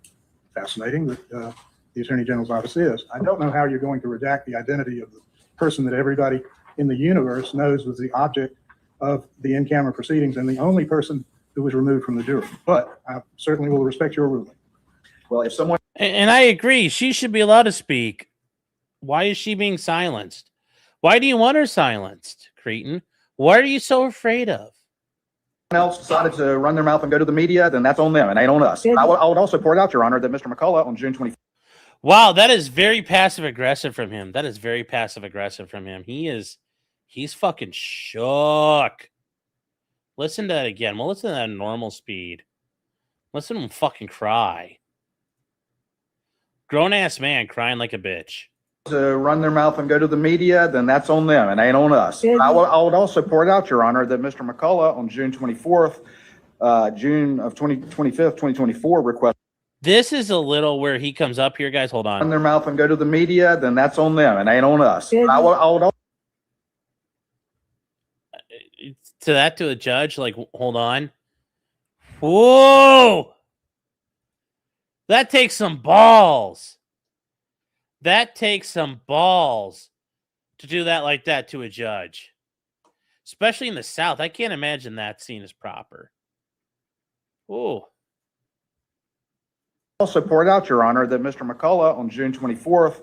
[SPEAKER 2] fascinating that the Attorney General's office is. I don't know how you're going to redact the identity of the person that everybody in the universe knows was the object of the in-camera proceedings and the only person who was removed from the jury. But I certainly will respect your ruling.
[SPEAKER 5] Well, if someone
[SPEAKER 1] And I agree. She should be allowed to speak. Why is she being silenced? Why do you want her silenced, Cretin? What are you so afraid of?
[SPEAKER 5] else decided to run their mouth and go to the media, then that's on them and ain't on us. I would also point out, Your Honor, that Mr. McCullough on June 24th.
[SPEAKER 1] Wow, that is very passive aggressive from him. That is very passive aggressive from him. He's fucking shook. Listen to that again. We'll listen to that at normal speed. Listen to him fucking cry. Grown ass man crying like a bitch.
[SPEAKER 5] To run their mouth and go to the media, then that's on them and ain't on us. I would also point out, Your Honor, that Mr. McCullough on June 24th, June of 2024 requested
[SPEAKER 1] This is a little where he comes up here, guys. Hold
[SPEAKER 5] run
[SPEAKER 1] on.
[SPEAKER 5] their mouth and go to the media, then that's on them and ain't on us. I would also
[SPEAKER 1] To a judge, like, hold on. Whoa! That takes some balls. That takes some balls to do that like that to a judge. Especially in the South. I can't imagine that scene is proper. Oh.
[SPEAKER 5] also point out, Your Honor, that Mr. McCullough on June 24th,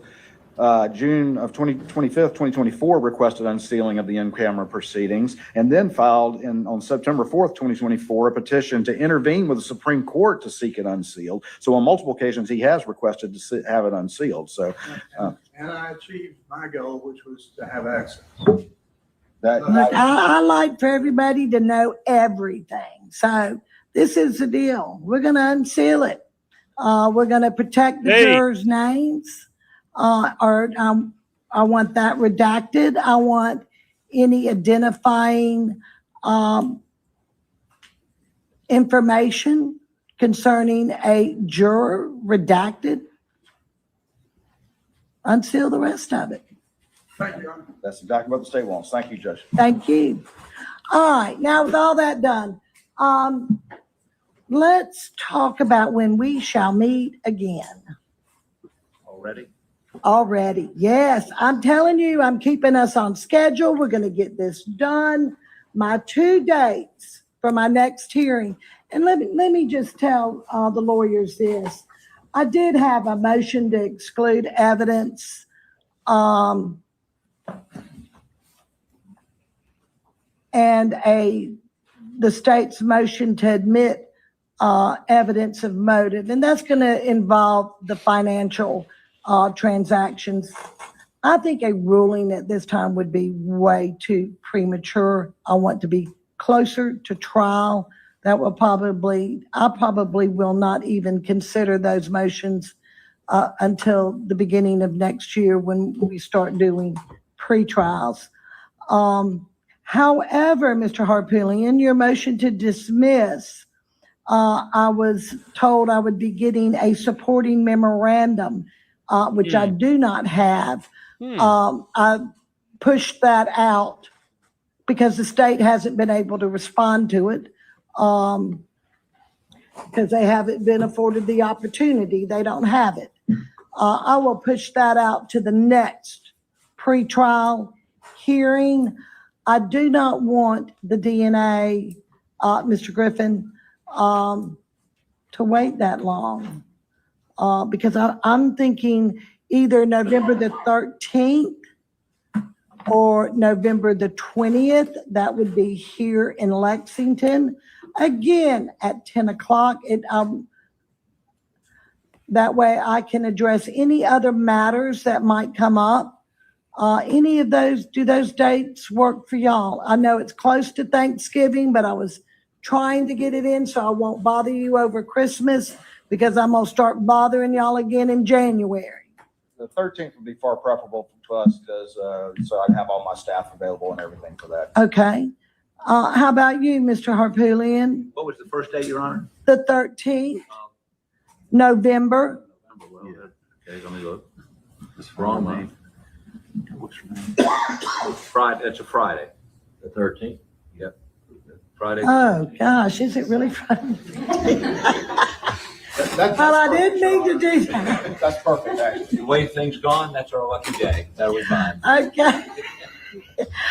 [SPEAKER 5] June of 2024 requested unsealing of the in-camera proceedings and then filed on September 4th, 2024, a petition to intervene with the Supreme Court to seek it unsealed. So on multiple occasions, he has requested to have it unsealed. So,
[SPEAKER 2] And I achieved my goal, which was to have access.
[SPEAKER 3] Look, I like for everybody to know everything. So this is the deal. We're going to unseal it. We're going to protect the jurors' names. I want that redacted. I want any identifying information concerning a juror redacted. Unseal the rest of it.
[SPEAKER 2] Thank you, Your Honor.
[SPEAKER 5] that's exactly what the state wants. Thank you, Judge.
[SPEAKER 3] Thank you. All right, now with all that done, let's talk about when we shall meet again. Already, yes. I'm telling you, I'm keeping us on schedule. We're going to get this done. My 2 dates for my next hearing. And let me just tell the lawyers this. I did have a motion to exclude evidence. And the state's motion to admit evidence of motive. And that's going to involve the financial transactions. I think a ruling at this time would be way too premature. I want to be closer to trial. I probably will not even consider those motions until the beginning of next year when we start doing pre-trials. However, Mr. Harpootlian, in your motion to dismiss, I was told I would be getting a supporting memorandum, which I do not have. I pushed that out because the state hasn't been able to respond to it because they haven't been afforded the opportunity. They don't have it. I will push that out to the next pretrial hearing. I do not want the DNA, Mr. Griffin, to wait that long because I'm thinking either November the 13th or November the 20th. That would be here in Lexington, again at 10 o'clock. That way I can address any other matters that might come up. Any of those, do those dates work for y'all? I know it's close to Thanksgiving, but I was trying to get it in so I won't bother you over Christmas because I'm going to start bothering y'all again in January.
[SPEAKER 5] The 13th would be far preferable to us because so I'd have all my staff available and everything for that.
[SPEAKER 3] Okay. How about you, Mr. Harpootlian?
[SPEAKER 4] What was the first date, Your Honor?
[SPEAKER 3] The 13th, November.
[SPEAKER 4] Okay, let me look. It's wrong, man. Friday, it's a Friday. The 13th? Yep. Friday.
[SPEAKER 3] Oh, gosh, is it really Friday? Well, I didn't mean to do that.
[SPEAKER 5] That's perfect, actually.
[SPEAKER 4] The way things gone, that's our lucky day. That'll be fine.
[SPEAKER 3] Okay.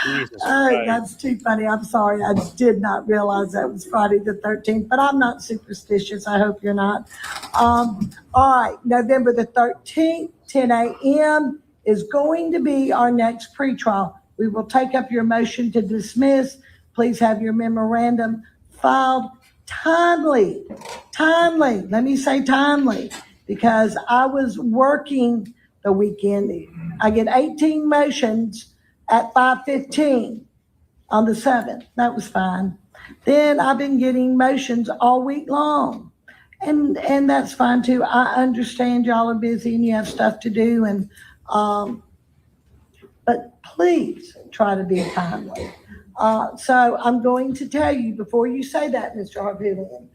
[SPEAKER 1] Jesus
[SPEAKER 3] Oh,
[SPEAKER 1] Christ.
[SPEAKER 3] that's too funny. I'm sorry. I just did not realize that was Friday the 13th, but I'm not superstitious. I hope you're not. All right. November the 13th, 10 a.m. is going to be our next pretrial. We will take up your motion to dismiss. Please have your memorandum filed timely. Let me say timely, because I was working the weekend. I get 18 motions at 5:15 on the 7th. That was fine. Then I've been getting motions all week long. And that's fine too. I understand y'all are busy and you have stuff to do, and but please try to be timely. So I'm going to tell you before you say that, Mr. Harpoonian.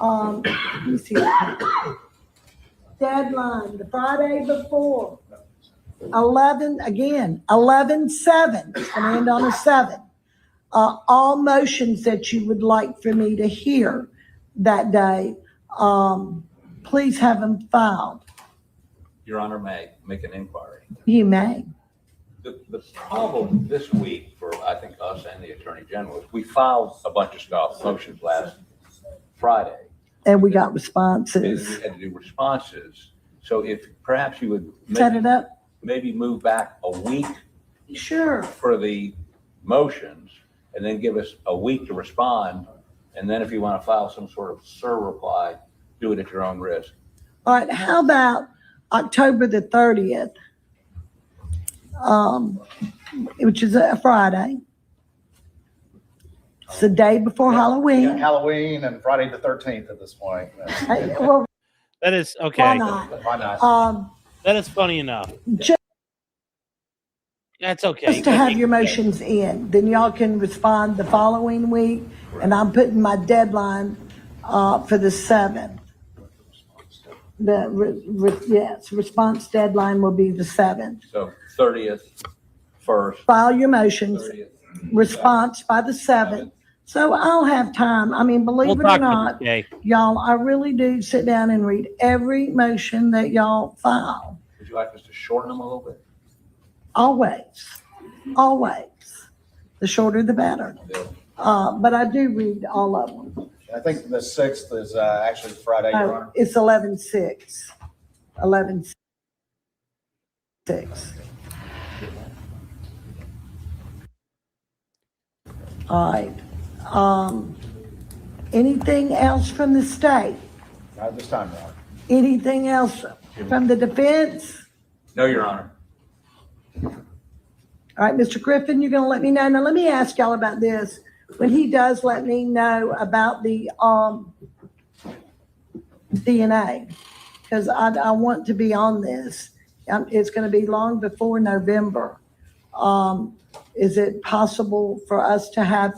[SPEAKER 3] Let me see. Deadline, the Friday before. 11/7. It's going to end on a 7. All motions that you would like for me to hear that day, please have them filed.
[SPEAKER 4] Your Honor, may I make an inquiry?
[SPEAKER 3] You may.
[SPEAKER 4] The problem this week for, I think, us and the Attorney General is we filed a bunch of stuff, motions last Friday.
[SPEAKER 3] And we got
[SPEAKER 4] And
[SPEAKER 3] responses.
[SPEAKER 4] we had to do responses. So if perhaps you would
[SPEAKER 3] Set it up?
[SPEAKER 4] maybe move back a week
[SPEAKER 3] Sure.
[SPEAKER 4] for the motions and then give us a week to respond. And then if you want to file some sort of reply, do it at your own risk.
[SPEAKER 3] All right, how about October the 30th, which is a Friday? It's the day before
[SPEAKER 5] We got
[SPEAKER 3] Halloween.
[SPEAKER 5] Halloween and Friday the 13th at this point.
[SPEAKER 3] Well,
[SPEAKER 1] That is
[SPEAKER 3] why
[SPEAKER 1] okay.
[SPEAKER 3] not?
[SPEAKER 5] Why not?
[SPEAKER 1] That is funny enough. That's okay.
[SPEAKER 3] Just to have your motions in, then y'all can respond the following week, and I'm putting my deadline for the 7th. Yes, response deadline will be the 7th.
[SPEAKER 4] So 30th, 1st,
[SPEAKER 3] File your motions,
[SPEAKER 4] 30th.
[SPEAKER 3] response by the 7th. So I'll have time. I mean,
[SPEAKER 1] We'll
[SPEAKER 3] believe it or
[SPEAKER 1] talk
[SPEAKER 3] not,
[SPEAKER 1] about it.
[SPEAKER 3] y'all, I really do sit down and read every motion that y'all file.
[SPEAKER 4] Would you like us to shorten them a little bit?
[SPEAKER 3] Always. The shorter, the better. But I do read all of them.
[SPEAKER 5] I think the 6th is actually Friday, Your Honor.
[SPEAKER 3] It's 11/6. 11/6. All right. Anything else from the state?
[SPEAKER 5] Not at this time, Your Honor.
[SPEAKER 3] Anything else from the defense?
[SPEAKER 4] No, Your Honor.
[SPEAKER 3] All right, Mr. Griffin, you're going to let me know. Now, let me ask y'all about this. When he does let me know about the DNA, because I want to be on this. It's going to be long before November. Is it possible for us to have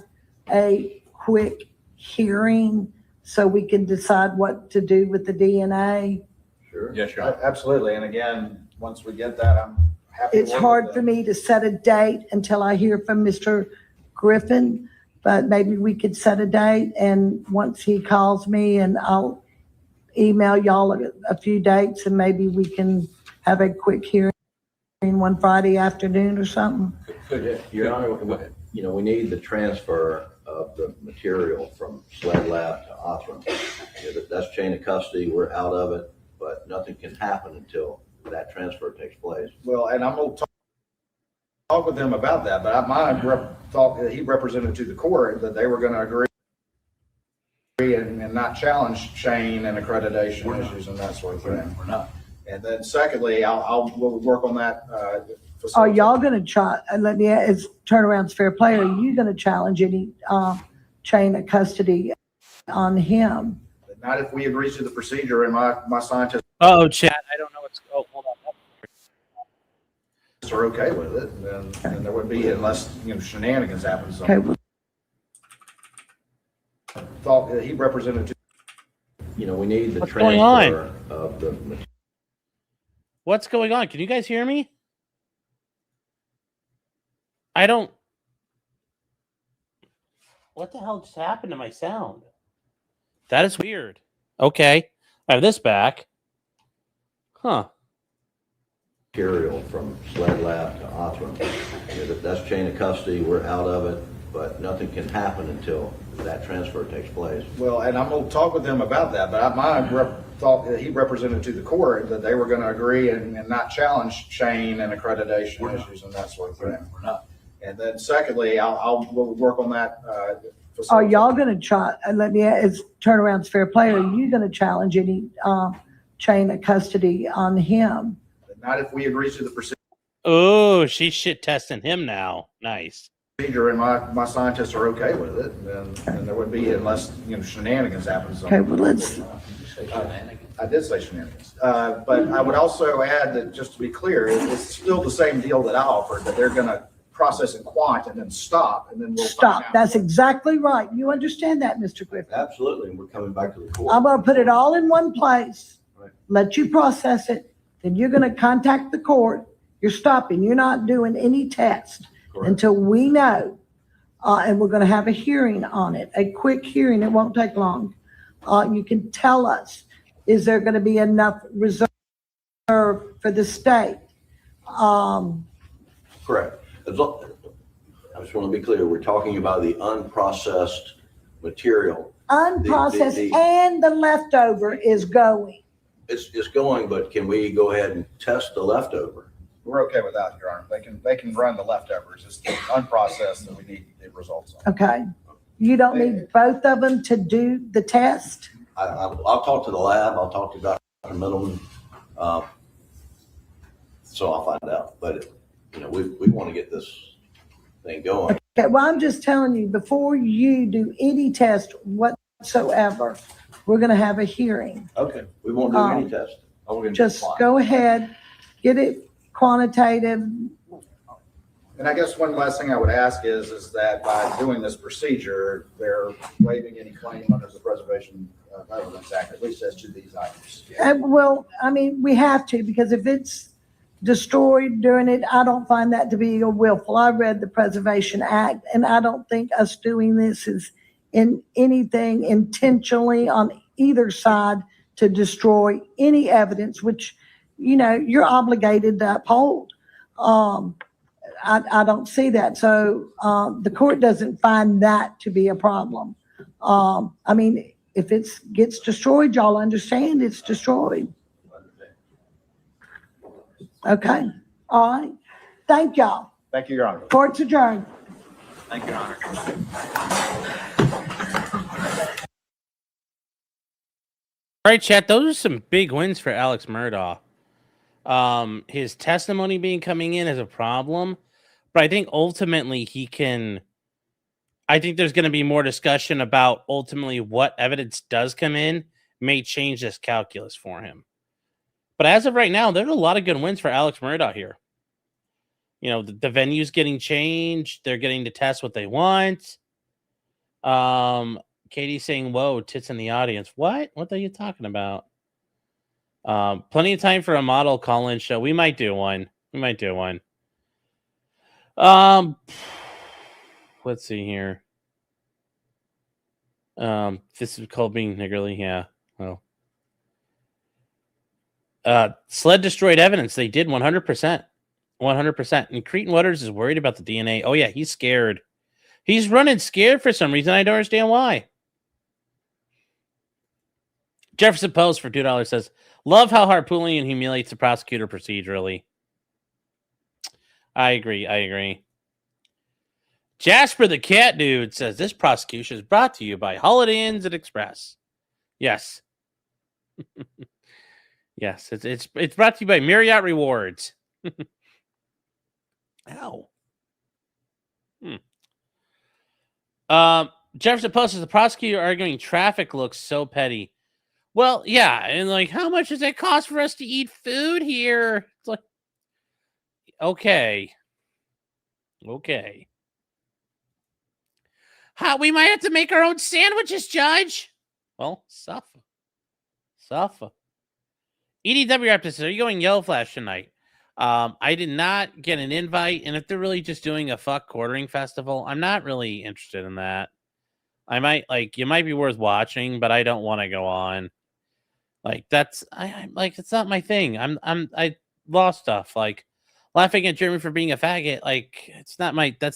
[SPEAKER 3] a quick hearing so we can decide what to do with the DNA?
[SPEAKER 5] Sure.
[SPEAKER 4] Yes, Your Honor.
[SPEAKER 5] Absolutely. And again, once we get that, I'm happy.
[SPEAKER 3] It's hard for me to set a date until I hear from Mr. Griffin, but maybe we could set a date, and once he calls me, and I'll email y'all a few dates, and maybe we can have a quick hearing one Friday afternoon or something.
[SPEAKER 11] Your Honor,
[SPEAKER 4] Go ahead.
[SPEAKER 11] you know, we need the transfer of the material from SLED Lab to Othram. You know, that's chain of custody, we're out of it, but nothing can happen until that transfer takes place.
[SPEAKER 5] Well, and I'm going to talk with them about that, but my thought that he represented to the court that they were going to agree and not challenge chain and accreditation issues and that sort of thing.
[SPEAKER 4] We're not.
[SPEAKER 5] And then secondly, we'll work on that.
[SPEAKER 3] Are y'all going to try, and let me ask, turnaround's fair play, are you going to challenge any chain of custody on him?
[SPEAKER 5] Not if we agree to the procedure and my scientists
[SPEAKER 1] Oh, chat. I don't know what's. Oh, hold on.
[SPEAKER 5] are okay with it, then there would be, unless, shenanigans happen.
[SPEAKER 3] Okay, well,
[SPEAKER 5] Thought that he represented to
[SPEAKER 11] You know, we need the
[SPEAKER 1] What's going on?
[SPEAKER 11] transfer of the material.
[SPEAKER 1] What's going on? Can you guys hear me? I don't. What the hell just happened to my sound? That is weird. Okay. I have this back. Huh.
[SPEAKER 11] Material from Sled Lab to Othram. That's chain of custody. We're out of it, but nothing can happen until that transfer takes place.
[SPEAKER 5] Well, and I'm going to talk with them about that, but thought that he represented to the court that they were going to agree and not challenge chain and accreditation issues and that sort of thing.
[SPEAKER 11] We're not.
[SPEAKER 5] And then secondly, we'll work on that.
[SPEAKER 3] Are y'all going to try, and let me ask, turnaround's fair play, are you going to challenge any chain of custody on him?
[SPEAKER 5] Not if we agree to the
[SPEAKER 1] Oh, she's shit testing him now. Nice.
[SPEAKER 5] procedure and my scientists are okay with it, then there would be, unless, shenanigans happen.
[SPEAKER 3] Okay, well, let's,
[SPEAKER 5] I did say shenanigans. But I would also add that, just to be clear, it's still the same deal that I offered, that they're going to process in quant and then stop, and then we'll
[SPEAKER 3] stop.
[SPEAKER 5] find out.
[SPEAKER 3] That's exactly right. You understand that, Mr. Griffin?
[SPEAKER 11] Absolutely, and we're coming back to the court.
[SPEAKER 3] I'm going to put it all in one place,
[SPEAKER 11] Right.
[SPEAKER 3] let you process it, then you're going to contact the court. You're stopping. You're not doing any test
[SPEAKER 11] Correct.
[SPEAKER 3] until we know. And we're going to have a hearing on it, a quick hearing. It won't take long. You can tell us, is there going to be enough reserve for the state?
[SPEAKER 11] Correct. I just want to be clear, we're talking about the unprocessed material.
[SPEAKER 3] Unprocessed and the leftover is going.
[SPEAKER 11] It's going, but can we go ahead and test the leftover?
[SPEAKER 5] We're okay with that, Your Honor. They can run the leftovers. It's the unprocessed that we need the results on.
[SPEAKER 3] Okay. You don't need both of them to do the test?
[SPEAKER 11] I'll talk to the lab. I'll talk to Dr. Middleman. So I'll find out. But, we want to get this thing going.
[SPEAKER 3] Okay, well, I'm just telling you, before you do any test whatsoever, we're going to have a hearing.
[SPEAKER 11] Okay. We won't do any test.
[SPEAKER 3] Just go ahead, get it quantitative.
[SPEAKER 5] And I guess one last thing I would ask is that by doing this procedure, they're waiving any claim under the Preservation of Evidence Act, at least as to these items.
[SPEAKER 3] Well, I mean, we have to, because if it's destroyed during it, I don't find that to be a willful. I read the Preservation Act, and I don't think us doing this is in anything intentionally on either side to destroy any evidence, which, you're obligated to uphold. I don't see that. So the court doesn't find that to be a problem. I mean, if it gets destroyed, y'all understand it's destroyed. Okay. All right. Thank y'all.
[SPEAKER 5] Thank you, Your Honor.
[SPEAKER 3] Court's adjourned.
[SPEAKER 4] Thank you, Your Honor.
[SPEAKER 1] All right, chat. Those are some big wins for Alex Murdaugh. His testimony coming in is a problem, but I think ultimately I think there's going to be more discussion about ultimately what evidence does come in may change this calculus for him. But as of right now, there's a lot of good wins for Alex Murdaugh here. The venue's getting changed. They're getting to test what they want. Katie's saying, whoa, tits in the audience. What are you talking about? Plenty of time for a model call-in show. We might do one. Let's see here. This is called being niggerly. Yeah. Well, Sled destroyed evidence. They did 100%. 100%. And Cretan Waters is worried about the DNA. Oh, yeah, he's scared. He's running scared for some reason. I don't understand why. Jefferson Post for $2 says, love how Harpoolian humiliates the prosecutor procedurally. I agree. Jasper the Cat Dude says, this prosecution is brought to you by Holiday Inns and Express. Yes. Yes, it's brought to you by Marriott Rewards. Ow. Jefferson Post says, the prosecutor arguing traffic looks so petty. Well, yeah, and how much does it cost for us to eat food here? It's like, okay. We might have to make our own sandwiches, Judge. Well, suffer. EDW Raptor says, are you going Yellow Flash tonight? I did not get an invite, and if they're really just doing a fuck quartering festival, I'm not really interested in that. I might, you might be worth watching, but I don't want to go on. Like that's like it's not my thing. I lost stuff. Like laughing at Jeremy for being a faggot. Like that's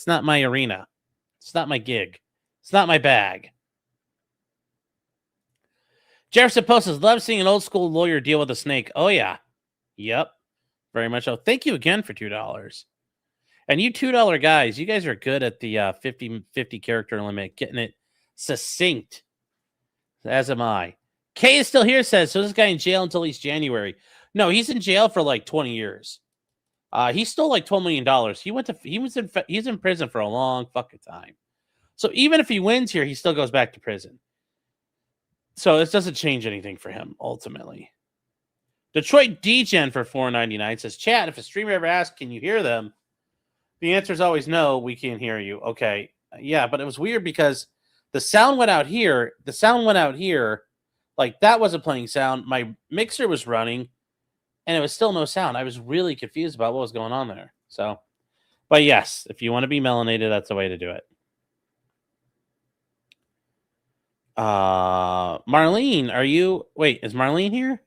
[SPEAKER 1] not my arena. It's not my gig. It's not my bag. Jefferson Post says, love seeing an old school lawyer deal with a snake. Oh yeah. Yep. Very much so. Thank you again for $2. And you $2 guys, you guys are good at the 50 character limit, getting it succinct. As am I. Kay is still here, says, so this guy in jail until he's January. No, he's in jail for like 20 years. He stole like $12 million. He's in prison for a long fucking time. So even if he wins here, he still goes back to prison. So this doesn't change anything for him, ultimately. Detroit DGen for $4.99 says, chat, if a streamer ever asks, can you hear them? The answer is always no, we can't hear you. Okay. Yeah, but it was weird because the sound went out here. The sound went out here. Like, that wasn't playing sound. My mixer was running, and it was still no sound. I was really confused about what was going on there. So, but yes, if you want to be melanated, that's the way to do it. Marlene, are you... Wait, is Marlene here?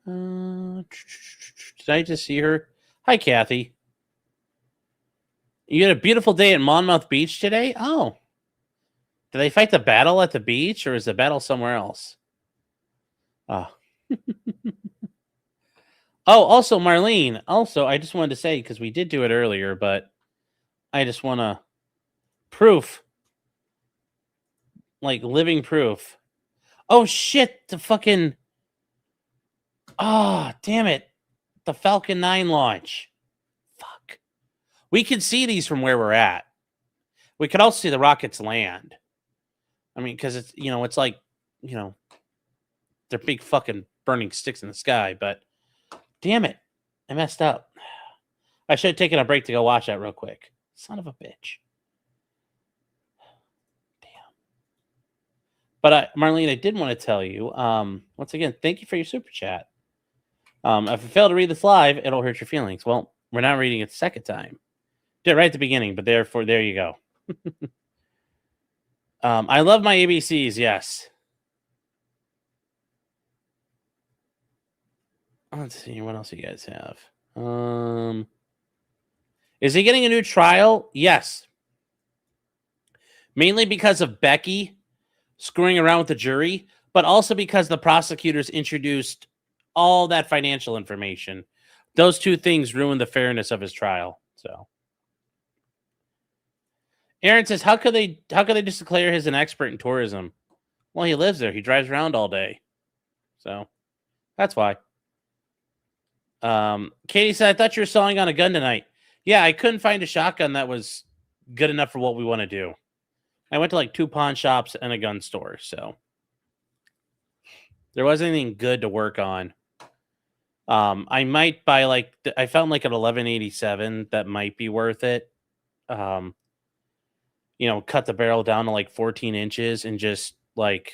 [SPEAKER 1] Did I just see her? Hi, Kathy. You had a beautiful day at Monmouth Beach today? Oh. Did they fight the battle at the beach, or is the battle somewhere else? Oh. Oh, also, Marlene. Also, I just wanted to say, because we did do it earlier, but I just want to... Proof. Like, living proof. Oh, shit. The fucking... Oh, damn it. The Falcon 9 launch. Fuck. We can see these from where we're at. We could also see the rockets land. I mean, because it's, you know, it's like, you know, they're big fucking burning sticks in the sky, but damn it. I messed up. I should have taken a break to go watch that real quick. Son of a bitch. Damn. But Marlene, I did want to tell you, once again, thank you for your super chat. If I fail to read this live, it'll hurt your feelings. Well, we're not reading it the second time. Did it right at the beginning, but therefore, there you go. I love my ABCs, yes. Let's see, what else do you guys have? Is he getting a new trial? Yes. Mainly because of Becky screwing around with the jury, but also because the prosecutors introduced all that financial information. Those two things ruined the fairness of his trial. So Aaron says, how could they just declare him an expert in tourism? Well, he lives there. He drives around all day. So that's why. Katie said, I thought you were selling on a gun tonight. Yeah, I couldn't find a shotgun that was good enough for what we want to do. I went to like 2 pawn shops and a gun store, so there wasn't anything good to work on. I might buy like I found like an 1187 that might be worth it. You know, cut the barrel down to like 14 inches and just like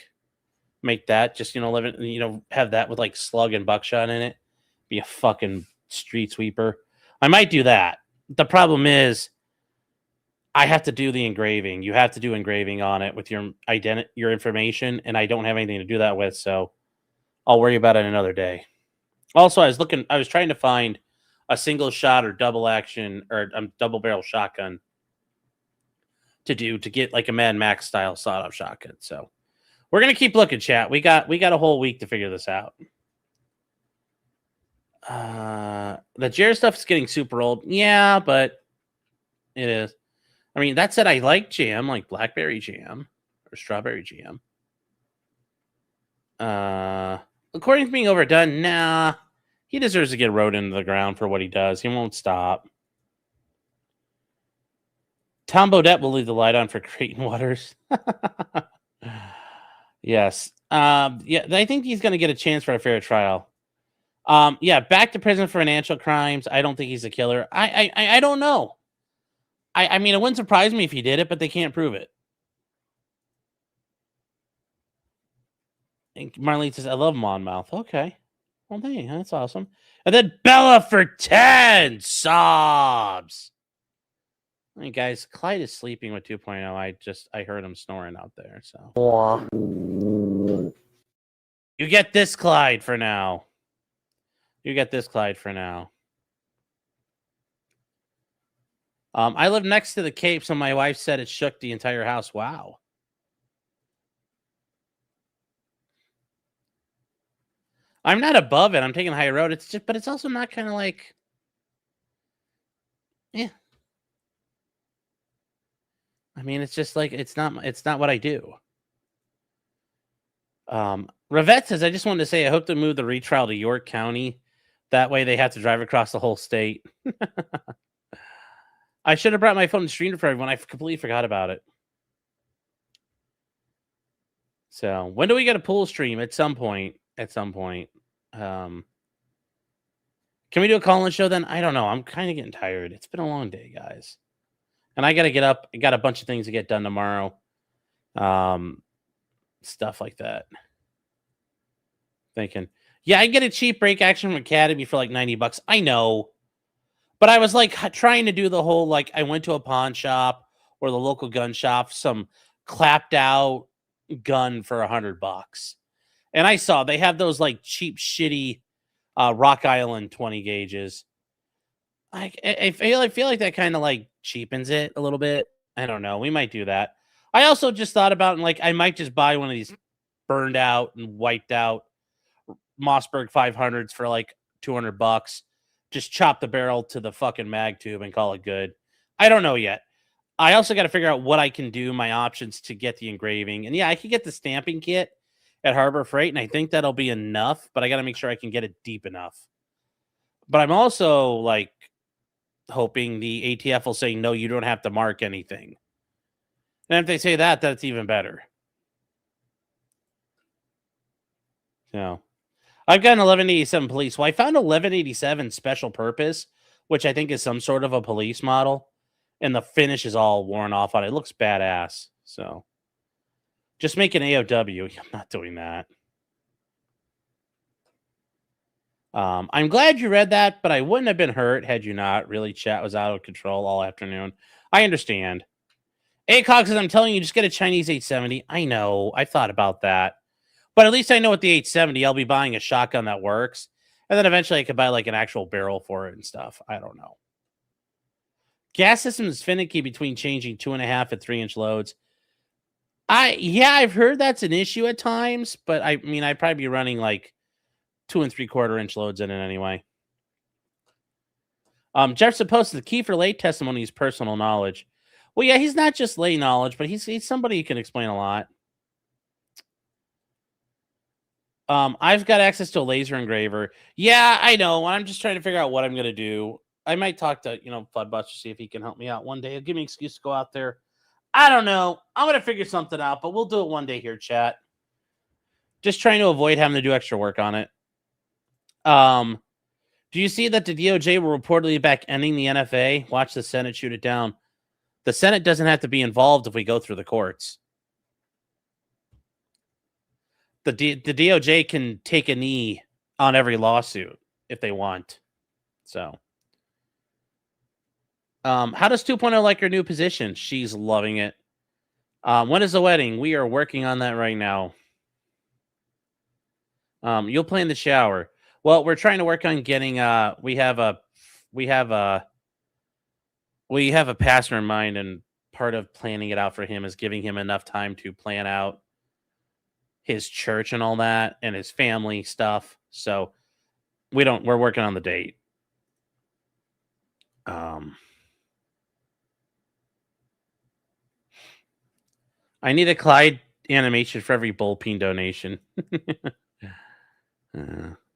[SPEAKER 1] make that just, you know, have that with like slug and buckshot in it. Be a fucking street sweeper. I might do that. The problem is I have to do the engraving. You have to do engraving on it with your information, and I don't have anything to do that with, so I'll worry about it another day. Also, I was trying to find a single shot or double action or double barrel shotgun to get like a Mad Max style sawed-off shotgun. So we're gonna keep looking, chat. We got a whole week to figure this out. The Jared stuff is getting super old. Yeah, but it is. I mean, that said, I like jam, like blackberry jam or strawberry jam. According to being overdone, nah. He deserves to get rode into the ground for what he does. He won't stop. Tom Bodette will leave the light on for Creighton Waters. Yes. Yeah, I think he's going to get a chance for a fair trial. Yeah, back to prison for financial crimes. I don't think he's a killer. I don't know. I mean, it wouldn't surprise me if he did it, but they can't prove it. And Marlene says, I love Monmouth. Okay. Well, dang, that's awesome. And then Bella for 10 sobs. Hey, guys, Clyde is sleeping with 2.0. I heard him snoring out there, so. You get this, Clyde, for now. You get this, Clyde, for now. I live next to the Cape, so my wife said it shook the entire house. Wow. I'm not above it. I'm taking high road. It's just, but it's also not kind of like, yeah. I mean, it's just like it's not what I do. Revette says, I just wanted to say I hope to move the retrial to York County. That way they have to drive across the whole state. I should have brought my phone and streamed it for everyone. I completely forgot about it. So when do we get a pool stream? At some point. At some point. Can we do a call-in show then? I don't know. I'm kind of getting tired. It's been a long day, guys. And I got to get up. I got a bunch of things to get done tomorrow. Stuff like that. Thinking, yeah, I get a cheap break action from Academy for like $90. I know. But I was like trying to do the whole, like, I went to a pawn shop or the local gun shop, some clapped out gun for $100. And I saw they have those like cheap, shitty Rock Island 20 gauges. I feel like that kind of like cheapens it a little bit. I don't know. We might do that. I also just thought about, like, I might just buy one of these burned out and wiped out Mossberg 500s for like $200. Just chop the barrel to the fucking mag tube and call it good. I don't know yet. I also got to figure out what I can do, my options to get the engraving. And yeah, I could get the stamping kit at Harbor Freight, and I think that'll be enough, but I got to make sure I can get it deep enough. But I'm also like hoping the ATF will say, no, you don't have to mark anything. And if they say that, that's even better. So I've got an 1187 police. Well, I found 1187 special purpose, which I think is some sort of a police model. And the finish is all worn off on it. It looks badass. So just make an AOW. I'm not doing that. I'm glad you read that, but I wouldn't have been hurt had you not. Really, chat was out of control all afternoon. I understand. ACOG says, I'm telling you, just get a Chinese 870. I know. I thought about that. But at least I know with the 870, I'll be buying a shotgun that works. And then eventually I could buy like an actual barrel for it and stuff. I don't know. Gas system is finicky between changing 2.5 and 3-inch loads. I've heard that's an issue at times, but I mean, I'd probably be running like 2 3/4-inch loads in it anyway. Jefferson posted the key for lay testimony is personal knowledge. Well, yeah, he's not just lay knowledge, but he's somebody who can explain a lot. I've got access to a laser engraver. Yeah, I know. I'm just trying to figure out what I'm going to do. I might talk to, Floodbuster, see if he can help me out one day. He'll give me an excuse to go out there. I don't know. I'm going to figure something out, but we'll do it one day here, chat. Just trying to avoid having to do extra work on it. Do you see that the DOJ will reportedly be back ending the NFA? Watch the Senate shoot it down. The Senate doesn't have to be involved if we go through the courts. The DOJ can take a knee on every lawsuit if they want. So, how does 2.0 like her new position? She's loving it. When is the wedding? We are working on that right now. You'll play in the shower. Well, we're trying to work on getting. We have a pastor in mind, and part of planning it out for him is giving him enough time to plan out his church and all that and his family stuff. So we're working on the date. I need a Clyde animation for every bullpen donation.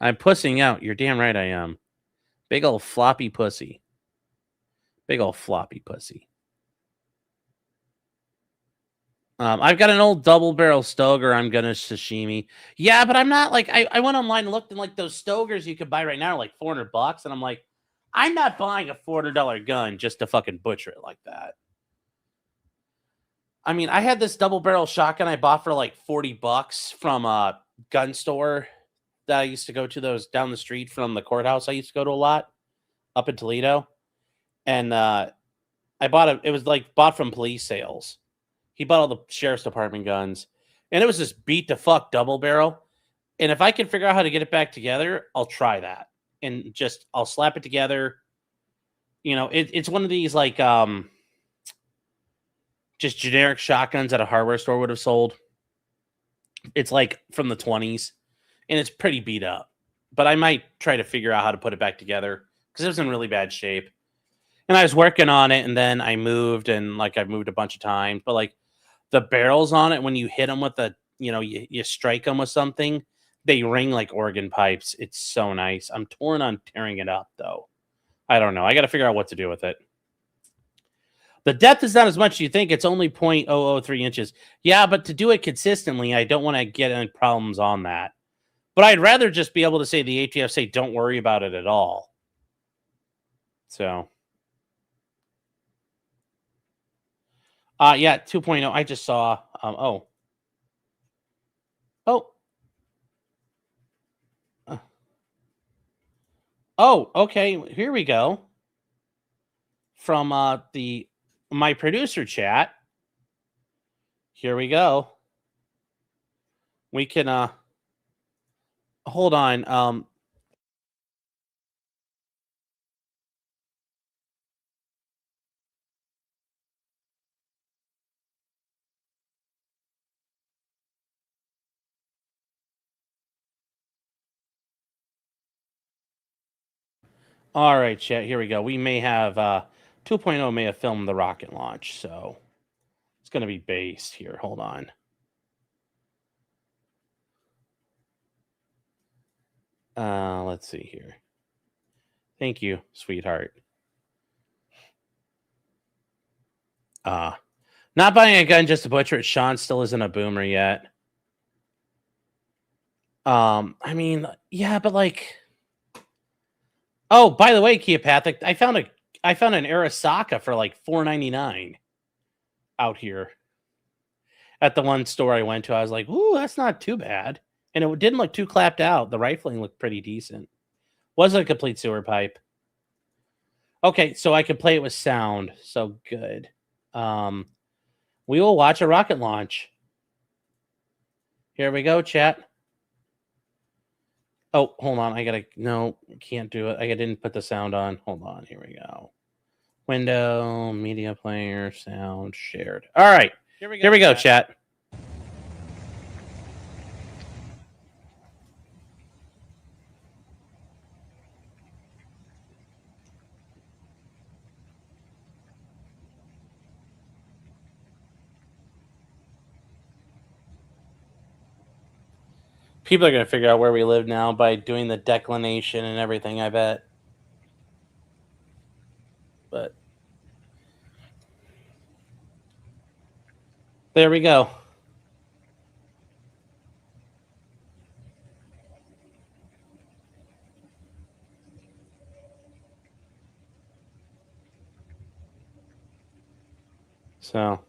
[SPEAKER 1] I'm pussing out. You're damn right I am. Big old floppy pussy. Big old floppy pussy. I've got an old double barrel Stoger I'm gonna sashimi. Yeah, but I'm not like I went online and looked, and like those Stogers you could buy right now are like $400, and I'm like, I'm not buying a $400 gun just to fucking butcher it like that. I mean, I had this double barrel shotgun I bought for like $40 from a gun store that I used to go to, those down the street from the courthouse I used to go to a lot up in Toledo. And I bought it. It was like bought from police sales. He bought all the sheriff's department guns. And it was this beat to fuck double barrel. And if I can figure out how to get it back together, I'll try that. And just, I'll slap it together. You know, it's one of these like just generic shotguns that a hardware store would have sold. It's like from the 20s and it's pretty beat up. But I might try to figure out how to put it back together because it was in really bad shape. And I was working on it and then I moved and like I've moved a bunch of times. But like the barrels on it, when you hit them with the, you know, you strike them with something, they ring like organ pipes. It's so nice. I'm torn on tearing it up though. I don't know. I got to figure out what to do with it. The depth is not as much as you think. It's only 0.003 inches. Yeah, but to do it consistently, I don't want to get any problems on that. But I'd rather just be able to say the ATF say, don't worry about it at all. So. Yeah, 2.0. I just saw, oh, okay. Here we go. From my producer chat. Here we go. We can hold on. All right, chat. Here we go. We may have 2.0 may have filmed the rocket launch, so it's going to be based here. Hold on. Let's see here. Thank you, sweetheart. Not buying a gun just to butcher it. Sean still isn't a boomer yet. I mean, yeah, but like, oh, by the way, Keopathic, I found an Arasaka for like $4.99 out here at the one store I went to. I was like, ooh, that's not too bad. And it didn't look too clapped out. The rifling looked pretty decent. Wasn't a complete sewer pipe. Okay, so I could play it with sound. So good. We will watch a rocket launch. Here we go, chat. Oh, hold on. No, can't do it. I didn't put the sound on. Hold on. Here we go. Window, media player, sound, shared. All right. Here we go, chat. People are going to figure out where we live now by doing the declination and everything, I bet. But there we go. So.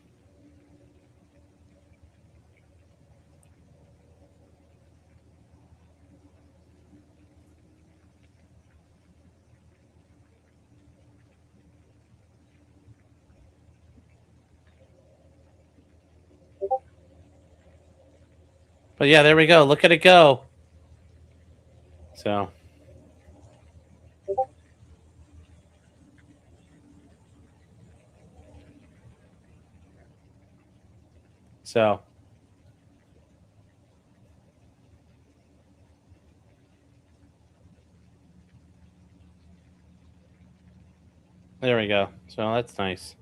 [SPEAKER 1] But yeah, there we go. Look at it go. So. There we go. So that's nice.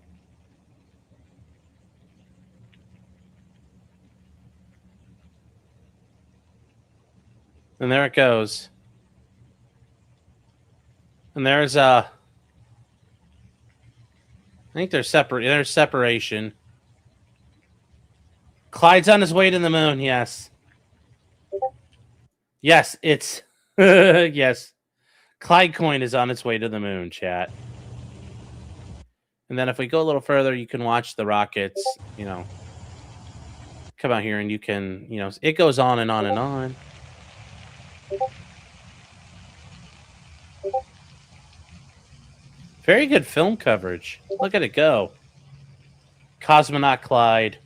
[SPEAKER 1] And there it goes. And there's I think there's separation. Clyde's on his way to the moon, yes. Yes, it's yes. Clyde Coin is on its way to the moon, chat. And then if we go a little further, you can watch the rockets, come out here and you can, it goes on and on and on. Very good film coverage. Look at it go. Cosmonaut Clyde.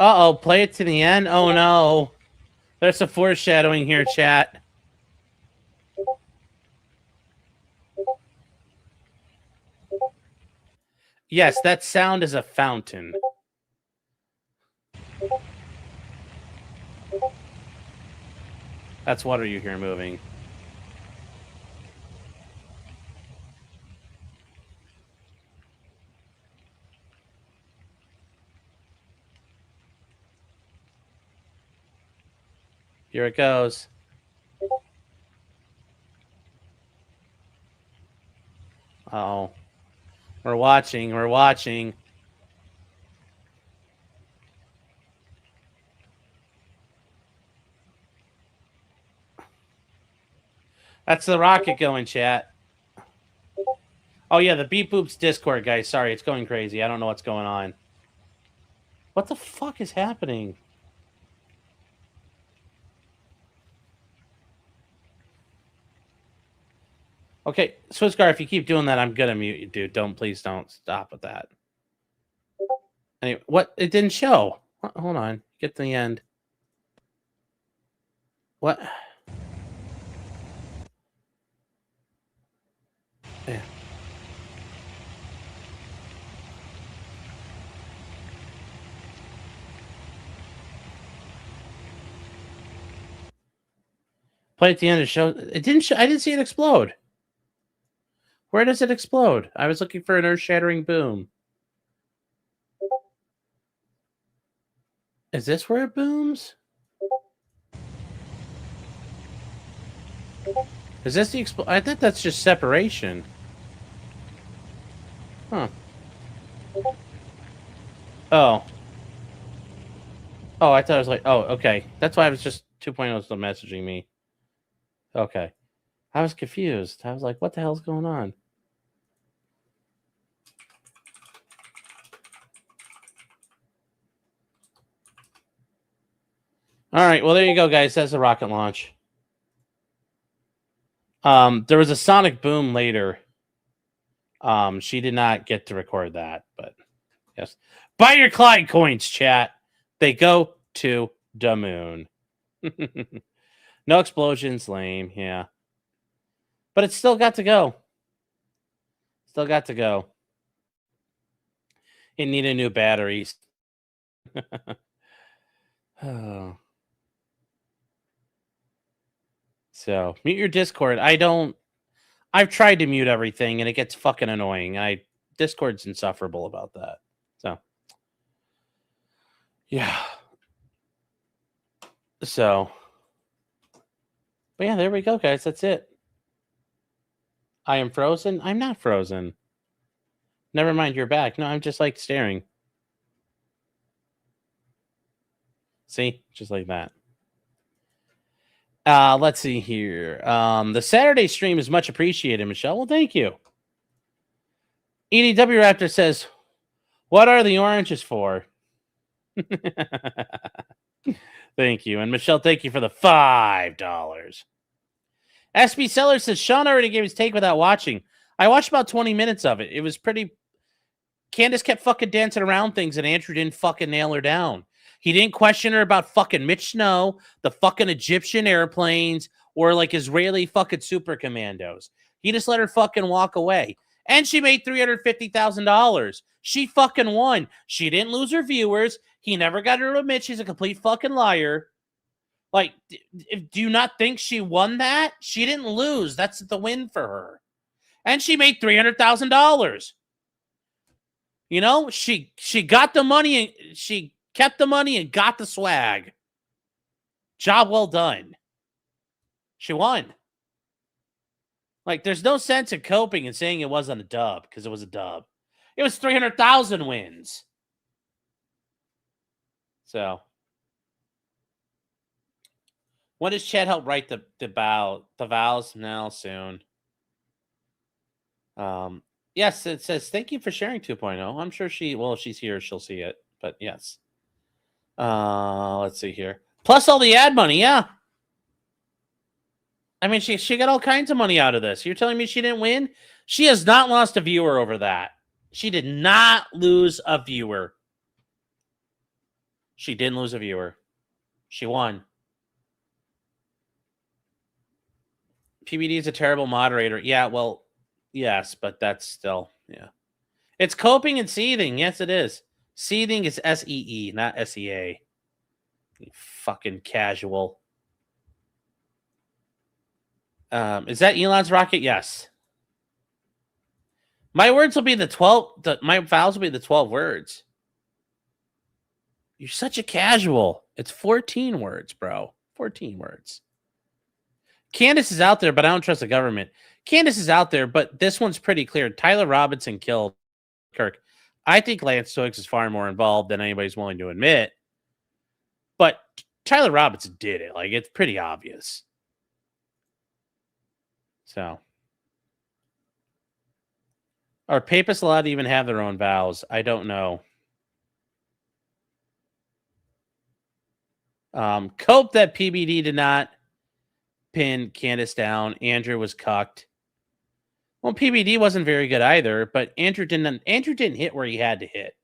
[SPEAKER 1] Uh-oh, play it to the end? Oh, no. There's a foreshadowing here, chat. Yes, that sound is a fountain. That's water you hear moving. Here it goes. Uh-oh. We're watching. We're watching. That's the rocket going, chat. Oh, yeah, the Beep Boops Discord, guys. Sorry, it's going crazy. I don't know what's going on. What the fuck is happening? Okay, Swisscar, if you keep doing that, I'm gonna mute you, dude. Please don't stop with that. Anyway, what? It didn't show. Hold on. Get to the end. What? Yeah. Play at the end of the show. It didn't show. I didn't see it explode. Where does it explode? I was looking for an earth-shattering boom. Is this where it booms? Is this the I think that's just separation. Huh. Oh. Oh, I thought it was like, oh, okay. That's why I was just 2.0 still messaging me. Okay. I was confused. I was like, what the hell's going on? All right, well, there you go, guys. That's a rocket launch. There was a sonic boom later. She did not get to record that, but yes. Buy your Clyde coins, chat. They go to the moon. No explosions, lame, yeah. But it's still got to go. Still got to go. It needed new batteries. Oh. So, mute your Discord. I've tried to mute everything, and it gets fucking annoying. Discord's insufferable about that. So, yeah. So, but yeah, there we go, guys. That's it. I am frozen. I'm not frozen. Never mind, you're back. No, I'm just like staring. See? Just like that. Let's see here. The Saturday stream is much appreciated, Michelle. Well, thank you. EDW Raptor says, what are the oranges for? Thank you. And Michelle, thank you for the $5. SB Seller says, Sean already gave his take without watching. I watched about 20 minutes of it. It was pretty... Candace kept fucking dancing around things, and Andrew didn't fucking nail her down. He didn't question her about fucking Mitch Snow, the fucking Egyptian airplanes, or like Israeli fucking super commandos. He just let her fucking walk away. And she made $350,000. She fucking won. She didn't lose her viewers. He never got her to admit she's a complete fucking liar. Like, do you not think she won that? She didn't lose. That's the win for her. And she made $300,000. You know, she got the money and she kept the money and got the swag. Job well done. She won. Like, there's no sense in coping and saying it wasn't a dub, because it was a dub. It was 300,000 wins. So, when does Chad help write the vows? Now soon. Yes, it says, thank you for sharing 2.0. I'm sure if she's here, she'll see it. But yes. Let's see here. Plus all the ad money, yeah. I mean, she got all kinds of money out of this. You're telling me she didn't win? She has not lost a viewer over that. She did not lose a viewer. She didn't lose a viewer. She won. PBD is a terrible moderator. Yeah, well, yes, but that's still, yeah. It's coping and seething. Yes, it is. Seething is S-E-E, not S-E-A. You fucking casual. Is that Elon's rocket? Yes. My words will be the 12, my files will be the 12 words. You're such a casual. It's 14 words, bro. 14 words. Candace is out there, but I don't trust the government. Candace is out there, but this one's pretty clear. Tyler Robinson killed Kirk. I think Lance Stokes is far more involved than anybody's willing to admit. But Tyler Robinson did it. Like, it's pretty obvious. So. Are papists allowed to even have their own vows? I don't know. Cope that PBD did not pin Candace down. Andrew was cucked. Well, PBD wasn't very good either, but Andrew didn't hit where he had to hit.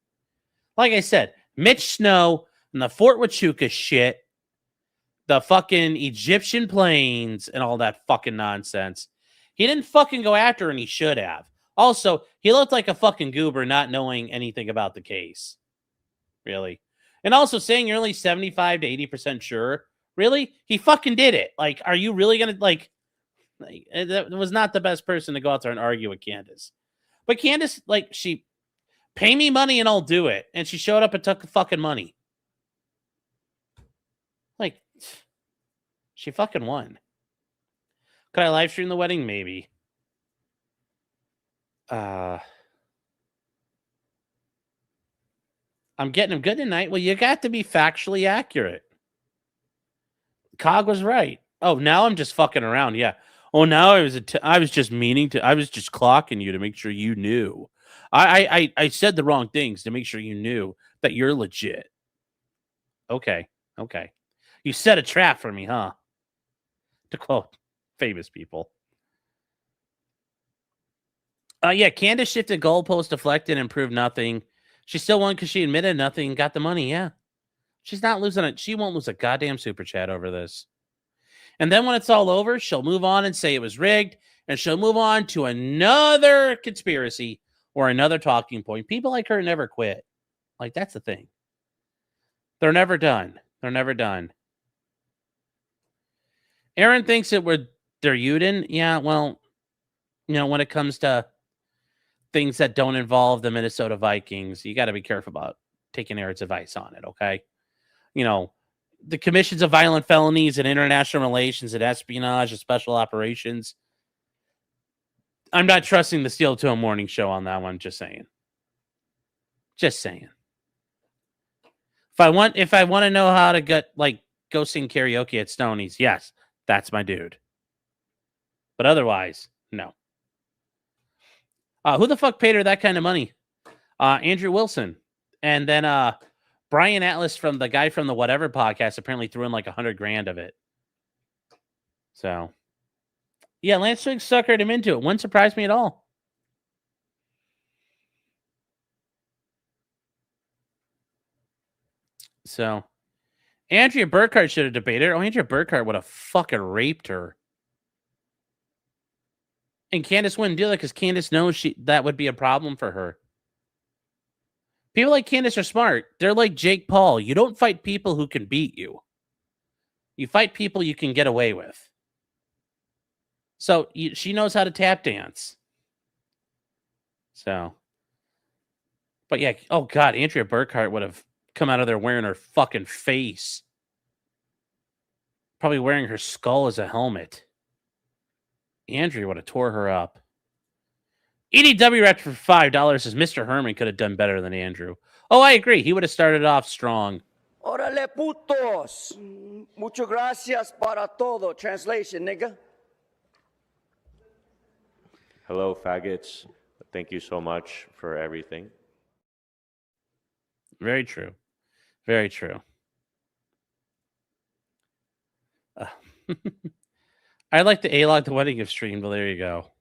[SPEAKER 1] Like I said, Mitch Snow and the Fort Huachuca shit, the fucking Egyptian planes and all that fucking nonsense. He didn't fucking go after her, and he should have. Also, he looked like a fucking goober not knowing anything about the case. Really. And also saying you're only 75 to 80% sure. Really? He fucking did it. Like, are you really going to, like, that was not the best person to go out there and argue with Candace. But Candace, like, she, pay me money and I'll do it. And she showed up and took the fucking money. Like, she fucking won. Could I live stream the wedding? Maybe. I'm getting him good tonight. Well, you got to be factually accurate. Cog was right. Oh, now I'm just fucking around. Yeah. Oh, now I was just clocking you to make sure you knew. I said the wrong things to make sure you knew that you're legit. Okay. You set a trap for me, huh? To quote famous people. Yeah, Candace shifted goalpost, deflected, and proved nothing. She still won because she admitted nothing and got the money, yeah. She's not losing it. She won't lose a goddamn super chat over this. And then when it's all over, she'll move on and say it was rigged, and she'll move on to another conspiracy or another talking point. People like her never quit. Like, that's the thing. They're never done. Aaron thinks they're Uden. Yeah, well, when it comes to things that don't involve the Minnesota Vikings, you got to be careful about taking Aaron's advice on it, okay? The commissions of violent felonies and international relations and espionage and special operations. I'm not trusting the Steel to a Morning Show on that one. Just saying. If I want to know how to go sing karaoke at Stoney's, yes, that's my dude. But otherwise, no. Who the fuck paid her that kind of money? Andrew Wilson. And then Brian Atlas from the guy from the Whatever podcast apparently threw in like $100,000 of it. So, yeah, Lance Twigg suckered him into it. Wouldn't surprise me at all. So, Andrea Burkhart should have debated her. Oh, Andrea Burkhart would have fucking raped her. And Candace wouldn't do that because Candace knows that would be a problem for her. People like Candace are smart. They're like Jake Paul. You don't fight people who can beat you. You fight people you can get away with. So she knows how to tap dance. So. But yeah, oh God, Andrea Burkhart would have come out of there wearing her fucking face. Probably wearing her skull as a helmet. Andrea would have tore her up. EDW Rep for $5 says Mr. Herman could have done better than Andrew. Oh, I agree. He would have started off strong.
[SPEAKER 12] Órale, putos. Muchas gracias para todo. Translation, nigga.
[SPEAKER 13] Hello, faggots. Thank you so much for everything.
[SPEAKER 1] Very true. Very true. I like the A-Log the wedding gift stream, but there you go.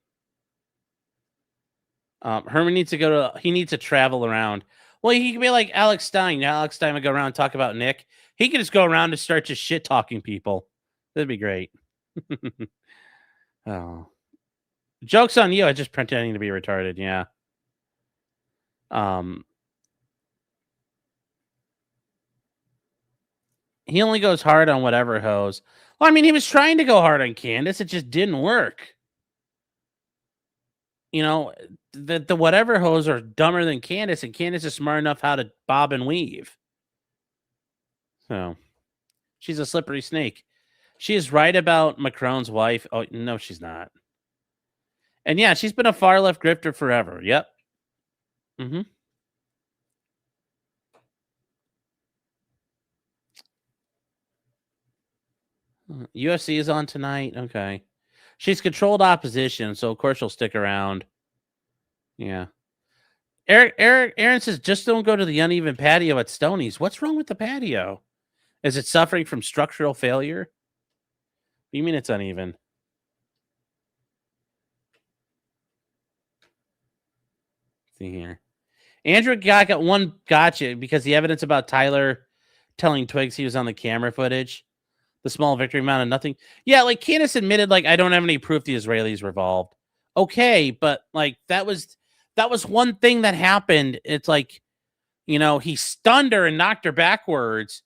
[SPEAKER 1] Herman needs to travel around. Well, he could be like Alex Stein. Alex Stein would go around and talk about Nick. He could just go around and start just shit talking people. That'd be great. Oh, joke's on you. I just pretending to be retarded. Yeah. He only goes hard on whatever hose. Well, I mean, he was trying to go hard on Candace. It just didn't work. You know, the whatever hoes are dumber than Candace, and Candace is smart enough how to bob and weave. So, she's a slippery snake. She is right about Macron's wife. Oh, no, she's not. And yeah, she's been a far left grifter forever. Yep. Mm-hmm. UFC is on tonight. Okay. She's controlled opposition, so of course she'll stick around. Yeah. Aaron says, just don't go to the uneven patio at Stoney's. What's wrong with the patio? Is it suffering from structural failure? What do you mean it's uneven? Let's see here. Andrew got one gotcha because the evidence about Tyler telling Twigs he was on the camera footage. The small victory amount of nothing. Yeah, like Candace admitted, like, I don't have any proof the Israelis were involved. Okay, but like that was one thing that happened. It's like, you know, he stunned her and knocked her backwards,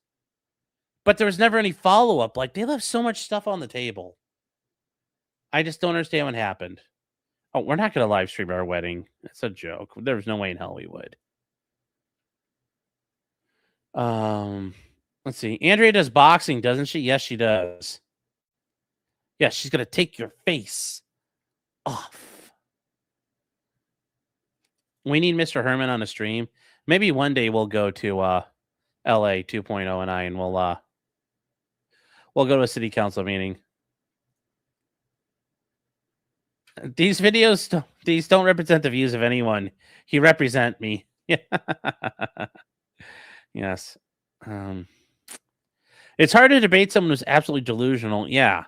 [SPEAKER 1] but there was never any follow-up. Like, they left so much stuff on the table. I just don't understand what happened. Oh, we're not going to live stream our wedding. That's a joke. There was no way in hell we would. Let's see. Andrea does boxing, doesn't she? Yes, she does. Yes, she's going to take your face off. We need Mr. Herman on a stream. Maybe one day we'll go to LA 2.0 and I, and we'll go to a city council meeting. These videos, these don't represent the views of anyone. He represent me. Yes. It's hard to debate someone who's absolutely delusional. Yeah.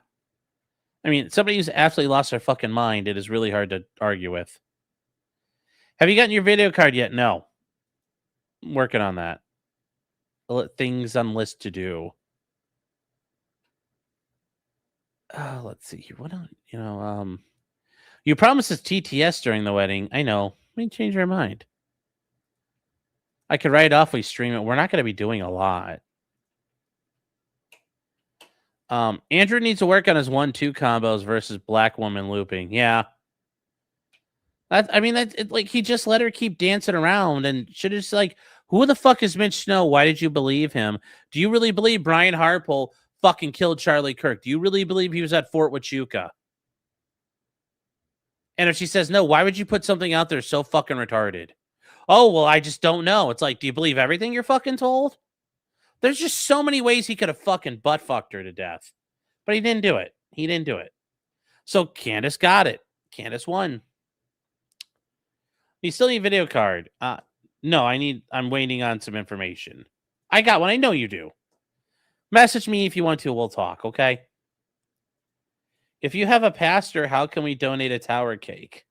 [SPEAKER 1] I mean, somebody who's absolutely lost their fucking mind, it is really hard to argue with. Have you gotten your video card yet? No. I'm working on that. Things on list to do. Let's see here. What else? You know, you promised us TTS during the wedding. I know. We change our mind. I could write off we stream it. We're not going to be doing a lot. Andrew needs to work on his 1-2 combos versus Black Woman looping. Yeah. Like he just let her keep dancing around and should have just like, who the fuck is Mitch Snow? Why did you believe him? Do you really believe Brian Harpole fucking killed Charlie Kirk? Do you really believe he was at Fort Huachuca? And if she says no, why would you put something out there so fucking retarded? Oh, well, I just don't know. It's like, do you believe everything you're fucking told? There's just so many ways he could have fucking butt fucked her to death. But he didn't do it. He didn't do it. So Candace got it. Candace won. You still need a video card. No, I'm waiting on some information. I got one. I know you do. Message me if you want to. We'll talk, okay? If you have a pastor, how can we donate a tower cake?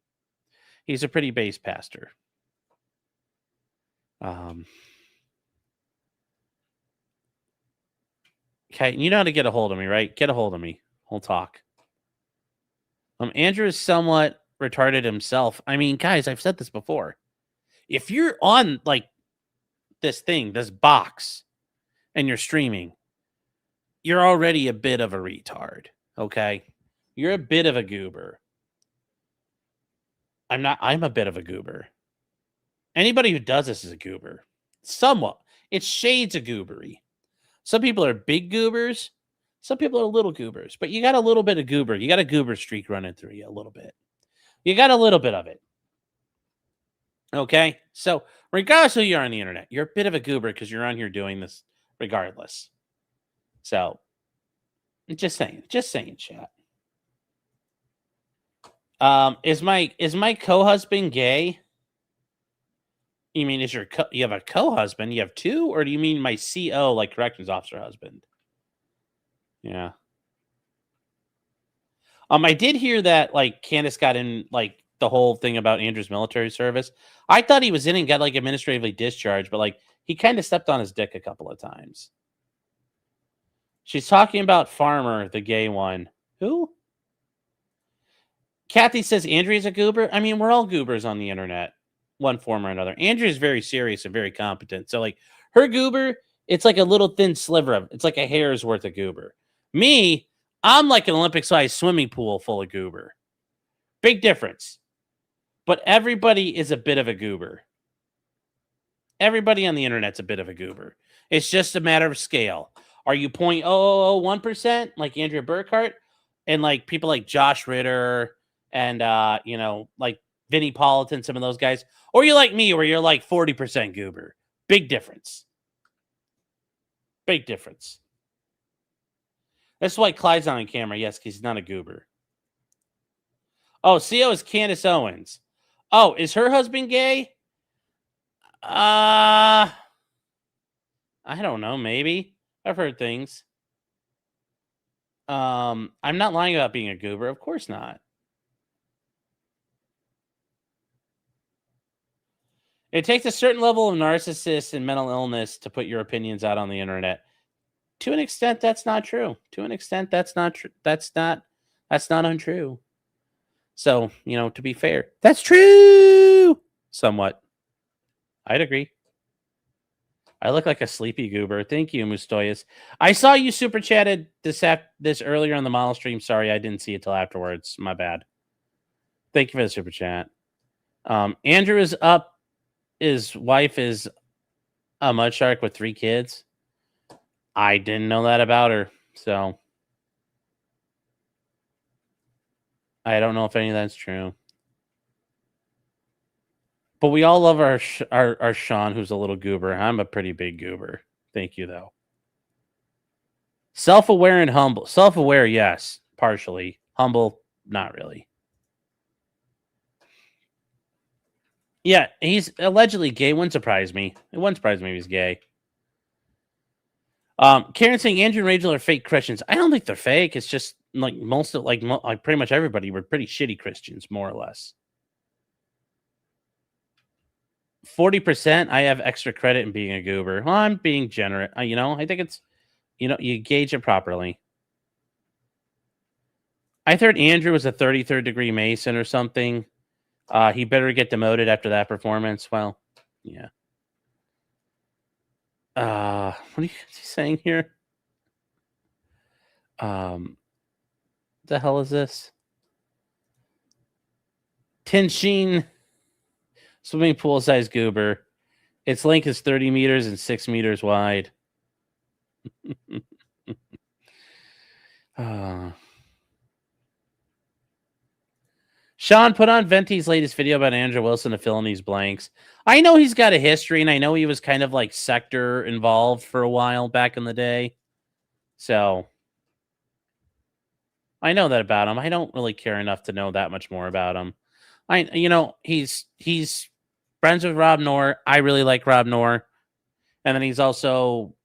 [SPEAKER 1] He's a pretty base pastor. Okay, you know how to get a hold of me, right? Get a hold of me. We'll talk. Andrew is somewhat retarded himself. I mean, guys, I've said this before. If you're on like this thing, this box, and you're streaming, you're already a bit of a retard. Okay? You're a bit of a goober. I'm a bit of a goober. Anybody who does this is a goober. Somewhat. It's shades of goobery. Some people are big goobers. Some people are little goobers. But you got a little bit of goober. You got a goober streak running through you a little bit. You got a little bit of it. Okay? So, regardless who you are on the internet, you're a bit of a goober because you're on here doing this regardless. So, just saying, chat. Is my co-husband gay? You mean you have a co-husband? You have two, or do you mean my CO, like corrections officer husband? Yeah. I did hear that like Candace got in like the whole thing about Andrew's military service. I thought he was in and got like administratively discharged, but like he kind of stepped on his dick a couple of times. She's talking about Farmer, the gay one. Who? Kathy says Andrea's a goober. I mean, we're all goobers on the internet, one form or another. Andrea is very serious and very competent. So like her goober, it's like a little thin sliver of, it's like a hair's worth of goober. Me, I'm like an Olympic-sized swimming pool full of goober. Big difference. But everybody is a bit of a goober. Everybody on the internet's a bit of a goober. It's just a matter of scale. Are you 0.0001% like Andrea Burkhart and like people like Josh Ritter and like Vinnie Politan, some of those guys, or you like me where you're like 40% goober? Big difference. Big difference. That's why Clyde's not on camera. Yes, because he's not a goober. Oh, CO is Candace Owens. Oh, is her husband gay? I don't know. Maybe. I've heard things. I'm not lying about being a goober. Of course not. It takes a certain level of narcissist and mental illness to put your opinions out on the internet. To an extent, that's not true. To an extent, that's not true. That's not untrue. So, to be fair, that's true. Somewhat. I'd agree. I look like a sleepy goober. Thank you, Mustoyas. I saw you super chatted this earlier on the model stream. Sorry, I didn't see it till afterwards. My bad. Thank you for the super chat. Andrew is up. His wife is a mud shark with 3 kids. I didn't know that about her, so I don't know if any of that's true. But we all love our Sean, who's a little goober. I'm a pretty big goober. Thank you, though. Self-aware and humble. Self-aware, yes, partially. Humble, not really. Yeah, he's allegedly gay. Wouldn't surprise me. It wouldn't surprise me if he's gay. Karen saying Andrew and Rachel are fake Christians. I don't think they're fake. It's just like like pretty much everybody were pretty shitty Christians, more or less. 40%. I have extra credit in being a goober. Well, I'm being generous. I think it's, you gauge it properly. I thought Andrew was a 33rd degree Mason or something. He better get demoted after that performance. Well, yeah. What is he saying here? The hell is this? Tinshin swimming pool size goober. Its length is 30 meters and 6 meters wide. Sean, put on Venti's latest video about Andrew Wilson to fill in these blanks. I know he's got a history, and I know he was kind of like sector involved for a while back in the day. So I know that about him. I don't really care enough to know that much more about him. He's friends with Rob Knorr. I really like Rob Knorr. And then he's also,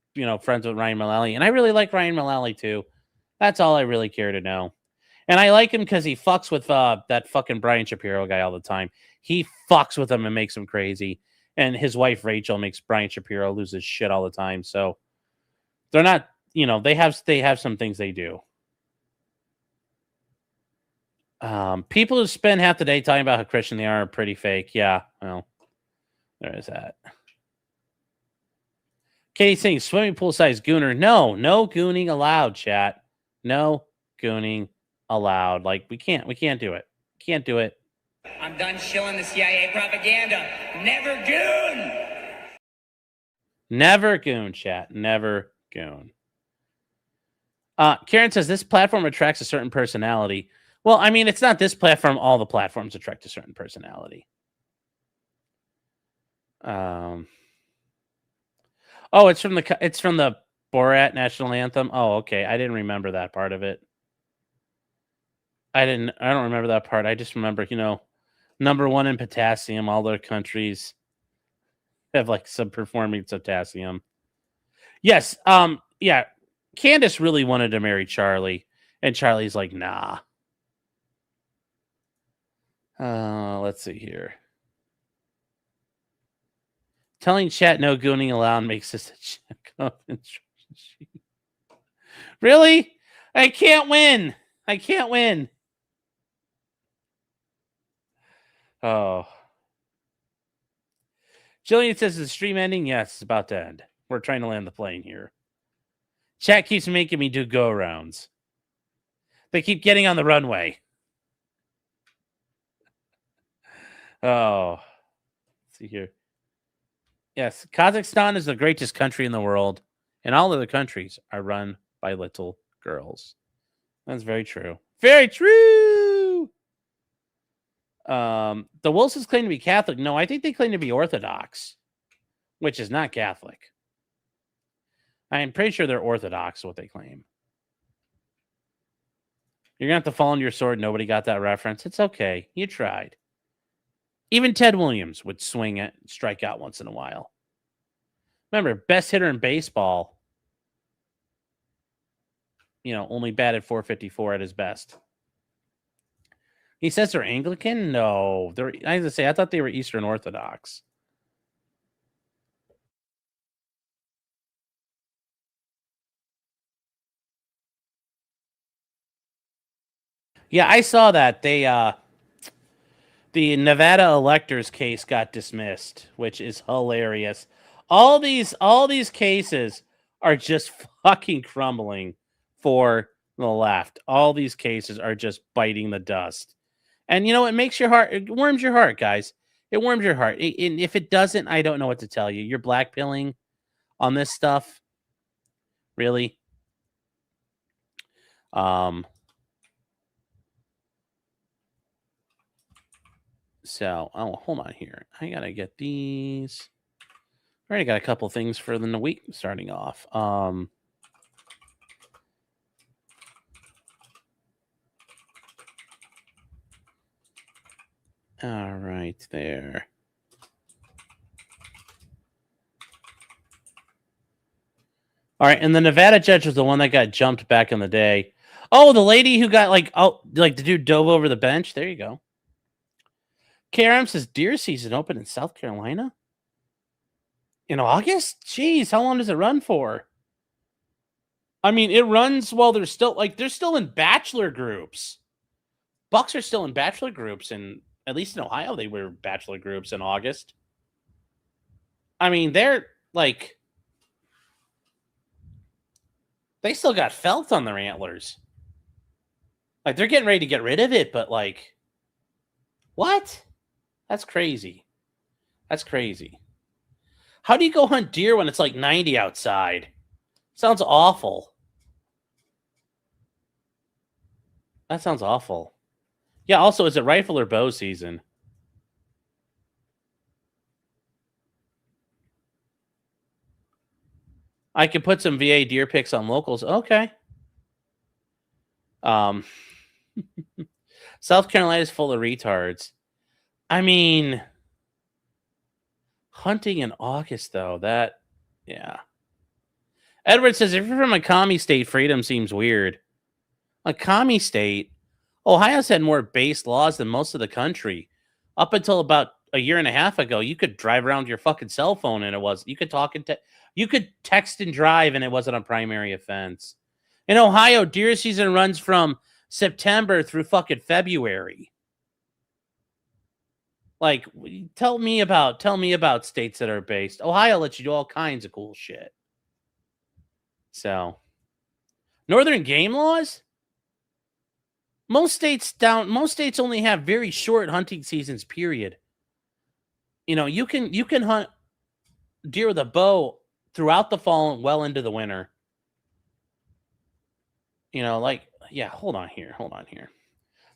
[SPEAKER 1] friends with Ryan Mullally. And I really like Ryan Mullally too. That's all I really care to know. And I like him because he fucks with that fucking Brian Shapiro guy all the time. He fucks with him and makes him crazy. And his wife, Rachel, makes Brian Shapiro lose his shit all the time. So they're not, they have some things they do. People who spend half the day talking about how Christian they are pretty fake. Yeah, well, there is that. Katie's saying swimming pool size gooner. No gooning allowed, chat. No gooning allowed. Like we can't do it. Can't do it.
[SPEAKER 14] I'm done shilling the CIA propaganda. Never goon.
[SPEAKER 1] Never goon, chat. Never goon. Karen says this platform attracts a certain personality. Well, I mean, it's not this platform. All the platforms attract a certain personality. Oh, it's from the Borat national anthem. Oh, okay. I didn't remember that part of it. I don't remember that part. I just remember, number 1 in potassium. All their countries have like subperforming potassium. Yes. Yeah. Candace really wanted to marry Charlie, and Charlie's like, nah. Let's see here. Telling chat no gooning allowed makes this a check up instruction sheet. Really? I can't win. I can't win. Oh. Jillian says, is the stream ending? Yes, it's about to end. We're trying to land the plane here. Chat keeps making me do go-rounds. They keep getting on the runway. Oh. Let's see here. Yes, Kazakhstan is the greatest country in the world, and all other countries are run by little girls. That's very true. Very true. The Wilsons claim to be Catholic. No, I think they claim to be Orthodox, which is not Catholic. I am pretty sure they're Orthodox, what they claim. You're going to have to fall on your sword. Nobody got that reference. It's okay. You tried. Even Ted Williams would swing it, strike out once in a while. Remember, best hitter in baseball, only batted .454 at his best. He says they're Anglican? No. I was going to say, I thought they were Eastern Orthodox. Yeah, I saw that. The Nevada electors case got dismissed, which is hilarious. All these cases are just fucking crumbling for the left. All these cases are just biting the dust. And it makes your heart, it warms your heart, guys. It warms your heart. And if it doesn't, I don't know what to tell you. You're blackpilling on this stuff. Really? So, hold on here. I gotta get these. I already got a couple things for the week starting off. All right, there. All right, and the Nevada judge was the one that got jumped back in the day. Oh, the lady who got the dude dove over the bench. There you go. KRM says deer season open in South Carolina in August. Jeez, how long does it run for? I mean, it runs while they're still in bachelor groups. Bucks are still in bachelor groups, and at least in Ohio, they were bachelor groups in August. I mean, they're they still got felt on their antlers. They're getting ready to get rid of it, but what? That's crazy. That's crazy. How do you go hunt deer when it's 90 outside? Sounds awful. That sounds awful. Yeah, also, is it rifle or bow season? I could put some VA deer pics on locals. Okay. South Carolina is full of retards. I mean, hunting in August, though, yeah. Edward says, if you're from a commie state, freedom seems weird. A commie state? Ohio's had more base laws than most of the country. Up until about a year and a half ago, you could drive around with your fucking cell phone and you could talk and you could text and drive and it wasn't a primary offense. In Ohio, deer season runs from September through fucking February. Tell me about states that are based. Ohio lets you do all kinds of cool shit. So, northern game laws? Most states only have very short hunting seasons, period. You can hunt deer with a bow throughout the fall and well into the winter. Yeah, hold on here.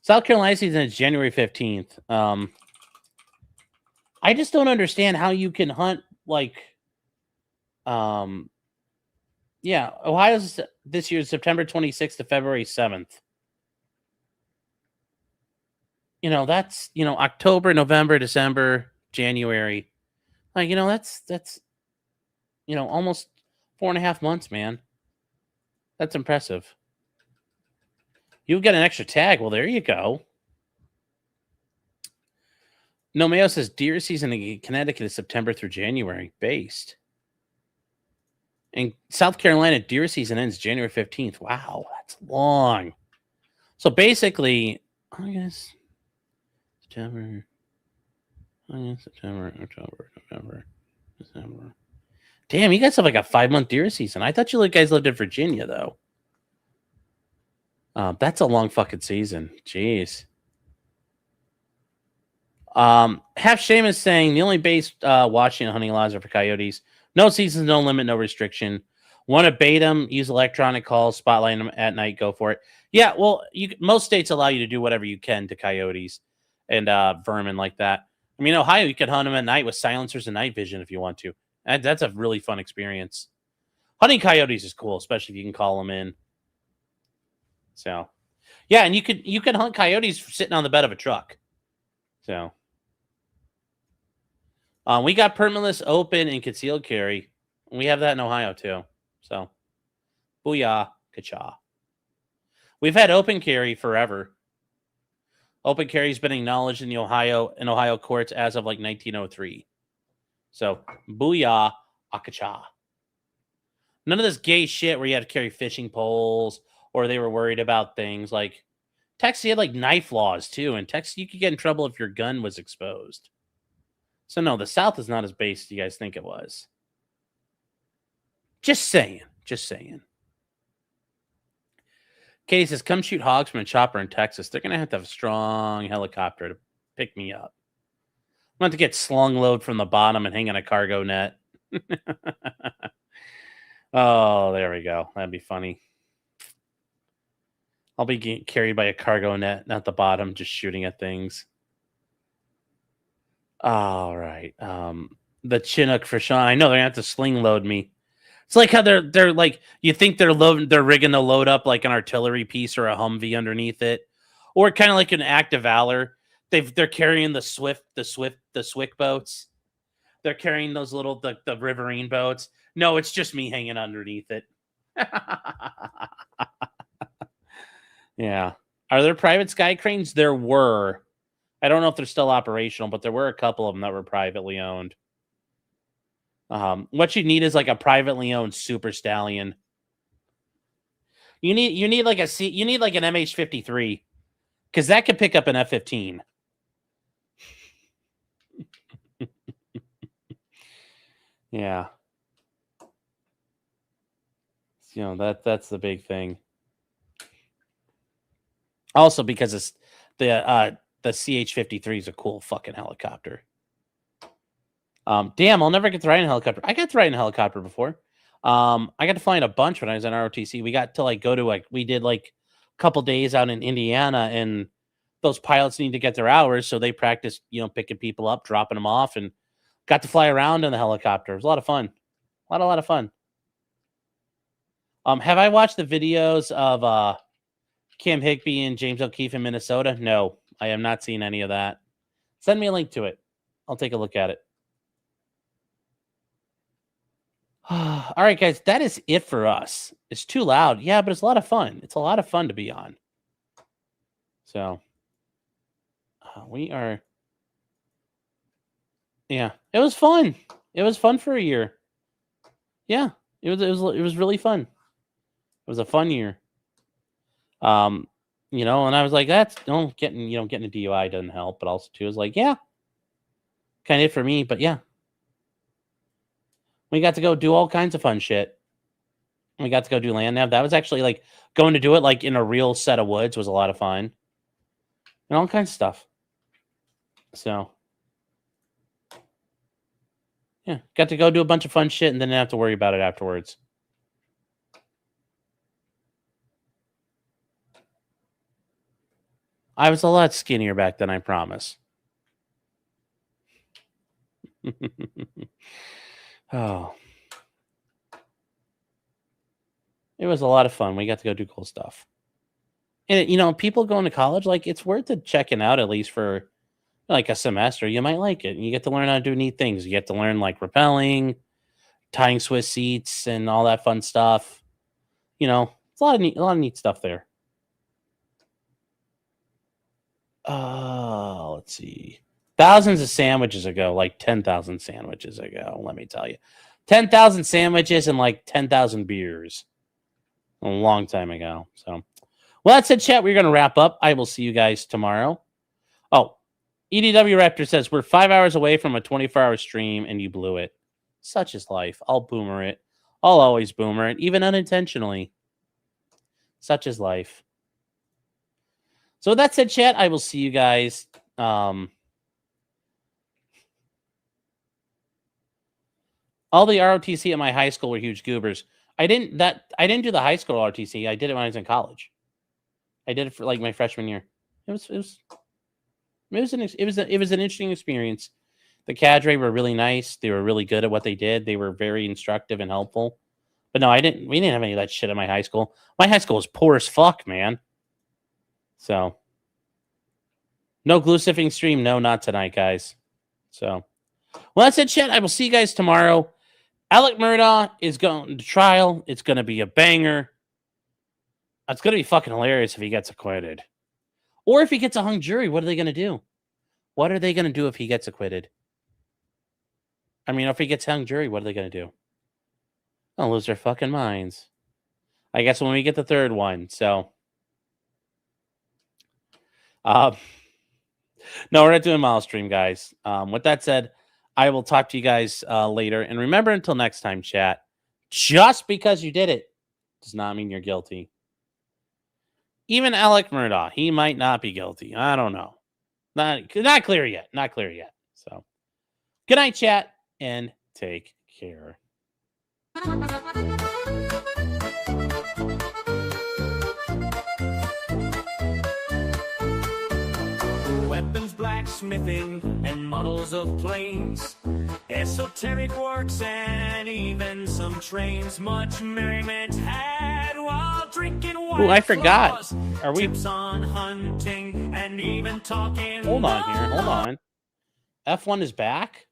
[SPEAKER 1] South Carolina season is January 15th. I just don't understand how you can hunt Ohio's this year is September 26th to February 7th. That's, October, November, December, January. That's almost 4.5 months, man. That's impressive. You've got an extra tag. Well, there you go. No, Mayo says deer season in Connecticut is September through January, based. In South Carolina, deer season ends January 15th. Wow, that's long. So basically, August, September, October, November, December. Damn, you guys have like a 5-month deer season. I thought you guys lived in Virginia, though. That's a long fucking season. Jeez. Half Shame is saying the only base watching and hunting laws are for coyotes. No seasons, no limit, no restriction. Want to bait them? Use electronic calls, spotlight them at night. Go for it. Yeah, well, most states allow you to do whatever you can to coyotes and vermin like that. I mean, Ohio, you can hunt them at night with silencers and night vision if you want to. And that's a really fun experience. Hunting coyotes is cool, especially if you can call them in. So, yeah, and you could hunt coyotes sitting on the bed of a truck. So, we got permitless, open, and concealed carry. We have that in Ohio too. So, booyah, kacha. We've had open carry forever. Open carry's been acknowledged in the Ohio courts as of like 1903. So, booyah, akacha. None of this gay shit where you had to carry fishing poles or they were worried about things like Texas. You had like knife laws too. In Texas, you could get in trouble if your gun was exposed. So no, the South is not as based as you guys think it was. Just saying. Just saying. Katie says, come shoot hogs from a chopper in Texas. They're going to have a strong helicopter to pick me up. I'm going to get slung low from the bottom and hang on a cargo net. Oh, there we go. That'd be funny. I'll be carried by a cargo net, not the bottom, just shooting at things. All right. The Chinook for Sean. I know they're gonna have to sling load me. It's like how they're like, you think they're rigging the load up like an artillery piece or a Humvee underneath it, or kind of like an act of valor. They're carrying the Swick boats. They're carrying those little the riverine boats. No, it's just me hanging underneath it. Yeah. Are there private sky cranes? There were. I don't know if they're still operational, but there were a couple of them that were privately owned. What you need is like a privately owned super stallion. You need like an MH-53 because that could pick up an F-15. Yeah. That's the big thing. Also, because it's the CH-53 is a cool fucking helicopter. Damn, I'll never get to ride in a helicopter. I got to ride in a helicopter before. I got to fly in a bunch when I was in ROTC. We got to we did a couple days out in Indiana, and those pilots need to get their hours, so they practiced, picking people up, dropping them off, and got to fly around in the helicopter. It was a lot of fun. A lot of fun. Have I watched the videos of Cam Higby and James O'Keefe in Minnesota? No, I have not seen any of that. Send me a link to it. I'll take a look at it. All right, guys, that is it for us. It's too loud. Yeah, but it's a lot of fun. It's a lot of fun to be on. So we are. Yeah, it was fun. It was fun for a year. Yeah, it was really fun. It was a fun year. And I was like, getting a DUI doesn't help, but also too, I was like, yeah, kind of it for me, but yeah. We got to go do all kinds of fun shit. We got to go do land nav. That was actually going to do it in a real set of woods was a lot of fun. And all kinds of stuff. So yeah, got to go do a bunch of fun shit and then didn't have to worry about it afterwards. I was a lot skinnier back then, I promise. Oh. It was a lot of fun. We got to go do cool stuff. And, people going to college, it's worth it checking out at least for a semester. You might like it. You get to learn how to do neat things. You get to learn rappelling, tying Swiss seats, and all that fun stuff. It's a lot of neat stuff there. Let's see. thousands of sandwiches ago, like 10,000 sandwiches ago, let me tell you. 10,000 sandwiches and like 10,000 beers. A long time ago. So, well, that's it, chat. We're going to wrap up. I will see you guys tomorrow. Oh, EDW Raptor says, we're 5 hours away from a 24-hour stream, and you blew it. Such is life. I'll boomer it. I'll always boomer it, even unintentionally. Such is life. So that's it, chat. I will see you guys. All the ROTC at my high school were huge goobers. I didn't do the high school ROTC. I did it when I was in college. I did it for like my freshman year. It was an interesting experience. The cadre were really nice. They were really good at what they did. They were very instructive and helpful. But no, we didn't have any of that shit at my high school. My high school was poor as fuck, man. So no glue sifting stream. No, not tonight, guys. So, well, that's it, chat. I will see you guys tomorrow. Alec Murdaugh is going to trial. It's going to be a banger. It's going to be fucking hilarious if he gets acquitted. Or if he gets a hung jury, what are they going to do? What are they going to do if he gets acquitted? I mean, if he gets hung jury, what are they going to do? They'll lose their fucking minds. I guess when we get the third one. So, no, we're not doing Miles Stream, guys. With that said, I will talk to you guys later. And remember, until next time, chat, just because you did it does not mean you're guilty. Even Alec Murdaugh, he might not be guilty. I don't know. Not clear yet. Not clear yet. So, good night, chat, and take care.
[SPEAKER 15] Weapons, blacksmithing, and models of planes, esoteric works, and even some trains. Much merriment had while drinking wine.
[SPEAKER 1] Oh, I forgot. Are we?
[SPEAKER 15] Tips on hunting and even talking.
[SPEAKER 1] Hold on here. Hold on. F1 is back?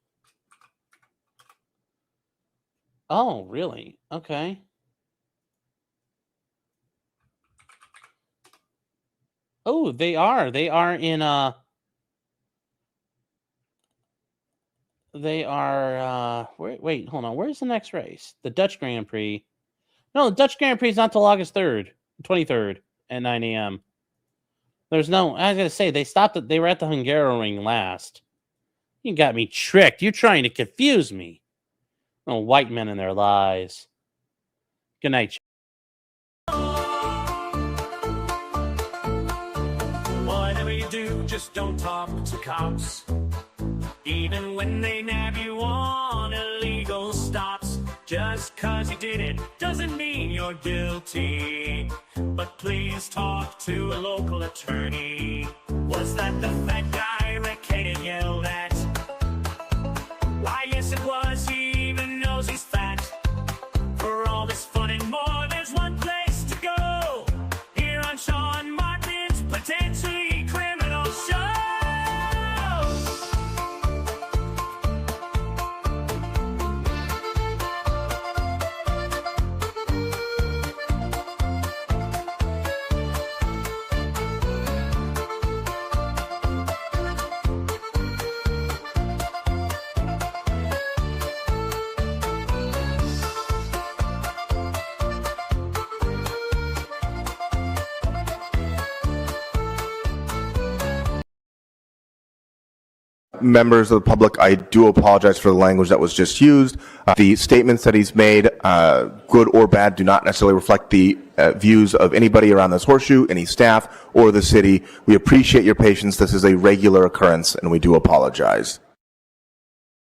[SPEAKER 1] Oh, really? Okay. Oh, they are. They are in they are wait, hold on. Where's the next race? The Dutch Grand Prix. No, the Dutch Grand Prix is not till August 3rd, 23rd at 9 a.m. There's no, I was gonna say they stopped it, they were at the Hungaroring last. You got me tricked. You're trying to confuse me. Oh, white men and their lies. Good night.
[SPEAKER 15] Whatever you do, just don't talk to cops. Even when they nab you on illegal stops. Just cause you did it doesn't mean you're guilty. But please talk to a local attorney. Was that the fat guy that Kate yelled at? Why, yes it was, he even knows he's fat. For all this fun and more, there's one place to go. Here on Sean Martin's Potentially Criminal Show.
[SPEAKER 16] Members of the public, I do apologize for the language that was just used. The statements that he's made, good or bad, do not necessarily reflect the views of anybody around this horseshoe, any staff, or the city. We appreciate your patience. This is a regular occurrence, and we do apologize.